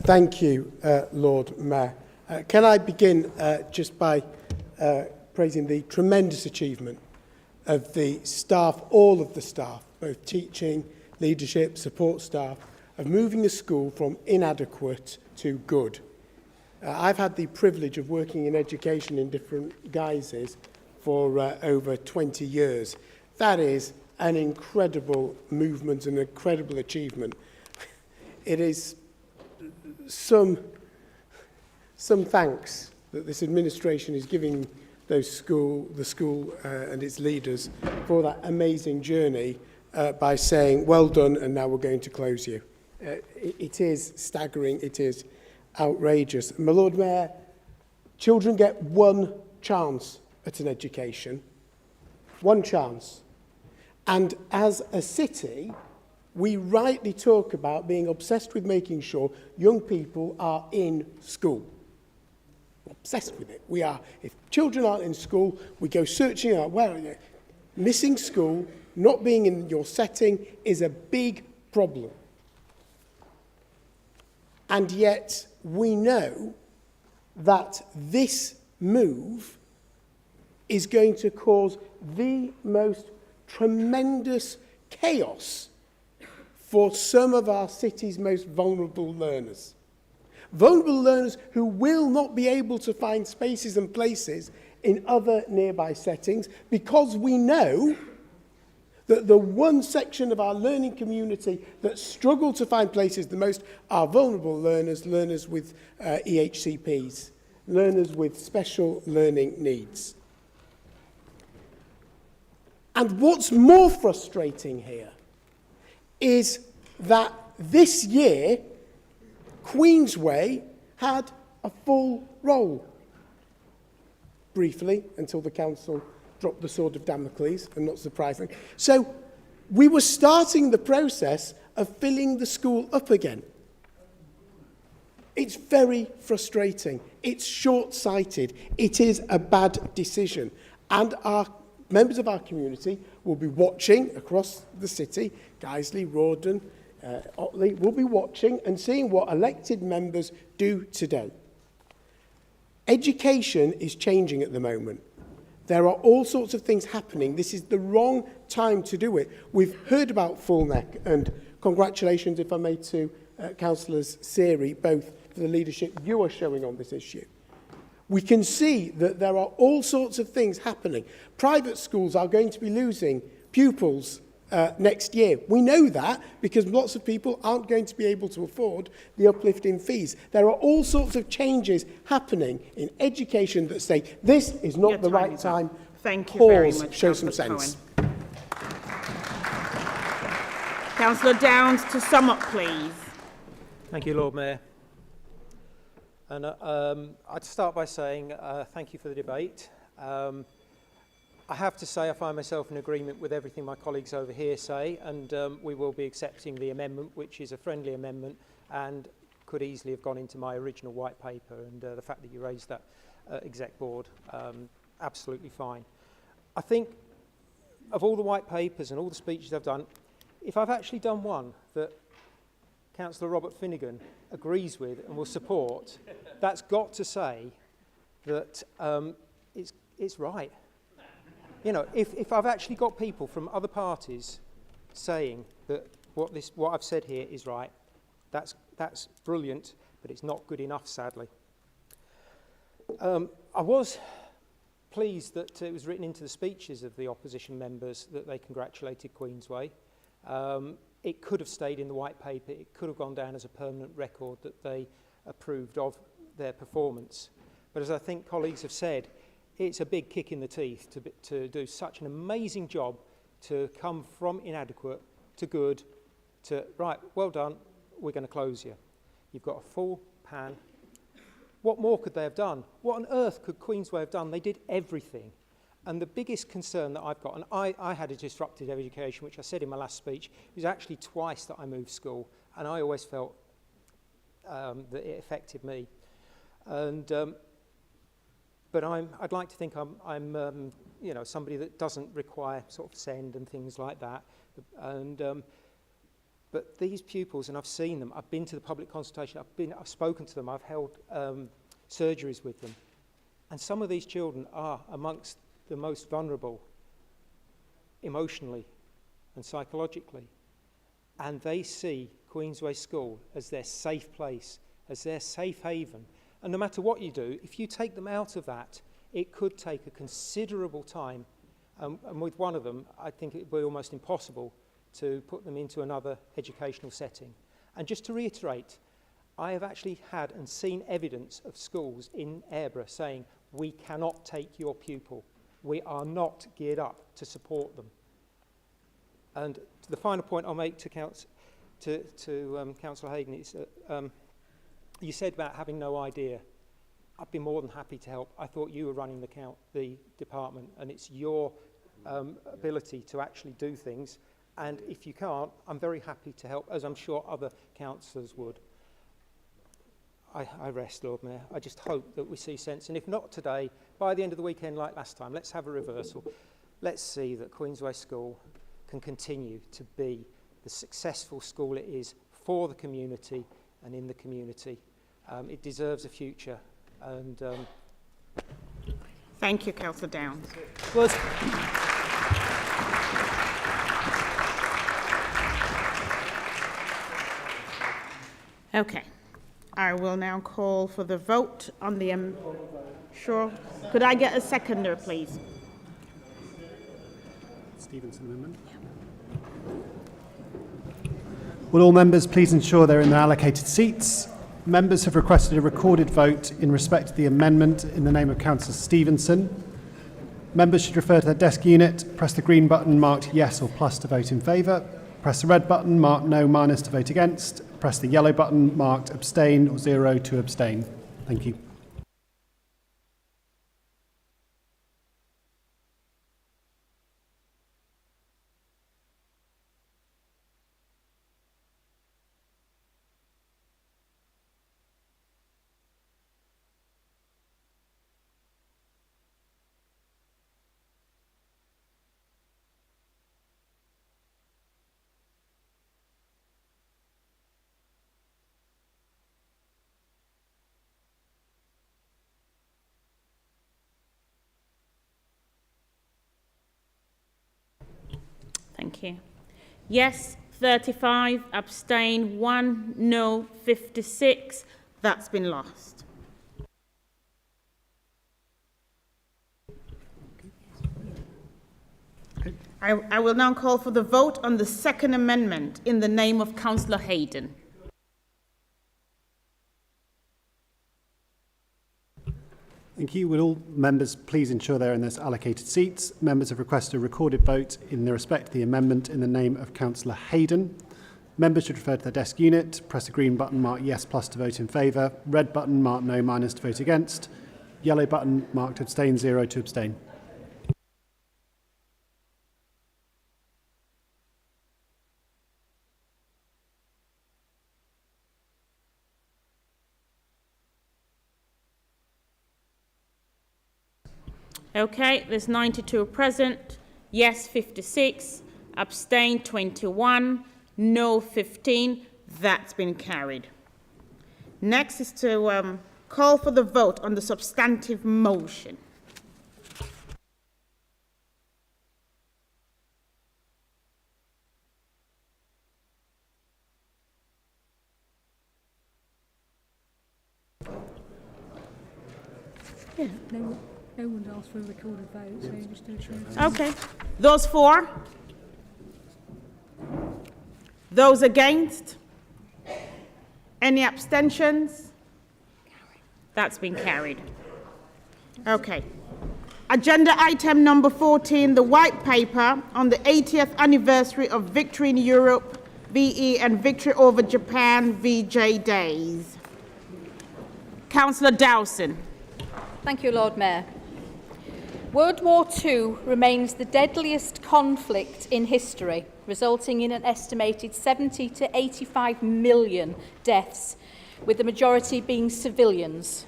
Thank you, Lord Mayor. Can I begin just by praising the tremendous achievement of the staff, all of the staff, both teaching, leadership, support staff, of moving the school from inadequate to good. I've had the privilege of working in education in different guises for over 20 years. That is an incredible movement, an incredible achievement. It is some thanks that this administration is giving the school and its leaders for that amazing journey by saying, well done, and now we're going to close you. It is staggering, it is outrageous. My Lord Mayor, children get one chance at an education, one chance. And as a city, we rightly talk about being obsessed with making sure young people are in school. obsessed with it. We are, if children aren't in school, we go searching out, where are you? Missing school, not being in your setting is a big problem. And yet we know that this move is going to cause the most tremendous chaos for some of our city's most vulnerable learners. Vulnerable learners who will not be able to find spaces and places in other nearby settings, because we know that the one section of our learning community that struggle to find places the most are vulnerable learners, learners with EHCPs, learners with special learning needs. And what's more frustrating here is that this year, Queensway had a full role. Briefly, until the council dropped the sword of Damocles, and not surprising. So we were starting the process of filling the school up again. It's very frustrating. It's short-sighted. It is a bad decision. And our members of our community will be watching across the city, Guiseley, Rawdon, Otley, will be watching and seeing what elected members do today. Education is changing at the moment. There are all sorts of things happening. This is the wrong time to do it. We've heard about Full Neck, and congratulations, if I may, to Councillors Seary, both for the leadership you are showing on this issue. We can see that there are all sorts of things happening. Private schools are going to be losing pupils next year. We know that because lots of people aren't going to be able to afford the uplift in fees. There are all sorts of changes happening in education that say this is not the right time. Thank you Pause, very much, show some Councillor sense. Cohen. Councillor Downs, to sum up, please. Thank you, Lord Mayor. And I'd start by saying thank you for the debate. I have to say I find myself in agreement with everything my colleagues over here say, and we will be accepting the amendment, which is a friendly amendment and could easily have gone into my original white paper, and the fact that you raised that exec board, absolutely fine. I think of all the white papers and all the speeches I've done, if I've actually done one that Councillor Robert Finnegan agrees with and will support, that's got to say that it's right. You know, if I've actually got people from other parties saying that what I've said here is right, that's brilliant, but it's not good enough, sadly. I was pleased that it was written into the speeches of the opposition members that they congratulated Queensway. It could have stayed in the white paper. It could have gone down as a permanent record that they approved of their performance. But as I think colleagues have said, it's a big kick in the teeth to do such an amazing job, to come from inadequate to good to, right, well done, we're going to close you. You've got a full pan. What more could they have done? What on earth could Queensway have done? They did everything. And the biggest concern that I've got, and I had a disrupted education, which I said in my last speech, it was actually twice that I moved school, and I always felt that it affected me. And but I'd like to think I'm you know, somebody that doesn't require sort of SEND and things like that. And but these pupils, and I've seen them, I've been to the public consultation, I've spoken to them, I've held surgeries with them, and some of these children are amongst the most vulnerable emotionally and psychologically, and they see Queensway School as their safe place, as their safe haven. And no matter what you do, if you take them out of that, it could take a considerable time, and with one of them I think it would be almost impossible to put them into another educational setting. And just to reiterate, I have actually had and seen evidence of schools in Airborough saying, we cannot take your pupil. We are not geared up to support them. And the final point I'll make to Councillor Hayden is, you said about having no idea. I'd be more than happy to help. I thought you were running the department, and it's your ability to actually do things. And if you can't, I'm very happy to help, as I'm sure other councillors would. I rest, Lord Mayor. I just hope that we see sense. And if not today, by the end of the weekend like last time, let's have a reversal. Let's see that Queensway School can continue to be the successful school it is for the community and in the community. It deserves a future. And thank you, Councillor Downs. Okay, I will now call for the vote on the sure. Could I get a seconder, please? Stevenson amendment. Will all members please ensure they're in their allocated seats? Members have requested a recorded vote in respect to the amendment in the name of Councillor Stevenson. Members should refer to their desk unit, press the green button marked yes or plus to vote in favour, press the red button marked no minus to vote against, press the yellow button marked abstain or 0 to abstain. Thank you. Thank you. Yes, 35, abstain, 1, no, 56. That's been lost. I will now call for the vote on the second amendment in the name of Councillor Hayden. Thank you. Will all members please ensure they're in their allocated seats? Members have requested a recorded vote in respect to the amendment in the name of Councillor Hayden. Members should refer to their desk unit, press the green button marked yes plus to vote in favour, red button marked no minus to vote against, yellow button marked abstain 0 to abstain. Okay, there's 92 present, yes 56, abstain 21, no 15. That's been carried. Next is to call for the vote on the substantive motion. Yeah, no one's asked for a recorded vote, so you just do it. Okay. Those for? Those against? Any abstentions? That's been carried. Okay. Agenda item number 14, the white paper on the 80th anniversary of Victory in Europe, VE, and Victory over Japan, VJ Days. Councillor Dowson. Thank you, Lord Mayor. World War II remains the deadliest conflict in history, resulting in an estimated 70 to 85 million deaths, with the majority being civilians.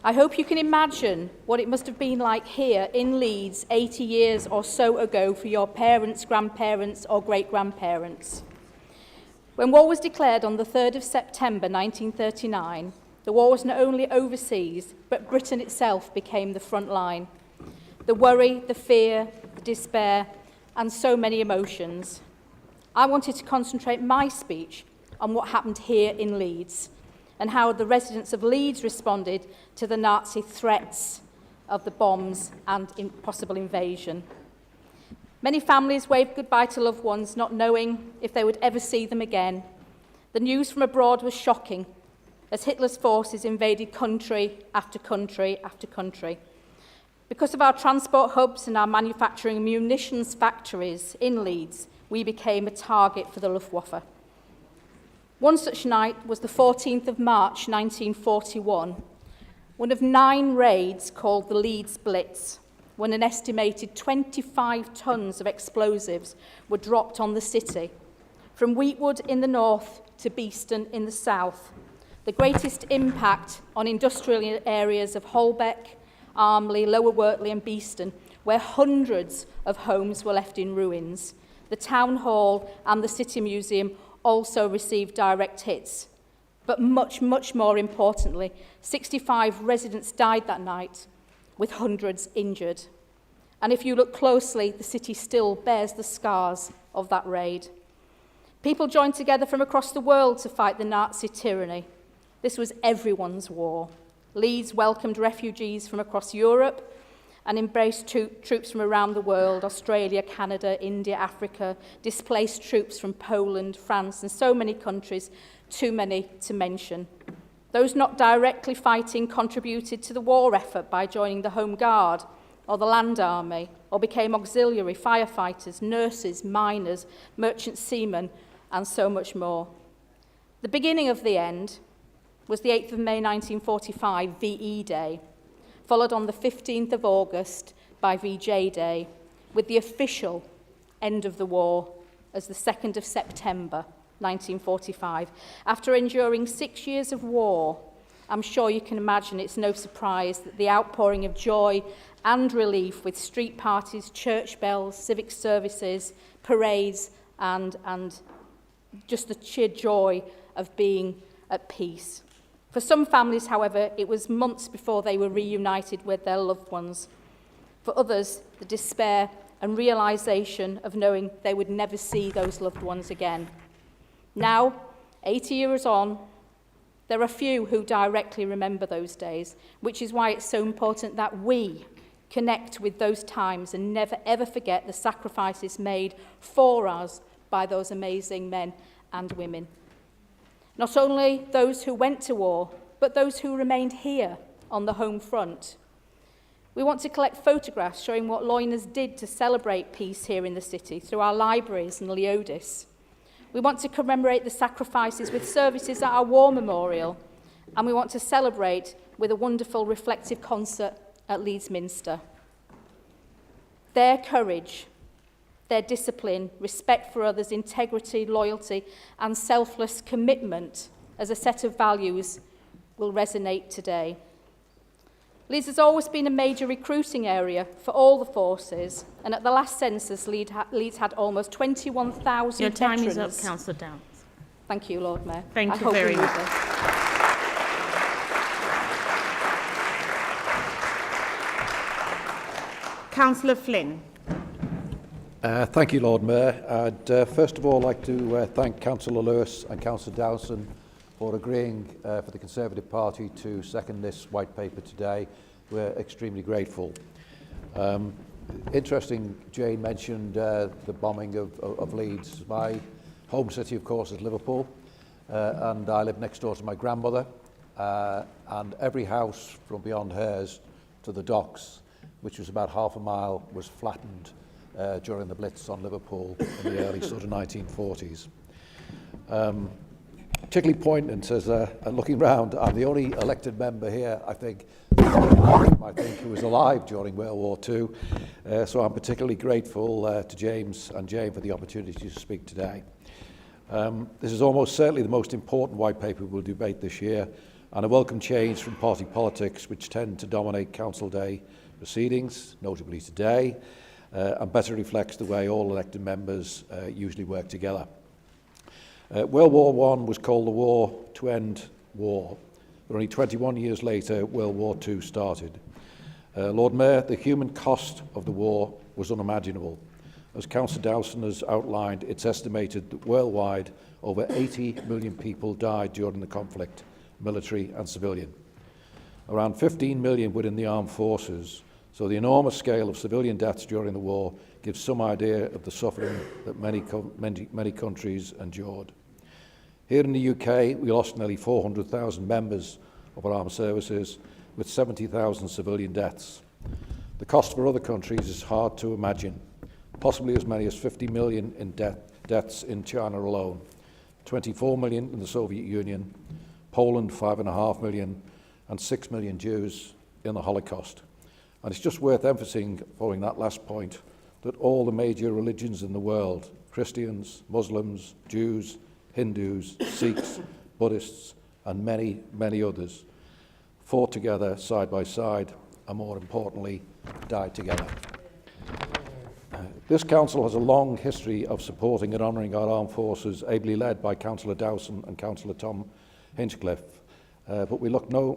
I hope you can imagine what it must have been like here in Leeds 80 years or so ago for your parents, grandparents or great-grandparents. When war was declared on the 3rd of September 1939, the war was not only overseas, but Britain itself became the front line. The worry, the fear, the despair, and so many emotions. I wanted to concentrate my speech on what happened here in Leeds and how the residents of Leeds responded to the Nazi threats of the bombs and possible invasion. Many families waved goodbye to loved ones, not knowing if they would ever see them again. The news from abroad was shocking, as Hitler's forces invaded country after country after country. Because of our transport hubs and our manufacturing munitions factories in Leeds, we became a target for the Luftwaffe. One such night was the 14th of March 1941, one of 9 raids called the Leeds Blitz, when an estimated 25 tons of explosives were dropped on the city, from Wheatwood in the north to Beeston in the south. the greatest impact on industrial areas of Holbeck, Armley, Lower Wortley and Beeston, where hundreds of homes were left in ruins. The Town Hall and the City Museum also received direct hits. But much, much more importantly, 65 residents died that night, with hundreds injured. And if you look closely, the city still bears the scars of that raid. People joined together from across the world to fight the Nazi tyranny. This was everyone's war. Leeds welcomed refugees from across Europe and embraced troops from around the world, Australia, Canada, India, Africa, displaced troops from Poland, France, and so many countries, too many to mention. Those not directly fighting contributed to the war effort by joining the Home Guard or the Land Army, or became auxiliary firefighters, nurses, miners, merchant seamen, and so much more. The beginning of the end was the 8th of May 1945, VE Day, followed on the 15th of August by VJ Day, with the official end of the war as the 2nd of September 1945. After enduring 6 years of war, I'm sure you can imagine it's no surprise that the outpouring of joy and relief with street parties, church bells, civic services, parades, and just the sheer joy of being at peace. For some families, however, it was months before they were reunited with their loved ones. For others, the despair and realisation of knowing they would never see those loved ones again. Now, 80 years on, there are few who directly remember those days, which is why it's so important that we connect with those times and never ever forget the sacrifices made for us by those amazing men and women. Not only those who went to war, but those who remained here on the home front. We want to collect photographs showing what Loyners did to celebrate peace here in the city through our libraries and Leodis. We want to commemorate the sacrifices with services at our war memorial, and we want to celebrate with a wonderful reflective concert at Leeds Minster. Their courage, their discipline, respect for others, integrity, loyalty, and selfless commitment as a set of values will resonate today. Leeds has always been a major recruiting area for all the forces, and at the last census, Leeds had almost 21,000 Your time veterans. is up, Councillor Downs. Thank you, Lord Mayor. Thank you very much. Councillor Flynn. Thank you, Lord Mayor. I'd first of all like to thank Councillor Lewis and Councillor Dowson for agreeing for the Conservative Party to second this white paper today. We're extremely grateful. Interesting, Jane mentioned the bombing of Leeds. My home city, of course, is Liverpool, and I live next door to my grandmother, and every house from beyond hers to the docks, which was about half a mile, was flattened during the Blitz on Liverpool in the early sort of 1940s. Particularly poignant as looking round, I'm the only elected member here, I think, who was alive during World War II. So I'm particularly grateful to James and Jane for the opportunity to speak today. This is almost certainly the most important white paper we'll debate this year, and a welcome change from party politics, which tend to dominate Council Day proceedings, notably today, and better reflects the way all elected members usually work together. World War I was called the war to end war, but only 21 years later, World War II started. Lord Mayor, the human cost of the war was unimaginable. As Councillor Dowson has outlined, it's estimated that worldwide over 80 million people died during the conflict, military and civilian. Around 15 million were in the armed forces, so the enormous scale of civilian deaths during the war gives some idea of the suffering that many countries endured. Here in the UK, we lost nearly 400,000 members of our armed services, with 70,000 civilian deaths. The cost for other countries is hard to imagine, possibly as many as 50 million in deaths in China alone, 24 million in the Soviet Union, Poland 5.5 million, and 6 million Jews in the Holocaust. And it's just worth emphasising, following that last point, that all the major religions in the world, Christians, Muslims, Jews, Hindus, Sikhs, Buddhists, and many, many others fought together side by side and, more importantly, died together. This council has a long history of supporting and honouring our armed forces, ably led by Councillor Dowson and Councillor Tom Hinchcliffe. But we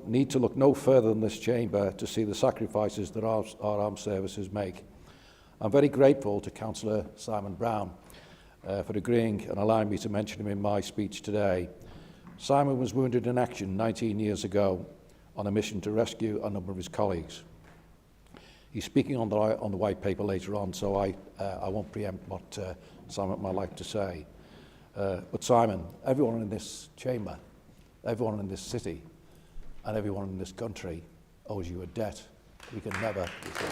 need to look no further than this chamber to see the sacrifices that our armed services make. I'm very grateful to Councillor Simon Brown for agreeing and allowing me to mention him in my speech today. Simon was wounded in action 19 years ago on a mission to rescue a number of his colleagues. He's speaking on the white paper later on, so I won't preempt what Simon might like to say. But Simon, everyone in this chamber, everyone in this city, and everyone in this country owes you a debt we can never repay.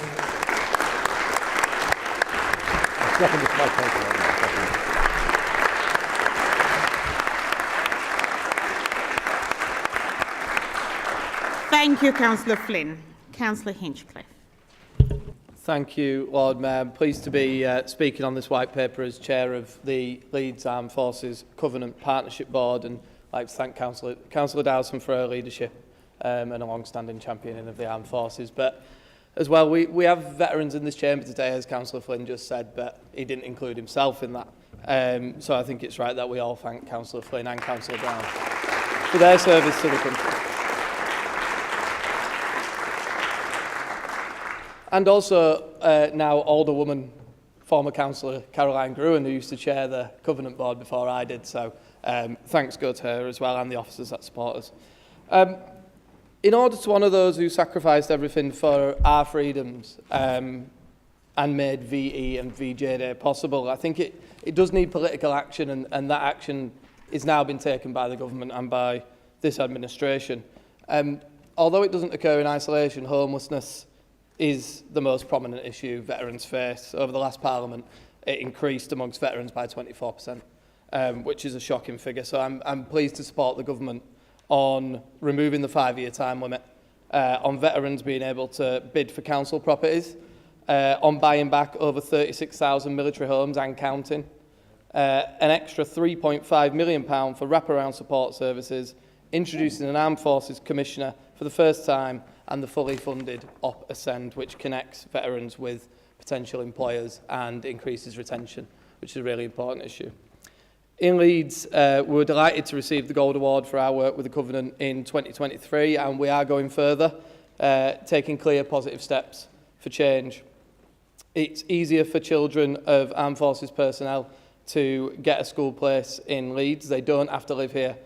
Thank you, Councillor Flynn. Councillor Hinchcliffe. Thank you, Lord Mayor. I'm pleased to be speaking on this white paper as chair of the Leeds Armed Forces Covenant Partnership Board, and I'd like to thank Councillor Dowson for her leadership and a long-standing championing of the armed forces. But as well, we have veterans in this chamber today, as Councillor Flynn just said, but he didn't include himself in that. So I think it's right that we all thank Councillor Flynn and Councillor Brown for their service to the country. And also now older woman, former councillor Caroline Gruen, who used to chair the Covenant Board before I did. So thanks go to her as well, and the officers that support us. In order to honour those who sacrificed everything for our freedoms and made VE and VJ Day possible, I think it does need political action, and that action is now been taken by the government and by this administration. Although it doesn't occur in isolation, homelessness is the most prominent issue veterans face. Over the last Parliament, it increased amongst veterans by 24%, which is a shocking figure. So I'm pleased to support the government on removing the 5-year time limit, on veterans being able to bid for council properties, on buying back over 36,000 military homes and counting, an extra £3.5 million for wraparound support services, introducing an Armed Forces Commissioner for the first time, and the fully funded OP Ascend, which connects veterans with potential employers and increases retention, which is a really important issue. In Leeds, we were delighted to receive the Gold Award for our work with the Covenant in 2023, and we are going further, taking clear positive steps for change. It's easier for children of Armed Forces personnel to get a school place in Leeds. They don't have to live here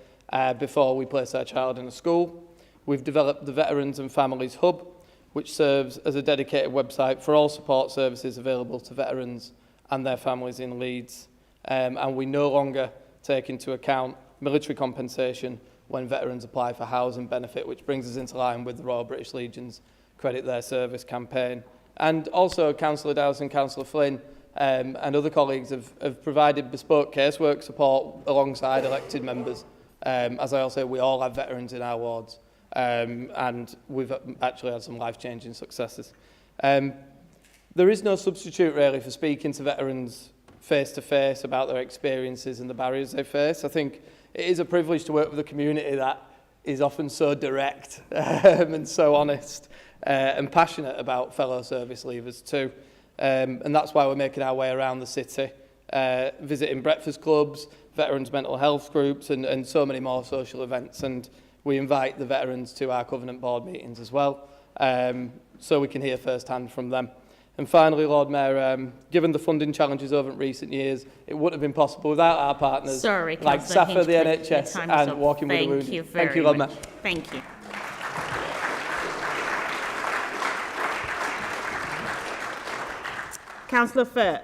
before we place their child in a school. We've developed the Veterans and Families Hub, which serves as a dedicated website for all support services available to veterans and their families in Leeds. And we no longer take into account military compensation when veterans apply for housing benefit, which brings us into line with the Royal British Legion's Credit Their Service campaign. And also Councillor Dowson, Councillor Flynn and other colleagues have provided bespoke casework support alongside elected members. As I also say, we all have veterans in our wards. And we've actually had some life-changing successes. There is no substitute really for speaking to veterans face-to-face about their experiences and the barriers they face. I think it is a privilege to work with a community that is often so direct and so honest and passionate about fellow service leavers too. And that's why we're making our way around the city, visiting breakfast clubs, veterans' mental health groups and so many more social events. And we invite the veterans to our Covenant Board meetings as well, so we can hear firsthand from them. And finally, Lord Mayor, given the funding challenges over recent years, it wouldn't have been possible without our partners like SAFA, the NHS, and Walking with the Wounded. Thank you, Lord Mayor. Thank you. Councillor Firth.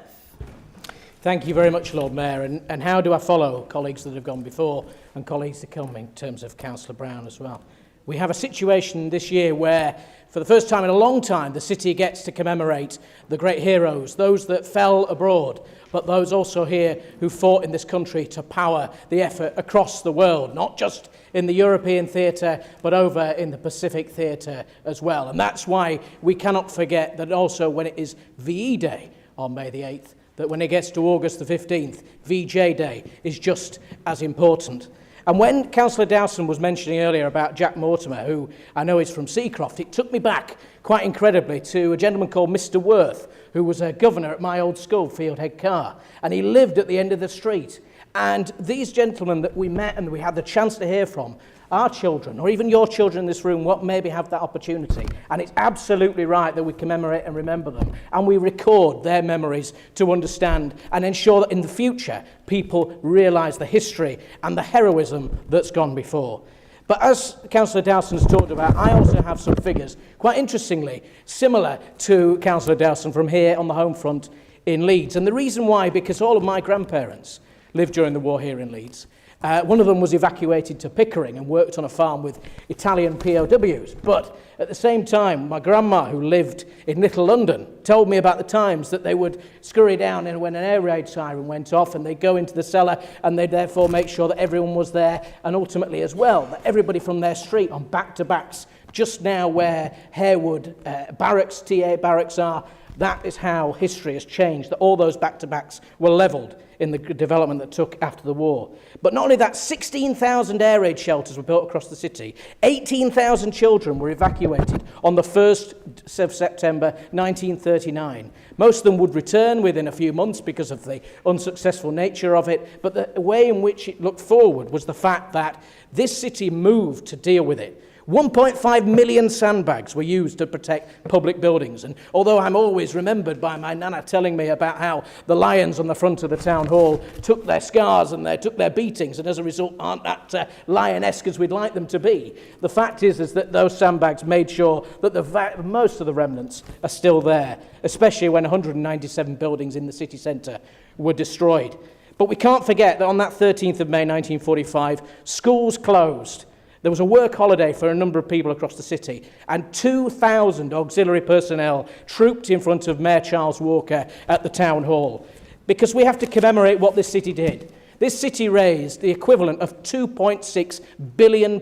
Thank you very much, Lord Mayor. And how do I follow colleagues that have gone before and colleagues that come in terms of Councillor Brown as well? We have a situation this year where, for the first time in a long time, the city gets to commemorate the great heroes, those that fell abroad, but those also here who fought in this country to power the effort across the world, not just in the European theatre, but over in the Pacific theatre as well. And that's why we cannot forget that also when it is VE Day on May the 8th, that when it gets to August the 15th, VJ Day is just as important. And when Councillor Dowson was mentioning earlier about Jack Mortimer, who I know is from Seacroft, it took me back quite incredibly to a gentleman called Mr. Worth, who was a governor at my old school, Fieldhead Car, and he lived at the end of the street. And these gentlemen that we met and we had the chance to hear from, our children, or even your children in this room, what maybe have that opportunity. And it's absolutely right that we commemorate and remember them, and we record their memories to understand and ensure that in the future people realise the history and the heroism that's gone before. But as Councillor Dowson has talked about, I also have some figures, quite interestingly, similar to Councillor Dowson from here on the home front in Leeds. And the reason why, because all of my grandparents lived during the war here in Leeds. One of them was evacuated to Pickering and worked on a farm with Italian POWs. But at the same time, my grandma, who lived in Little London, told me about the times that they would scurry down and when an air raid siren went off, and they'd go into the cellar and they'd therefore make sure that everyone was there, and ultimately as well, that everybody from their street on back-to-backs, just now where Harewood barracks, TA barracks are, that is how history has changed, that all those back-to-backs were levelled in the development that took after the war. But not only that, 16,000 air raid shelters were built across the city. 18,000 children were evacuated on the 1st of September 1939. Most of them would return within a few months because of the unsuccessful nature of it, but the way in which it looked forward was the fact that this city moved to deal with it. 1.5 million sandbags were used to protect public buildings. And although I'm always remembered by my nana telling me about how the lions on the front of the town hall took their scars and they took their beatings and as a result aren't that lion-esque as we'd like them to be, the fact is that those sandbags made sure that most of the remnants are still there, especially when 197 buildings in the city centre were destroyed. But we can't forget that on that 13th of May 1945, schools closed. There was a work holiday for a number of people across the city, and 2,000 auxiliary personnel trooped in front of Mayor Charles Walker at the town hall, because we have to commemorate what this city did. This city raised the equivalent of £2.6 billion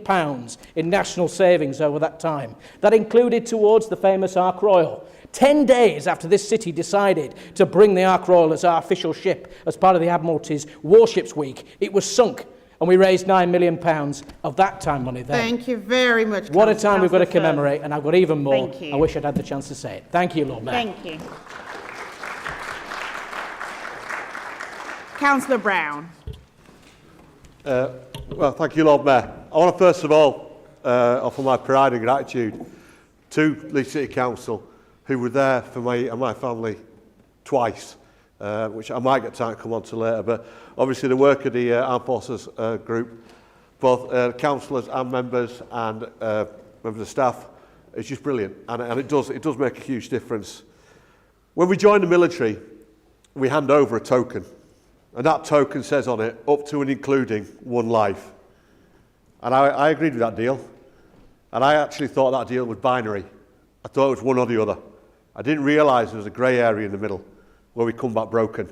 in national savings over that time. That included towards the famous Ark Royal. 10 days after this city decided to bring the Ark Royal as our official ship as part of the Admiralty's Warships Week, it was sunk. And we raised £9 million of that time money then. Thank you very much. What a time we've got to commemorate, and I've got even more. Thank you. I wish I'd had the chance to say it. Thank you, Lord Mayor. Thank you. Councillor Brown. Well, thank you, Lord Mayor. I want to first of all offer my pride and gratitude to Leeds City Council, who were there for me and my family twice. Which I might get time to come on to later, but obviously the work of the Armed Forces group, both councillors and members and members of staff, is just brilliant, and it does make a huge difference. When we join the military, we hand over a token, and that token says on it, up to and including one life. And I agreed with that deal, and I actually thought that deal was binary. I thought it was one or the other. I didn't realise there was a grey area in the middle, where we come back broken.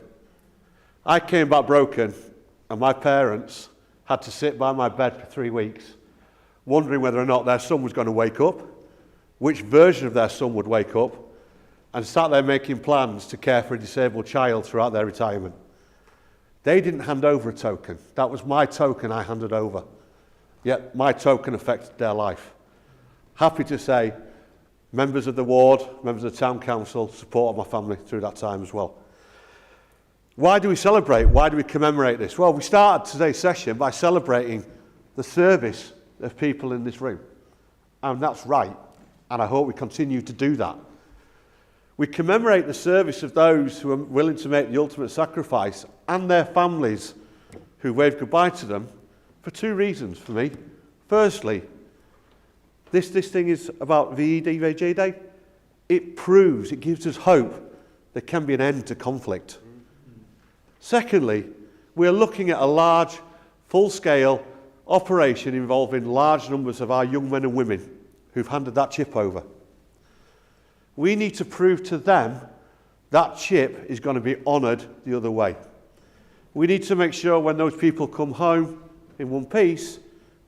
I came back broken, and my parents had to sit by my bed for 3 weeks, wondering whether or not their son was going to wake up, which version of their son would wake up, and sat there making plans to care for a disabled child throughout their retirement. They didn't hand over a token. That was my token I handed over. Yet my token affected their life. Happy to say, members of the ward, members of the town council supported my family through that time as well. Why do we celebrate? Why do we commemorate this? Well, we started today's session by celebrating the service of people in this room. And that's right. And I hope we continue to do that. We commemorate the service of those who are willing to make the ultimate sacrifice and their families who wave goodbye to them for 2 reasons for me. Firstly, this thing is about VE-DVJ Day. It proves, it gives us hope there can be an end to conflict. Secondly, we're looking at a large, full-scale operation involving large numbers of our young men and women who've handed that chip over. We need to prove to them that chip is going to be honoured the other way. We need to make sure when those people come home in one piece,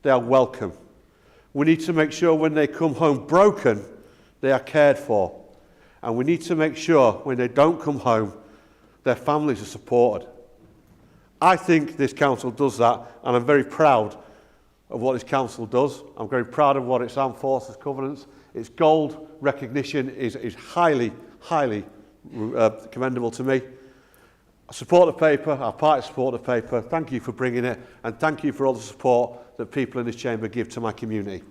they are welcome. We need to make sure when they come home broken, they are cared for. And we need to make sure when they don't come home, their families are supported. I think this council does that, and I'm very proud of what this council does. I'm very proud of what its armed forces covenants. Its gold recognition is highly commendable to me. I support the paper, our party support the paper. Thank you for bringing it, and thank you for all the support that people in this chamber give to my community.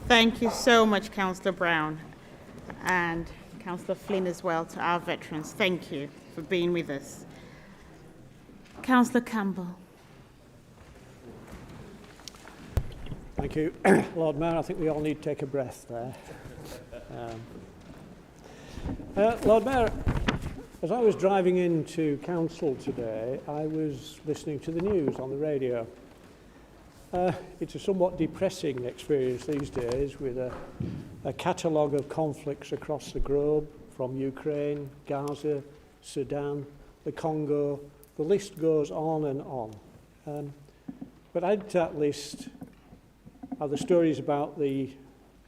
Thank you so much, Councillor Brown, and Councillor Flynn as well, to our veterans. Thank you for being with us. Councillor Campbell. Thank you. Lord Mayor, I think we all need to take a breath there. Lord Mayor, as I was driving into Council today, I was listening to the news on the radio. It's a somewhat depressing experience these days, with a catalogue of conflicts across the globe, from Ukraine, Gaza, Sudan, the Congo. The list goes on and on. But added to that list are the stories about the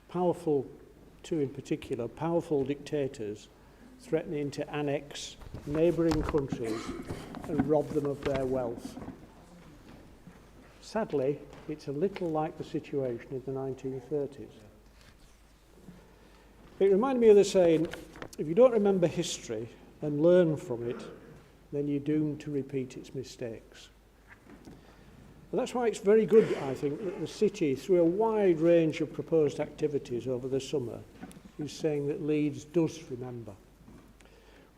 powerful, two in particular, powerful dictators threatening to annex neighbouring countries and rob them of their wealth. Sadly, it's a little like the situation in the 1930s. It reminded me of the saying, if you don't remember history and learn from it, then you're doomed to repeat its mistakes. And that's why it's very good, I think, that the city, through a wide range of proposed activities over the summer, is saying that Leeds does remember.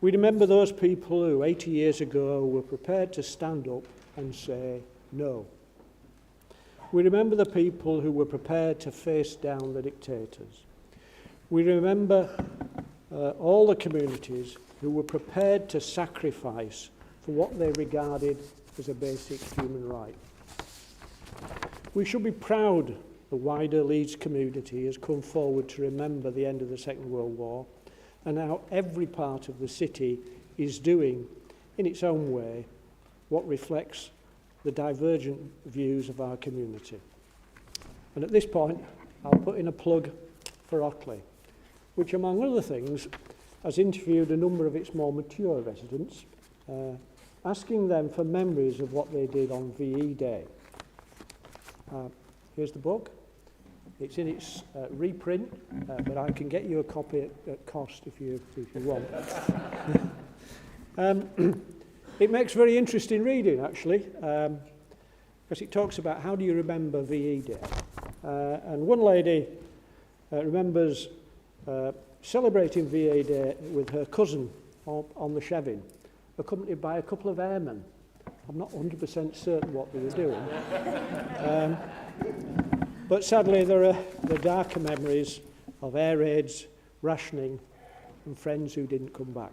We remember those people who 80 years ago were prepared to stand up and say no. We remember the people who were prepared to face down the dictators. We remember all the communities who were prepared to sacrifice for what they regarded as a basic human right. We should be proud the wider Leeds community has come forward to remember the end of the Second World War, and how every part of the city is doing, in its own way, what reflects the divergent views of our community. And at this point, I'll put in a plug for Otley, which, among other things, has interviewed a number of its more mature residents, asking them for memories of what they did on VE Day. Here's the book. It's in its reprint, but I can get you a copy at cost if you want. It makes very interesting reading, actually, because it talks about how do you remember VE Day. And one lady remembers celebrating VE Day with her cousin on the Chevin, accompanied by a couple of airmen. I'm not 100% certain what they were doing. But sadly, there are the darker memories of air raids, rationing, and friends who didn't come back.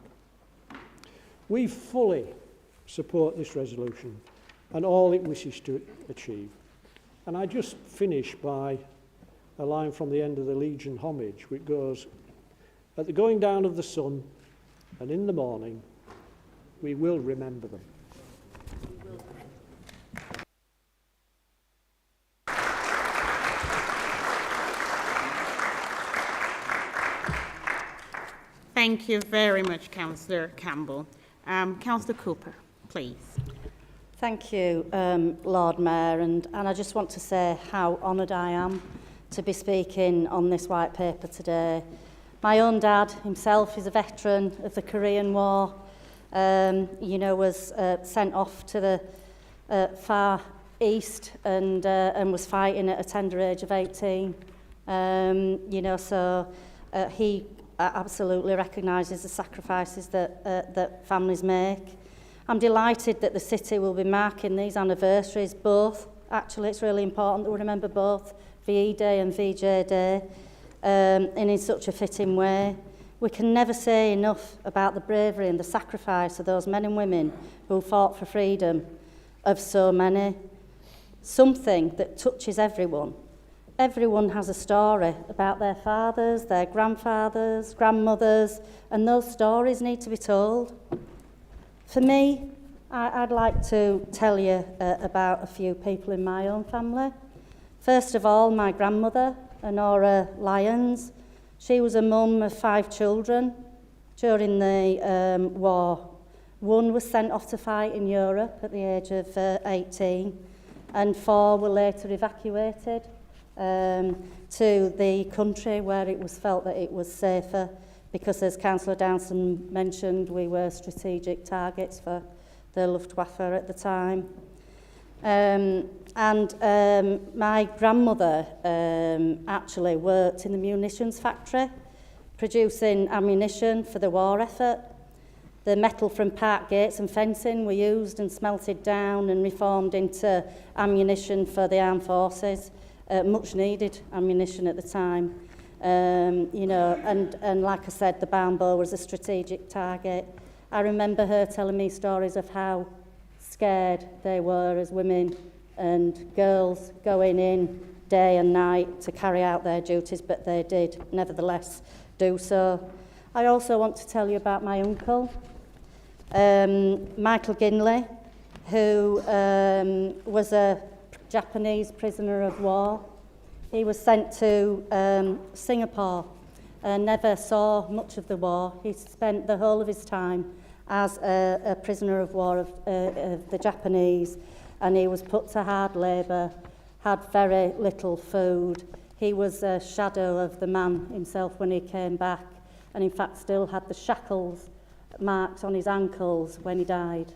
We fully support this resolution and all it wishes to achieve. And I just finish by a line from the end of the Legion homage, which goes, "At the going down of the sun and in the morning, we will remember them." Thank you very much, Councillor Campbell. Councillor Cooper, please. Thank you, Lord Mayor, and I just want to say how honoured I am to be speaking on this white paper today. My own dad himself is a veteran of the Korean War, was sent off to the far east and was fighting at a tender age of 18. He absolutely recognises the sacrifices that families make. I'm delighted that the city will be marking these anniversaries, both. Actually, it's really important that we remember both VE Day and VJ Day in such a fitting way. We can never say enough about the bravery and the sacrifice of those men and women who fought for freedom. of so many. Something that touches everyone. Everyone has a story about their fathers, their grandfathers, grandmothers, and those stories need to be told. For me, I'd like to tell you about a few people in my own family. First of all, my grandmother, Honora Lyons. She was a mum of 5 children during the war. One was sent off to fight in Europe at the age of 18, and 4 were later evacuated to the country where it was felt that it was safer, because, as Councillor Downson mentioned, we were strategic targets for the Luftwaffe at the time. My grandmother actually worked in the munitions factory, producing ammunition for the war effort. The metal from park gates and fencing were used and smelted down and reformed into ammunition for the armed forces, much needed ammunition at the time. You know, and like I said, the Barnbow was a strategic target. I remember her telling me stories of how scared they were as women and girls going in day and night to carry out their duties, but they did nevertheless do so. I also want to tell you about my uncle, Michael Ginley, who was a Japanese prisoner of war. He was sent to Singapore and never saw much of the war. He spent the whole of his time as a prisoner of war of the Japanese, and he was put to hard labour, had very little food. He was a shadow of the man himself when he came back, and in fact still had the shackles marks on his ankles when he died.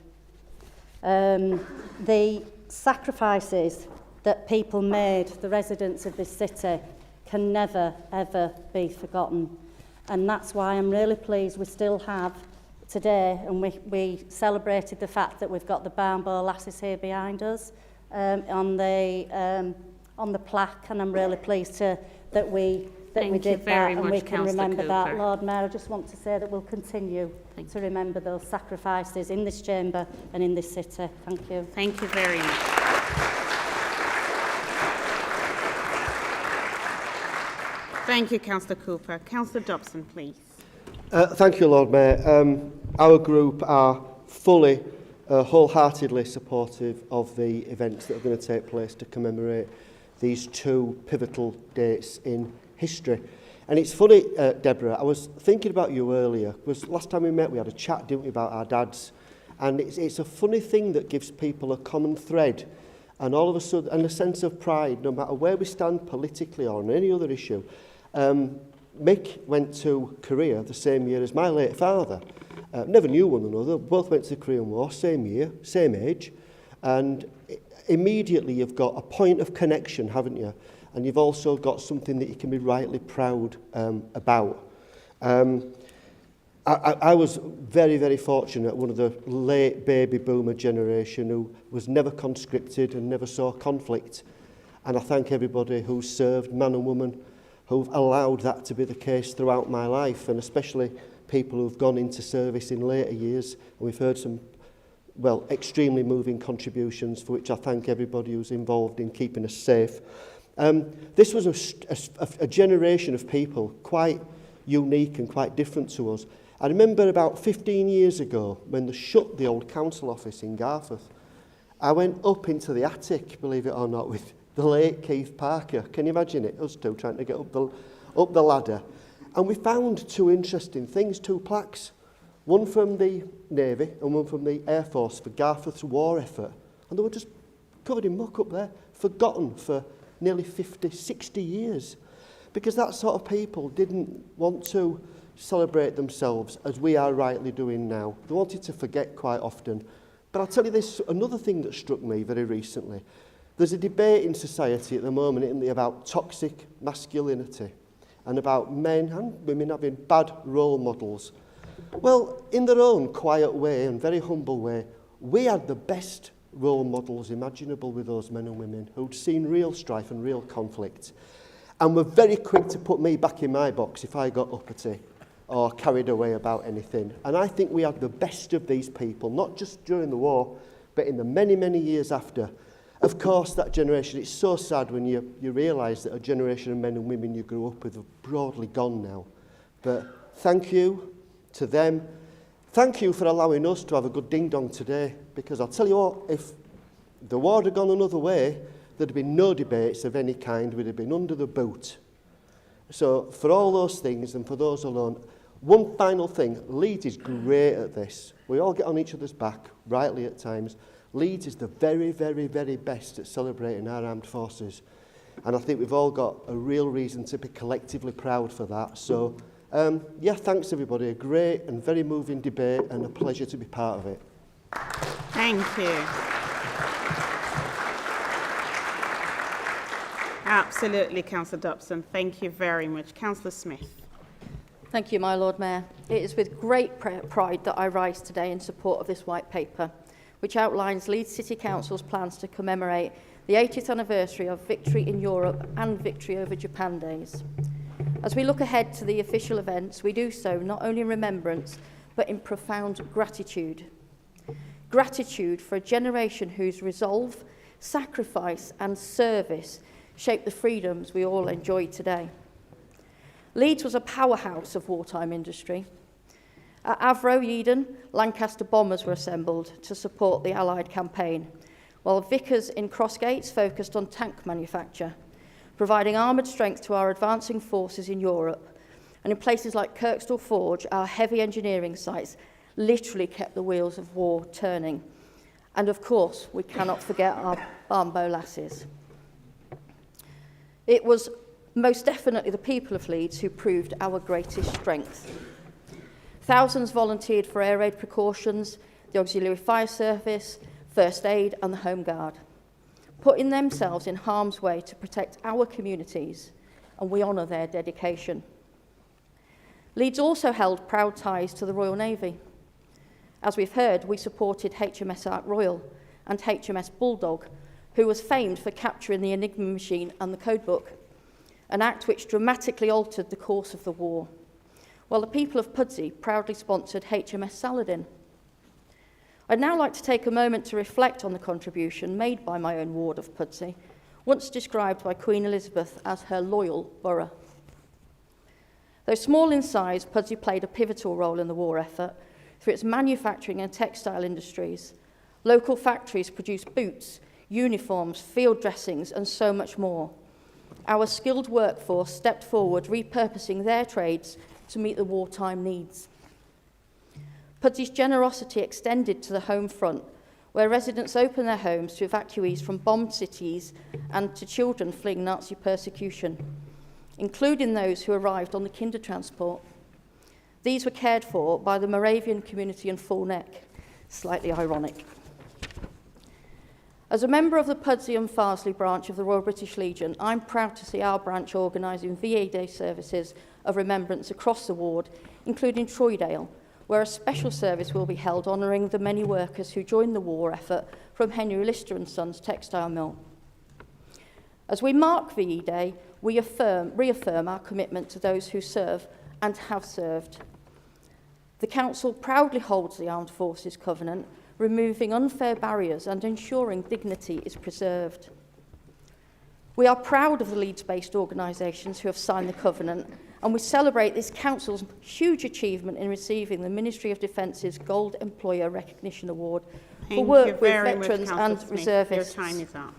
The sacrifices that people made, the residents of this city, can never, ever be forgotten. And that's why I'm really pleased we still have today, and we celebrated the fact that we've got the Barnbow lasses here behind us on the plaque, and I'm really pleased that we did that, and we can remember that. Lord Mayor, I just want to say that we'll continue to remember those sacrifices in this chamber and in this city. Thank you. Thank you very much. Thank you, Councillor Cooper. Councillor Dobson, please. Thank you, Lord Mayor. Our group are fully, wholeheartedly supportive of the events that are going to take place to commemorate these 2 pivotal dates in history. And it's funny, Deborah, I was thinking about you earlier, because last time we met we had a chat, didn't we, about our dads. And it's a funny thing that gives people a common thread, and all of a sudden, and a sense of pride, no matter where we stand politically or on any other issue. Mick went to Korea the same year as my late father. Never knew one another, both went to the Korean War, same year, same age, and immediately you've got a point of connection, haven't you? And you've also got something that you can be rightly proud about. I was very, very fortunate, one of the late baby boomer generation who was never conscripted and never saw conflict. And I thank everybody who's served, man and woman, who've allowed that to be the case throughout my life, and especially people who've gone into service in later years. And we've heard some, well, extremely moving contributions, for which I thank everybody who's involved in keeping us safe. This was a generation of people quite unique and quite different to us. I remember about 15 years ago, when they shut the old council office in Garforth, I went up into the attic, believe it or not, with the late Keith Parker. Can you imagine it? Us two trying to get up the ladder. And we found 2 interesting things, 2 plaques. One from the Navy and one from the Air Force for Garforth's war effort. And they were just covered in muck up there, forgotten for nearly 50, 60 years. Because that sort of people didn't want to celebrate themselves as we are rightly doing now. They wanted to forget quite often. But I'll tell you this, another thing that struck me very recently. There's a debate in society at the moment, isn't there, about toxic masculinity and about men and women having bad role models. Well, in their own quiet way and very humble way, we had the best role models imaginable with those men and women who'd seen real strife and real conflict, and were very quick to put me back in my box if I got uppity or carried away about anything. And I think we had the best of these people, not just during the war, but in the many, many years after. Of course, that generation, it's so sad when you realise that a generation of men and women you grew up with are broadly gone now. But thank you to them. Thank you for allowing us to have a good ding-dong today, because I'll tell you what, if the war had gone another way, there'd have been no debates of any kind. We'd have been under the boot. So for all those things and for those alone, one final thing, Leeds is great at this. We all get on each other's back, rightly at times. Leeds is the very, very, very best at celebrating our armed forces. And I think we've all got a real reason to be collectively proud for that. So, yeah, thanks everybody. A great and very moving debate and a pleasure to be part of it. Thank you. Absolutely, Councillor Dobson. Thank you very much. Councillor Smith. Thank you, my Lord Mayor. It is with great pride that I rise today in support of this white paper, which outlines Leeds City Council's plans to commemorate the 80th anniversary of victory in Europe and victory over Japan Days. As we look ahead to the official events, we do so not only in remembrance, but in profound gratitude. Gratitude for a generation whose resolve, sacrifice and service shaped the freedoms we all enjoy today. Leeds was a powerhouse of wartime industry. At Avro, Eden, Lancaster bombers were assembled to support the Allied campaign, while Vickers in Crossgates focused on tank manufacture, providing armoured strength to our advancing forces in Europe. And in places like Kirkstall Forge, our heavy engineering sites literally kept the wheels of war turning. And of course, we cannot forget our Barnbow lasses. It was most definitely the people of Leeds who proved our greatest strength. Thousands volunteered for air raid precautions, the Auxiliary Fire Service, First Aid and the Home Guard, putting themselves in harm's way to protect our communities, and we honour their dedication. Leeds also held proud ties to the Royal Navy. As we've heard, we supported HMS Ark Royal and HMS Bulldog, who was famed for capturing the Enigma machine and the codebook, an act which dramatically altered the course of the war, while the people of Pudsey proudly sponsored HMS Saladin. I'd now like to take a moment to reflect on the contribution made by my own ward of Pudsey, once described by Queen Elizabeth as her loyal borough. Though small in size, Pudsey played a pivotal role in the war effort through its manufacturing and textile industries. Local factories produced boots, uniforms, field dressings, and so much more. Our skilled workforce stepped forward, repurposing their trades to meet the wartime needs. Pudsey's generosity extended to the home front, where residents opened their homes to evacuees from bombed cities and to children fleeing Nazi persecution, including those who arrived on the Kinder transport. These were cared for by the Moravian community in Full Neck. Slightly ironic. As a member of the Pudsey and Farsley branch of the Royal British Legion, I'm proud to see our branch organising VA Day services of remembrance across the ward, including Troydale, where a special service will be held honouring the many workers who joined the war effort from Henry Lister and Sons textile mill. As we mark VE Day, we reaffirm our commitment to those who serve and have served. The Council proudly holds the Armed Forces Covenant, removing unfair barriers and ensuring dignity is preserved. We are proud of the Leeds-based organisations who have signed the Covenant, and we celebrate this Council's huge achievement in receiving the Ministry of Defence's Gold Employer Recognition Award for work with veterans and reservists. Your time is up.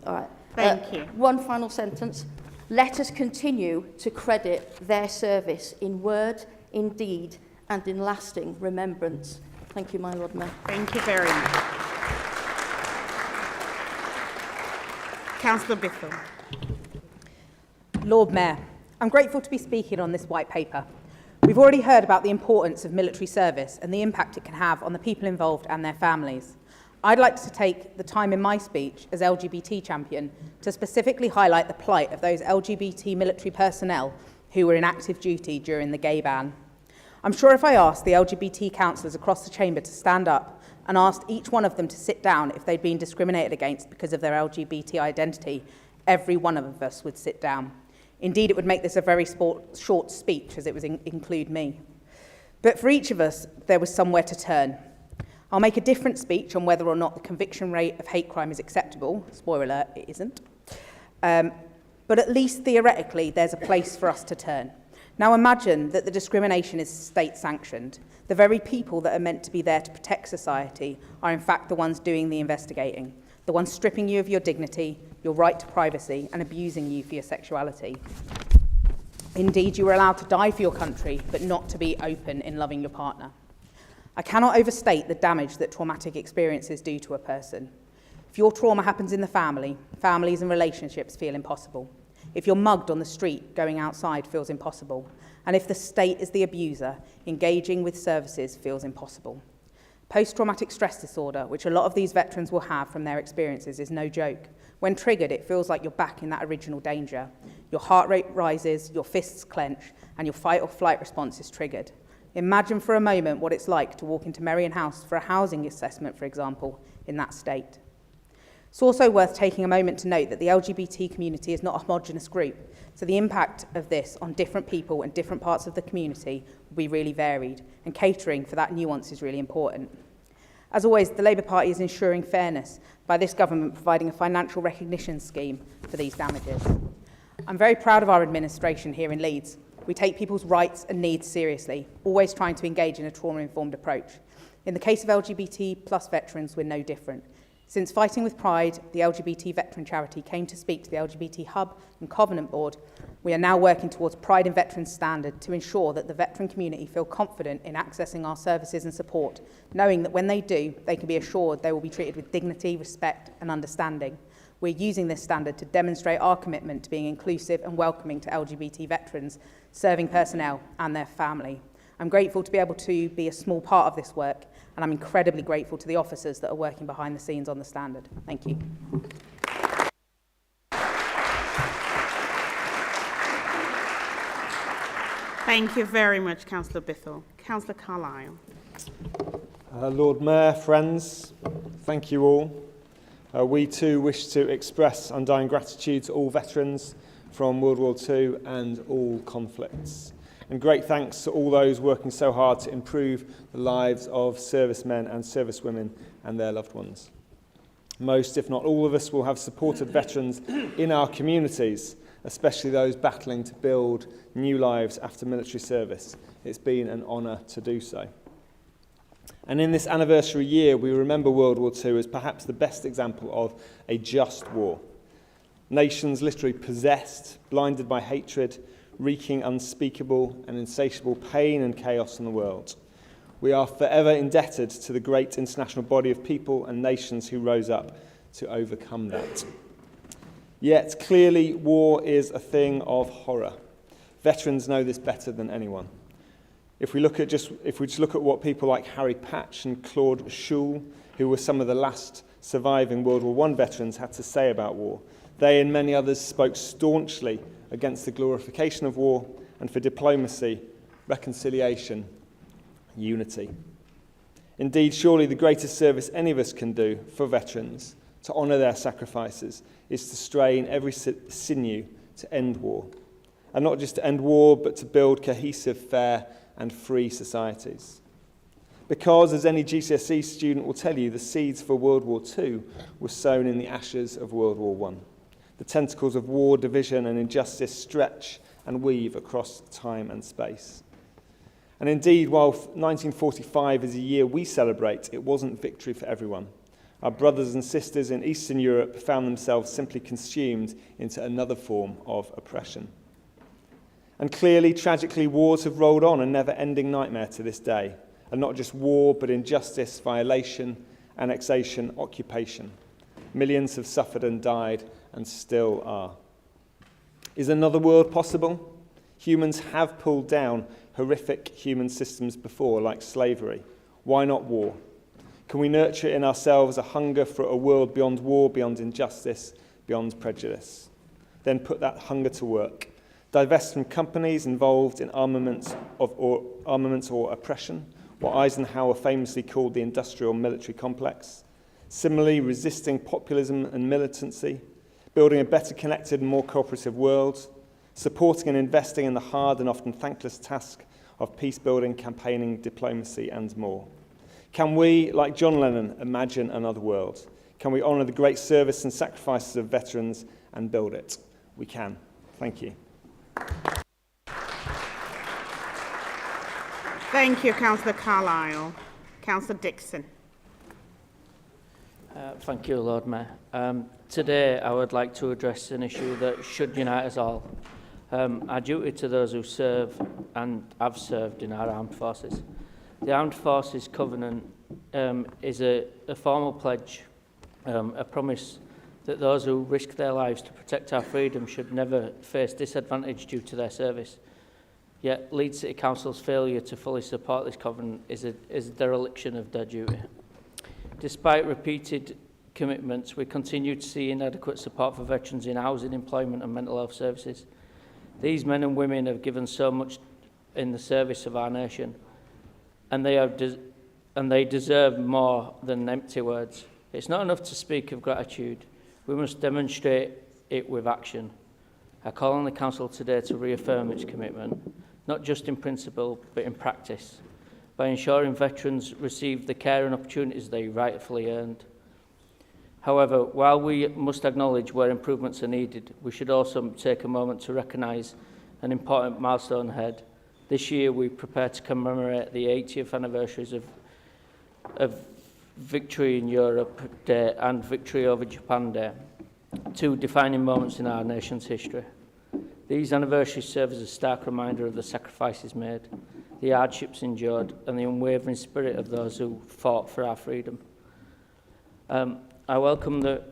All right. Thank you. One final sentence. Let us continue to credit their service in word, in deed, and in lasting remembrance. Thank you, my Lord Mayor. Thank you very much. Councillor Biffle. Lord Mayor, I'm grateful to be speaking on this white paper. We've already heard about the importance of military service and the impact it can have on the people involved and their families. I'd like to take the time in my speech as LGBT champion to specifically highlight the plight of those LGBT military personnel who were in active duty during the gay ban. I'm sure if I asked the LGBT councillors across the chamber to stand up and asked each one of them to sit down if they'd been discriminated against because of their LGBT identity, every one of us would sit down. Indeed, it would make this a very short speech, as it would include me. But for each of us, there was somewhere to turn. I'll make a different speech on whether or not the conviction rate of hate crime is acceptable. Spoiler alert, it isn't. But at least theoretically, there's a place for us to turn. Now imagine that the discrimination is state-sanctioned. The very people that are meant to be there to protect society are in fact the ones doing the investigating, the ones stripping you of your dignity, your right to privacy, and abusing you for your sexuality. Indeed, you are allowed to die for your country, but not to be open in loving your partner. I cannot overstate the damage that traumatic experiences do to a person. If your trauma happens in the family, families and relationships feel impossible. If you're mugged on the street, going outside feels impossible. And if the state is the abuser, engaging with services feels impossible. Post-traumatic stress disorder, which a lot of these veterans will have from their experiences, is no joke. When triggered, it feels like you're back in that original danger. Your heart rate rises, your fists clench, and your fight or flight response is triggered. Imagine for a moment what it's like to walk into Merrion House for a housing assessment, for example, in that state. It's also worth taking a moment to note that the LGBT community is not a homogenous group, so the impact of this on different people and different parts of the community will be really varied, and catering for that nuance is really important. As always, the Labour Party is ensuring fairness by this government providing a financial recognition scheme for these damages. I'm very proud of our administration here in Leeds. We take people's rights and needs seriously, always trying to engage in a trauma-informed approach. In the case of LGBT plus veterans, we're no different. Since Fighting with Pride, the LGBT veteran charity came to speak to the LGBT Hub and Covenant Board, we are now working towards Pride in Veterans Standard to ensure that the veteran community feel confident in accessing our services and support, knowing that when they do, they can be assured they will be treated with dignity, respect and understanding. We're using this standard to demonstrate our commitment to being inclusive and welcoming to LGBT veterans, serving personnel and their family. I'm grateful to be able to be a small part of this work, and I'm incredibly grateful to the officers that are working behind the scenes on the standard. Thank you. Thank you very much, Councillor Bithell. Councillor Carlisle. Lord Mayor, friends, thank you all. We too wish to express undying gratitude to all veterans from World War II and all conflicts. And great thanks to all those working so hard to improve the lives of servicemen and servicewomen and their loved ones. Most, if not all of us, will have supported veterans in our communities, especially those battling to build new lives after military service. It's been an honour to do so. And in this anniversary year, we remember World War II as perhaps the best example of a just war. Nations literally possessed, blinded by hatred, wreaking unspeakable and insatiable pain and chaos in the world. We are forever indebted to the great international body of people and nations who rose up to overcome that. Yet, clearly, war is a thing of horror. Veterans know this better than anyone. If we just look at what people like Harry Patch and Claude Schul, who were some of the last surviving World War I veterans, had to say about war, they and many others spoke staunchly against the glorification of war and for diplomacy, reconciliation, unity. Indeed, surely the greatest service any of us can do for veterans, to honour their sacrifices, is to strain every sinew to end war. And not just to end war, but to build cohesive, fair and free societies. Because, as any GCSE student will tell you, the seeds for World War II were sown in the ashes of World War I. The tentacles of war, division and injustice stretch and weave across time and space. And indeed, while 1945 is a year we celebrate, it wasn't victory for everyone. Our brothers and sisters in Eastern Europe found themselves simply consumed into another form of oppression. And clearly, tragically, wars have rolled on, a never-ending nightmare to this day. And not just war, but injustice, violation, annexation, occupation. Millions have suffered and died, and still are. Is another world possible? Humans have pulled down horrific human systems before, like slavery. Why not war? Can we nurture in ourselves a hunger for a world beyond war, beyond injustice, beyond prejudice? Then put that hunger to work. Divest from companies involved in armaments or oppression, what Eisenhower famously called the industrial military complex. Similarly, resisting populism and militancy, building a better connected and more cooperative world, supporting and investing in the hard and often thankless task of peace-building, campaigning, diplomacy, and more. Can we, like John Lennon, imagine another world? Can we honour the great service and sacrifices of veterans and build it? We can. Thank you. Thank you, Councillor Carlisle. Councillor Dixon. Thank you, Lord Mayor. Today, I would like to address an issue that should unite us all. Our duty to those who serve and have served in our armed forces. The Armed Forces Covenant is a formal pledge, a promise that those who risk their lives to protect our freedom should never face disadvantage due to their service. Yet Leeds City Council's failure to fully support this covenant is a dereliction of their duty. Despite repeated commitments, we continue to see inadequate support for veterans in housing, employment and mental health services. These men and women have given so much in the service of our nation, and they deserve more than empty words. It's not enough to speak of gratitude. We must demonstrate it with action. I call on the Council today to reaffirm its commitment, not just in principle, but in practice, by ensuring veterans receive the care and opportunities they rightfully earned. However, while we must acknowledge where improvements are needed, we should also take a moment to recognise an important milestone ahead. This year, we prepare to commemorate the 80th anniversaries of Victory in Europe Day and Victory over Japan Day, two defining moments in our nation's history. These anniversaries serve as a stark reminder of the sacrifices made, the hardships endured, and the unwavering spirit of those who fought for our freedom. I welcome the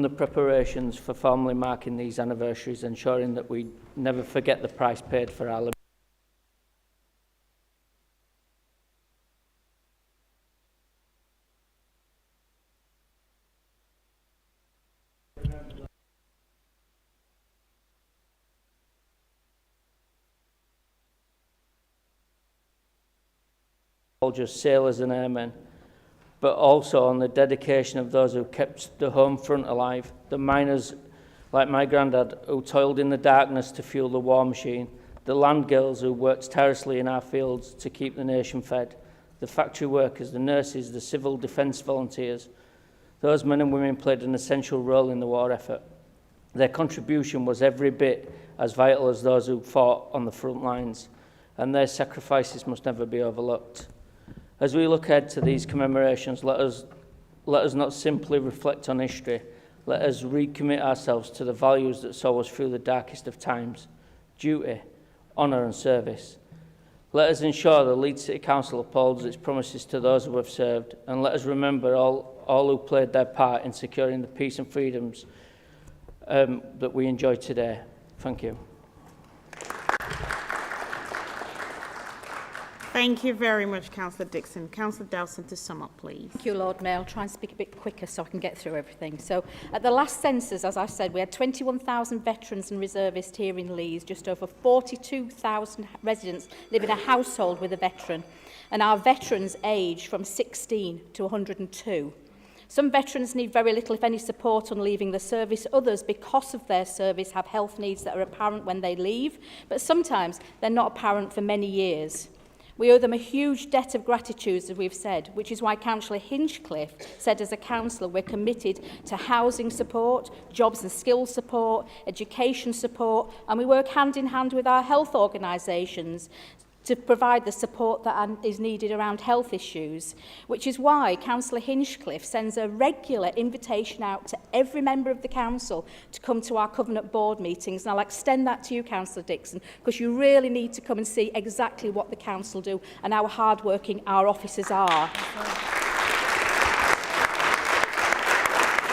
preparations for formally marking these anniversaries, ensuring that we never forget the price paid for our liberty. Soldiers, sailors and airmen, but also on the dedication of those who kept the home front alive, the miners like my granddad who toiled in the darkness to fuel the war machine, the land girls who worked tirelessly in our fields to keep the nation fed, the factory workers, the nurses, the civil defence volunteers. Those men and women played an essential role in the war effort. Their contribution was every bit as vital as those who fought on the front lines, and their sacrifices must never be overlooked. As we look ahead to these commemorations, let us not simply reflect on history. Let us recommit ourselves to the values that saw us through the darkest of times: duty, honour and service. Let us ensure the Leeds City Council upholds its promises to those who have served, and let us remember all who played their part in securing the peace and freedoms that we enjoy today. Thank you. Thank you very much, Councillor Dixon. Councillor Dowson, to sum up, please. Thank you, Lord Mayor. I'll try and speak a bit quicker so I can get through everything. So, at the last census, as I said, we had 21,000 veterans and reservists here in Leeds. Just over 42,000 residents live in a household with a veteran. And our veterans age from 16 to 102. Some veterans need very little, if any, support on leaving the service. Others, because of their service, have health needs that are apparent when they leave. But sometimes they're not apparent for many years. We owe them a huge debt of gratitude, as we've said, which is why Councillor Hinchcliffe said as a councillor we're committed to housing support, jobs and skills support, education support, and we work hand in hand with our health organisations to provide the support that is needed around health issues, which is why Councillor Hinchcliffe sends a regular invitation out to every member of the council to come to our Covenant Board meetings. And I'll extend that to you, Councillor Dixon, because you really need to come and see exactly what the council do and how hardworking our officers are.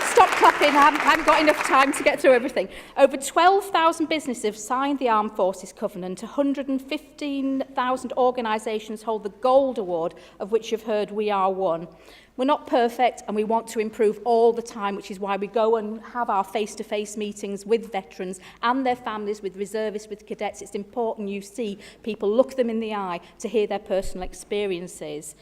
Stop clapping, I haven't got enough time to get through everything. Over 12,000 businesses have signed the Armed Forces Covenant. 115,000 organisations hold the Gold Award, of which you've heard we are one. We're not perfect and we want to improve all the time, which is why we go and have our face-to-face meetings with veterans and their families, with reservists, with cadets. It's important you see people, look them in the eye to hear their personal experiences.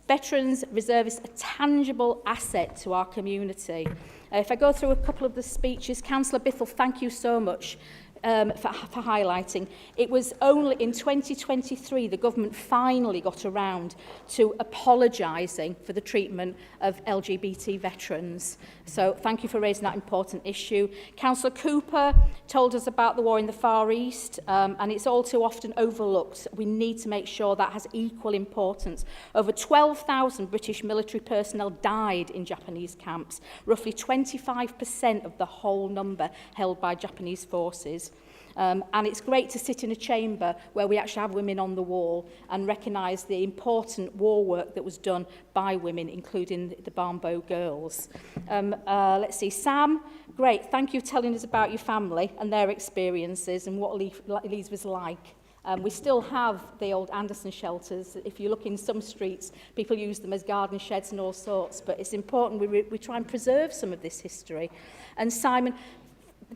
Veterans, reservists, a tangible asset to our community. If I go through a couple of the speeches, Councillor Bithell, thank you so much for highlighting. It was only in 2023 the government finally got around to apologising for the treatment of LGBT veterans. So thank you for raising that important issue. Councillor Cooper told us about the war in the Far East, and it's all too often overlooked. We need to make sure that has equal importance. Over 12,000 British military personnel died in Japanese camps, roughly 25% of the whole number held by Japanese forces. And it's great to sit in a chamber where we actually have women on the wall and recognise the important war work that was done by women, including the Barnbow girls. Let's see, Sam, great, thank you for telling us about your family and their experiences and what Leeds was like. We still have the old Anderson shelters. If you look in some streets, people use them as garden sheds and all sorts, but it's important we try and preserve some of this history. And Simon,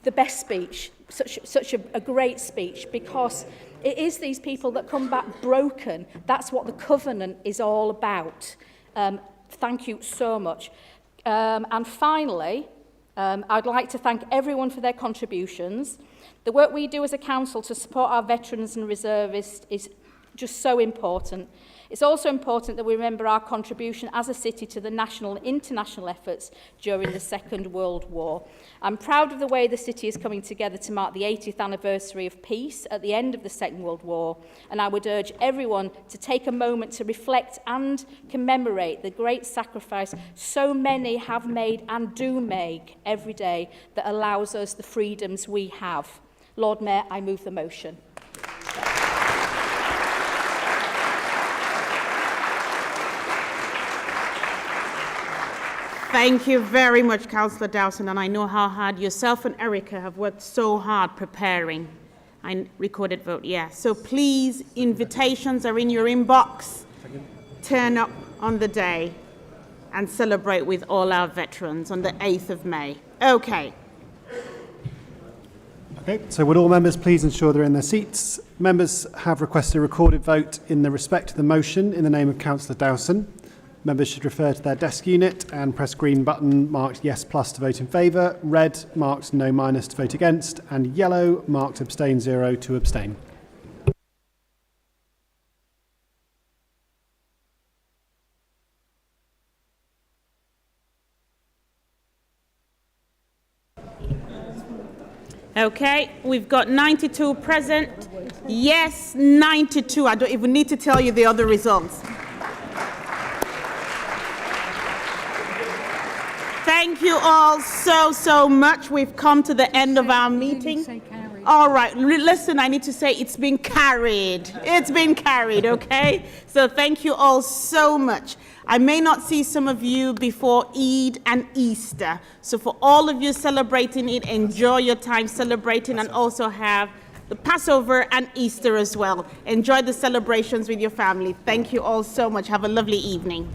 the best speech, such a great speech, because it is these people that come back broken. That's what the covenant is all about. Thank you so much. And finally, I'd like to thank everyone for their contributions. The work we do as a council to support our veterans and reservists is just so important. It's also important that we remember our contribution as a city to the national and international efforts during the Second World War. I'm proud of the way the city is coming together to mark the 80th anniversary of peace at the end of the Second World War, and I would urge everyone to take a moment to reflect and commemorate the great sacrifice so many have made and do make every day that allows us the freedoms we have. Lord Mayor, I move the motion. Thank you very much, Councillor Dowson, and I know how hard yourself and Erica have worked so hard preparing. I recorded vote yes. So please, invitations are in your inbox. Turn up on the day and celebrate with all our veterans on the 8th of May. Okay. Okay, so would all members please ensure they're in their seats? Members have requested a recorded vote in the respect of the motion in the name of Councillor Dowson. Members should refer to their desk unit and press green button marked yes plus to vote in favour, red marked no minus to vote against, and yellow marked abstain 0 to abstain. Okay, we've got 92 present. Yes, 92. I don't even need to tell you the other results. Thank you all so much. We've come to the end of our meeting. All right, listen, I need to say it's been carried. It's been carried, okay? So thank you all so much. I may not see some of you before Eid and Easter. So for all of you celebrating it, enjoy your time celebrating and also have the Passover and Easter as well. Enjoy the celebrations with your family. Thank you all so much. Have a lovely evening.